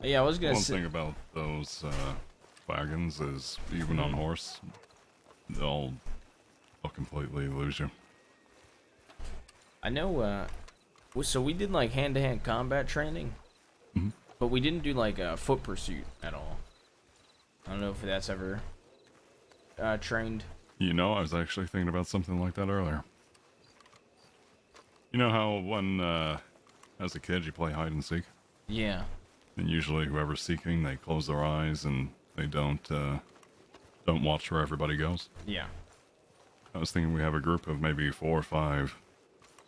Yeah, I was gonna say. One thing about those wagons is, even on horse, they'll completely lose you. I know, so we did like hand-to-hand combat training, but we didn't do like a foot pursuit at all. I don't know if that's ever trained. You know, I was actually thinking about something like that earlier. You know how when, as a kid, you play hide and seek? Yeah. And usually whoever's seeking, they close their eyes and they don't watch where everybody goes. Yeah. I was thinking we have a group of maybe 4 or 5,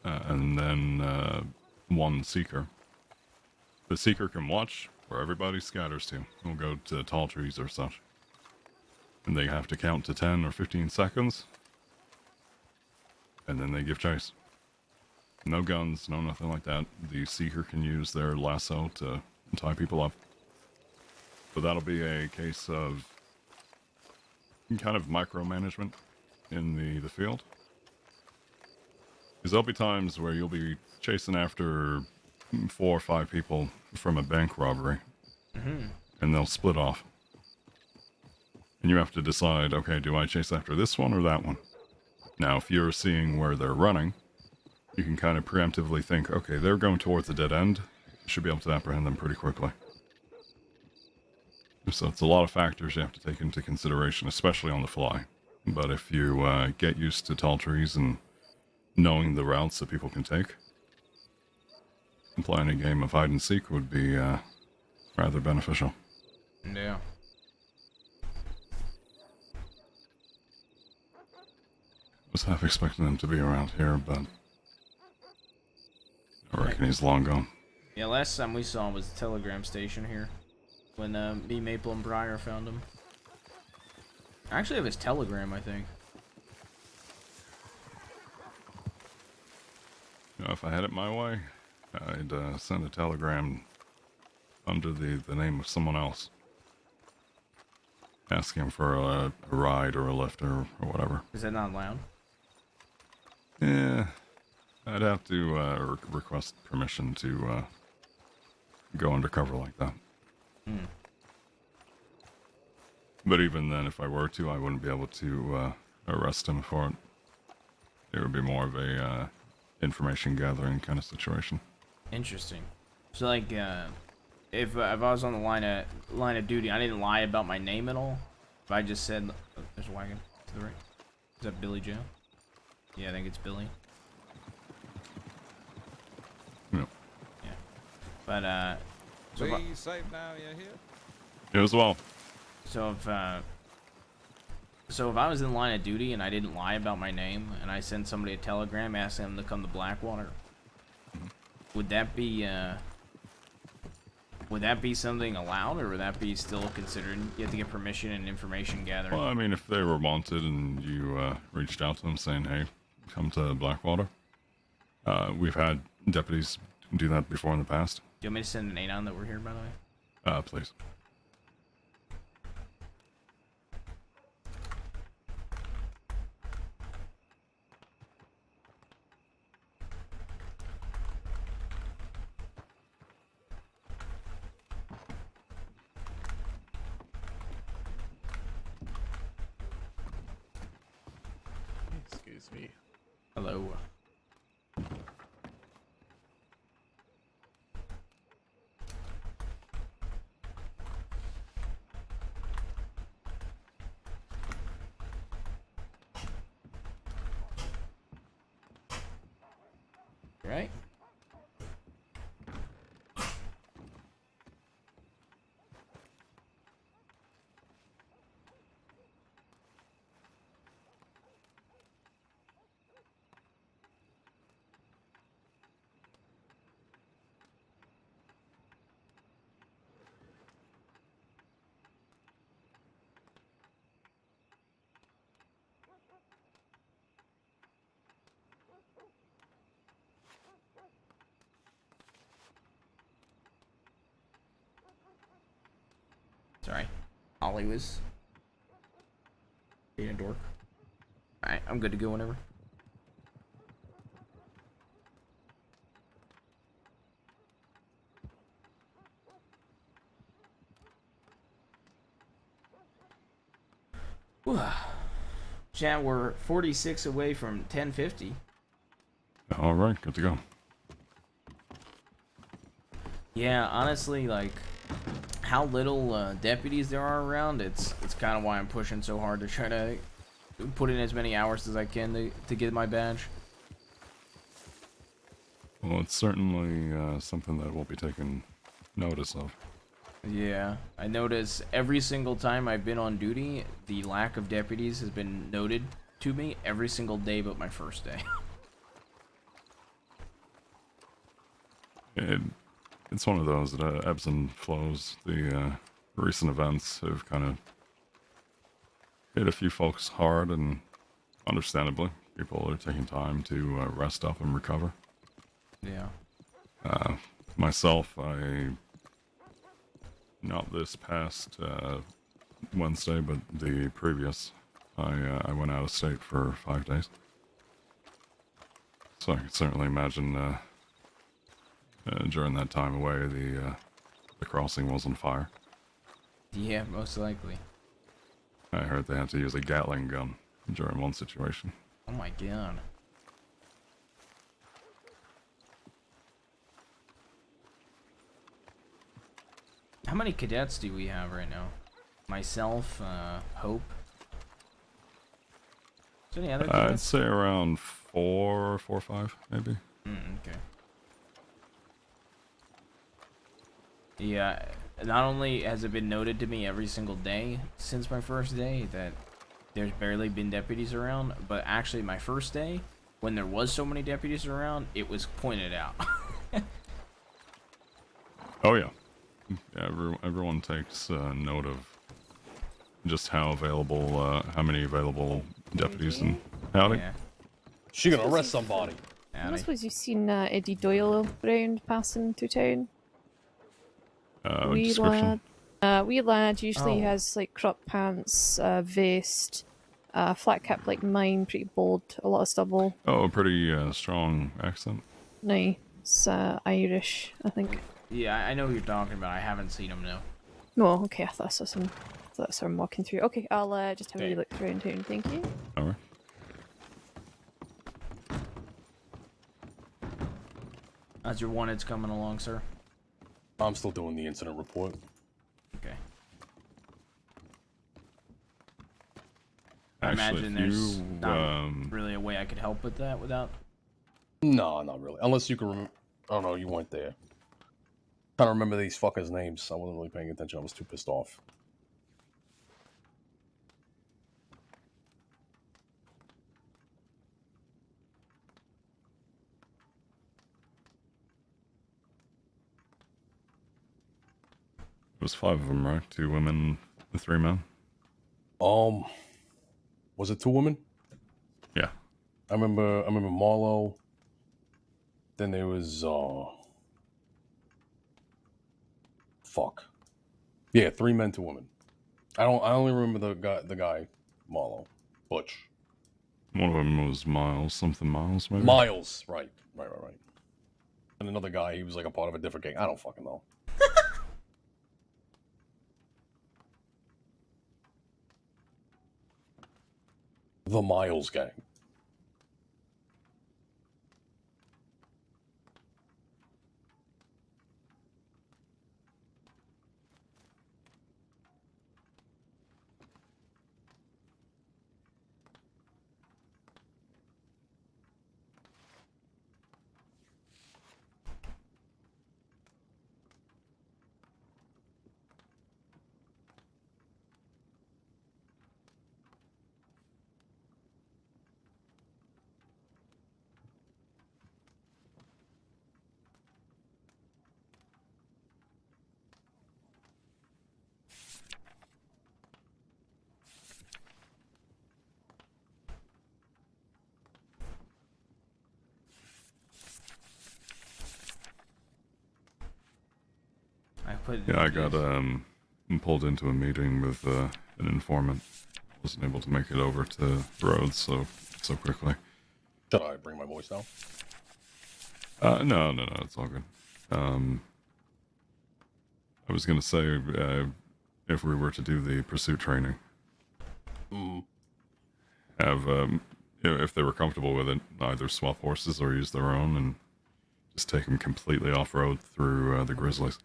and then one seeker. The seeker can watch where everybody scatters to. We'll go to tall trees or such. And they have to count to 10 or 15 seconds. And then they give chase. No guns, no nothing like that. The seeker can use their lasso to tie people up. But that'll be a case of kind of micromanagement in the field. Because there'll be times where you'll be chasing after 4 or 5 people from a bank robbery. And they'll split off. And you have to decide, okay, do I chase after this one or that one? Now, if you're seeing where they're running, you can kind of preemptively think, okay, they're going towards the dead end. You should be able to apprehend them pretty quickly. So it's a lot of factors you have to take into consideration, especially on the fly. But if you get used to tall trees and knowing the routes that people can take, playing a game of hide and seek would be rather beneficial. Yeah. I was half expecting them to be around here, but I reckon he's long gone. Yeah, last time we saw him was the telegram station here. When me, Maple, and Briar found him. I actually have his telegram, I think. You know, if I had it my way, I'd send a telegram under the name of someone else. Asking for a ride or a lift or whatever. Is that not allowed? Yeah, I'd have to request permission to go undercover like that. But even then, if I were to, I wouldn't be able to arrest him for it. It would be more of a information gathering kind of situation. Interesting. So like, if I was on the line of duty, I didn't lie about my name at all. If I just said, oh, there's a wagon to the right. Is that Billy Joe? Yeah, I think it's Billy. Yeah. Yeah. But so Be safe now you're here. You as well. So if I was in line of duty and I didn't lie about my name and I sent somebody a telegram asking them to come to Blackwater, would that be something allowed, or would that be still considered? You have to get permission and information gathering. Well, I mean, if they were wanted and you reached out to them saying, hey, come to Blackwater. We've had deputies do that before in the past. Do you want me to send an 8 on that we're here, by the way? Please. Excuse me. Hello. Right? Sorry. Ollie was being a dork. Alright, I'm good to go whenever. Chat, we're 46 away from 1050. All right, good to go. Yeah, honestly, like how little deputies there are around, it's kind of why I'm pushing so hard to try to put in as many hours as I can to get my badge. Well, it's certainly something that will be taken notice of. Yeah, I notice every single time I've been on duty, the lack of deputies has been noted to me every single day but my first day. It's one of those that ebbs and flows. The recent events have kind of hit a few folks hard, and understandably, people are taking time to rest up and recover. Yeah. Myself, not this past Wednesday, but the previous, I went out of state for 5 days. So I can certainly imagine during that time away, the crossing was on fire. Yeah, most likely. I heard they had to use a Gatling gun during one situation. Oh my god. How many cadets do we have right now? Myself, Hope. Is there any other cadets? I'd say around 4 or 5, maybe. Okay. Yeah, not only has it been noted to me every single day since my first day that there's barely been deputies around, but actually my first day, when there was so many deputies around, it was pointed out. Oh yeah. Everyone takes note of just how many available deputies and howdy. Yeah. She gonna arrest somebody. I suppose you've seen Eddie Doyle around passing through town. Wee Description. wee lad usually Oh. has like crop pants, vest, flat cap like mine, pretty bold, a lot of stubble. Oh, a pretty strong accent. No, it's Irish, I think. Yeah, I know who you're talking about. I haven't seen him though. No, okay, I thought I saw some. I thought I saw him walking through. Okay, I'll just have a wee look around town. Thank you. All right. How's your wanted's coming along, sir? I'm still doing the incident report. Okay. Actually, I imagine there's you, not really a way I could help with that without. No, not really. Unless you can remember. I don't know, you weren't there. Trying to remember these fuckers' names. I wasn't really paying attention. I was too pissed off. It was 5 of them, right? 2 women, and 3 men. Was it 2 women? Yeah. I remember Marlo. Then there was fuck. Yeah, 3 men, 2 women. I only remember the guy, Marlo. Butch. One of them was Miles, something Miles, maybe? Miles, right. And another guy, he was like a part of a different gang. I don't fucking know. The Miles gang. put it Yeah, in I the got pulled into a meeting with an informant. Wasn't able to make it over to Rhodes so quickly. Should I bring my voice down? No, it's all good. I was gonna say if we were to do the pursuit training, have if they were comfortable with it, either swap horses or use their own and just take them completely off road through the grizzlies.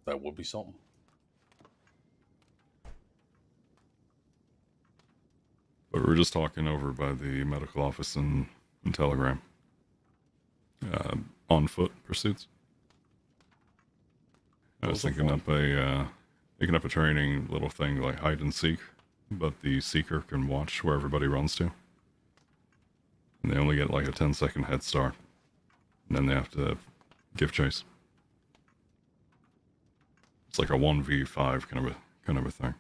That would be something. But we were just talking over by the medical office and Telegram. On foot pursuits. I was thinking up a training little thing like hide and seek, but the seeker can watch where everybody runs to. And they only get like a 10-second head start. And then they have to give chase. It's like a 1v5 kind of a thing.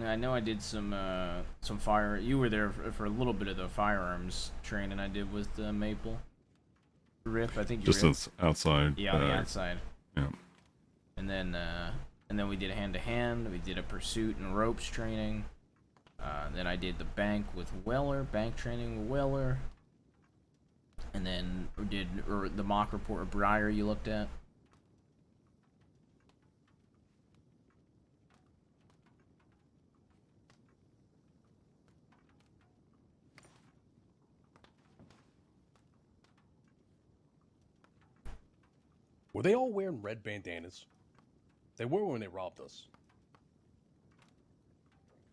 I know I did some fire. You were there for a little bit of the firearms training I did with Maple. Rip, I think you just outside. Yeah, on the outside. Yeah. And then we did a hand-to-hand. We did a pursuit and ropes training. Then I did the bank training with Weller. And then we did the mock report of Breyer you looked at. Were they all wearing red bandanas? They were when they robbed us.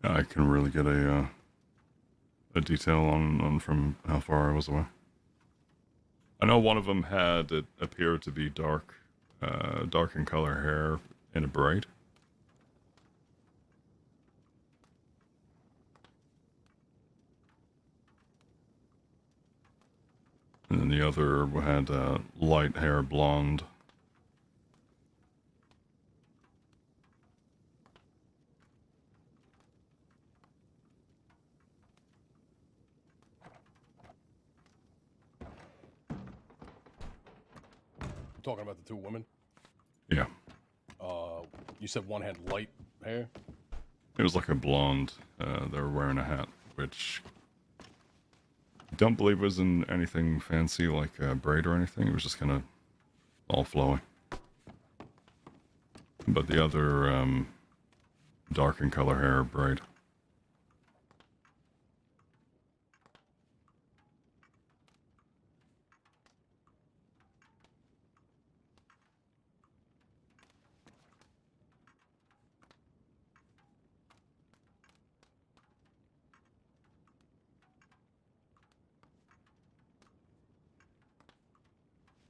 I can really get a detail on from how far I was away. I know one of them had it appeared to be dark in color hair in a braid. And then the other had light hair, blonde. Talking about the two women? Yeah. You said one had light hair? It was like a blonde. They were wearing a hat, which I don't believe was in anything fancy like a braid or anything. It was just kind of all flowing. But the other dark in color hair braid.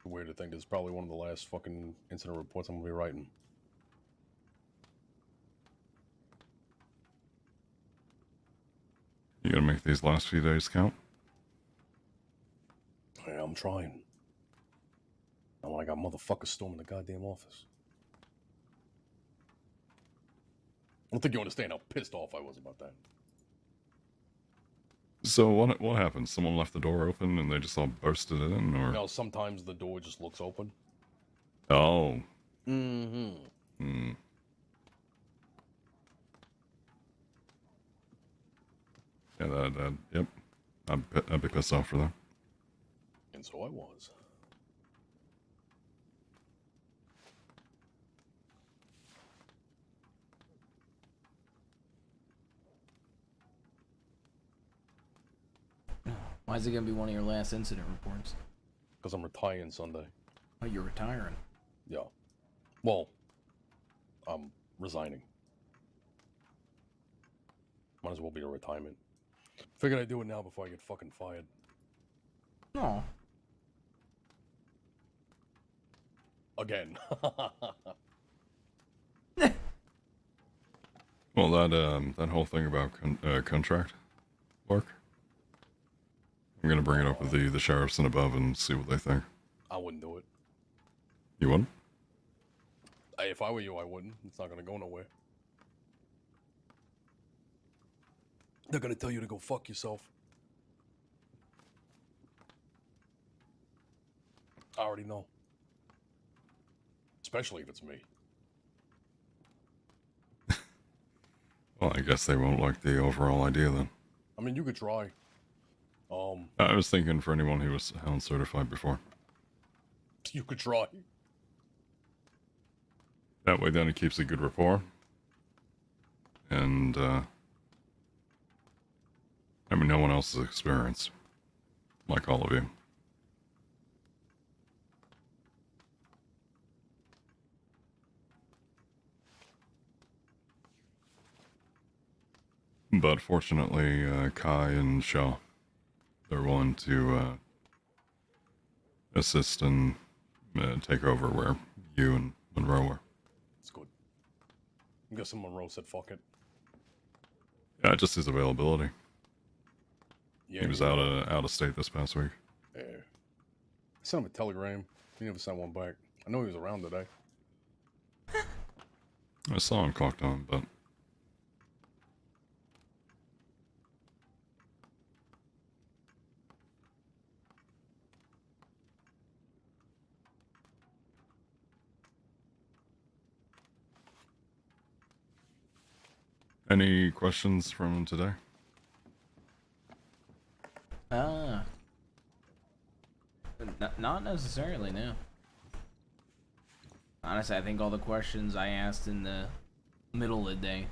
Weird to think this is probably one of the last fucking incident reports I'm gonna be writing. You gotta make these last few days count? Yeah, I'm trying. I'm like a motherfucker storming the goddamn office. I don't think you understand how pissed off I was about that. So what happened? Someone left the door open and they just all bursted in, or? No, sometimes the door just looks open. Oh. Mm-hmm. Hmm. Yeah, yep. I'd be pissed off for that. And so I was. Why is it gonna be one of your last incident reports? Because I'm retiring Sunday. Oh, you're retiring? Yeah. Well, I'm resigning. Might as well be a retirement. Figured I'd do it now before I get fucking fired. No. Again. Well, that whole thing about contract work, I'm gonna bring it up with the sheriffs and above and see what they think. I wouldn't do it. You wouldn't? If I were you, I wouldn't. It's not gonna go nowhere. They're gonna tell you to go fuck yourself. I already know. especially if it's me. Well, I guess they won't like the overall idea then. I mean, you could try. I was thinking for anyone who was hound certified before. You could try. That way then it keeps a good rapport. And, I mean, no one else is experienced. Like all of you. But fortunately, Kai and Shaw, they're willing to assist and take over where you and Monroe were. It's good. I'm guessing Monroe said fuck it. Yeah, just his availability. Yeah, he was out of state this past week. Yeah. I sent him a telegram. He never sent one back. I know he was around today. I saw him clocked on, but any questions from today? Not necessarily, no. Honestly, I think all the questions I asked in the middle of the day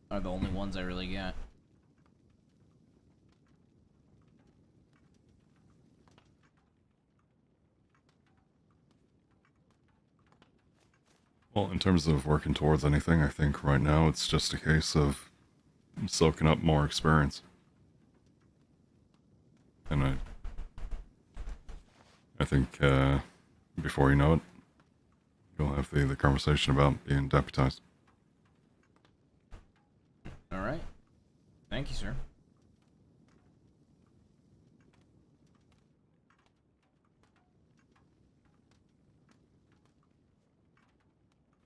are the only ones I really got. Well, in terms of working towards anything, I think right now it's just a case of soaking up more experience. And I think before you know it, you'll have the conversation about being deputized. All right. Thank you, sir.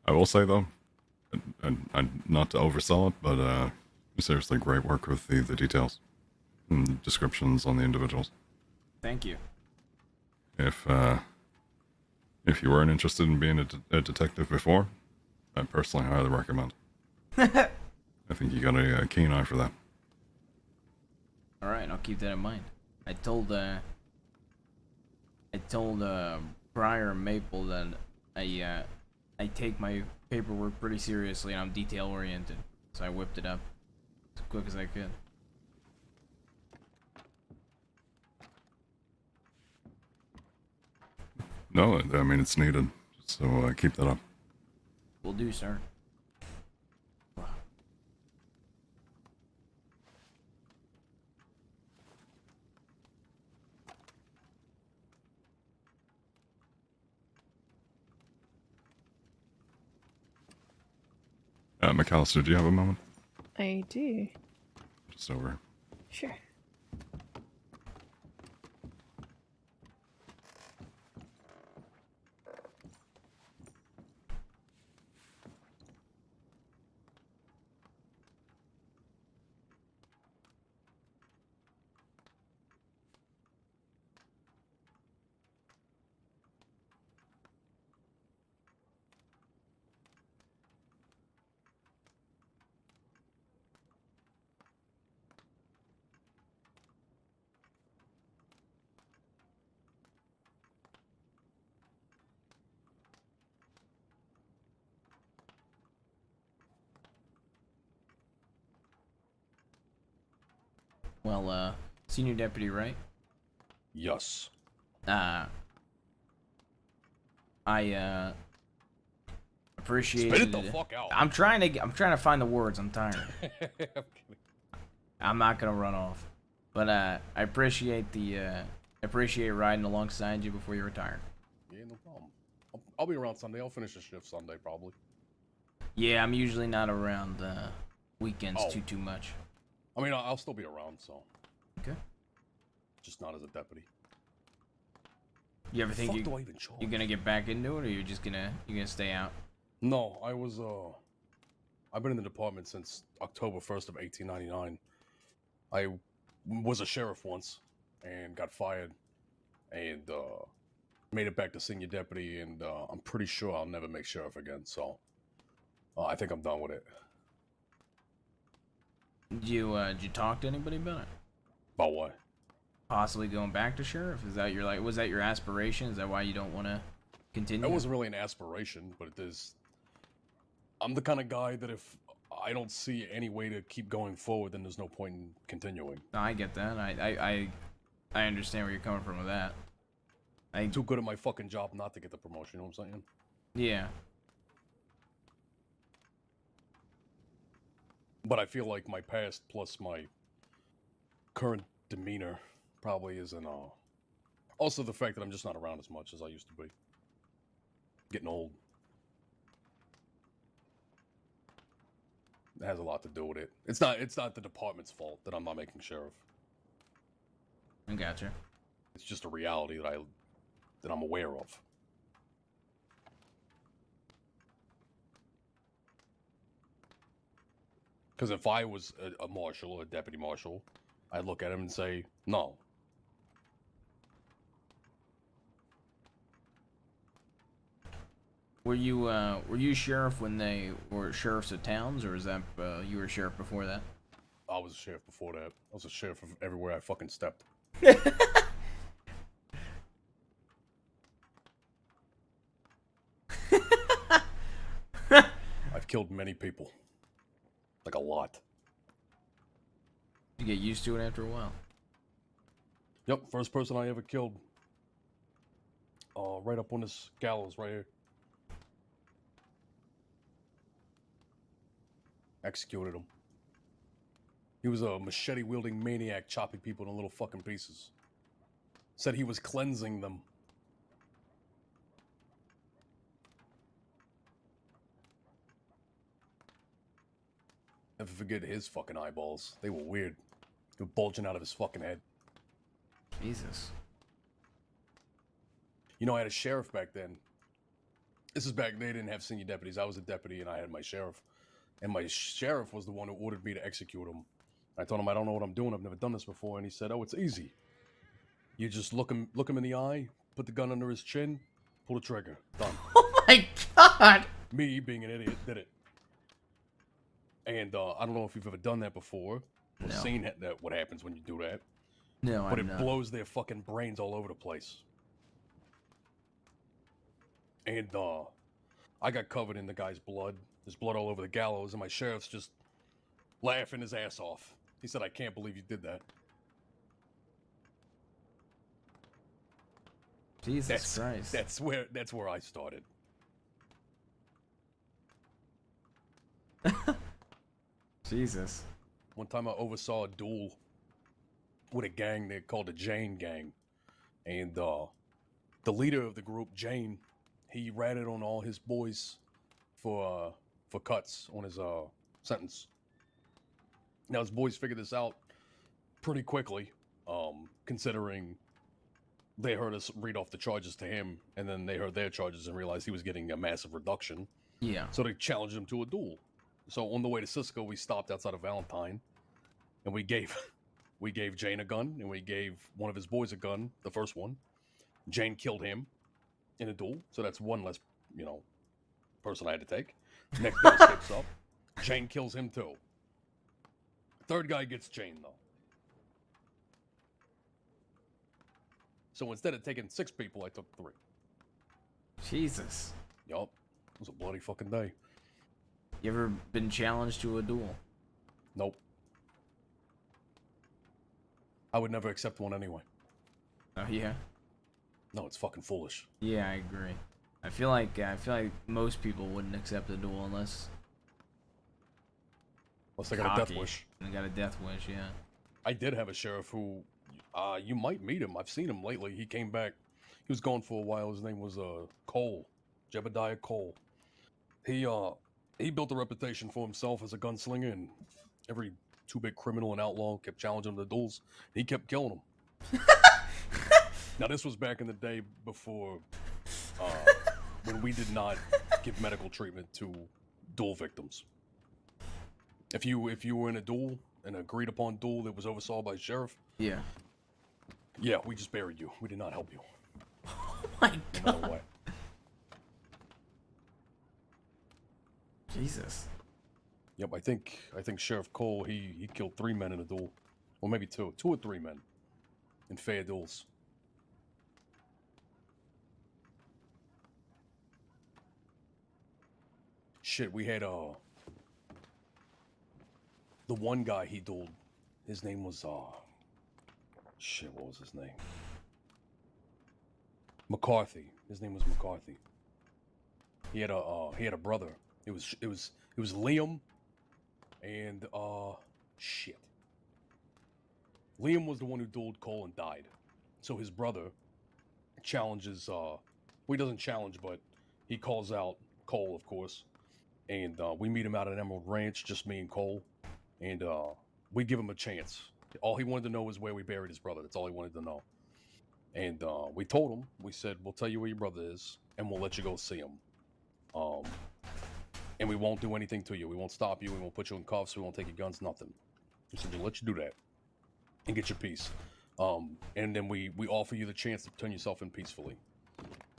I will say though, and not to oversell it, but seriously, great work with the details and descriptions on the individuals. Thank you. If you weren't interested in being a detective before, I personally highly recommend. I think you got a keen eye for that. All right, I'll keep that in mind. I told Briar and Maple that I take my paperwork pretty seriously and I'm detail oriented, so I whipped it up as quick as I could. No, I mean it's needed, so keep that up. Will do, sir. McAllister, do you have a moment? I do. Just over. Sure. Well, senior deputy, right? Yes. I appreciate Spit it the fuck out. I'm trying to find the words. I'm tired. I'm not gonna run off, but I appreciate riding alongside you before you retire. Yeah, no problem. I'll be around Sunday. I'll finish the shift Sunday probably. Yeah, I'm usually not around weekends Oh. too much. I mean, I'll still be around, so. Okay. Just not as a deputy. You ever think Fuck do I even charge? you're gonna get back into it, or you're gonna stay out? No, I've been in the department since October 1st of 1899. I was a sheriff once and got fired, and made it back to senior deputy, and I'm pretty sure I'll never make sheriff again. So I think I'm done with it. Did you talk to anybody about it? About what? Possibly going back to sheriff? Is that your was that your aspiration? Is that why you don't want to continue? It wasn't really an aspiration, but it is. I'm the kind of guy that if I don't see any way to keep going forward, then there's no point in continuing. No, I get that. I understand where you're coming from with that. I'm too good at my fucking job not to get the promotion, you know what I'm saying? Yeah. But I feel like my past plus my current demeanor probably isn't, also the fact that I'm just not around as much as I used to be. Getting old. It has a lot to do with it. It's not the department's fault that I'm not making sheriff. I gotcha. It's just a reality that I'm aware of. Because if I was a marshal or a deputy marshal, I'd look at him and say, no. Were you sheriff when they were sheriffs of towns, or is that you were sheriff before that? I was a sheriff before that. I was a sheriff of everywhere I fucking stepped. I've killed many people. Like a lot. You get used to it after a while. Yep, first person I ever killed. Right up on this gallows right here. Executed him. He was a machete-wielding maniac chopping people into little fucking pieces. Said he was cleansing them. Never forget his fucking eyeballs. They were weird. They were bulging out of his fucking head. Jesus. You know, I had a sheriff back then. This is back, they didn't have senior deputies. I was a deputy and I had my sheriff. And my sheriff was the one who ordered me to execute him. I told him, I don't know what I'm doing. I've never done this before. And he said, oh, it's easy. You just look him in the eye, put the gun under his chin, pull the trigger. Done. Oh my god! Me, being an idiot, did it. And I don't know if you've ever done that before. Or seen that what happens when you do that. No, but I'm it not. blows their fucking brains all over the place. And I got covered in the guy's blood. There's blood all over the gallows, and my sheriff's just laughing his ass off. He said, I can't believe you did that. Jesus Christ. That's where I started. Jesus. One time I oversaw a duel with a gang they called the Jane Gang. And the leader of the group, Jane, he ratted on all his boys for cuts on his sentence. Now his boys figured this out pretty quickly, considering they heard us read off the charges to him, and then they heard their charges and realized he was getting a massive reduction. Yeah. So they challenged him to a duel. So on the way to Cisco, we stopped outside of Valentine, and we gave Jane a gun, and we gave one of his boys a gun, the first one. Jane killed him in a duel, so that's one less, person I had to take. Next guy skips up. Jane kills him too. Third guy gets Jane, though. So instead of taking 6 people, I took 3. Jesus. Yup. It was a bloody fucking day. You ever been challenged to a duel? Nope. I would never accept one anyway. Oh, yeah? No, it's fucking foolish. Yeah, I agree. I feel like most people wouldn't accept a duel unless they got a death wish. They got a death wish, yeah. I did have a sheriff who, you might meet him. I've seen him lately. He came back. He was gone for a while. His name was Cole, Jebediah Cole. He built a reputation for himself as a gunslinger, and every 2-bit criminal and outlaw kept challenging him to duels. He kept killing them. Now this was back in the day before, when we did not give medical treatment to duel victims. If you were in a duel, an agreed upon duel that was oversaw by the sheriff, yeah, we just buried you. We did not help you. my no matter what. Jesus. Yep, I think Sheriff Cole he killed 3 men in a duel, or maybe 2 or 3 men in fair duels. Shit, we had the one guy he dueled. His name was shit, what was his name? McCarthy. His name was McCarthy. He had a brother. It was Liam, and shit. Liam was the one who dueled Cole and died. So his brother challenges. Well, he doesn't challenge, but he calls out Cole, of course. And we meet him out at Emerald Ranch, just me and Cole, and we give him a chance. All he wanted to know was where we buried his brother. That's all he wanted to know. And we told him, we said, we'll tell you where your brother is, and we'll let you go see him. And we won't do anything to you. We won't stop you. We won't put you in cuffs. We won't take your guns, nothing. We said, we'll let you do that and get your peace. And then we offer you the chance to turn yourself in peacefully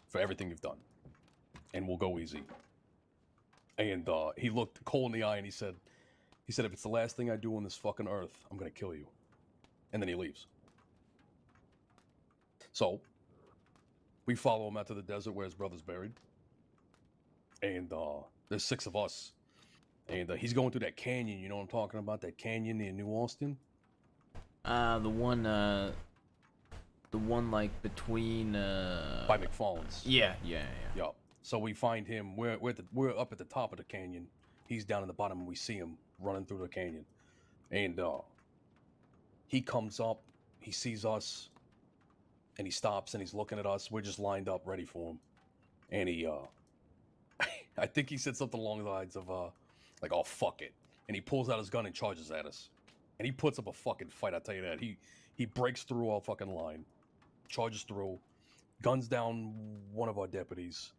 for everything you've done. And we'll go easy. And he looked Cole in the eye and he said, if it's the last thing I do on this fucking earth, I'm going to kill you. And then he leaves. So, we follow him out to the desert where his brother's buried. And there's 6 of us. And he's going through that canyon, you know what I'm talking about? That canyon near New Austin? The one like between by McFarland's. Yeah. So we find him. We're up at the top of the canyon. He's down at the bottom, and we see him running through the canyon. And he comes up. He sees us, and he stops, and he's looking at us. We're just lined up, ready for him. And he, I think he said something along the lines of, like, "Oh fuck it," and he pulls out his gun and charges at us. And he puts up a fucking fight. I tell you that. He breaks through our fucking line, charges through, guns down one of our deputies.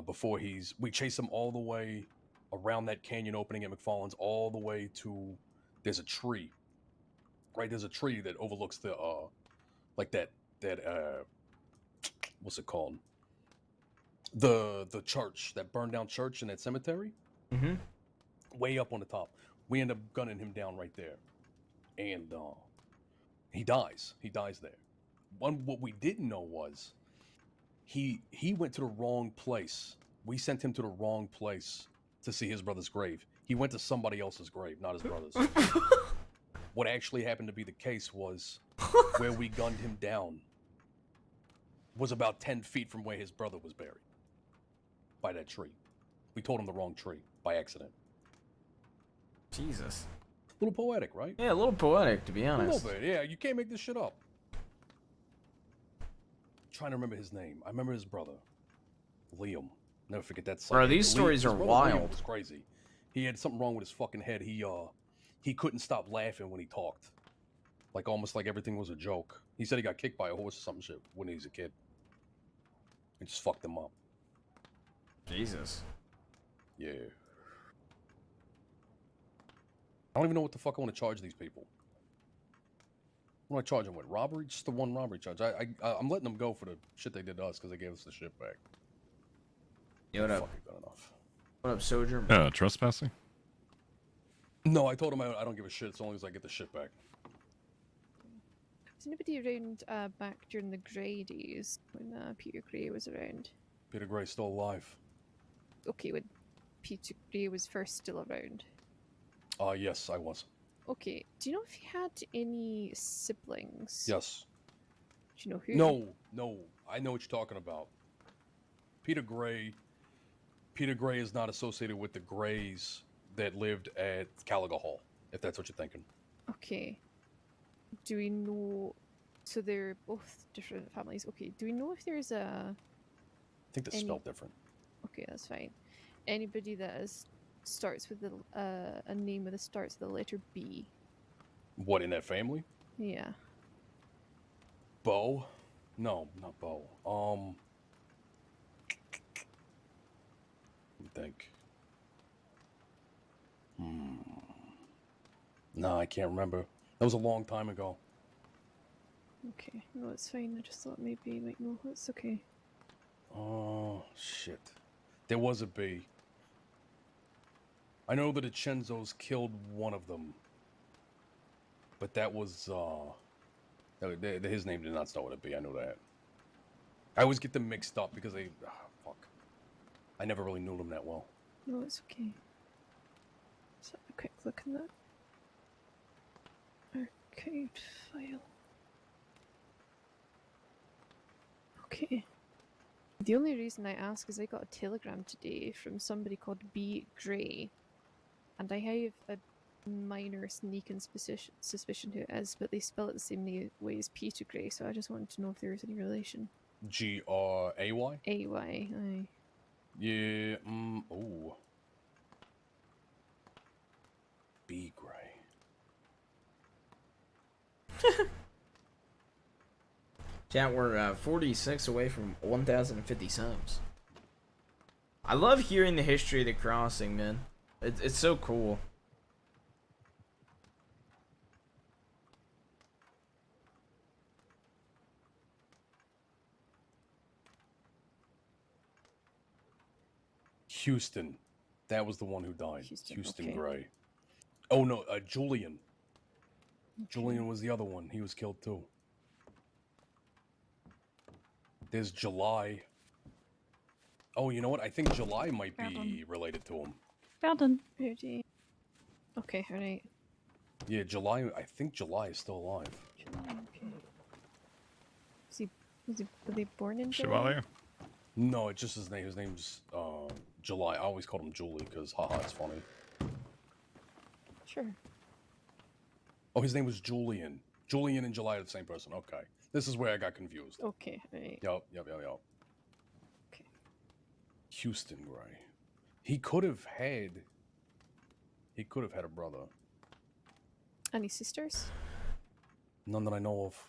Before we chase him all the way around that canyon opening at McFarland's, all the way to, there's a tree, right? There's a tree that overlooks the, like that, what's it called? The church, that burned down church in that cemetery. Mm-hmm. Way up on the top. We end up gunning him down right there. And he dies. He dies there. What we didn't know was, he went to the wrong place. We sent him to the wrong place to see his brother's grave. He went to somebody else's grave, not his brother's. What actually happened to be the case was, where we gunned him down was about 10 feet from where his brother was buried. By that tree. We told him the wrong tree, by accident. Jesus. A little poetic, right? Yeah, a little poetic, to be honest. A little bit, yeah. You can't make this shit up. Trying to remember his name. I remember his brother, Liam. Never forget that. Bro, these stories are wild. Liam was crazy. He had something wrong with his fucking head. He couldn't stop laughing when he talked, like almost like everything was a joke. He said he got kicked by a horse or some shit when he was a kid. It just fucked him up. Jesus. Yeah. I don't even know what the fuck I want to charge these people. What do I charge them with? Robbery? Just the one robbery charge. I'm letting them go for the shit they did to us because they gave us the shit back. Yo, what up? Fucking good enough. What up, Soldier? Trespassing? No, I told him I don't give a shit as long as I get the shit back. Was anybody around back during the Grey days when Peter Gray was around? Peter Gray's still alive. Okay, when Peter Gray was first still around. Yes, I was. Okay, do you know if he had any siblings? Yes. Do you know who? No, I know what you're talking about. Peter Gray is not associated with the Grays that lived at Caliga Hall, if that's what you're thinking. Okay. Do we know... So they're both different families. Okay, do we know if there's a... I think they're spelled different. Okay, that's fine. Anybody that starts with a name that starts with the letter B? What, in that family? Yeah. Bo? No, not Bo. Let me think. No, I can't remember. That was a long time ago. Okay, no, it's fine. I just thought maybe you might know. It's okay. shit. There was a B. I know that the Chenzos killed one of them. But that was, his name did not start with a B, I know that. I always get them mixed up because fuck. I never really knew them that well. No, it's okay. Let's have a quick look at that. Archived file. Okay. The only reason I ask is I got a telegram today from somebody called B. Gray. And I have a minor sneaking suspicion who it is, but they spell it the same way as Peter Gray, so I just wanted to know if there was any relation. G-R-A-Y? A-Y, aye. Yeah, oh. B. Gray. Chat, we're 46 away from 1,050 subs. I love hearing the history of the crossing, man. It's so cool. Houston. That was the one who died. Houston okay. Gray. Oh no, Julian. Julian was the other one. He was killed too. There's July. Oh, you know what? I think July might be related to him. Fountain. Okay, alright. Yeah, July. I think July is still alive. Was he born in July? No, it's just his name. His name's July. I always called him Julie because haha, it's funny. Sure. Oh, his name was Julian. Julian and July are the same person. Okay. This is where I got confused. Okay, alright. Yup. Okay. Houston Gray. He could have had a brother. Any sisters? None that I know of.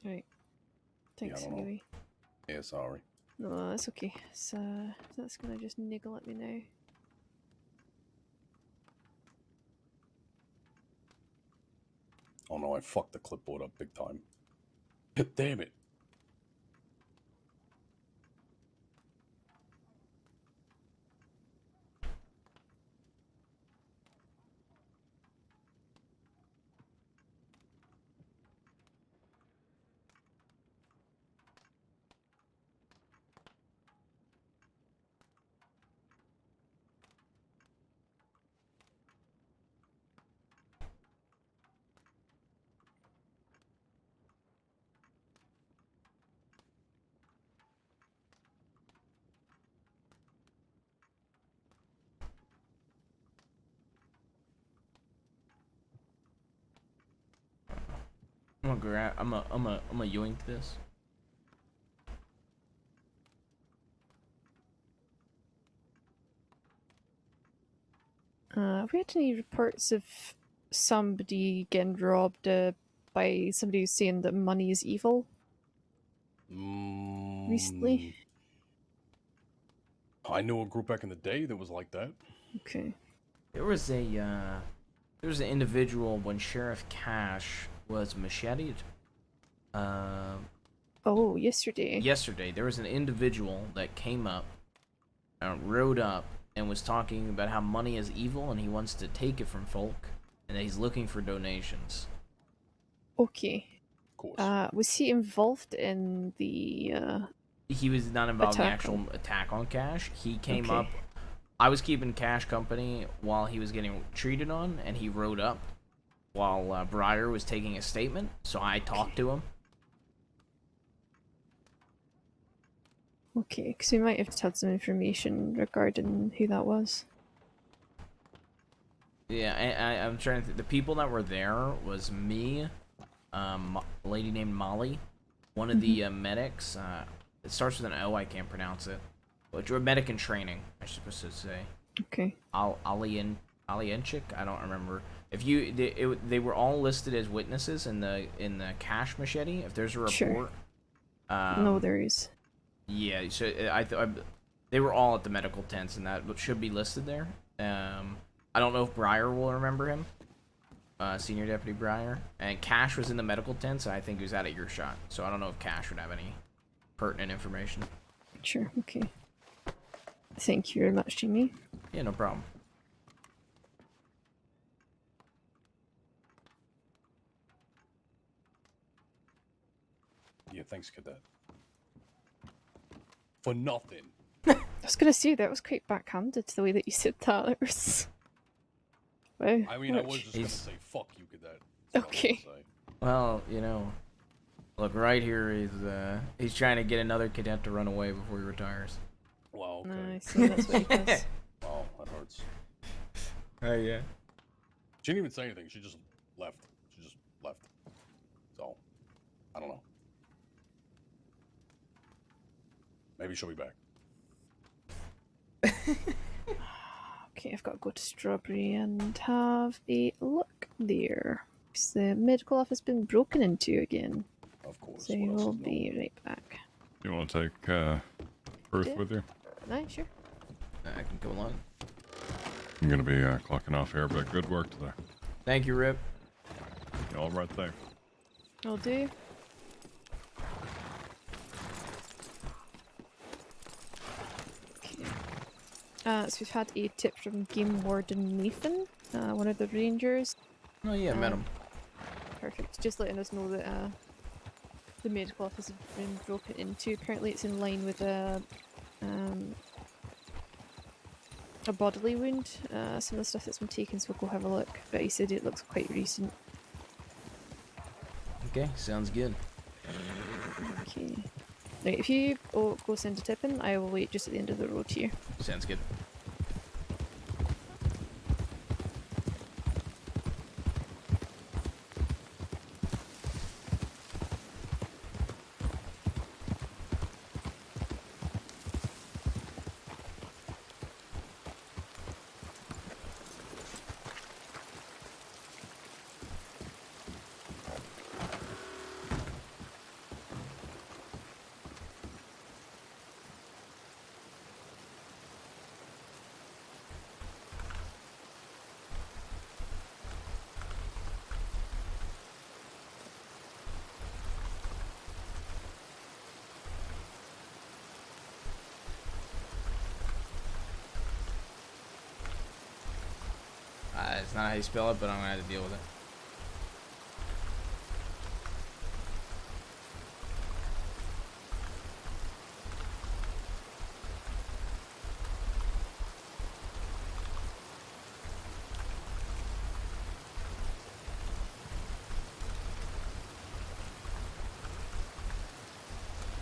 Right. Thanks, I don't know. anyway. Yeah, sorry. No, that's okay. So that's gonna just niggle at me now. Oh no, I fucked the clipboard up big time. Damn it. I'm gonna grab. I'm a yoink this. Have we had any reports of somebody getting robbed by somebody who's saying that money is evil? Recently? I knew a group back in the day that was like that. Okay. There was an individual when Sheriff Cash was macheted. Oh, yesterday. Yesterday, there was an individual that came up, rode up, and was talking about how money is evil and he wants to take it from folk, and that he's looking for donations. Okay. Of course. Was he involved in the He was not involved in the attack actual on- attack on Cash. He came Okay. up. I was keeping Cash company while he was getting treated on, and he rode up while Breyer was taking a statement, so I talked to him. Okay, because we might have just had some information regarding who that was. Yeah, I'm trying to think. The people that were there was me, a lady named Molly, one of the medics. It starts with an O, I can't pronounce it. But you're a medic in training, I suppose to say. Okay. Alienchik? I don't remember. If you, they were all listed as witnesses in the Cash machete. If there's a report, Sure. No, there is. Yeah, so they were all at the medical tents, and that should be listed there. I don't know if Breyer will remember him. Senior Deputy Breyer, and Cash was in the medical tent, so I think he was out of earshot. So I don't know if Cash would have any pertinent information. Sure, okay. Thank you very much, Jimmy. Yeah, no problem. Yeah, thanks, Cadet. For nothing. I was gonna say, that was quite backhanded, the way that you said that. It was... Wow. I mean, I was just gonna say, fuck you, Cadet. Okay. Well, you know, look, right here, he's trying to get another cadet to run away before he retires. Wow, okay. Nice, yeah, that's what he does. Wow, that hurts. Oh, yeah. She didn't even say anything. She just left. She just left. So, I don't know. Maybe she'll be back. Okay, I've got to go to Strawberry and have a look there. Because the medical office has been broken into again. Of course. So we'll be right back. You want to take Ruth Yeah. with you? Nice, sure. I can go along. I'm going to be clocking off here, but good work today. Thank you, Rip. All right there. I'll do. So we've had a tip from Game Warden Nathan, one of the rangers. Oh yeah, met him. Perfect. Just letting us know that the medical office has been broken into. Apparently it's in line with a bodily wound. Some of the stuff that's been taken, so we'll go have a look. But he said it looks quite recent. Okay, sounds good. Okay. Right, if you go send a tip in, I will wait just at the end of the road here. Sounds good. It's not how you spell it, but I'm gonna have to deal with it.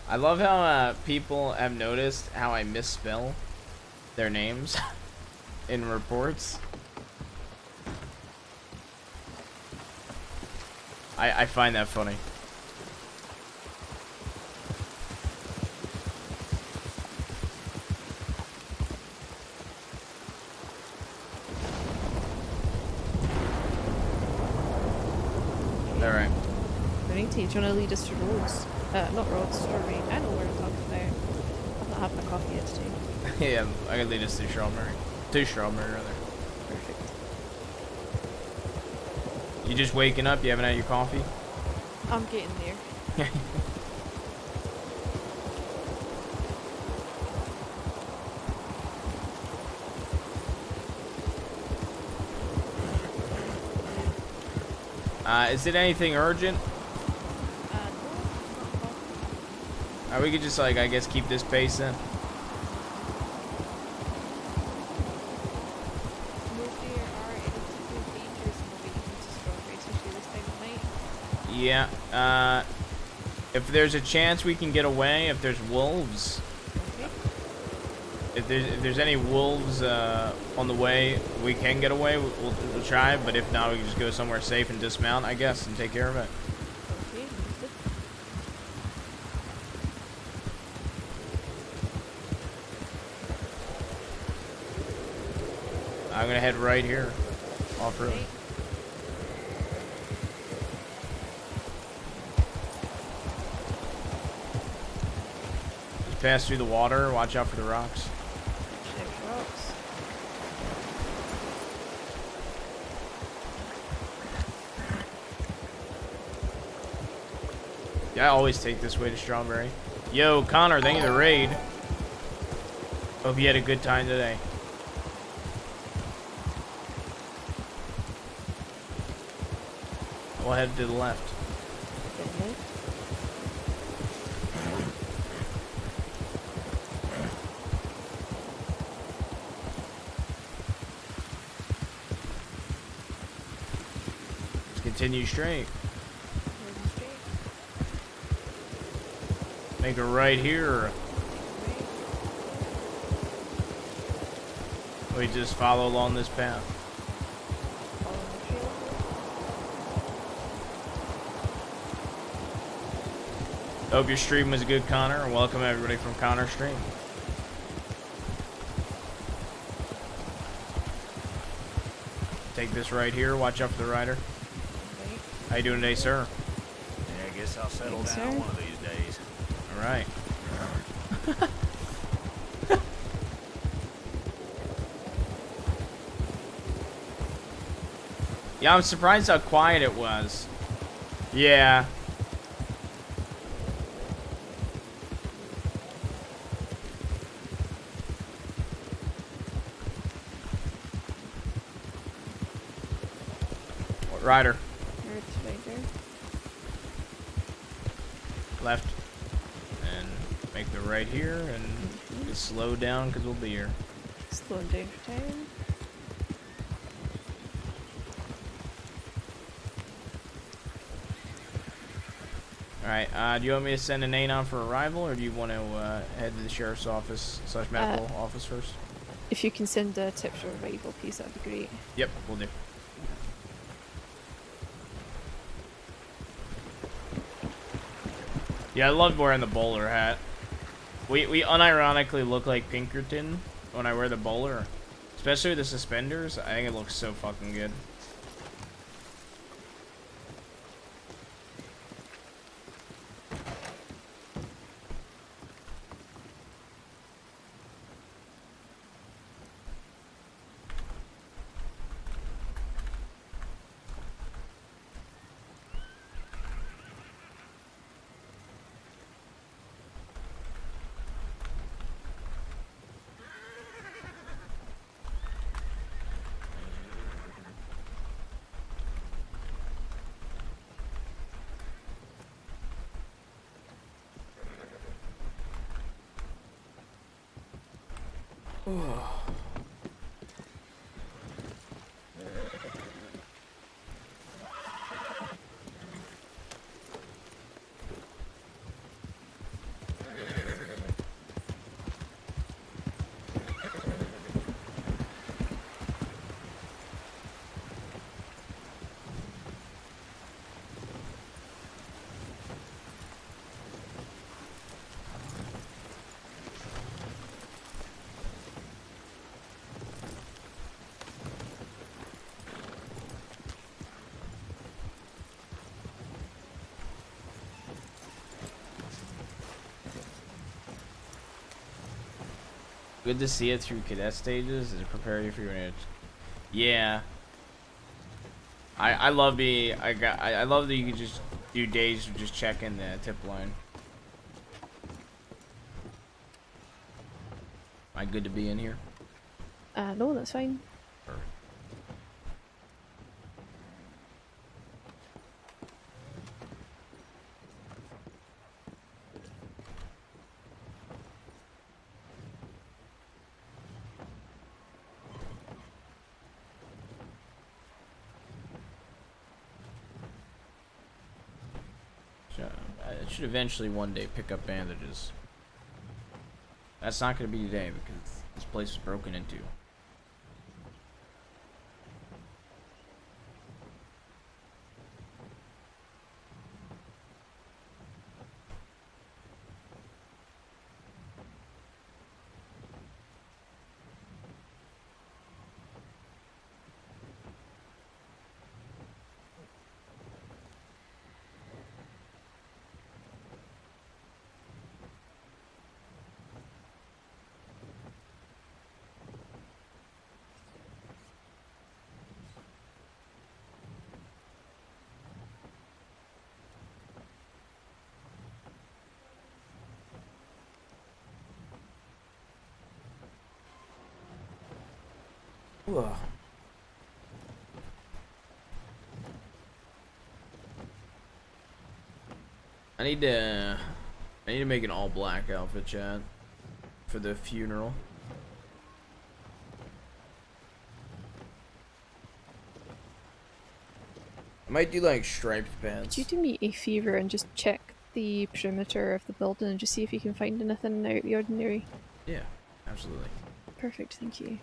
I love how people have noticed how I misspell their names in reports. I find that funny. Alright. Right, do you want to lead us to Rhodes? Not Rhodes, Strawberry. I know where I'm talking about. I've not had my coffee yet today. Yeah, I can lead us to Strawberry. To Strawberry, rather. Perfect. You just waking up? You haven't had your coffee? I'm getting there. Is it anything urgent? We could just, like, I guess keep this pace then. Yeah, if there's a chance we can get away, if there's wolves, if there's any wolves on the way, we can get away, we'll try, but if not, we can just go somewhere safe and dismount, I guess, and take care of it. I'm gonna head right here, off-road. Pass through the water, watch out for the rocks. I always take this way to Strawberry. Yo, Connor, thank you for the raid. Hope you had a good time today. We'll head to the left. Let's continue straight. Make a right here. We just follow along this path. Hope your stream was good, Connor, and welcome everybody from Connor's stream. Take this right here. Watch out for the rider. How you doing today, sir? Yeah, I guess I'll settle down one of these days. All right. Yeah, I'm surprised how quiet it was. Yeah. What rider? It's right there. Left. And make the right here and just slow down because we'll be here. Slowing down for time. Alright, do you want me to send an anon for arrival, or do you want to head to the sheriff's office / medical office first? If you can send a tip for arrival, please, that'd be great. Yep, we'll do. Yeah, I love wearing the bowler hat. We unironically look like Pinkerton when I wear the bowler. Especially with the suspenders, I think it looks so fucking good. Good to see it through cadet stages and prepare you for your unit. Yeah. I love I love that you can just do days of just checking the tip line. Am I good to be in here? No, that's fine. Perfect. I should eventually one day pick up bandages. That's not going to be today because this place was broken into. Ugh. I need to make an all black outfit, chat, for the funeral. I might do like striped pants. Could you do me a favour and just check the perimeter of the building and just see if you can find anything out of the ordinary? Yeah, absolutely. Perfect, thank you.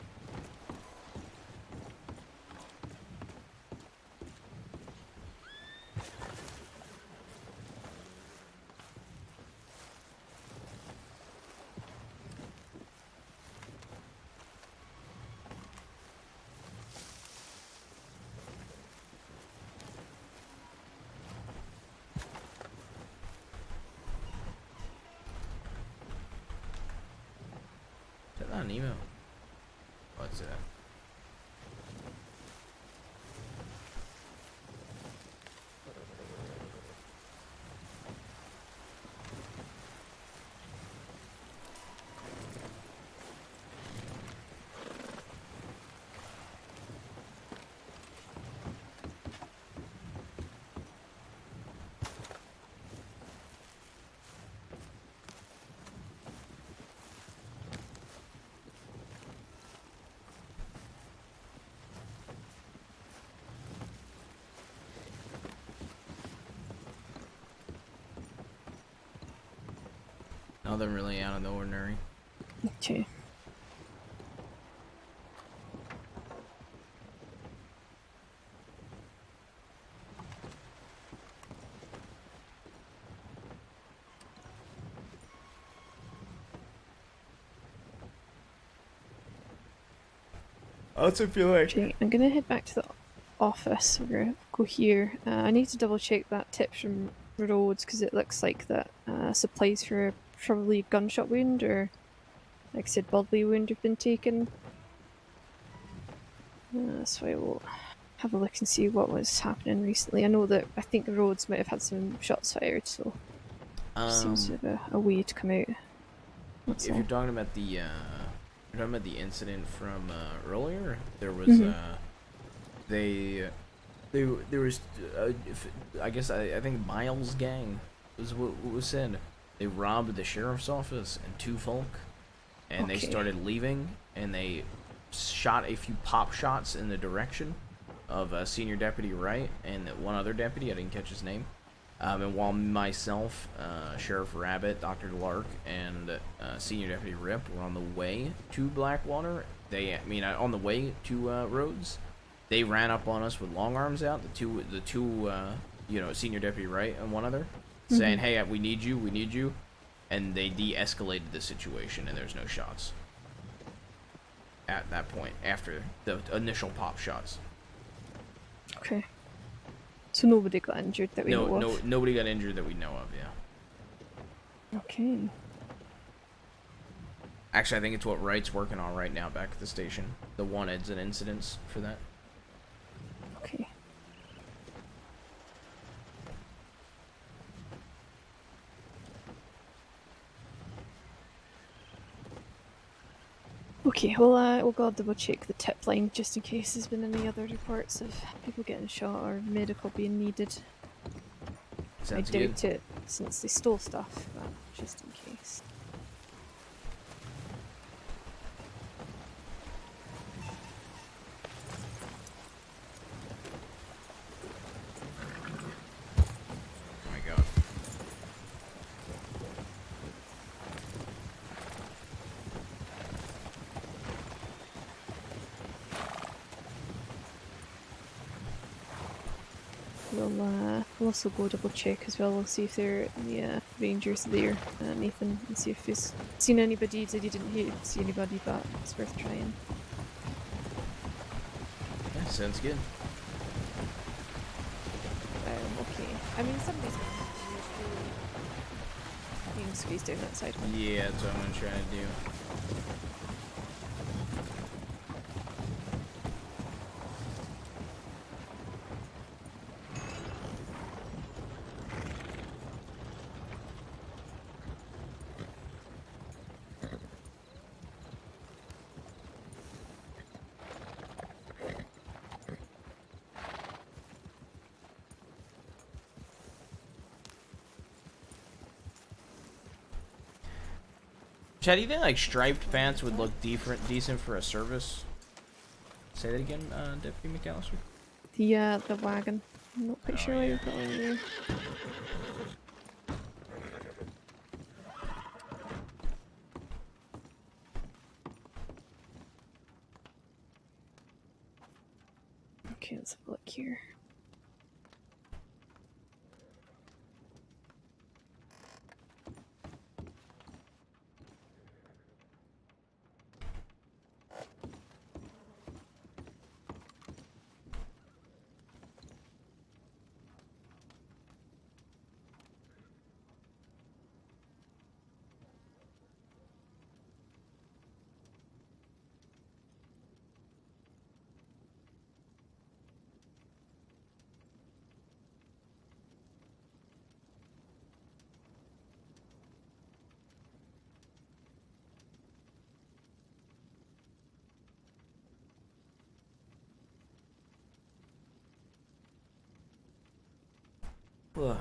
Is that not an email? What's that? Nothing really out of the ordinary. Okay. How's it feel like? Okay, I'm gonna head back to the office. We're gonna go here. I need to double check that tip from Rhodes because it looks like that supplies for probably gunshot wound or, like I said, bodily wound have been taken. So I will have a look and see what was happening recently. I know that I think Rhodes might have had some shots fired, so seems to have a way to come out. That's If all. you're talking about the incident from earlier, there was there was I guess I think Miles' gang was what was said. They robbed the sheriff's office and two folk, and they Okay. started leaving, and they shot a few pop shots in the direction of Senior Deputy Wright and one other deputy. I didn't catch his name. And while myself, Sheriff Rabbit, Dr. Lark, and Senior Deputy Rip were on the way to Blackwater, on the way to Rhodes, they ran up on us with long arms out. The two, Senior Deputy Wright and one other, saying, "Hey, we need you," and they de-escalated the situation, and there's no shots at that point after the initial pop shots. Okay. So nobody got injured that we know of? Nobody got injured that we know of, yeah. Okay. Actually, I think it's what Wright's working on right now back at the station. The wanted and incidents for that. Okay. Okay, well, we'll go double check the tip line just in case there's been any other reports of people getting shot or medical being needed. Sounds I doubt good. it since they stole stuff, but just in case. Oh my god. We'll also go double check as well. We'll see if there are any rangers there, Nathan, and see if he's seen anybody. He said he didn't see anybody, but it's worth trying. Yeah, sounds good. Okay. I mean, somebody's being squeezed down that side. Yeah, that's what I'm gonna try to do. Chad, do you think like striped pants would look decent for a service? Say that again, Deputy McAllister. The wagon. I'm not quite sure why you've got one there. Okay, let's have a look here. Ugh.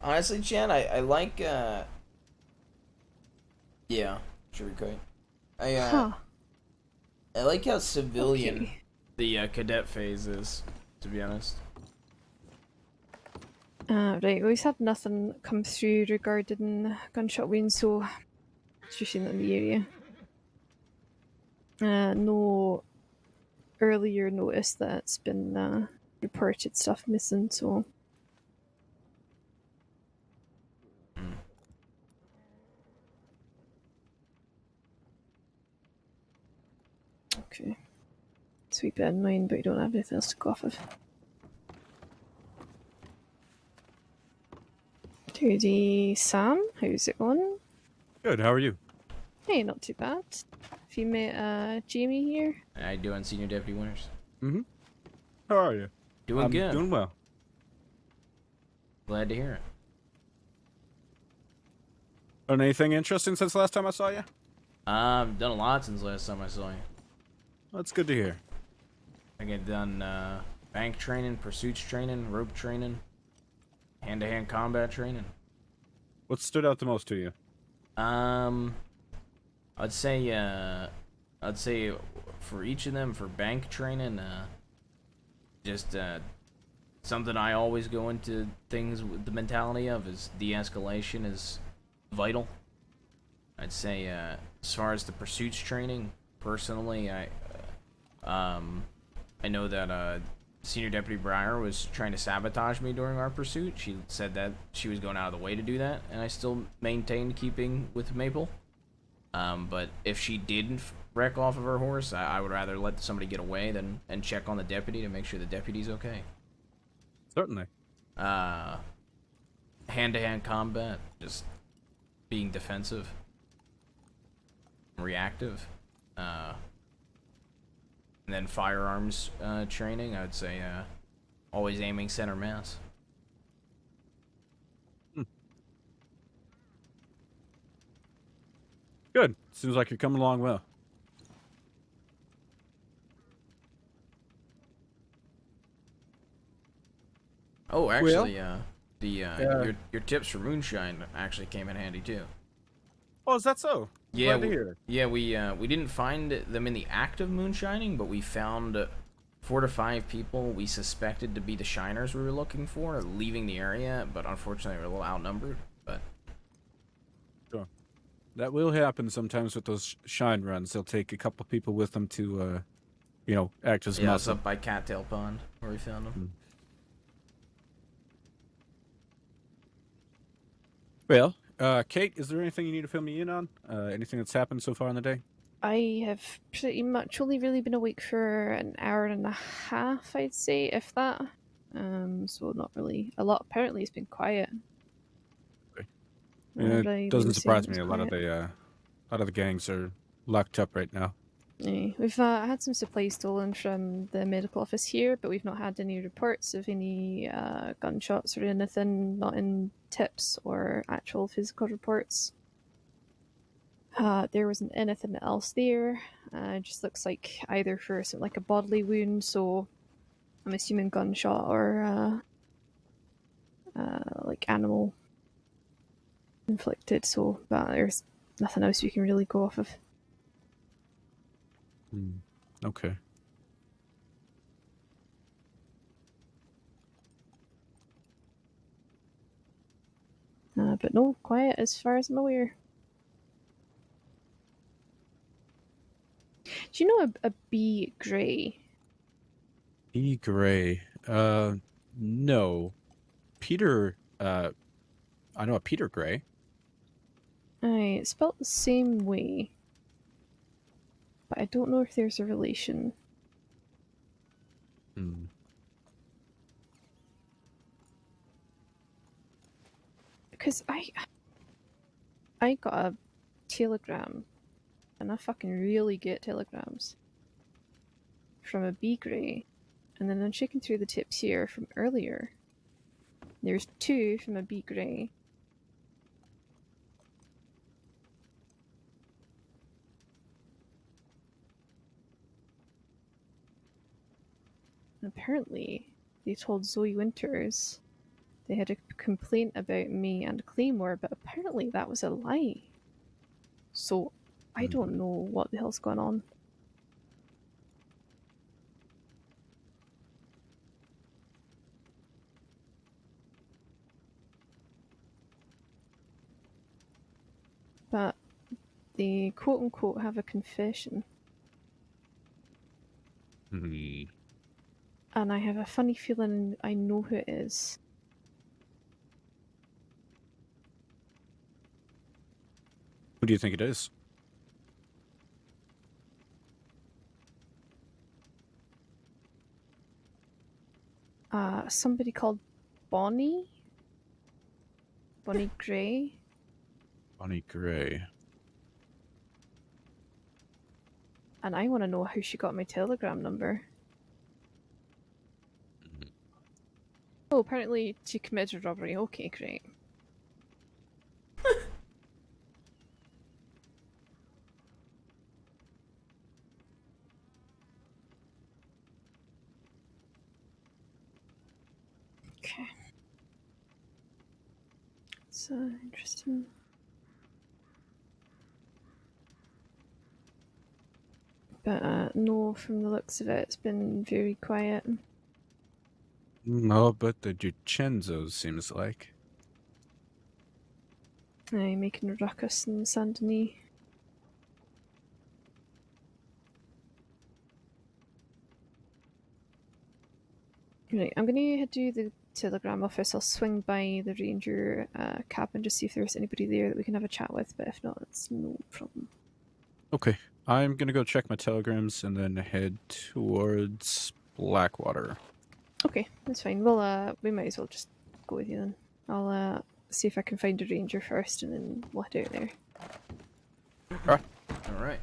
Honestly, Chan, I like, yeah, sure, great. I like how civilian the cadet phase is, to be honest. Right, we've had nothing come through regarding gunshot wounds, so just in the area. No earlier notice that it's been reported stuff missing, so. Okay. Sweep it in mind, but you don't have anything else to go off of. Howdy, Sam. How's it going? Good, how are you? Hey, not too bad. Have you met Jamie here? How you doing, Senior Deputy Winters? Mm-hmm. How are you? Doing good. Doing well. Glad to hear it. Done anything interesting since the last time I saw you? I've done a lot since last time I saw you. That's good to hear. I get done bank training, pursuits training, rope training, hand-to-hand combat training. What stood out the most to you? I'd say for each of them, for bank training, just something I always go into things with the mentality of is de-escalation is vital. I'd say as far as the pursuits training, personally, I know that Senior Deputy Breyer was trying to sabotage me during our pursuit. She said that she was going out of the way to do that, and I still maintained keeping with Maple. But if she didn't wreck off of her horse, I would rather let somebody get away and check on the deputy to make sure the deputy's okay. Certainly. Hand-to-hand combat, just being defensive, reactive. And then firearms training, I'd say always aiming center mass. Good. Seems like you're coming along well. Oh, actually, your tips for moonshine actually came in handy too. Oh, is that so? Yeah, Glad to hear. we didn't find them in the act of moonshining, but we found 4 to 5 people we suspected to be the shiners we were looking for leaving the area, but unfortunately we were a little outnumbered. But sure, that will happen sometimes with those shine runs. They'll take a couple people with them to, act as yeah, it's muscle. up by Cattail Pond where we found them. Well, Kate, is there anything you need to fill me in on? Anything that's happened so far in the day? I have pretty much only really been awake for an hour and a half, I'd say, if that. So not really a lot. Apparently, it's been quiet. Yeah, it doesn't surprise me. A lot of the gangs are locked up right now. We've had some supplies stolen from the medical office here, but we've not had any reports of any gunshots or anything, not in tips or actual physical reports. There wasn't anything else there. It just looks like either for something like a bodily wound, so I'm assuming gunshot or like animal inflicted, so but there's nothing else we can really go off of. Okay. But no, quiet as far as I'm aware. Do you know a B Gray? E. Gray. No. Peter. I know a Peter Gray. Aye, it's spelled the same way, but I don't know if there's a relation. Because I got a telegram, and I fucking really get telegrams, from a B Gray, and then I'm checking through the tips here from earlier. There's 2 from a B Gray. And apparently, they told Zoe Winters they had a complaint about me and Claymore, but apparently that was a lie. So, I don't know what the hell's going on. But they quote-unquote have a confession. And I have a funny feeling I know who it is. Who do you think it is? Somebody called Bonnie? Bonnie Gray? Bonnie Gray. And I want to know how she got my telegram number. Oh, apparently she committed robbery. Okay, great. Okay. It's interesting. But no, from the looks of it, it's been very quiet. No, but the Duchenzos seems like. Aye, making a ruckus in Saint Denis. Right, I'm gonna head to the telegram office. I'll swing by the ranger cabin to see if there's anybody there that we can have a chat with, but if not, it's no problem. Okay, I'm gonna go check my telegrams and then head towards Blackwater. Okay, that's fine. Well, we might as well just go with you then. I'll see if I can find a ranger first, and then we'll head out there. All right.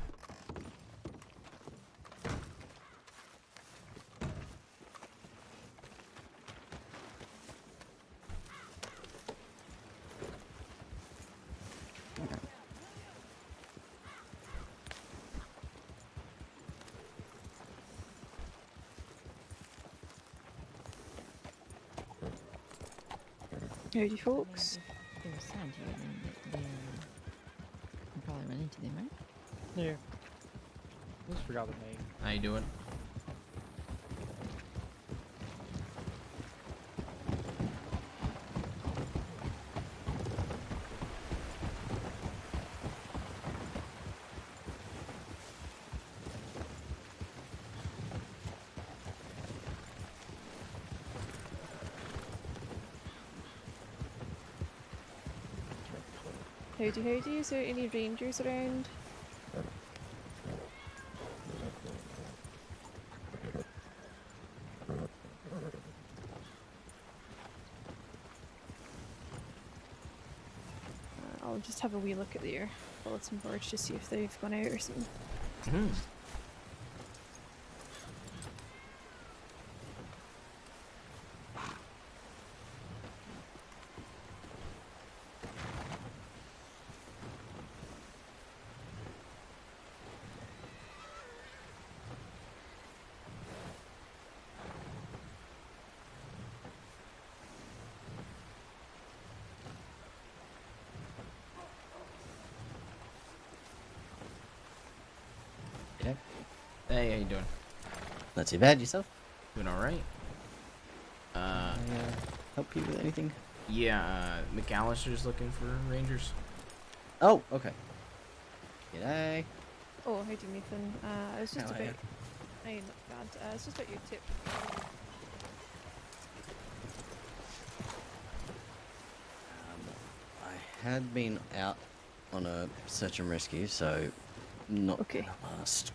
Howdy, folks. They were sad to you, and you probably run into them, right? Yeah. I just forgot the name. How you doing? Howdy, howdy. Is there any rangers around? I'll just have a wee look at their bulletin boards to see if they've gone out or something. Hey, how you doing? Not too bad. Yourself? Doing all right. Help you with anything? Yeah, McAllister's looking for rangers. Oh, okay. G'day. Oh, how do you, Nathan? I was just How are about. Hey, not bad. It's just about your tip. I had been out on a search and rescue, so not okay. in the past.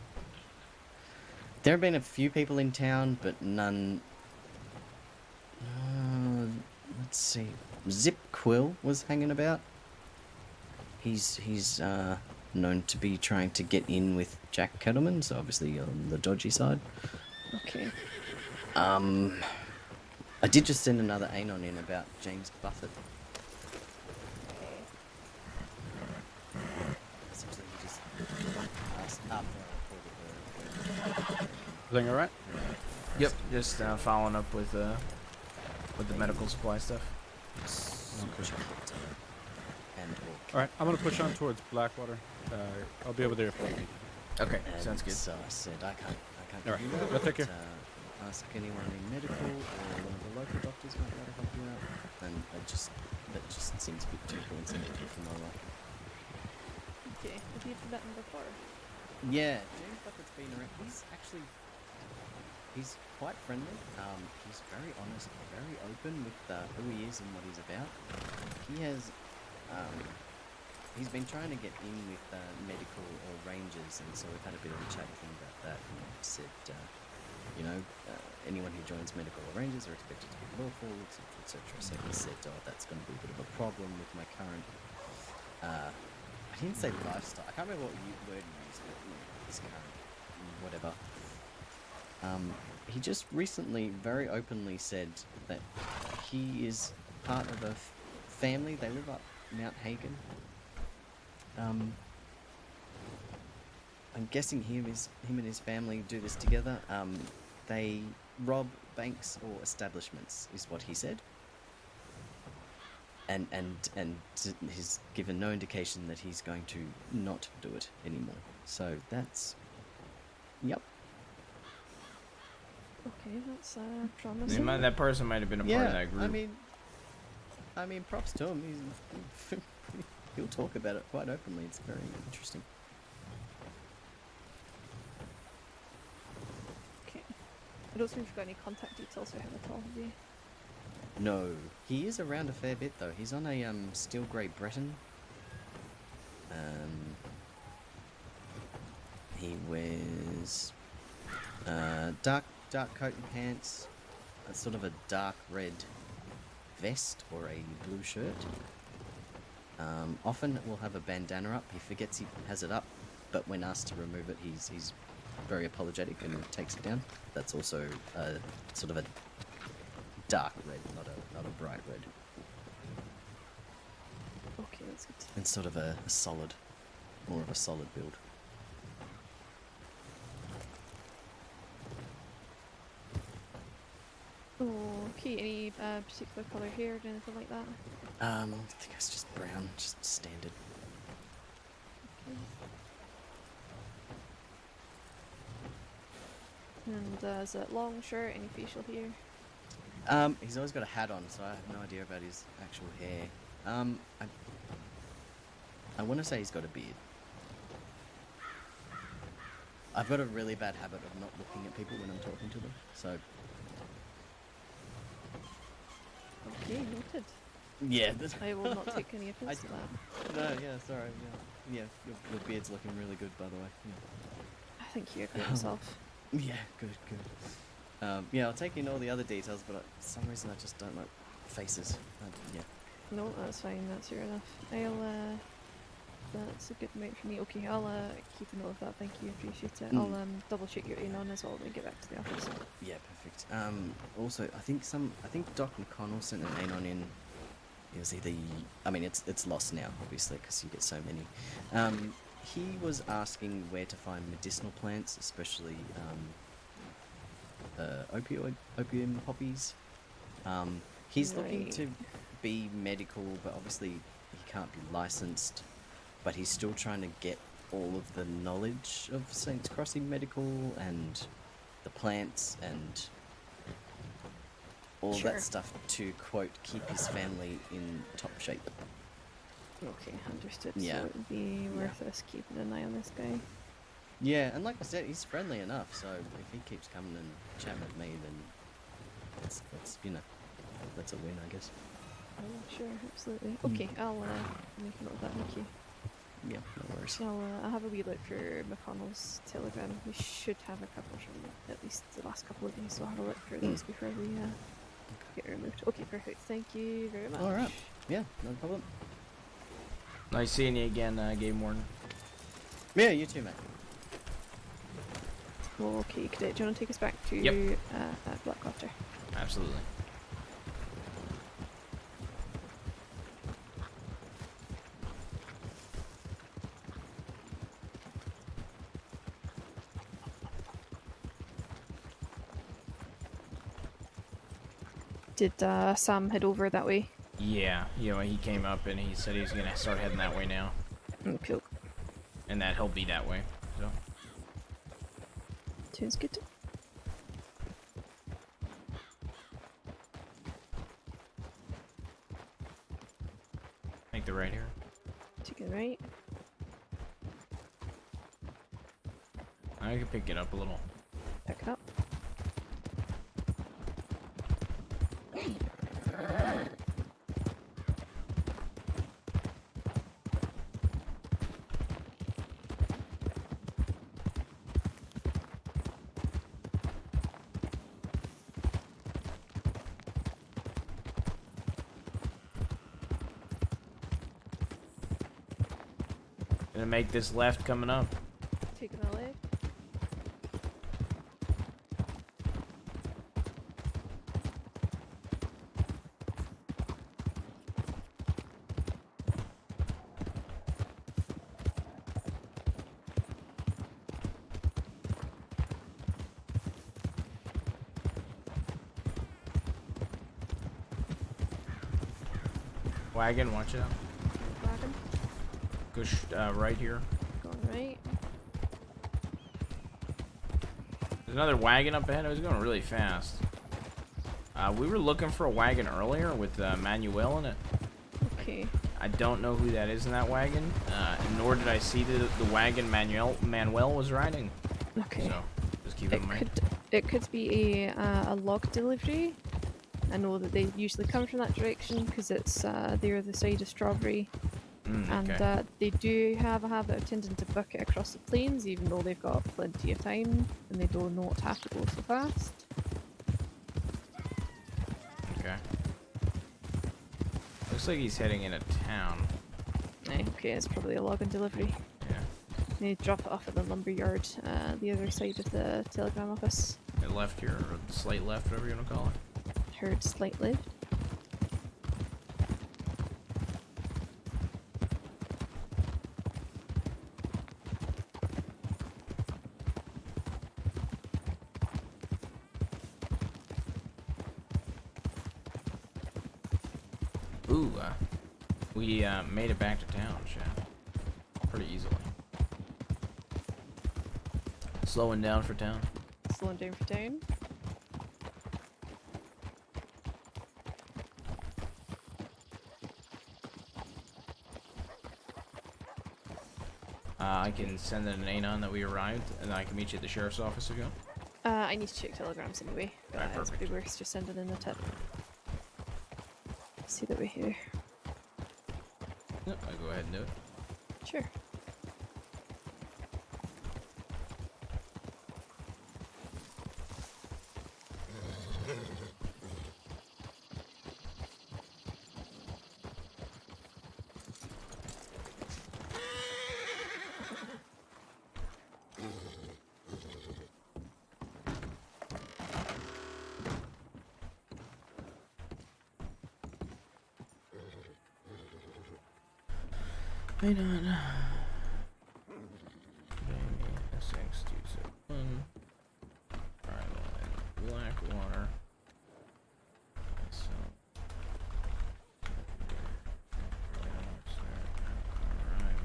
There have been a few people in town, but none. Let's see. Zip Quill was hanging about. He's known to be trying to get in with Jack Kettleman, so obviously on the dodgy side. Okay. I did just send another Anon in about James Buffett. Essentially, he just asked after I reported her. Everything all right? Yep, just following up with the medical supply stuff. All right, I'm gonna push on towards Blackwater. I'll be over there if I need. Okay, sounds good. So I said I can't. All right, give you well, take care. Ask anyone in medical or one of the local doctors might be able to help you out. And that just seems a bit too coincidental for my liking. Okay, have you met him before? Yeah, James Buffett's been around. He's quite friendly. He's very honest, very open with who he is and what he's about. He has, he's been trying to get in with medical or rangers, and so we've had a bit of a chat with him about that. And he said, anyone who joins medical or rangers are expected to be lawful, etc., etc. So he said, that's going to be a bit of a problem with my current. I didn't say lifestyle. I can't remember what word he used, but his current whatever. He just recently very openly said that he is part of a family. They live up Mount Hagen. I'm guessing him and his family do this together. They rob banks or establishments, is what he said. And he's given no indication that he's going to not do it anymore. So that's, yep. Okay, that's promising. That person might have been a part of that group. I mean, props to him. He'll talk about it quite openly. It's very interesting. Okay. I don't think we've got any contact details for him at all, have you? No, he is around a fair bit though. He's on a steel grey Breton. He wears dark coat and pants, a sort of a dark red vest or a blue shirt. Often will have a bandana up. He forgets he has it up, but when asked to remove it, he's very apologetic and takes it down. That's also sort of a dark red, not a bright red. Okay, that's good. And sort of a solid, more of a solid build. Okay, any particular colour hair or anything like that? I think it's just brown, just standard. Okay. And is it long, short, any facial hair? He's always got a hat on, so I have no idea about his actual hair. I want to say he's got a beard. I've got a really bad habit of not looking at people when I'm talking to them, so... Okay, noted. Yeah. I will not take any offence to that. No, yeah, sorry, yeah. Yeah, your beard's looking really good, by the way. Yeah. I think you agree yourself. Yeah, good. Yeah, I'll take in all the other details, but for some reason I just don't like faces. Yeah. No, that's fine, that's fair enough. That's a good amount for me. Okay, I'll keep a note of that, thank you, appreciate it. I'll double check your Anon as well when we get back to the office. Yeah, perfect. Also, I think Doc McConnell sent an Anon in. It was either, it's lost now, obviously, because you get so many. He was asking where to find medicinal plants, especially opium poppies. He's looking to be medical, but obviously he can't be licensed. But he's still trying to get all of the knowledge of Saints Crossing Medical and the plants and all Sure. that stuff to, quote, keep his family in top shape. Okay, understood. Yeah. So it would be worth us keeping an eye on this guy. Yeah, and like I said, he's friendly enough, so if he keeps coming and chatting with me, then that's you know, that's a win, I guess. Oh, sure, absolutely. Okay, I'll make a note of that, thank you. Yeah, no worries. So I'll have a wee look for McConnell's telegram. We should have a couple from at least the last couple of days, so I'll have a look for those before we get removed. Okay, perfect. Thank you very much. Alright, yeah, no problem. Nice seeing you again, Game Warden. Yeah, you too, mate. Okay, Cadet, do you want to take us back to Blackwater? Absolutely. Did Sam head over that way? Yeah, he came up and he said he's gonna start heading that way now. Cool. And that he'll be that way, so. Sounds good. Make the right here. Take it right. I can pick it up a little. Pick it up. Gonna make this left coming up. Taking the left. Wagon, watch out. Wagon. Go right here. Going right. There's another wagon up ahead. It was going really fast. We were looking for a wagon earlier with Manuel in it. Okay. I don't know who that is in that wagon, nor did I see the wagon Manuel was riding. Okay. So, just keep it in mind. It could be a log delivery. I know that they usually come from that direction because it's they're the side of Strawberry. Okay. And they do have a habit of tending to book it across the plains, even though they've got plenty of time and they don't know what to have to go so fast. Okay. Looks like he's heading into town. Okay, it's probably a log and delivery. Yeah. They drop it off at the lumber yard, the other side of the telegram office. It left here, or slight left, whatever you want to call it. Heard slight left. Ooh, we made it back to town, Chad. Pretty easily. Slowing down for town. Slowing down for town. I can send an anon that we arrived, and I can meet you at the sheriff's office if you want. I need to check telegrams anyway. But Alright, it's perfect. pretty worth just sending in a tip. See that we're here. Yep, I'll go ahead and do it. Sure. Hang on. Jamie, SX271. Blackwater. So. Alright,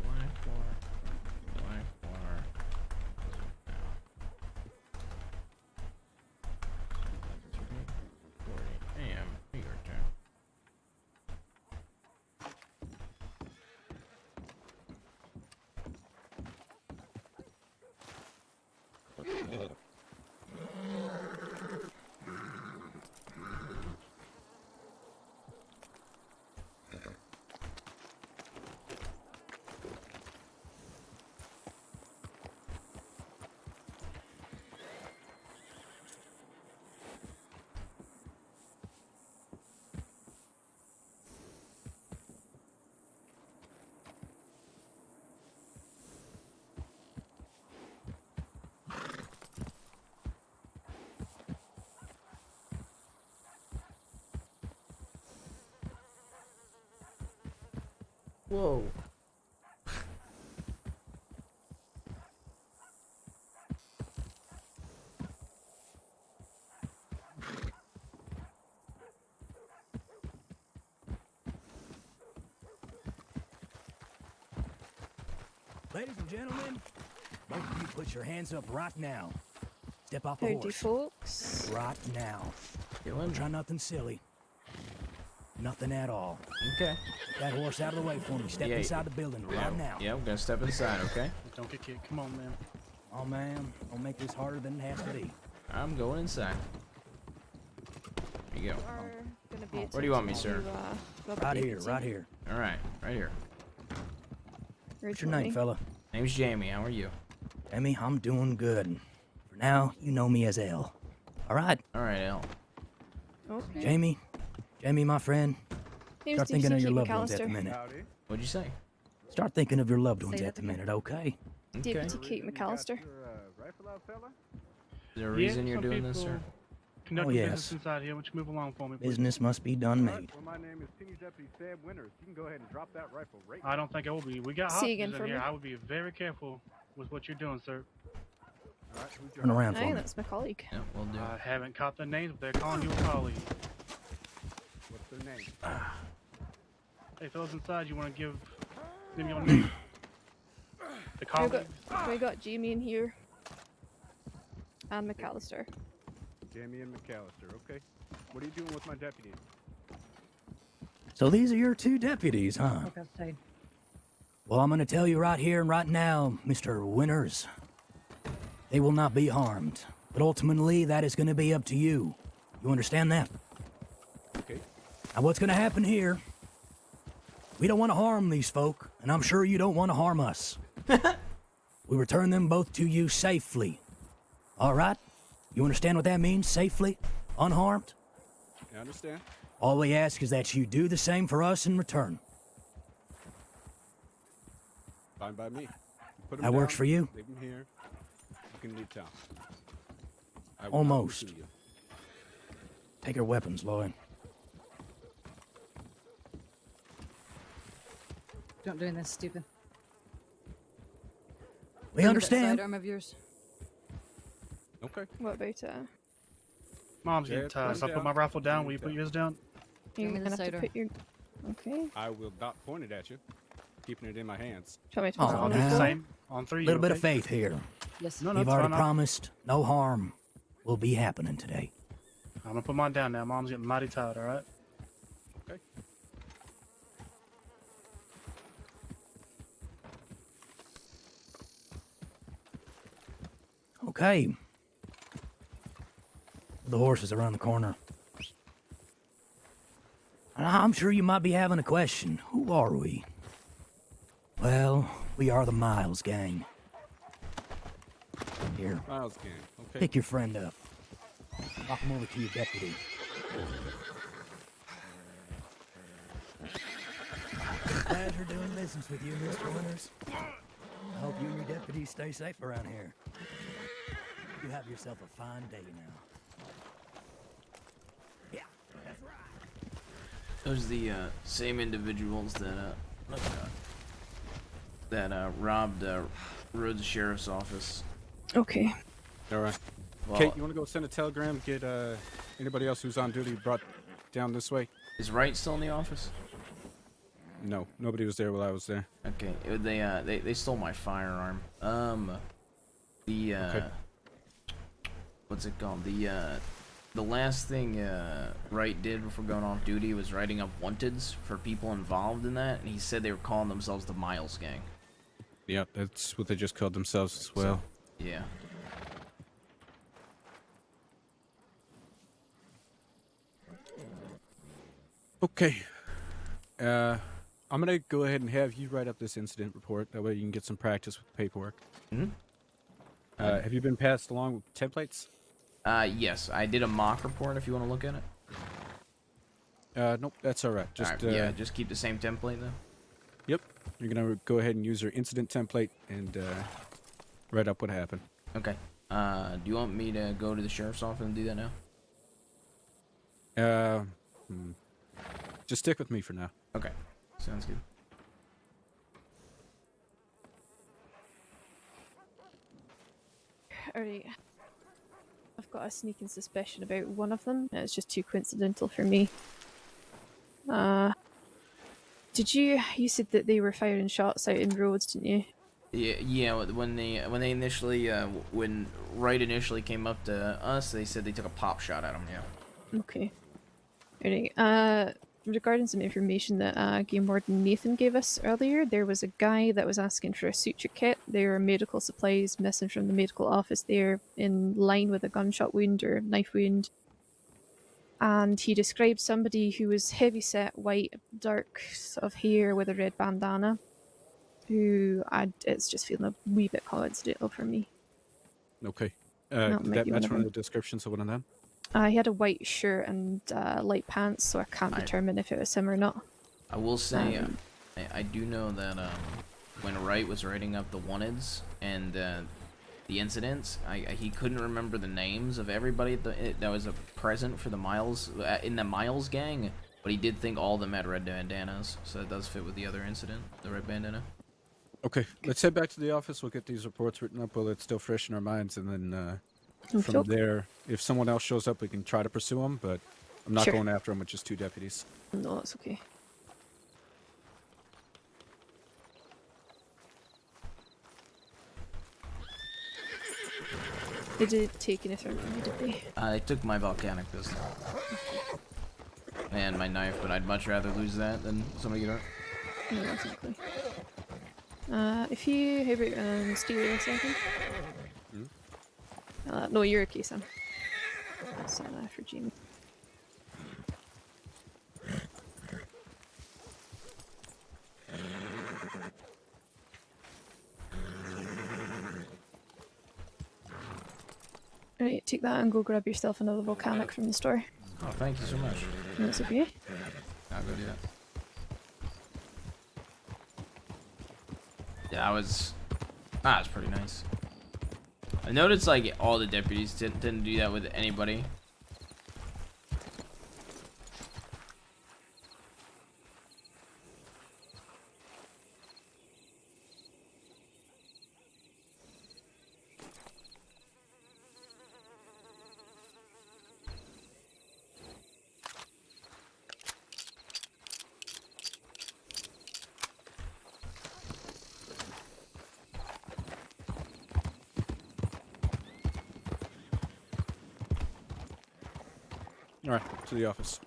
Blackwater. Whoa. Ladies and gentlemen, both of you put your hands up right now. Step off the Howdy, horse. folks. Right now. Don't try nothing silly. Nothing at all. Okay. That horse out of the way for me. Step inside the building right now. Yeah, we're gonna step inside, okay? Don't get kicked. Come on, man. Oh, man. Don't make this harder than it has to be. I'm going inside. Here you go. Gonna be Where do you want me, sir? Right here, right here. All right, right here. What's your name, fella? Name's Jamie. How are you? Jamie, I'm doing good. For now, you know me as L. All right? All right, L. Okay. Jamie, my friend. Name's Start thinking of your DCT loved ones at the McAllister. minute. What'd you say? Start thinking of your loved ones Say at that the minute, okay? Deputy Kate McAllister. Is there a reason you're doing this, sir? Conduct Oh, your yes. business inside here. Why don't you move along for me, please? Business must be done made. Well, my name is Senior Deputy Sam Winters. You can go ahead and drop that rifle right I don't think I will be. We got See you again hostages for in here. me. I would be very careful with what you're doing, sir. Turn around for Aye, me. that's my colleague. Yeah, we'll do. I haven't caught their names, but they're calling you a colleague. What's their name? Hey, fellas inside, you want to give them your name? The colleague? We got Jamie in here. And McAllister. Jamie and McAllister. Okay. What are you doing with my deputies? So these are your two deputies, huh? Well, I'm going to tell you right here and right now, Mr. Winters. They will not be harmed. But ultimately, that is going to be up to you. You understand that? Okay. Now, what's going to happen here? We don't want to harm these folk, and I'm sure you don't want to harm us. We return them both to you safely. All right? You understand what that means? Safely? Unharmed? I understand. All we ask is that you do the same for us in return. Fine by me. Put 'em That works down, for you? Leave them here. You can leave town. I will not Almost. pursue you. Take your weapons, Lloyd. Don't doing this, stupid. We understand. Sidearm of yours. Okay. What about Mom's Yeah, getting tired. put So I it put my down. rifle down. Will you put yours down? You're me the gonna have to cider. put your. Okay. I will not point it at you. Keeping it in my hands. Tell me to put it Oh, on now. the Same. On three. A little bit of okay? faith here. Yes. No, no, You've it's already fine. promised no harm will be happening today. I'm gonna put mine down now. Mom's getting mighty tired. All right. Okay. Okay. The horse is around the corner. I'm sure you might be having a question. Who are we? Well, we are the Miles Gang. Here, Miles gang. Okay. pick your friend up. Walk him over to your deputy. Pleasure doing business with you, Mr. Winters. I hope you and your deputies stay safe around here. You have yourself a fine day now. Yeah, that's right. Those are the same individuals that robbed Rhodes Sheriff's Office. Okay. All right. Well, Kate, you want to go send a telegram? Get anybody else who's on duty brought down this way. Is Wright still in the office? No, nobody was there while I was there. Okay, they stole my firearm. What's it called? The last thing Wright did before going off duty was writing up wanteds for people involved in that, and he said they were calling themselves the Miles Gang. Yep, that's what they just called themselves as well. Yeah. Okay. I'm gonna go ahead and have you write up this incident report. That way you can get some practice with the paperwork. Mhm. Have you been passed along with templates? Yes, I did a mock report if you want to look at it. Nope, that's all right. Just Alright, yeah, just keep the same template though. Yep. You're gonna go ahead and use your incident template and write up what happened. Okay. Do you want me to go to the sheriff's office and do that now? Just stick with me for now. Okay, sounds good. Alright. I've got a sneaking suspicion about one of them, and it's just too coincidental for me. Did you said that they were firing shots out in roads, didn't you? Yeah. When they initially when Wright initially came up to us, they said they took a pop shot at him. Yeah. Okay. Alright. Regarding some information that Game Warden Nathan gave us earlier, there was a guy that was asking for a suture kit. There were medical supplies missing from the medical office there, in line with a gunshot wound or knife wound. And he described somebody who was heavy-set, white, dark sort of hair with a red bandana, who it's just feeling a wee bit coincidental for me. Okay. That Did might that be one match of one of them. the descriptions of one of them? He had a white shirt and light pants, so I can't determine if it was him or not. I will say, I do know that when Wright was writing up the wanteds and the incidents, he couldn't remember the names of everybody that was present for the Miles in the Miles gang, but he did think all of them had red bandanas, so that does fit with the other incident, the red bandana. Okay, let's head back to the office. We'll get these reports written up while it's still fresh in our minds, and then from there, if someone else shows up, we can try to pursue them, but I'm not Sure. going after them with just 2 deputies. No, that's okay. They did take anything from me, did they? I took my volcanic pistol and my knife, but I'd much rather lose that than somebody get hurt. No, exactly. If you, how about stay there a second? No, you're okay, Sam. That's for Jaime. Alright, take that and go grab yourself another volcanic from the store. Oh, thank you so much. That's okay. I'll go do that. Yeah, that was pretty nice. I noticed like all the deputies didn't do that with anybody. All right, to the office.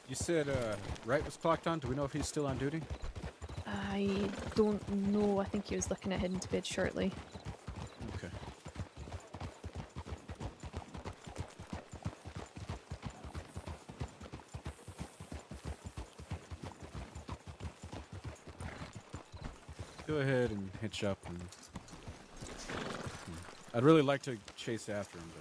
You said Wright was clocked on. Do we know if he's still on duty? I don't know. I think he was looking at heading to bed shortly. Okay. Go ahead and hitch up. And I'd really like to chase after him, but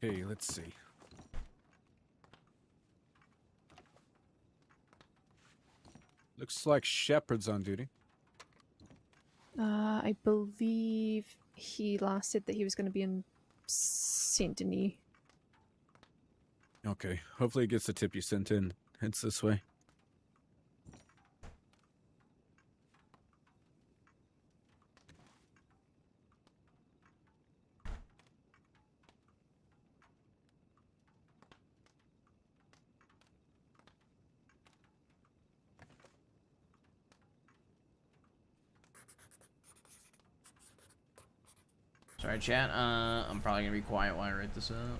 okay, let's see. Looks like Shepard's on duty. I believe he last said that he was going to be in Saint Denis. Okay. Hopefully it gets the tip you sent in. It's this way. Sorry, chat. I'm probably gonna be quiet while I write this up.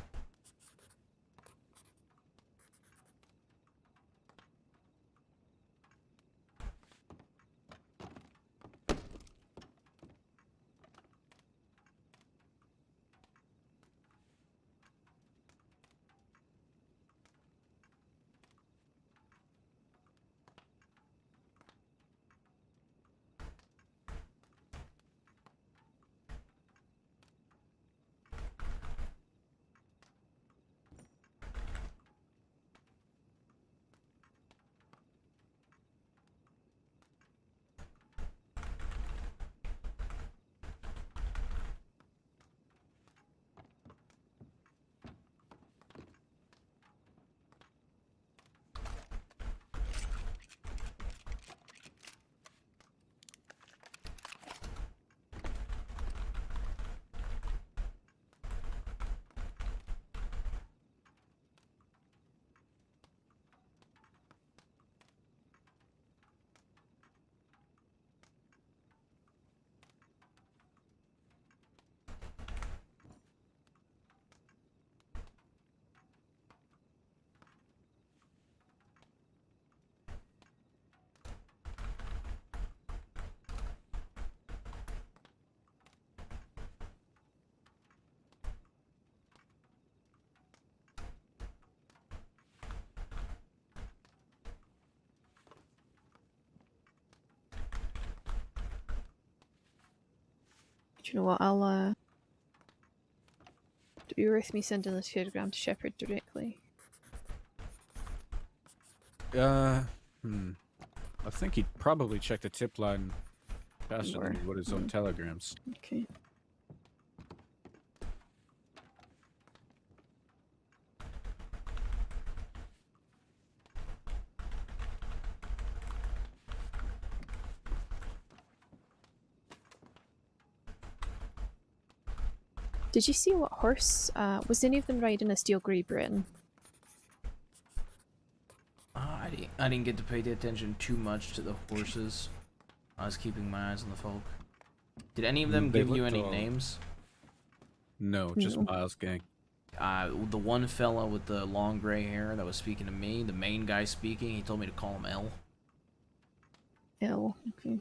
Do you know what? I'll do you with me sending this telegram to Shepard directly? I think he'd probably check the tip line faster than he would his own telegrams. Okay. Did you see what horse? Was any of them riding a steel grey Britain? I didn't get to pay attention too much to the horses. I was keeping my eyes on the folk. Did any of them give you any names? No, just Miles' gang. The one fella with the long gray hair that was speaking to me, the main guy speaking, he told me to call him L. L, okay.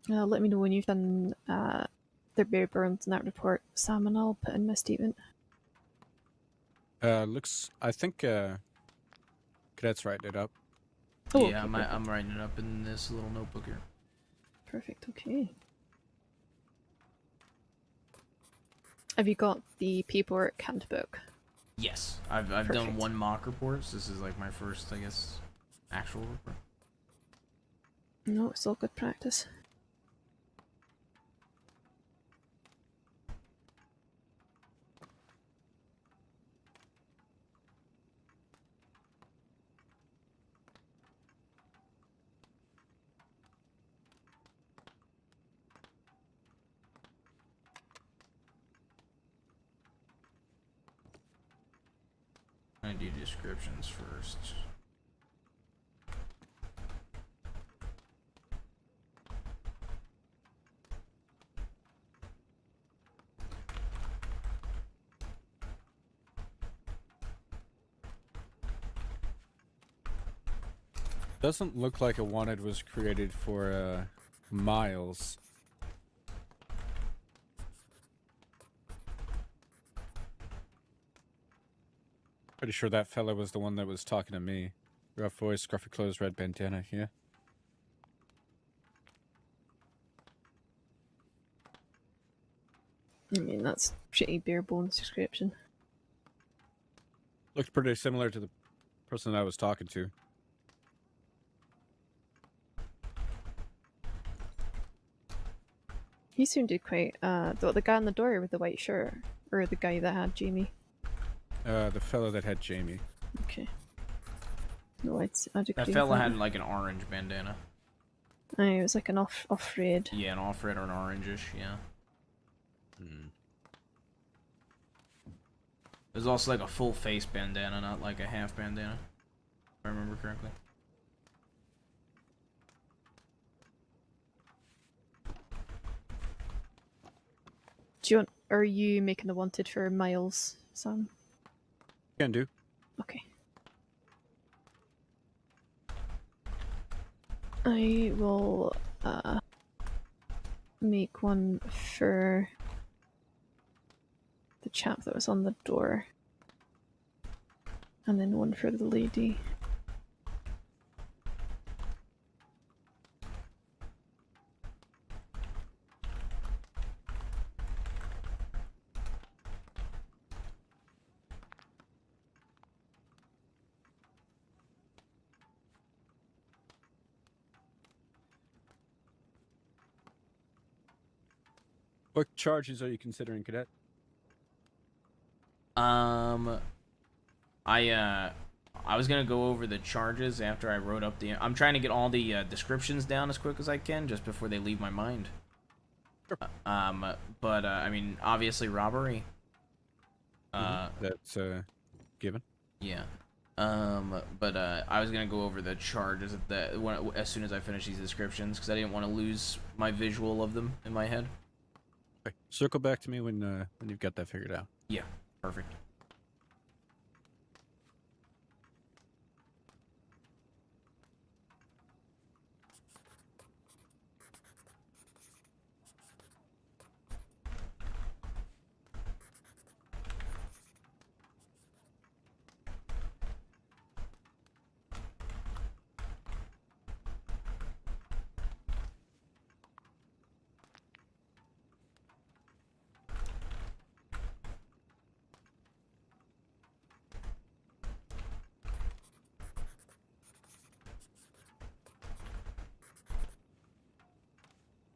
Let me know when you've done their bare bones in that report, Sam, and I'll put in my statement. I think Cadet's writing it up. Oh, yeah, okay, I'm writing it up in this little notebook here. Perfect, okay. Have you got the paperwork handbook? Yes, I've done one mock report. So this is like my first, I guess, actual report. No, it's all good practice. I'm gonna do descriptions first. Doesn't look like a wanted was created for Miles. Pretty sure that fella was the one that was talking to me. Rough voice, scruffy clothes, red bandana, yeah. I mean, that's pretty bare bones description. Looked pretty similar to the person I was talking to. He sounded quite, the guy on the door with the white shirt, or the guy that had Jamie. The fellow that had Jamie. Okay. No, I'd agree That with fella that. had like an orange bandana. It was like an off-red. Yeah, an off-red or an orangish, yeah. There's also like a full face bandana, not like a half bandana. If I remember correctly. Are you making the wanted for Miles, Sam? Can do. Okay. I will make one for the chap that was on the door. And then one for the lady. What charges are you considering, Cadet? I was gonna go over the charges after I wrote up the. I'm trying to get all the descriptions down as quick as I can, just before they leave my mind. But I mean, obviously robbery. That's given. Yeah. But I was gonna go over the charges as soon as I finish these descriptions, because I didn't want to lose my visual of them in my head. Okay. Circle back to me when you've got that figured out. Yeah. Perfect.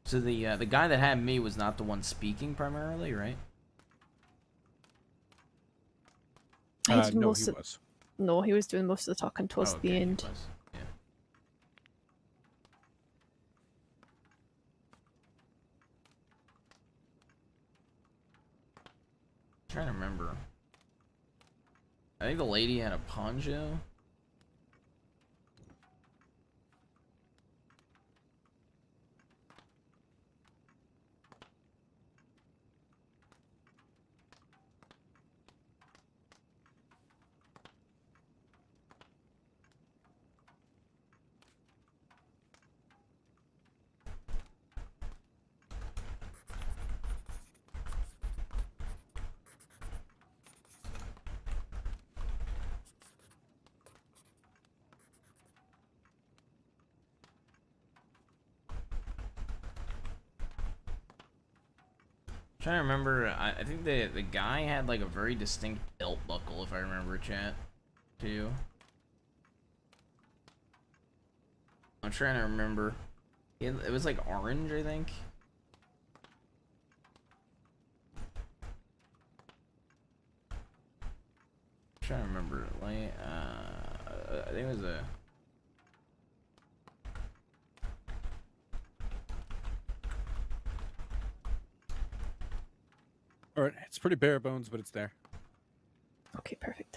So the guy that had me was not the one speaking primarily, right? I did No, most he of- was. No, he was doing most of the talking towards Oh, the okay, he end. was. Yeah. I'm trying to remember. I think the lady had a poncho. Trying to remember, I think the guy had like a very distinct belt buckle, if I remember, chat, too. I'm trying to remember. It was like orange, I think. I'm trying to remember. Like, I think it was a. All right, it's pretty bare bones, but it's there. Okay, perfect.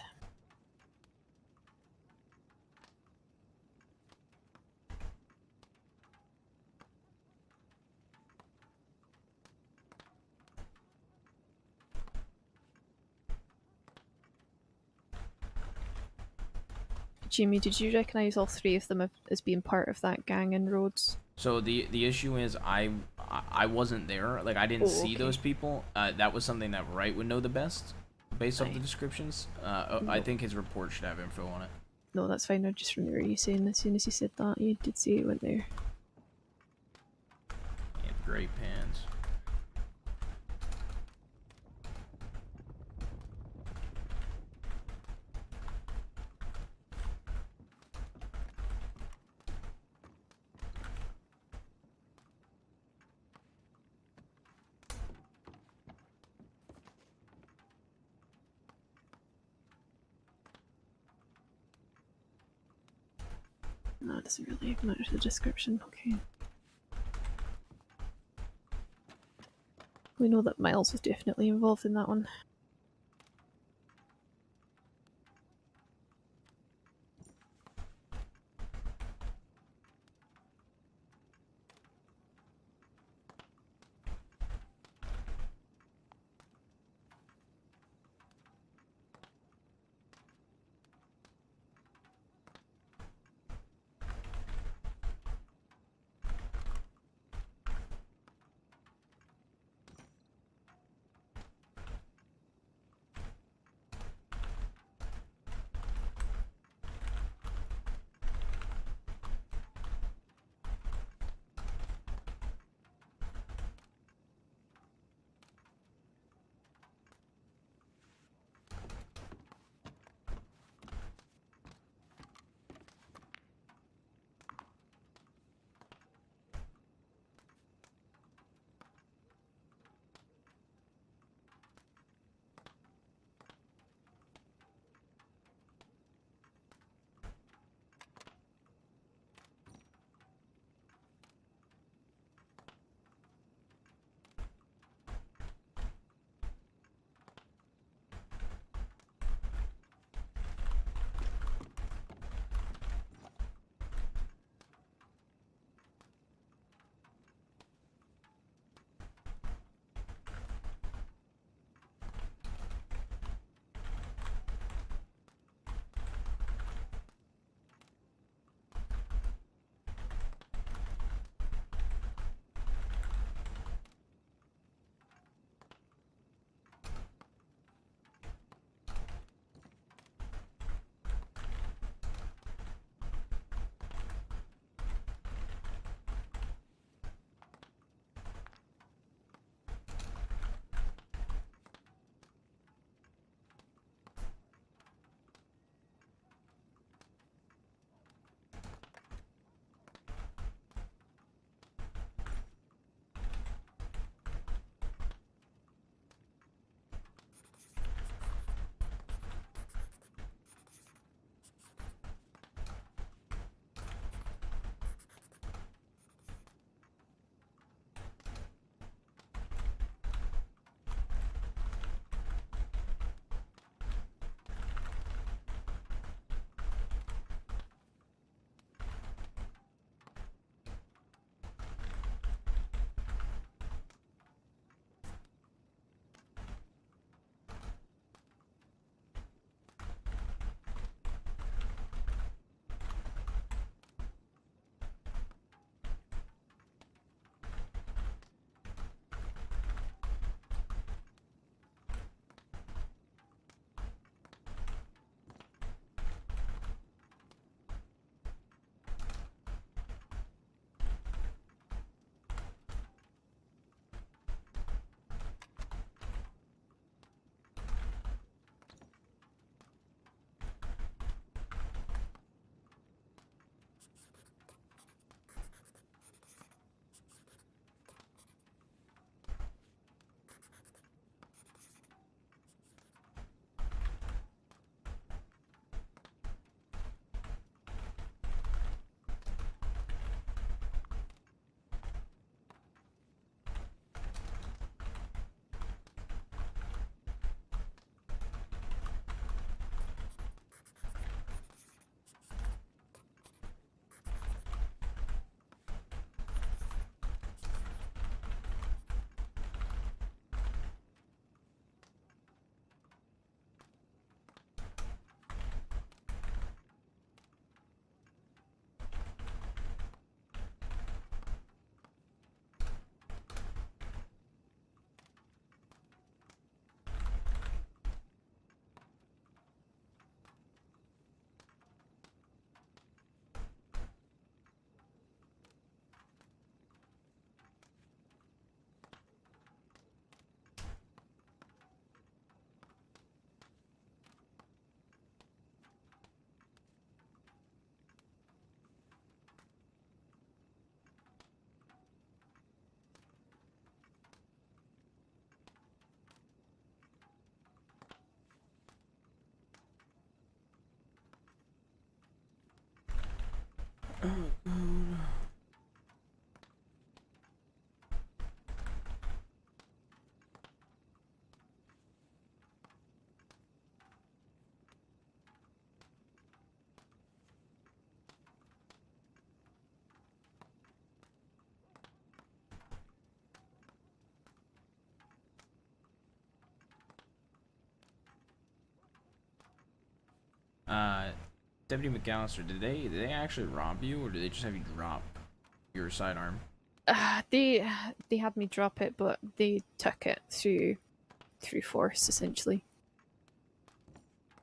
Jimmy, did you recognize all three of them as being part of that gang in Rhodes? So the issue is I wasn't there. Like I didn't see those people. That was something that Wright would know the best, based off the descriptions. I think his report should have info on it. No, that's fine. I just remember you saying as soon as you said that, you did say it went there. Yeah, great pants. No, it doesn't really match the description. Okay. We know that Miles was definitely involved in that one. Deputy McAllister, did they actually rob you, or did they just have you drop your sidearm? They had me drop it, but they took it through force, essentially.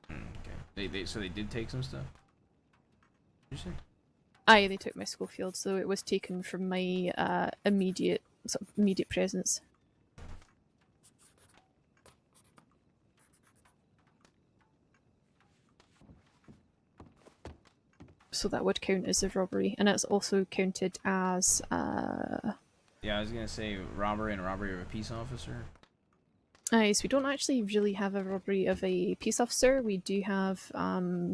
Okay. So they did take some stuff. What did you say? Aye, they took my Schofield, so it was taken from my immediate presence. So that would count as a robbery, and it's also counted as Yeah, I was gonna say robbery and robbery of a peace officer. Aye, so we don't actually really have a robbery of a peace officer. We do have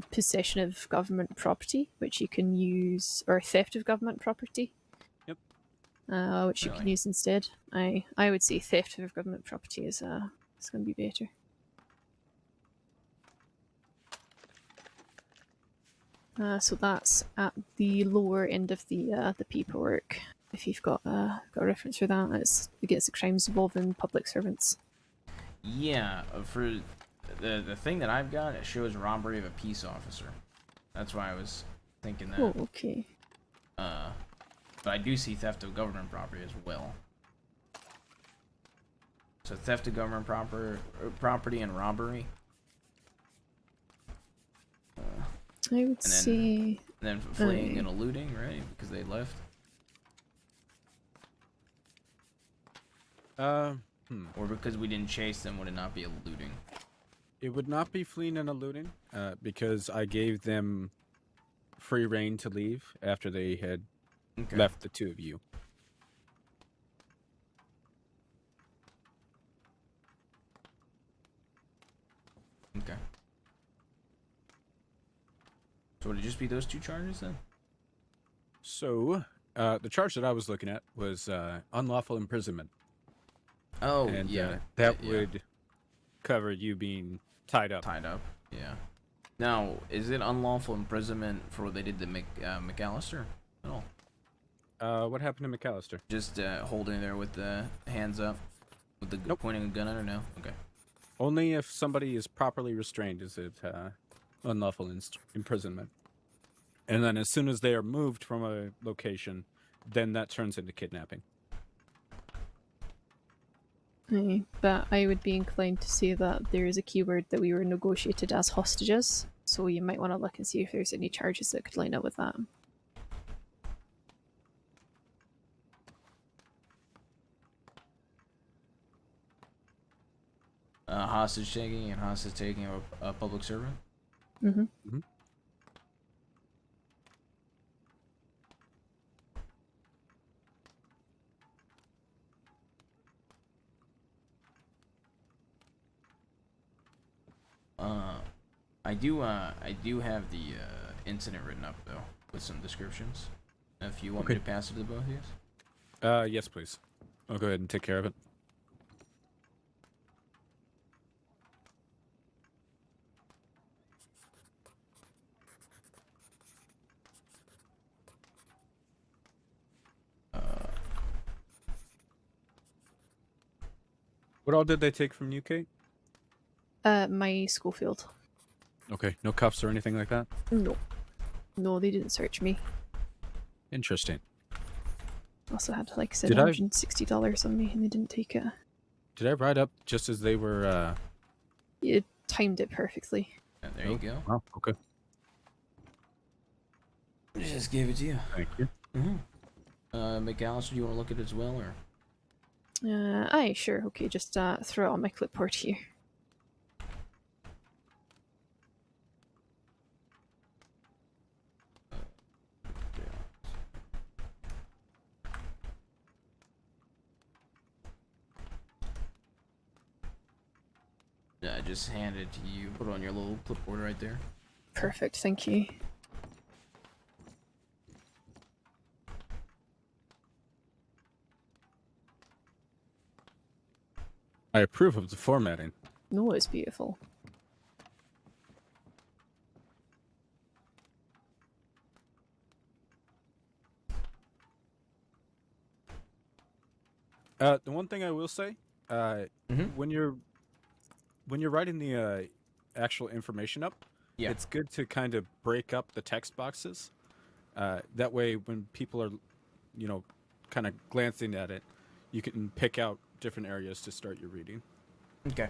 possession of government property, which you can use, or theft of government property. Yep. Which you can use instead. I would say theft of government property is going to be better. So that's at the lower end of the paperwork. If you've got a reference for that, it's against the crimes involving public servants. Yeah, for the thing that I've got, it shows robbery of a peace officer. That's why I was thinking that. Oh, okay. But I do see theft of government property as well. So theft of government property and robbery. I would say. And then fleeing and eluding, right? Because they left. Or because we didn't chase them, would it not be eluding? It would not be fleeing and eluding, because I gave them free reign to leave after they had left the two of you. Okay. So would it just be those two charges then? So, the charge that I was looking at was unlawful imprisonment. Oh, and, yeah. that would cover you being tied up. Tied up, yeah. Now, is it unlawful imprisonment for what they did to McAllister at all? What happened to McAllister? Just holding there with the hands up, with the pointing a gun at her? No? Okay. Only if somebody is properly restrained is it unlawful imprisonment. And then as soon as they are moved from a location, then that turns into kidnapping. Aye, but I would be inclined to say that there is a keyword that we were negotiated as hostages, so you might want to look and see if there's any charges that could line up with that. Hostage taking and hostage taking of a public servant? Mm-hmm. Mm-hmm. I do have the incident written up though, with some descriptions. If you want me to pass it to the both of you. Yes, please. I'll go ahead and take care of it. What all did they take from you, Kate? My Schofield. Okay, no cuffs or anything like that? No. No, they didn't search me. Interesting. Also had, like I said, Did I- $160 on me, and they didn't take it. Did I ride up just as they were, You timed it perfectly. And there you go. Oh, okay. I just gave it to you. Thank you. McAllister, do you want to look at it as well, or? Aye, sure. Okay, just throw it on my clipboard here. Yeah, just hand it to you. Put it on your little clipboard right there. Perfect, thank you. I approve of the formatting. No, it's beautiful. The one thing I will say, when you're writing the actual information up, Yeah. it's good to kind of break up the text boxes. That way, when people are, kind of glancing at it, you can pick out different areas to start your reading. Okay.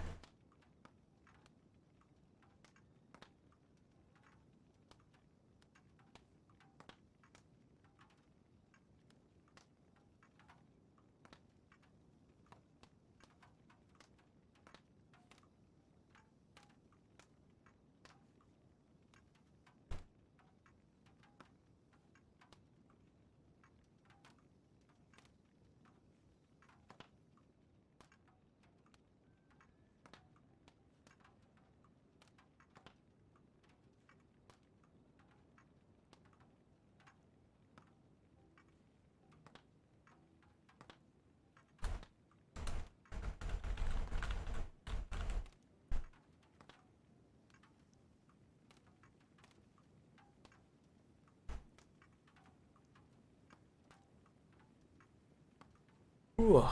Ooh.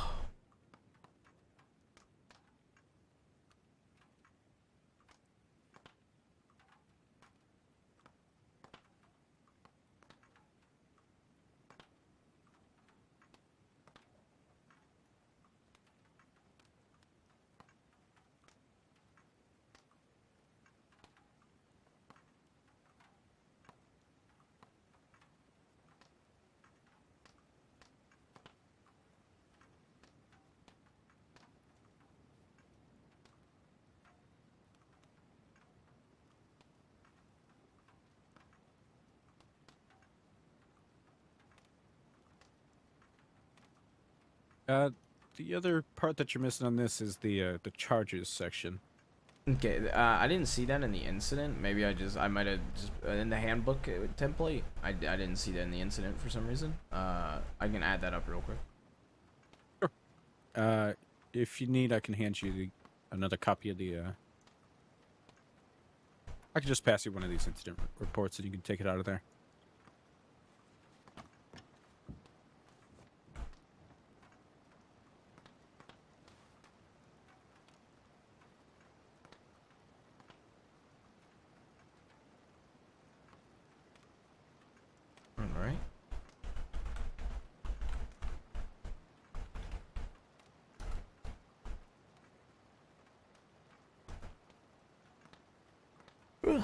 The other part that you're missing on this is the charges section. Okay, I didn't see that in the incident. Maybe I might have just in the handbook template. I didn't see that in the incident for some reason. I can add that up real quick. If you need, I can hand you another copy of the. I can just pass you one of these incident reports, and you can take it out of there. All right. Ugh.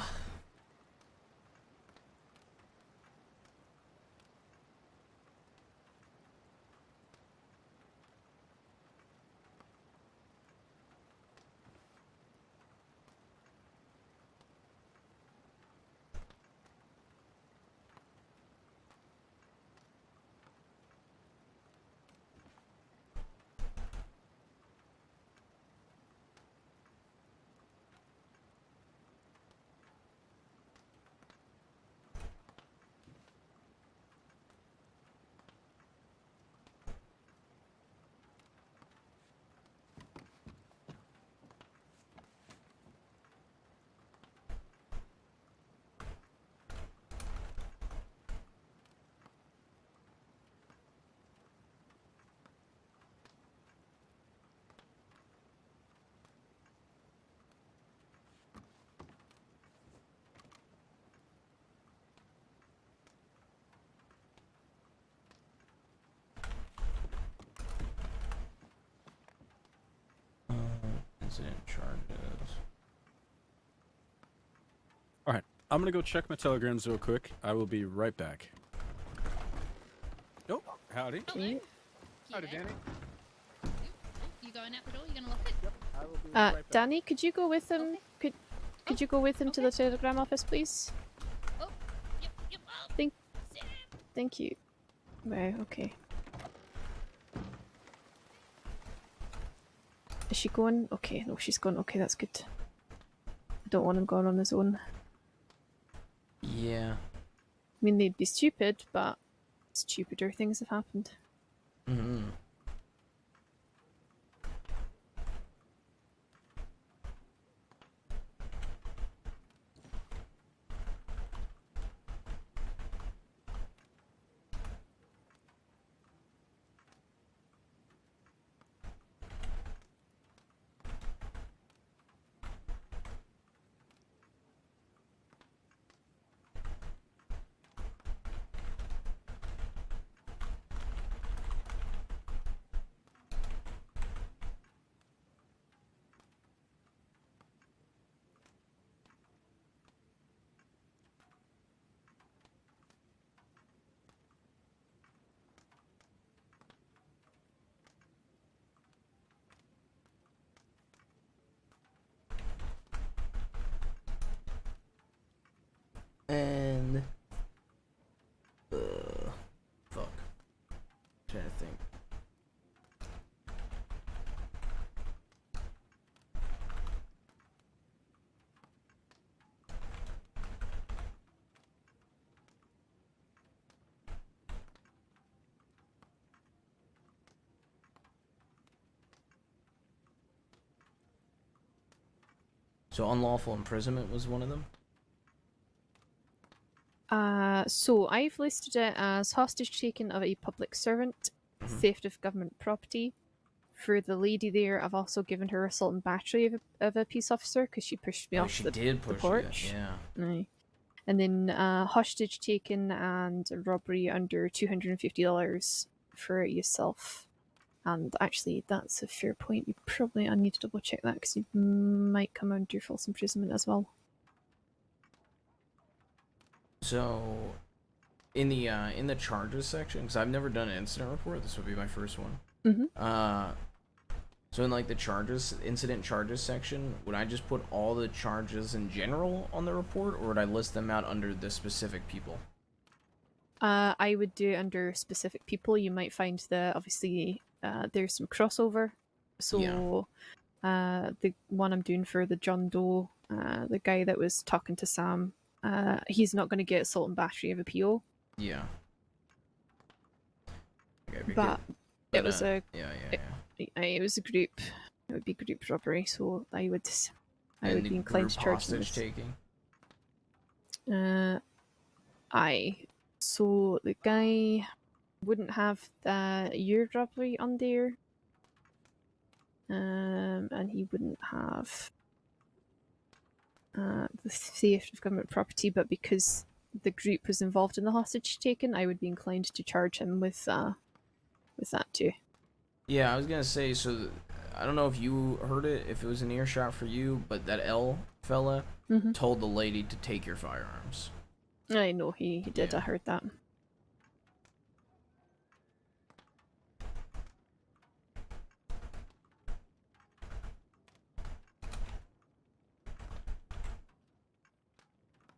Incident charges. All right, I'm gonna go check my telegrams real quick. I will be right back. Oh, howdy. Howdy, Danny. You going out the door? You gonna lock it? Yep, I will be right back. Danny, could you go with him? Could you go with him to the telegram office, please? Oh, yep. Thank you. Right, okay. Is she going? Okay, no, she's going. Okay, that's good. I don't want him going on his own. Yeah. I mean, they'd be stupid, but stupider things have happened. Mm-hmm. And fuck. Trying to think. So unlawful imprisonment was one of them? So I've listed it as hostage taking of a public servant, theft of government property. For the lady there, I've also given her assault and battery of a peace officer because she pushed me off She the, did the push porch. you, yeah. Aye. And then hostage taken and robbery under $250 for yourself. And actually, that's a fair point. I need to double check that because you might come under false imprisonment as well. So, in the charges section, because I've never done an incident report, this would be my first one. So in like the incident charges section, would I just put all the charges in general on the report, or would I list them out under the specific people? I would do it under specific people. You might find that obviously there's some crossover. So the one I'm doing for the John Doe, the guy that was talking to Sam, he's not going to get assault and battery of a PO. Yeah. Okay, But it was a yeah. It was a group. It would be group robbery, so I would And be inclined to charge them hostage taking. Aye. So the guy wouldn't have the year robbery on there, and he wouldn't have the theft of government property. But because the group was involved in the hostage taking, I would be inclined to charge him with that too. Yeah, I was gonna say, so I don't know if you heard it, if it was an earshot for you, but that L fella told the lady to take your firearms. I know he did. I heard that.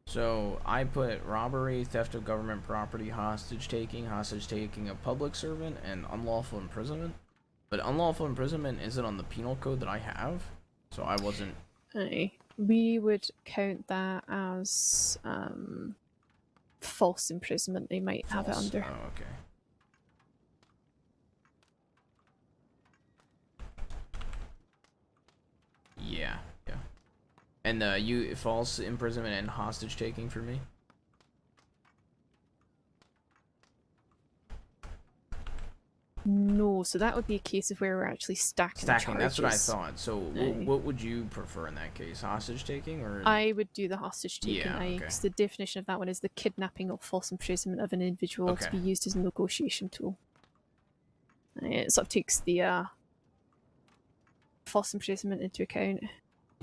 So I put robbery, theft of government property, hostage taking of public servant, and unlawful imprisonment. But unlawful imprisonment isn't on the penal code that I have, so I wasn't. Aye. We would count that as false imprisonment. They might have it under. Oh, okay. Yeah. And you false imprisonment and hostage taking for me? No, so that would be a case of where we're actually stacking That's charges. what I thought. So what would you prefer in that case? Hostage taking or? I would do the hostage taking. Yeah, okay. Because the definition of that one is the kidnapping or false imprisonment of an individual to be used as a negotiation tool. It sort of takes the false imprisonment into account.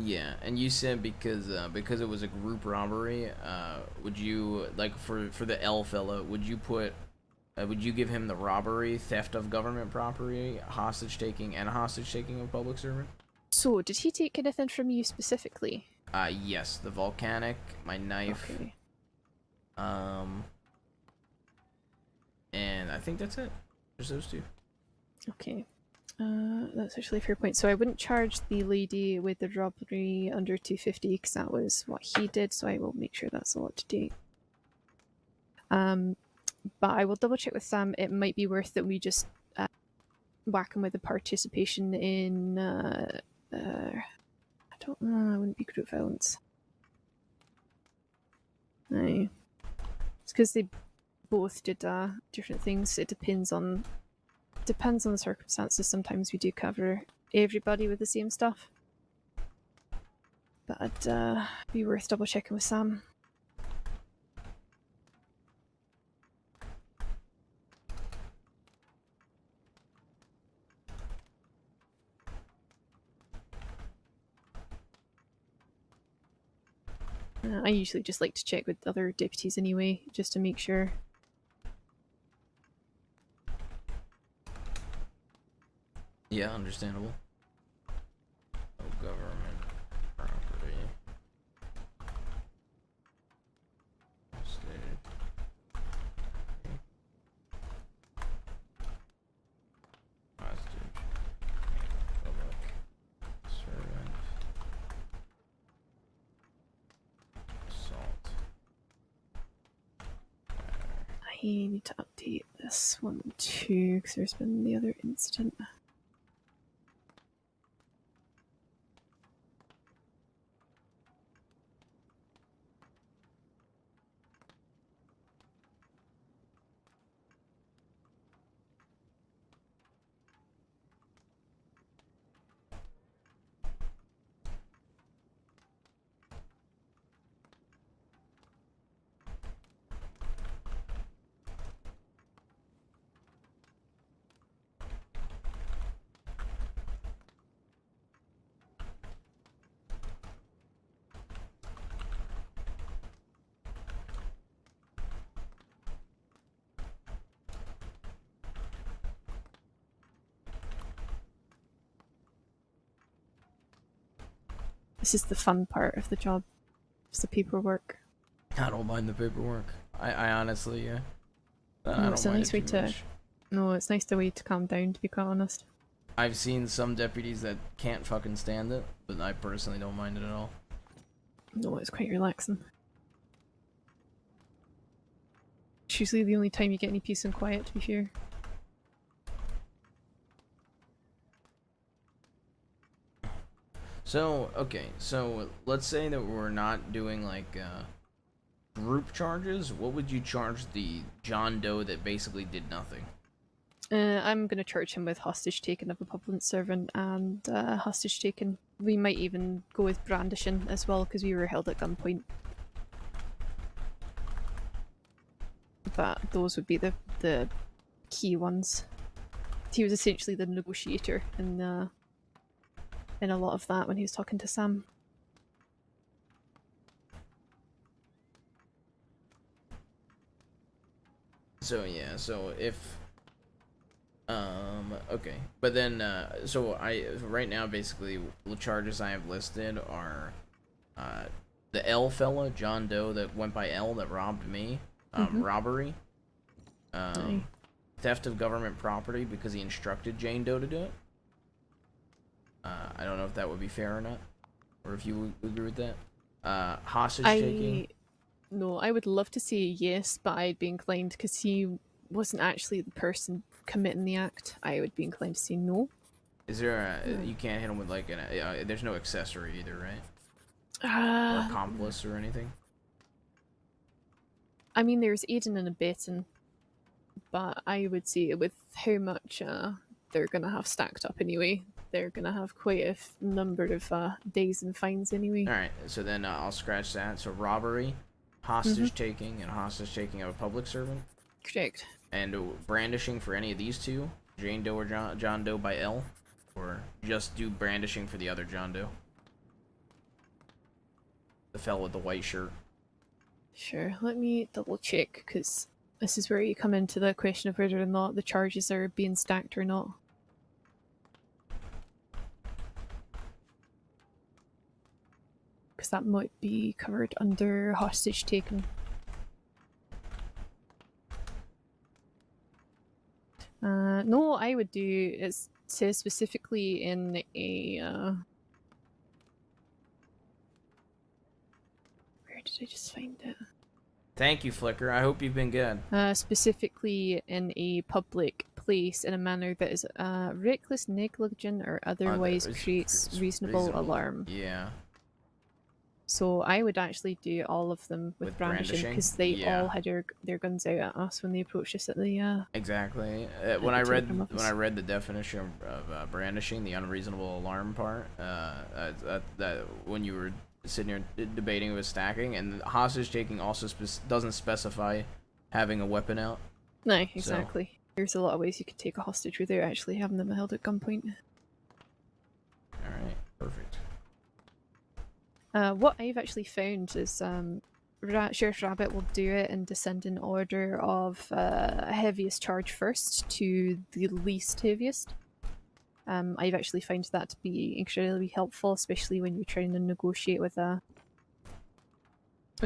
Yeah, and you said because it was a group robbery, would you, like, for the L fella, would you give him the robbery, theft of government property, hostage taking, and hostage taking of public servant? So, did he take anything from you specifically? Yes, the volcanic, my knife. Okay. And I think that's it. Just those two. Okay. That's actually a fair point. So I wouldn't charge the lady with the robbery under 250 because that was what he did, so I will make sure that's all up to date. But I will double check with Sam. It might be worth that we just whack him with the participation in I don't know, it wouldn't be group violence. No. It's because they both did different things. It depends on the circumstances. Sometimes we do cover everybody with the same stuff. But it'd be worth double checking with Sam. I usually just like to check with other deputies anyway, just to make sure. Yeah, understandable. Oh, government property. need to update this one too, because there's been the other incident. This is the fun part of the job. It's the paperwork. I don't mind the paperwork. I honestly, yeah. I No, don't it's a mind nice it way too to. much. No, it's nice the way to calm down. To be quite honest. I've seen some deputies that can't fucking stand it, but I personally don't mind it at all. No, it's quite relaxing. It's usually the only time you get any peace and quiet. To be fair. So, okay, so let's say that we're not doing like group charges. What would you charge the John Doe that basically did nothing? I'm gonna charge him with hostage taking of a public servant and hostage taking. We might even go with brandishing as well because we were held at gunpoint. But those would be the key ones. He was essentially the negotiator in a lot of that when he was talking to Sam. So yeah, so if okay, but then so right now basically the charges I have listed are the L fella, John Doe that went by L that robbed me, robbery, theft of government property because he instructed Jane Doe to do it. I don't know if that would be fair or not, or if you would agree with that. Hostage taking. No, I would love to say yes, but I'd be inclined because he wasn't actually the person committing the act. I would be inclined to say no. Is there a, you can't hit him with like there's no accessory either, right? Or accomplice or anything? I mean, there's aiding and abetting, but I would say with how much they're gonna have stacked up anyway, they're gonna have quite a number of days and fines anyway. Alright, so then I'll scratch that. So robbery, hostage taking, and hostage taking of a public servant. Correct. And brandishing for any of these two, Jane Doe or John Doe by L, or just do brandishing for the other John Doe. The fellow with the white shirt. Sure, let me double check, because this is where you come into the question of whether or not the charges are being stacked or not. Because that might be covered under hostage taken. No, I would do, it says specifically in a, where did I just find it? Thank you, Flicker. I hope you've been good. Specifically in a public place in a manner that is reckless, negligent, or otherwise creates reasonable alarm. Yeah. So I would actually do all of them with brandishing because they all had their guns out at us when they approached us at the. Exactly. When I read the definition of brandishing, the unreasonable alarm part, that when you were sitting here debating with stacking, and hostage taking also doesn't specify having a weapon out. No, exactly. So. There's a lot of ways you could take a hostage without actually having them held at gunpoint. All right, perfect. What I've actually found is Sheriff Rabbit will do it in descending order of heaviest charge first to the least heaviest. I've actually found that to be incredibly helpful, especially when you're trying to negotiate with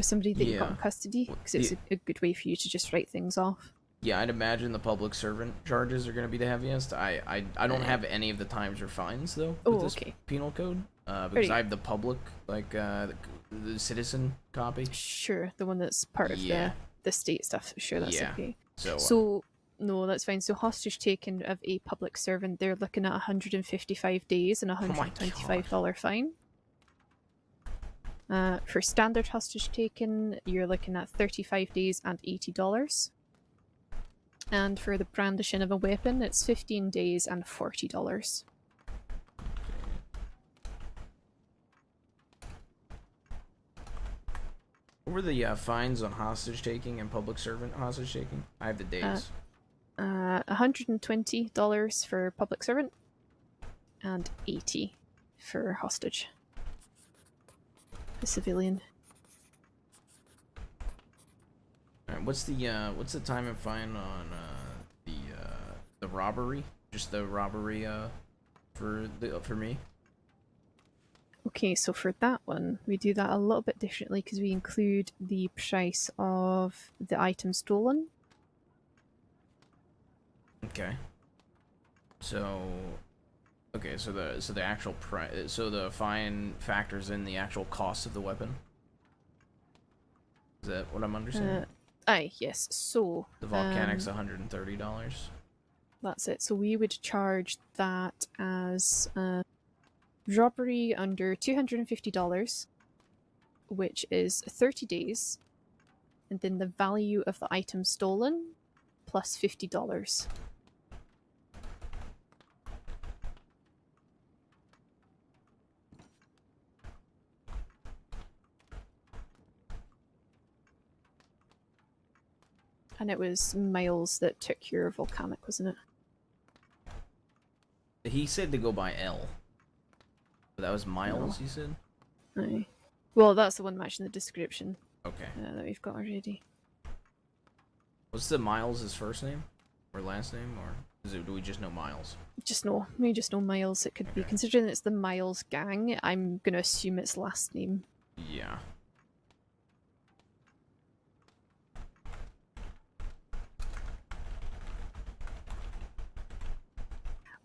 somebody that you've got in custody, because it's a good way for you to just write things off. Yeah, I'd imagine the public servant charges are going to be the heaviest. I don't have any of the times or fines though with this penal code because I have the public, like the citizen copy. Sure, the one that's part of the state stuff. Sure, that's okay. So, no, that's fine. So hostage taken of a public servant, they're looking at 155 days and a $125 fine. For standard hostage taken, you're looking at 35 days and $80. And for the brandishing of a weapon, it's 15 days and $40. what were the fines on hostage taking and public servant hostage taking? I have the days. $120 for public servant and $80 for hostage. A civilian. All right, what's the time and fine on the robbery? Just the robbery for me? Okay, so for that one, we do that a little bit differently because we include the price of the item stolen. Okay. So the actual price. So the fine factors in the actual cost of the weapon. Is that what I'm understanding? Yes. So The volcanic's $130. That's it. So we would charge that as robbery under $250, which is 30 days, and then the value of the item stolen plus $50. And it was Miles that took your volcanic, wasn't it? He said to go by L. But that was Miles, you said? Aye. Well, that's the one matching the description. Okay. That we've got already. What's the Miles' first name? Or last name? Or do we just know Miles? We just know Miles. It could be, considering it's the Miles gang, I'm gonna assume it's last name. Yeah.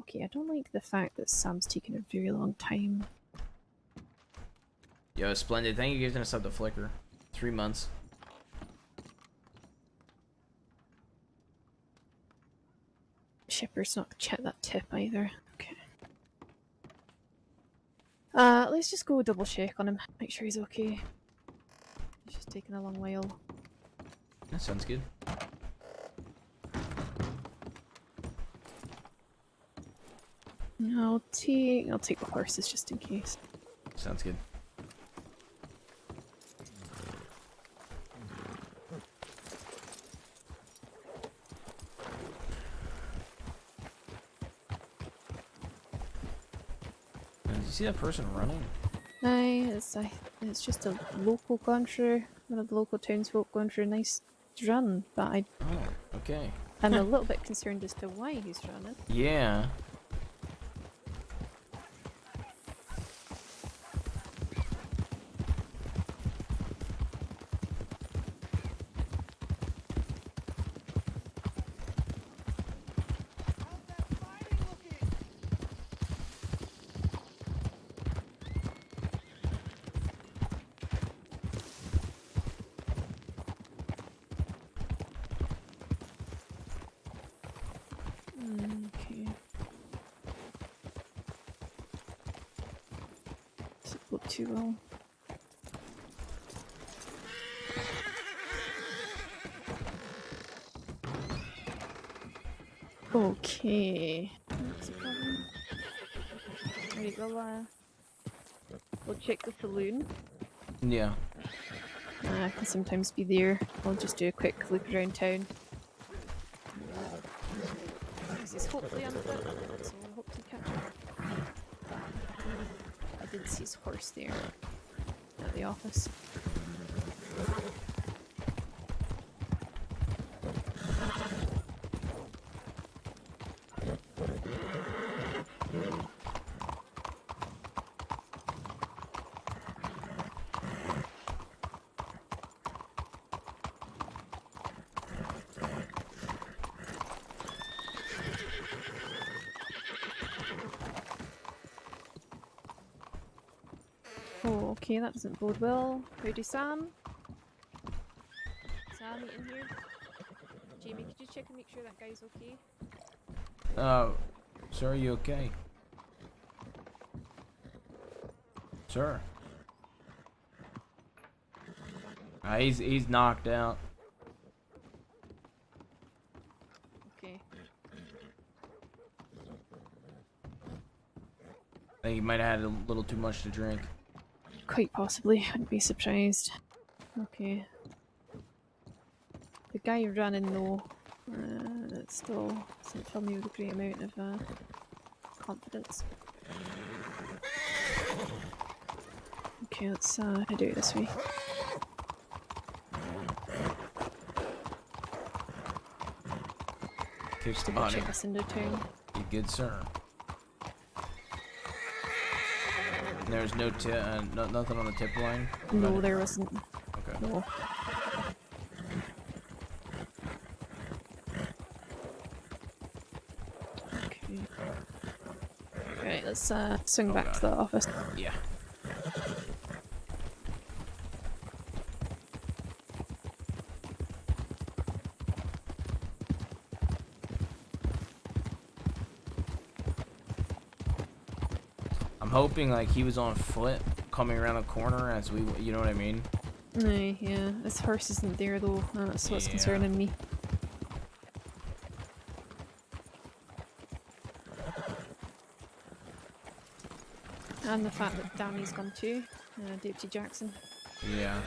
Okay, I don't like the fact that Sam's taking a very long time. Yo, splendid. Thank you for giving us up the flicker. 3 months. Shepard's not gonna check that tip either. Okay. Let's just go double check on him. Make sure he's okay. He's just taking a long while. That sounds good. I'll take the horses just in case. Sounds good. Did you see that person running? It's just a local gone through, one of the local townsfolk going through a nice run, but Oh, okay. I'm a little bit concerned as to why he's running. Yeah. Okay. Does it look too well? Okay. That's a problem. Alright, we'll check the saloon. Yeah. I can sometimes be there. I'll just do a quick look around town. This is hopefully on foot, so we'll hope to catch him. I did see his horse there at the office. Oh, okay, that doesn't bode well. Howdy, Sam. Sam, you in here? Jamie, could you check and make sure that guy's okay? Sir, are you okay? Sir. He's knocked out. Okay. I think he might have had a little too much to drink. Quite possibly. I'd be surprised. Okay. The guy running though, it still doesn't fill me with a great amount of confidence. Okay, let's head out this way. Keep Just to go spotting. check us into town. You good, sir? There's no nothing on the tip line? No, there wasn't. Okay. No. Okay. Right, let's swing back to the office. Yeah. I'm hoping like he was on foot coming around the corner as we, you know what I mean? Aye, yeah. This horse isn't there though. That's what's concerning me. And the fact that Danny's gone too, Deputy Jackson. Yeah.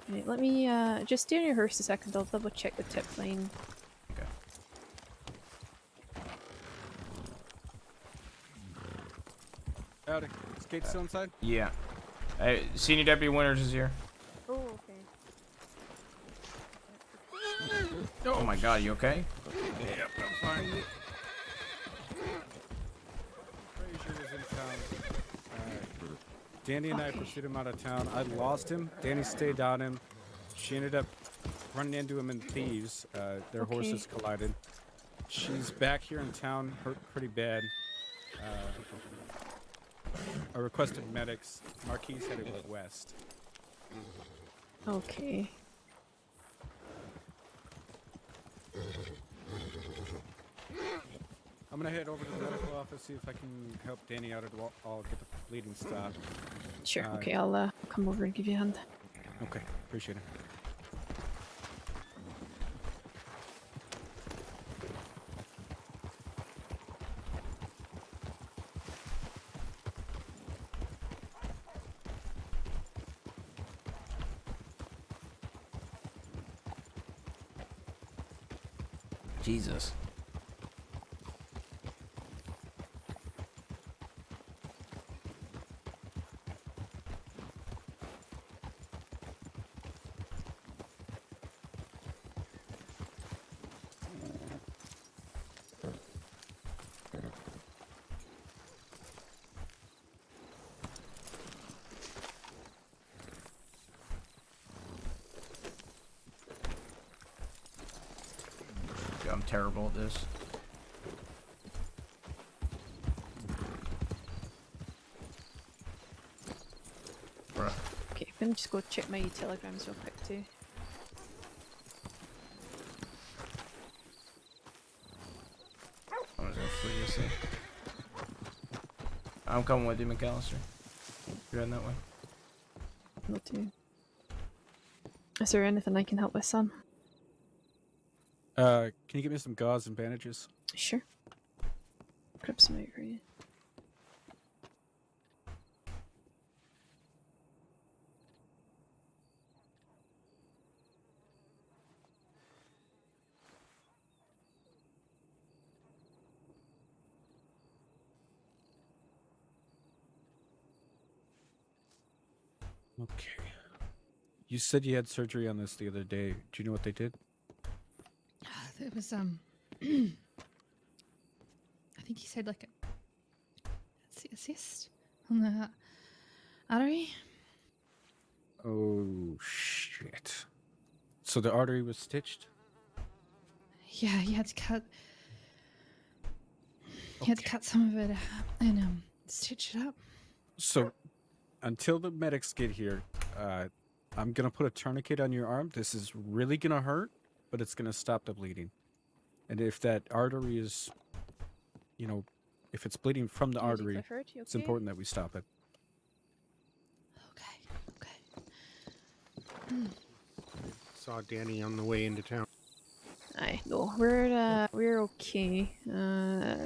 Right, let me just stay on your horse a second. I'll double check the tip line. Okay. Howdy. Is Kate still inside? Yeah. Senior Deputy Winters is here. Oh, okay. Oh my god, you okay? Yep, I'm fine. Frazier was in town. Danny and I pursued him out of town. I lost him. Danny stayed on him. She ended up running into him in Thieves. Their horses collided. She's back here in town, hurt pretty bad. I requested medics. Marquis said it went west. Okay. I'm gonna head over to the medical office, see if I can help Danny out. I'll get the bleeding stopped. Sure. Okay, I'll come over and give you a hand. Okay, appreciate it. Jesus. I'm terrible at this. Bruh. Okay, I'm gonna just go check my telegrams real quick too. I was gonna flee this thing. I'm coming with you, McAllister. You're heading that way. Will do. Is there anything I can help with, son? Can you get me some gauze and bandages? Sure. Grab some out for you. Okay. You said you had surgery on this the other day. Do you know what they did? It was I think he said like a cyst on the artery. Oh shit. So the artery was stitched? Yeah, he had to cut. He had to cut some of it and stitch it up. So until the medics get here, I'm gonna put a tourniquet on your arm. This is really gonna hurt. but it's going to stop the bleeding. And if that artery is, if it's bleeding from the Easy, artery, Clifford, you it's okay? important that we stop it. Saw Danny on the way into town. Aye, no, we're okay.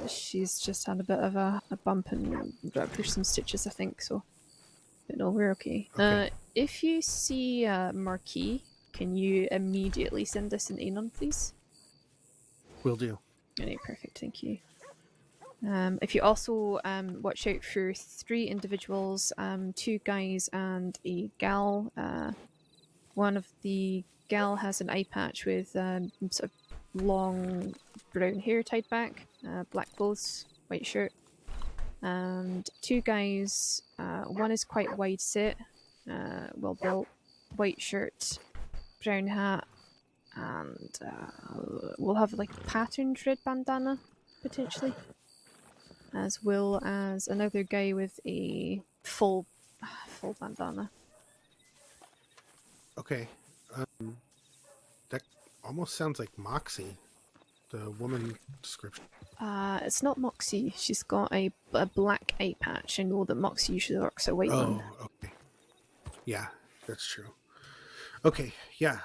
She's just had a bit of a bump and got her some stitches, I think. So, but no, we're okay. Okay. If you see Marquis, can you immediately send us an anon, please? Will do. Alright, perfect. Thank you. If you also watch out for 3 individuals, 2 guys and a gal. One of the gal has an eye patch with sort of long brown hair tied back, black clothes, white shirt. And 2 guys, one is quite wide set, well built, white shirt, brown hat, and we'll have like patterned red bandana potentially, as well as another guy with a full bandana. Okay. That almost sounds like Moxie, the woman description. It's not Moxie. She's got a black eye patch. I know that Moxie usually works a white one. Okay. Yeah, that's true. Okay, yeah.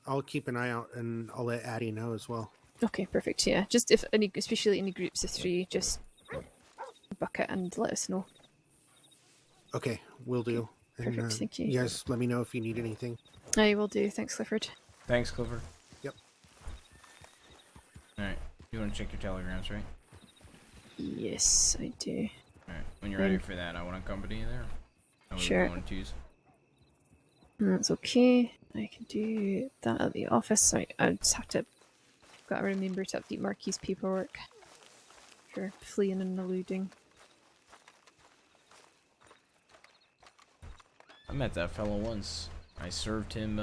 I'll keep an eye out, and I'll let Addie know as well. Okay, perfect. Yeah, just if any, especially any groups of 3, just book it and let us know. Okay, will do. Perfect, And, thank you. You guys let me know if you need anything. I will do. Thanks, Clifford. Thanks, Clifford. Yep. Alright, you want to check your telegrams, right? Yes, I do. Alright, when you're ready for that, I want to accompany you there. Sure. That's okay. I can do that at the office. Sorry, I just have to... Gotta remember to update Marquis' paperwork for fleeing and eluding. I met that fellow once. I served him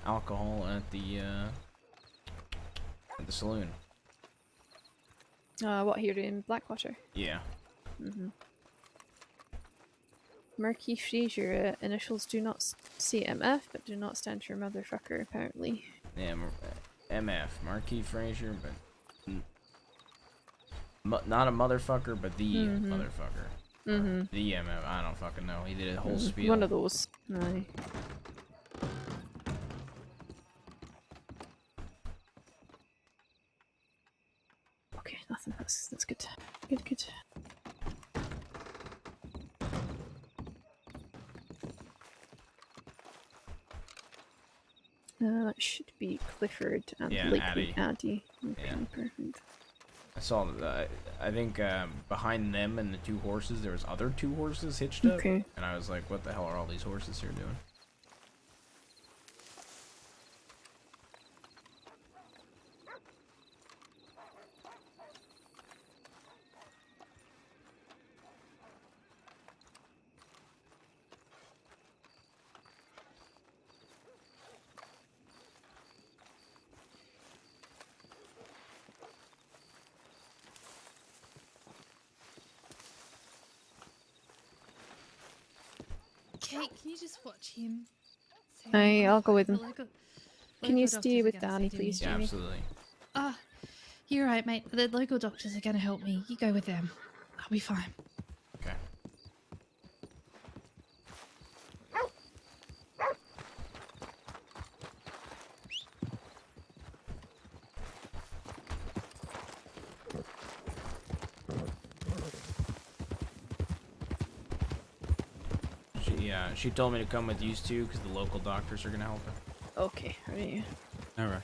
alcohol at the saloon. What, here in Blackwater? Yeah. Marquis Fraser, initials do not say MF, but do not stand for motherfucker, apparently. Yeah, MF, Marquis Fraser, but not a motherfucker, but the motherfucker. The MF, I don't fucking know. He did a whole spiel. One of those. Aye. Okay, nothing. That's good. Good. That should be Clifford and likely Addie. Okay, Yeah. perfect. I saw that. I think behind them and the 2 horses, there was other 2 horses hitched up. Okay. And I was like, what the hell are all these horses here doing? Kate, can you just watch him? I'll go with him. Local Can you doctors stay are with gonna Danny, see to me. please, Yeah, Jamie? absolutely. Ah, you're right, mate. The local doctors are going to help me. You go with them. I'll be fine. Okay. She told me to come with you 2 because the local doctors are gonna help her. Okay, right. All right.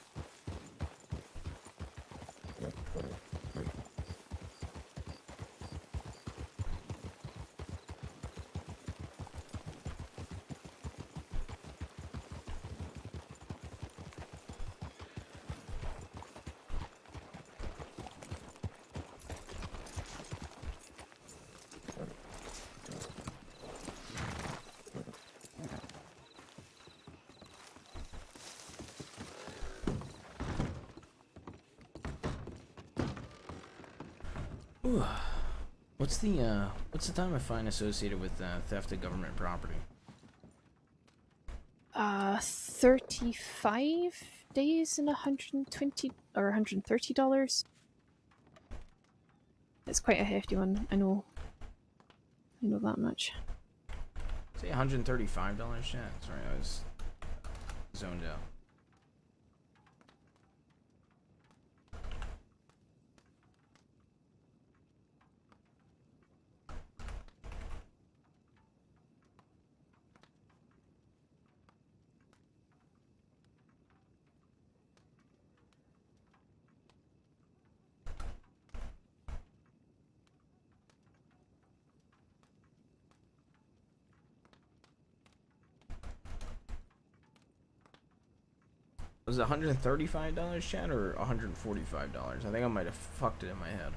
Ooh. What's the time of fine associated with theft of government property? 35 days and $120 or $130. It's quite a hefty one. I know that much. Say $135, chat. Sorry, I was zoned out. Was it $135, chat, or $145? I think I might have fucked it in my head.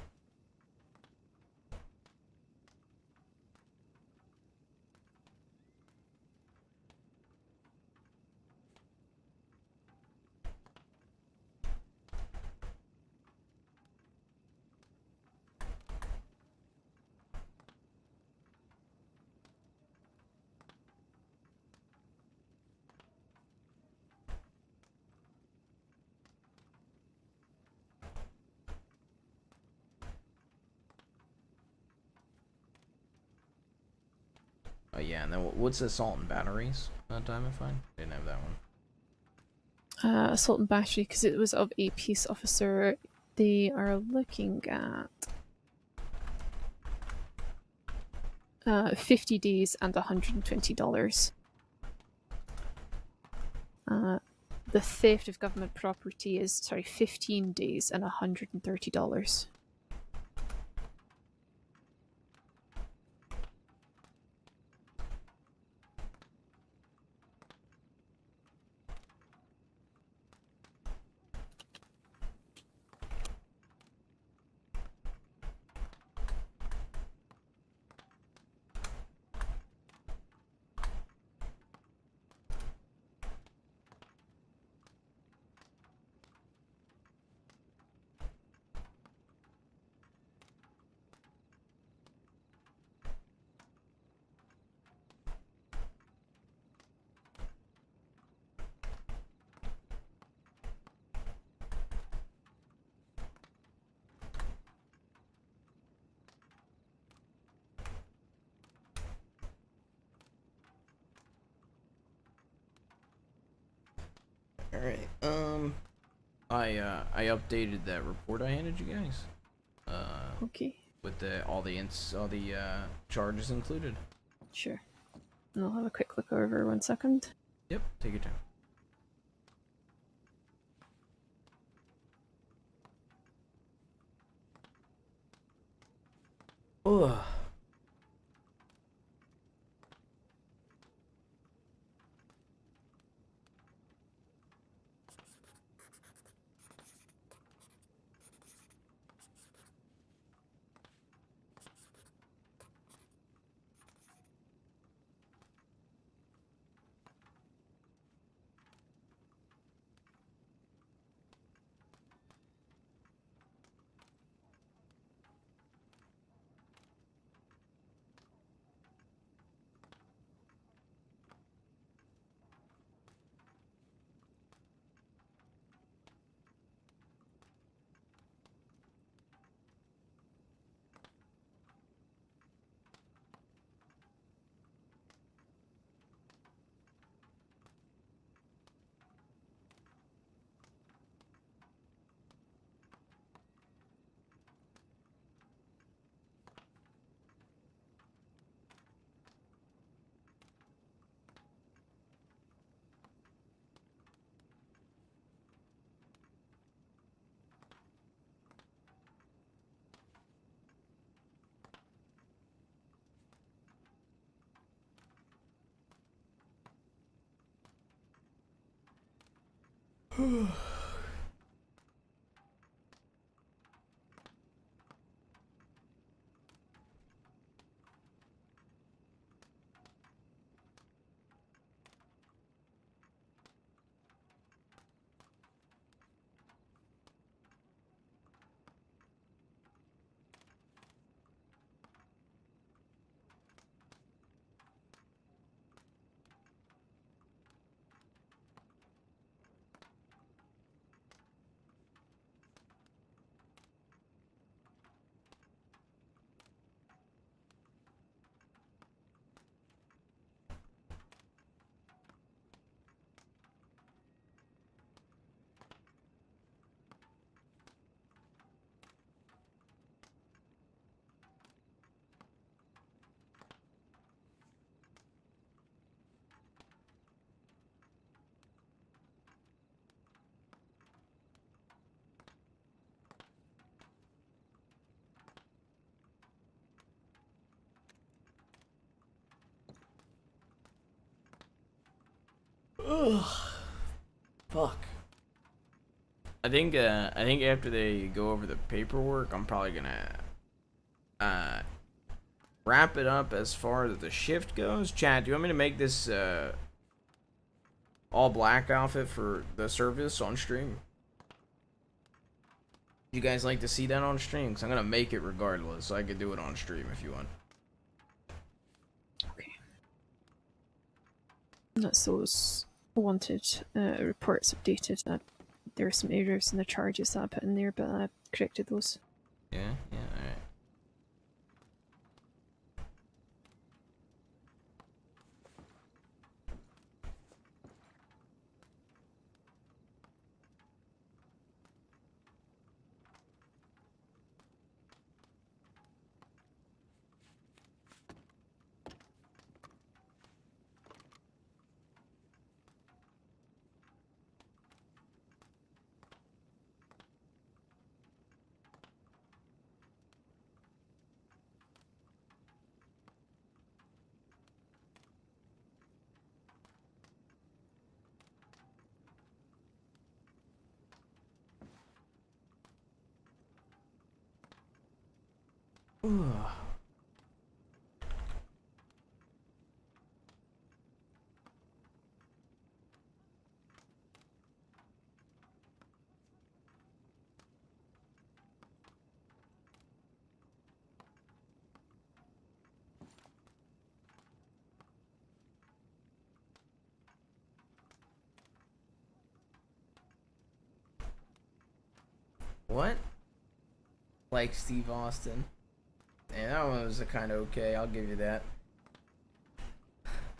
Yeah, and then what's assault and batteries? That time I find didn't have that one. Assault and battery, because it was of a peace officer. They are looking at 50 days and $120. The theft of government property is 15 days and $130. Alright, I updated that report I handed you guys. Okay. With all the charges included. Sure. I'll have a quick look over 1 second. Yep, take your time. Ugh. Ugh. Fuck. I think after they go over the paperwork, I'm probably gonna wrap it up as far as the shift goes. Chad, do you want me to make this all black outfit for the service on stream? You guys like to see that on stream? Because I'm gonna make it regardless, so I could do it on stream if you want. That's those wanted reports updated. There are some errors in the charges that I put in there, but I corrected those. Yeah, alright. Ooh. What? Like Steve Austin. Yeah, that one was kind of okay. I'll give you that.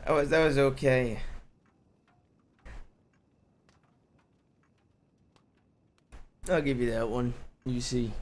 That was okay. I'll give you that one. You see.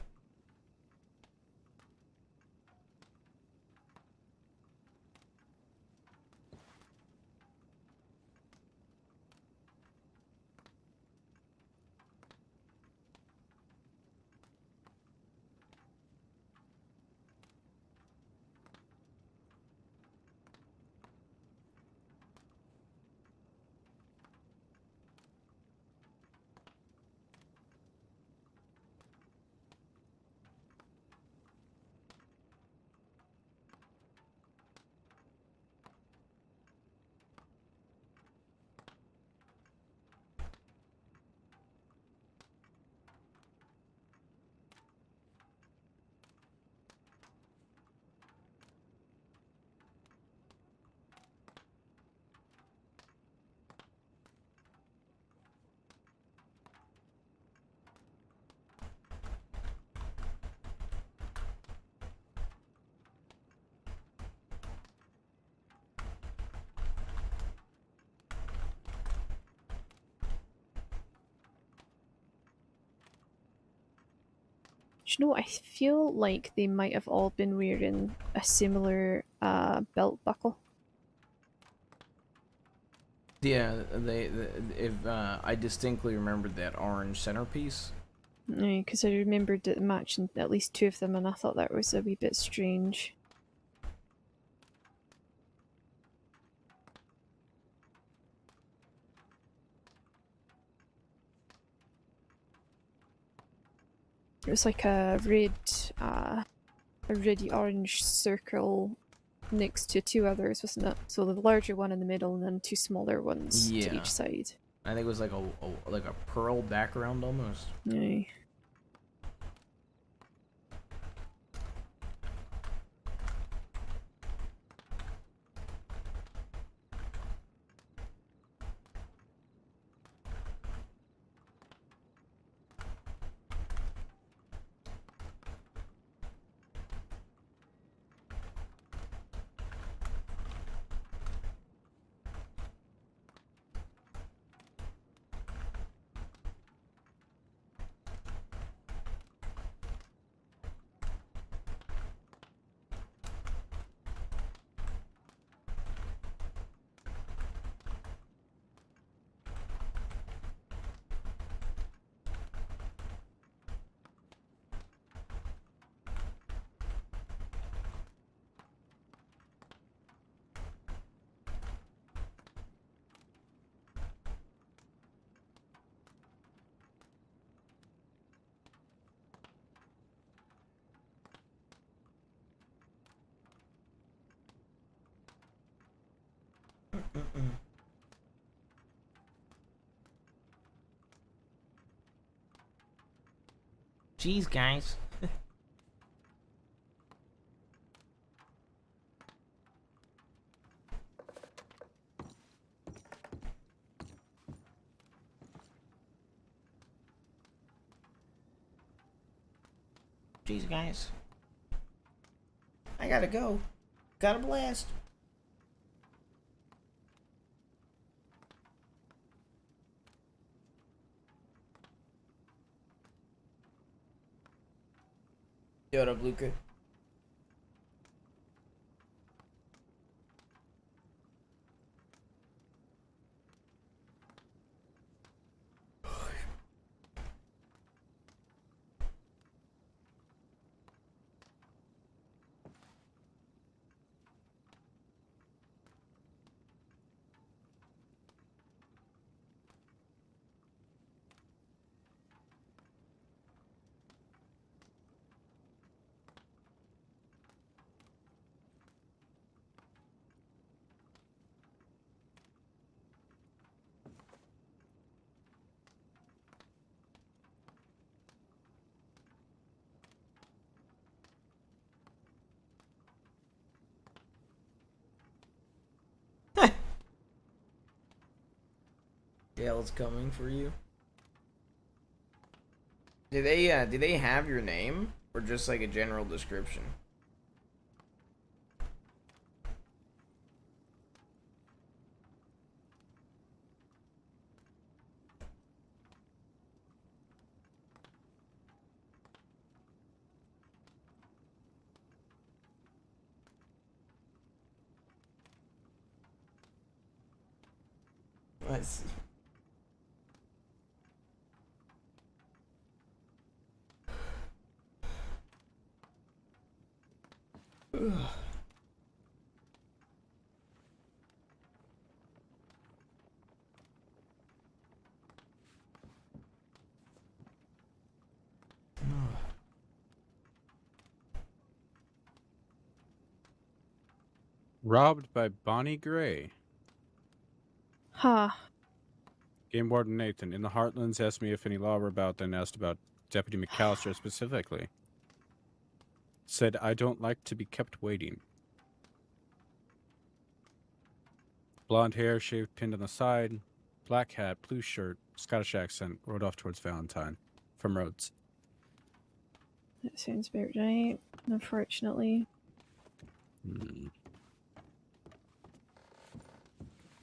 Do you know what? I feel like they might have all been wearing a similar belt buckle. Yeah, if I distinctly remembered that orange centerpiece. Because I remembered it matching at least two of them, and I thought that was a wee bit strange. It was like a reddy orange circle next to two others, wasn't it? So the larger one in the middle, and then two smaller ones to Yeah. each side. I think it was like a pearl background almost. Aye. Jeez, guys. Jeez, guys. I gotta go. Got a blast. Yo, what up, Luca? Dale's coming for you. Do they have your name or just like a general description? I see. Ugh. Robbed by Bonnie Gray. Huh. Game Warden Nathan in the Heartlands asked me if any law were about, then asked about Deputy McAllister specifically. Said, I don't like to be kept waiting. Blonde hair, shaved pinned on the side, black hat, blue shirt, Scottish accent, rode off towards Valentine from Rhodes. That sounds about right, unfortunately.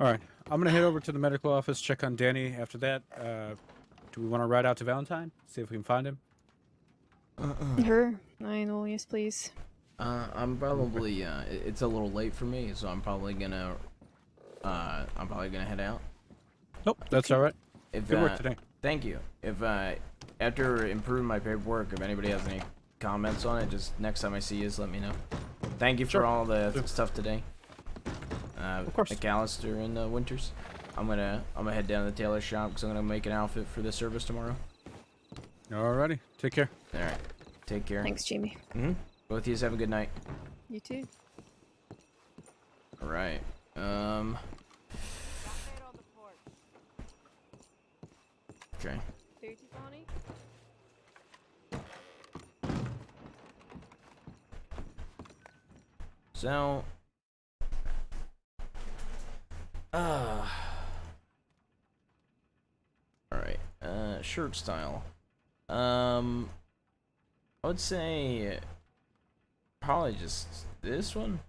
Alright, I'm going to head over to the medical office, check on Danny. After that, do we want to ride out to Valentine? See if we can find him? Sure. I know, yes, please. I'm probably it's a little late for me, so I'm probably gonna head out. Nope, that's alright. If, Good work today. Thank you. If after improving my paperwork, if anybody has any comments on it, just next time I see you, just let me know. Thank you for all the stuff today. Of course. McAllister and Winters. I'm gonna head down to the tailor shop because I'm gonna make an outfit for the service tomorrow. Alrighty, take care. All right, take care. Thanks, Jamie. Both of you have a good night. You too. All right. Okay. So. All right. Shirt style. I would say probably just this one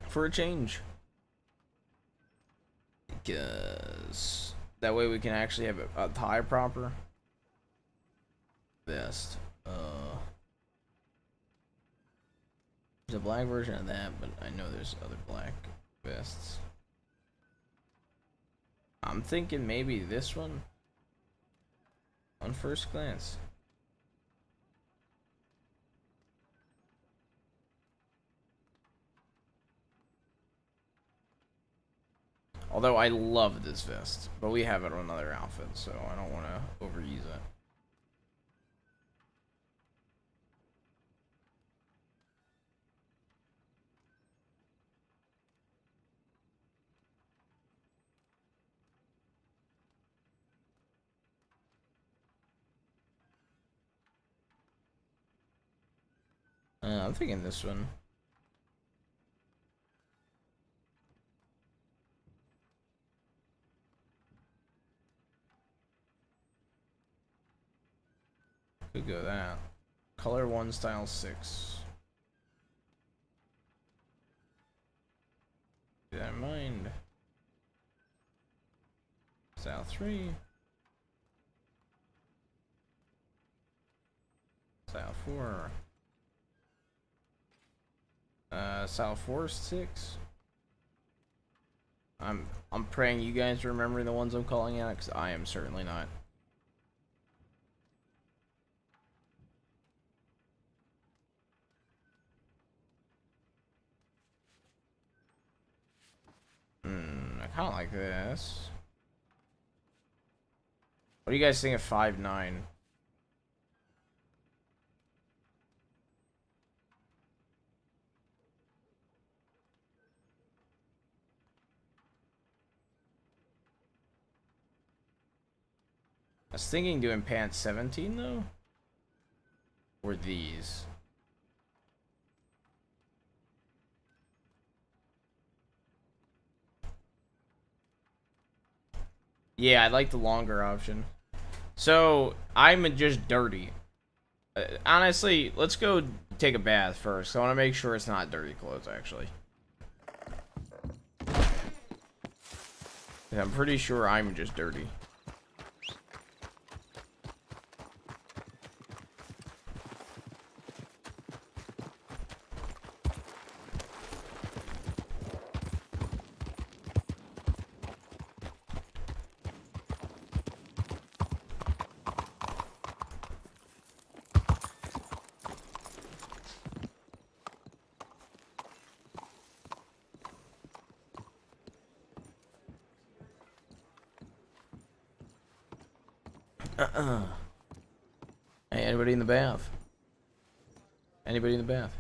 for a change, because that way we can actually have a tie proper vest. There's a black version of that, but I know there's other black vests. I'm thinking maybe this one on first glance. Although I love this vest, but we have it on another outfit, so I don't want to overuse it. I'm thinking this one. Could go that. Color 1, style 6. Keep that in mind. Style 3. Style 4. Style 4, 6. I'm praying you guys remember the ones I'm calling out, because I am certainly not. I kind of like this. What do you guys think of 5'9"? I was thinking doing pants 17 though. Or these. Yeah, I like the longer option. So, I'm just dirty. Honestly, let's go take a bath first. I want to make sure it's not dirty clothes, actually. I'm pretty sure I'm just dirty. Hey, anybody in the bath? Anybody in the bath?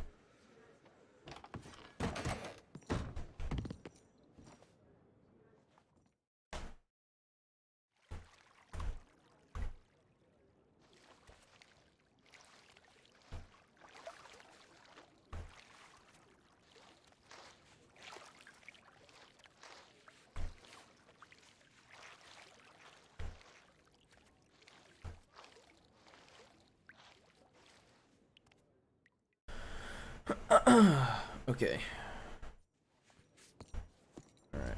Okay. Alright.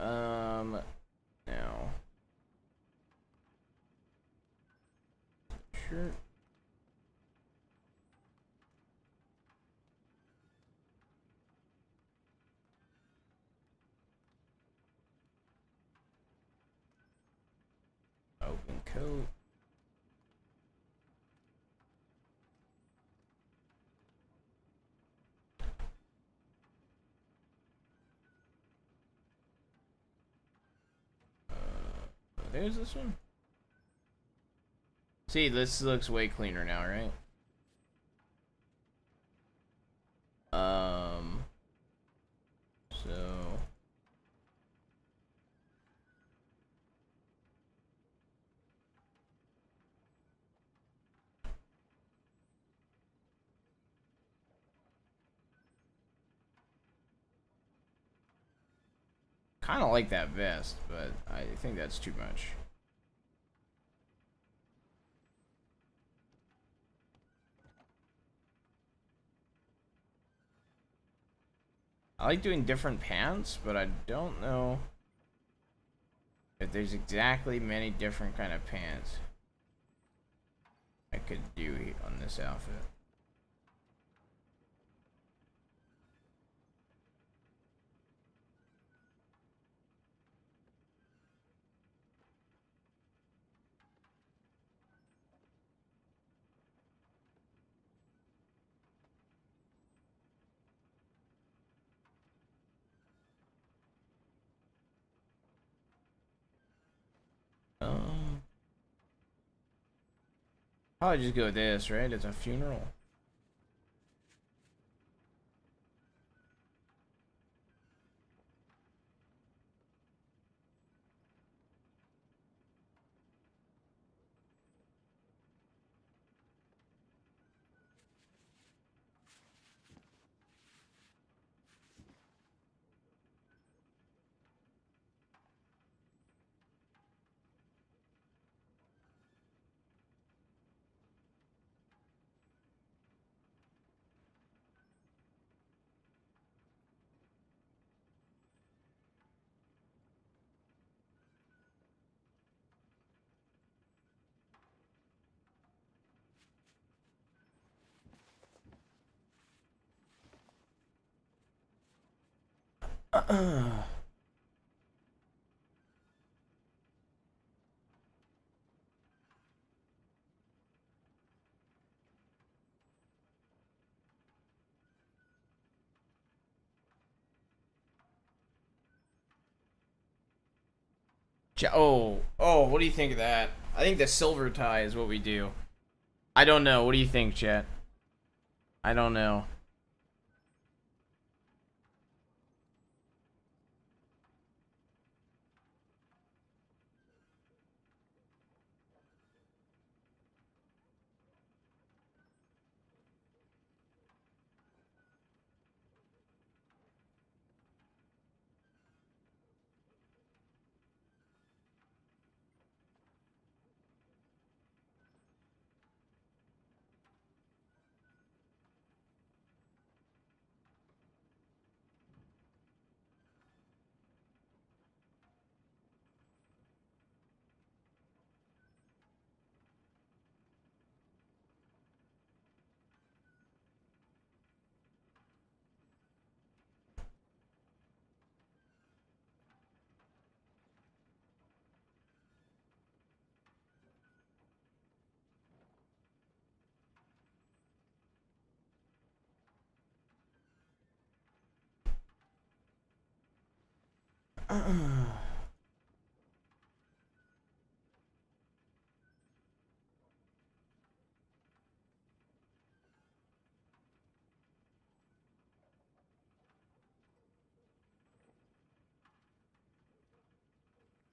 Alright, now. Sure. Open coat. There's this one. See, this looks way cleaner now, right? So kind of like that vest, but I think that's too much. I like doing different pants, but I don't know if there's exactly many different kind of pants I could do on this outfit. Probably just go with this, right? It's a funeral. What do you think of that? I think the silver tie is what we do. I don't know. What do you think, chat? I don't know.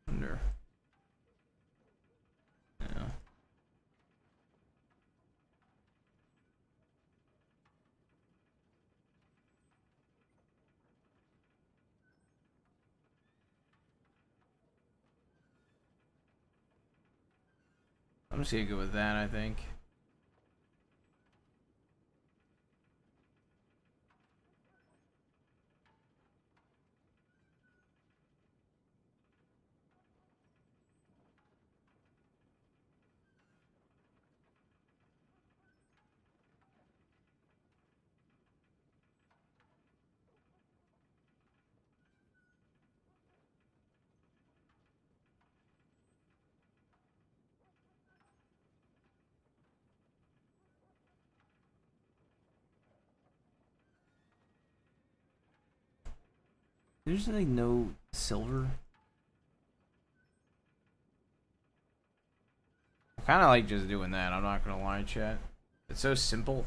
Wonder. Yeah. I'm just gonna go with that, I think. There's like no silver. I kind of like just doing that. I'm not gonna lie, chat. It's so simple.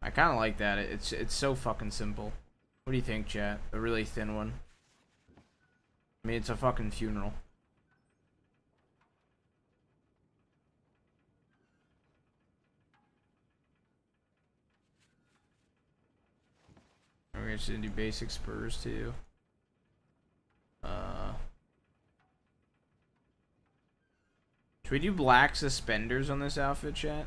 I kind of like that. It's so fucking simple. What do you think, chat? A really thin one. I mean, it's a fucking funeral. We're just gonna do basic spurs too. Should we do black suspenders on this outfit, chat?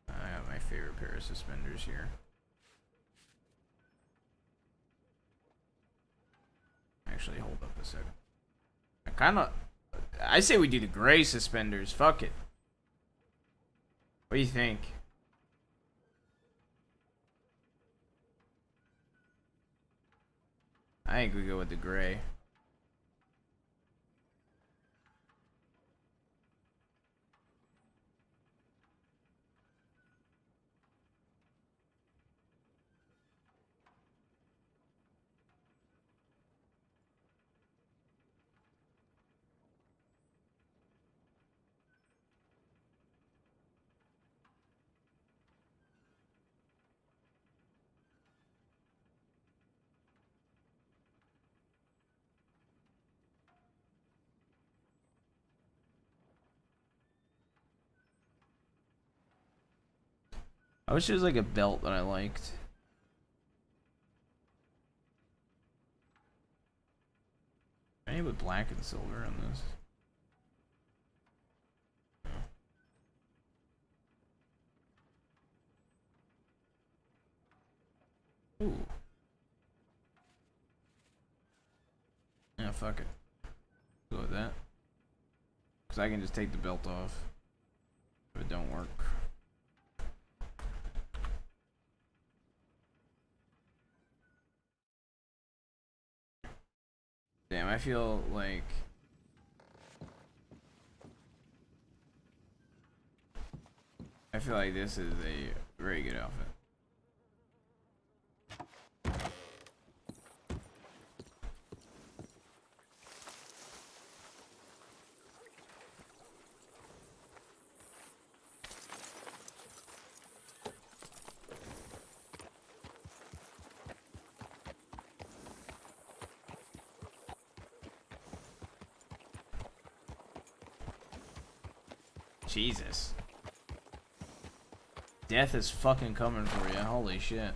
I got my favorite pair of suspenders here. Actually, hold up a second. I say we do the gray suspenders. Fuck it. What do you think? I think we go with the gray. I wish there was like a belt that I liked. Maybe with black and silver on this. Ooh. Yeah, fuck it. Go with that. Because I can just take the belt off if it don't work. Damn, I feel like... this is a very good outfit. Jesus. Death is fucking coming for you. Holy shit.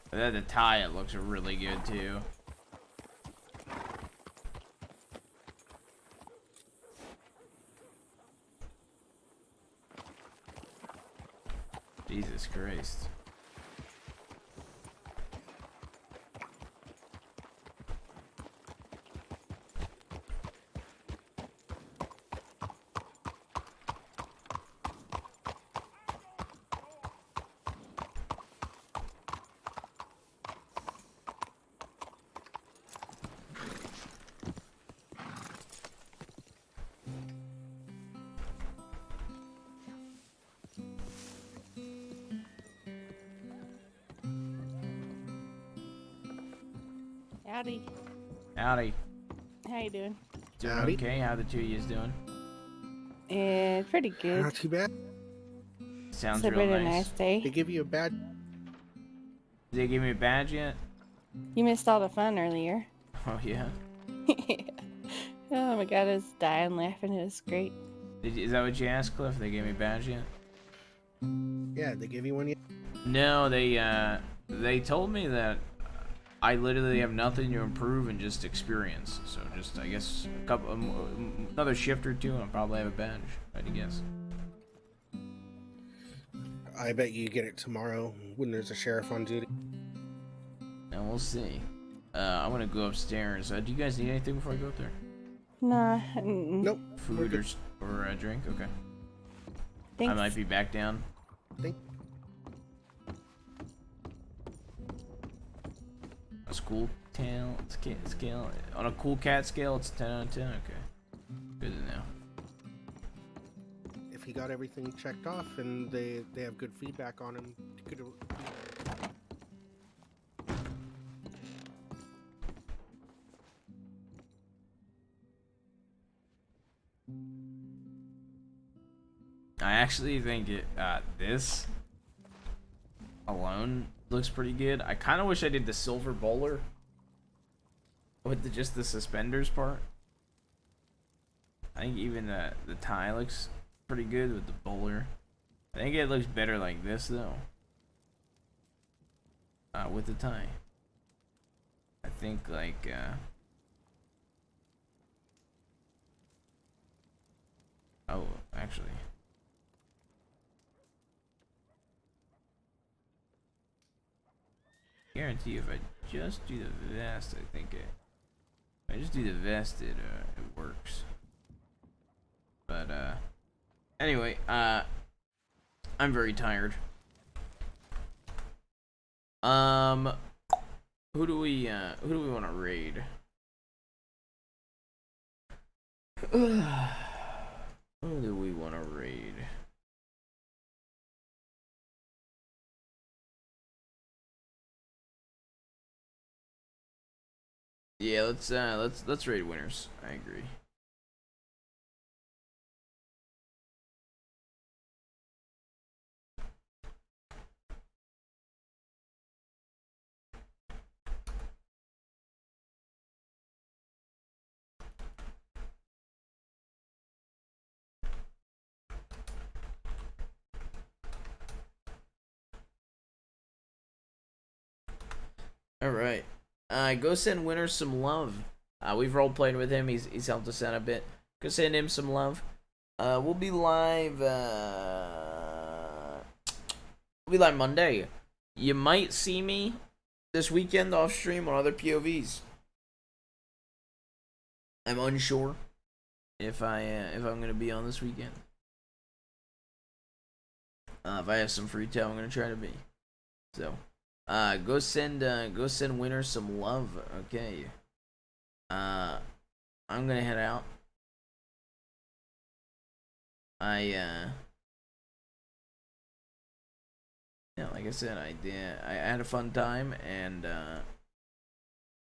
But then the tie, it looks really good too. Jesus Christ. Howdy. Howdy. How you doing? Doing Howdy. okay? How the two of you doing? Pretty good. Not too bad. Sounds It's a real really nice. nice day. They give you a badge. Did they give me a badge yet? You missed all the fun earlier. Oh yeah. Oh my god, I was dying laughing. It was great. Is that what you asked, Cliff? They gave me a badge yet? Yeah, they give you one yet? No, they told me that I literally have nothing to improve and just experience. So just, I guess, a couple, another shift or two, and I'll probably have a badge. I'd guess. I bet you get it tomorrow when there's a sheriff on duty. And we'll see. I'm gonna go upstairs. Do you guys need anything before I go up there? Nah. Nope. Food or a drink? Okay. Thanks. I might be back down. A school scale on a cool cat scale, it's 10 out of 10. Okay, good to know. If he got everything checked off and they have good feedback on him, good. I actually think this alone looks pretty good. I kind of wish I did the silver bowler with just the suspenders part. I think even the tie looks pretty good with the bowler. I think it looks better like this though. With the tie. I think like oh, actually. Guarantee if I just do the vest, I think it. If I just do the vest, it works. But anyway, I'm very tired. Who do we want to raid? Who do we want to raid? Yeah, let's raid winners. I agree. All right. Go send Winner some love. We've role played with him. He's helped us out a bit. Go send him some love. We'll be live. We'll be live Monday. You might see me this weekend off stream on other POVs. I'm unsure if I'm gonna be on this weekend. If I have some free time, I'm gonna try to be. So. Go send Winner some love, okay. I'm gonna head out. Yeah, like I said, I had a fun time, and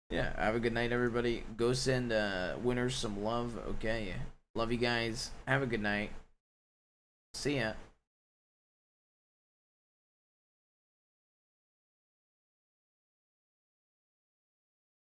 yeah, have a good night, everybody. Go send Winner some love, okay. Love you guys. Have a good night. See ya.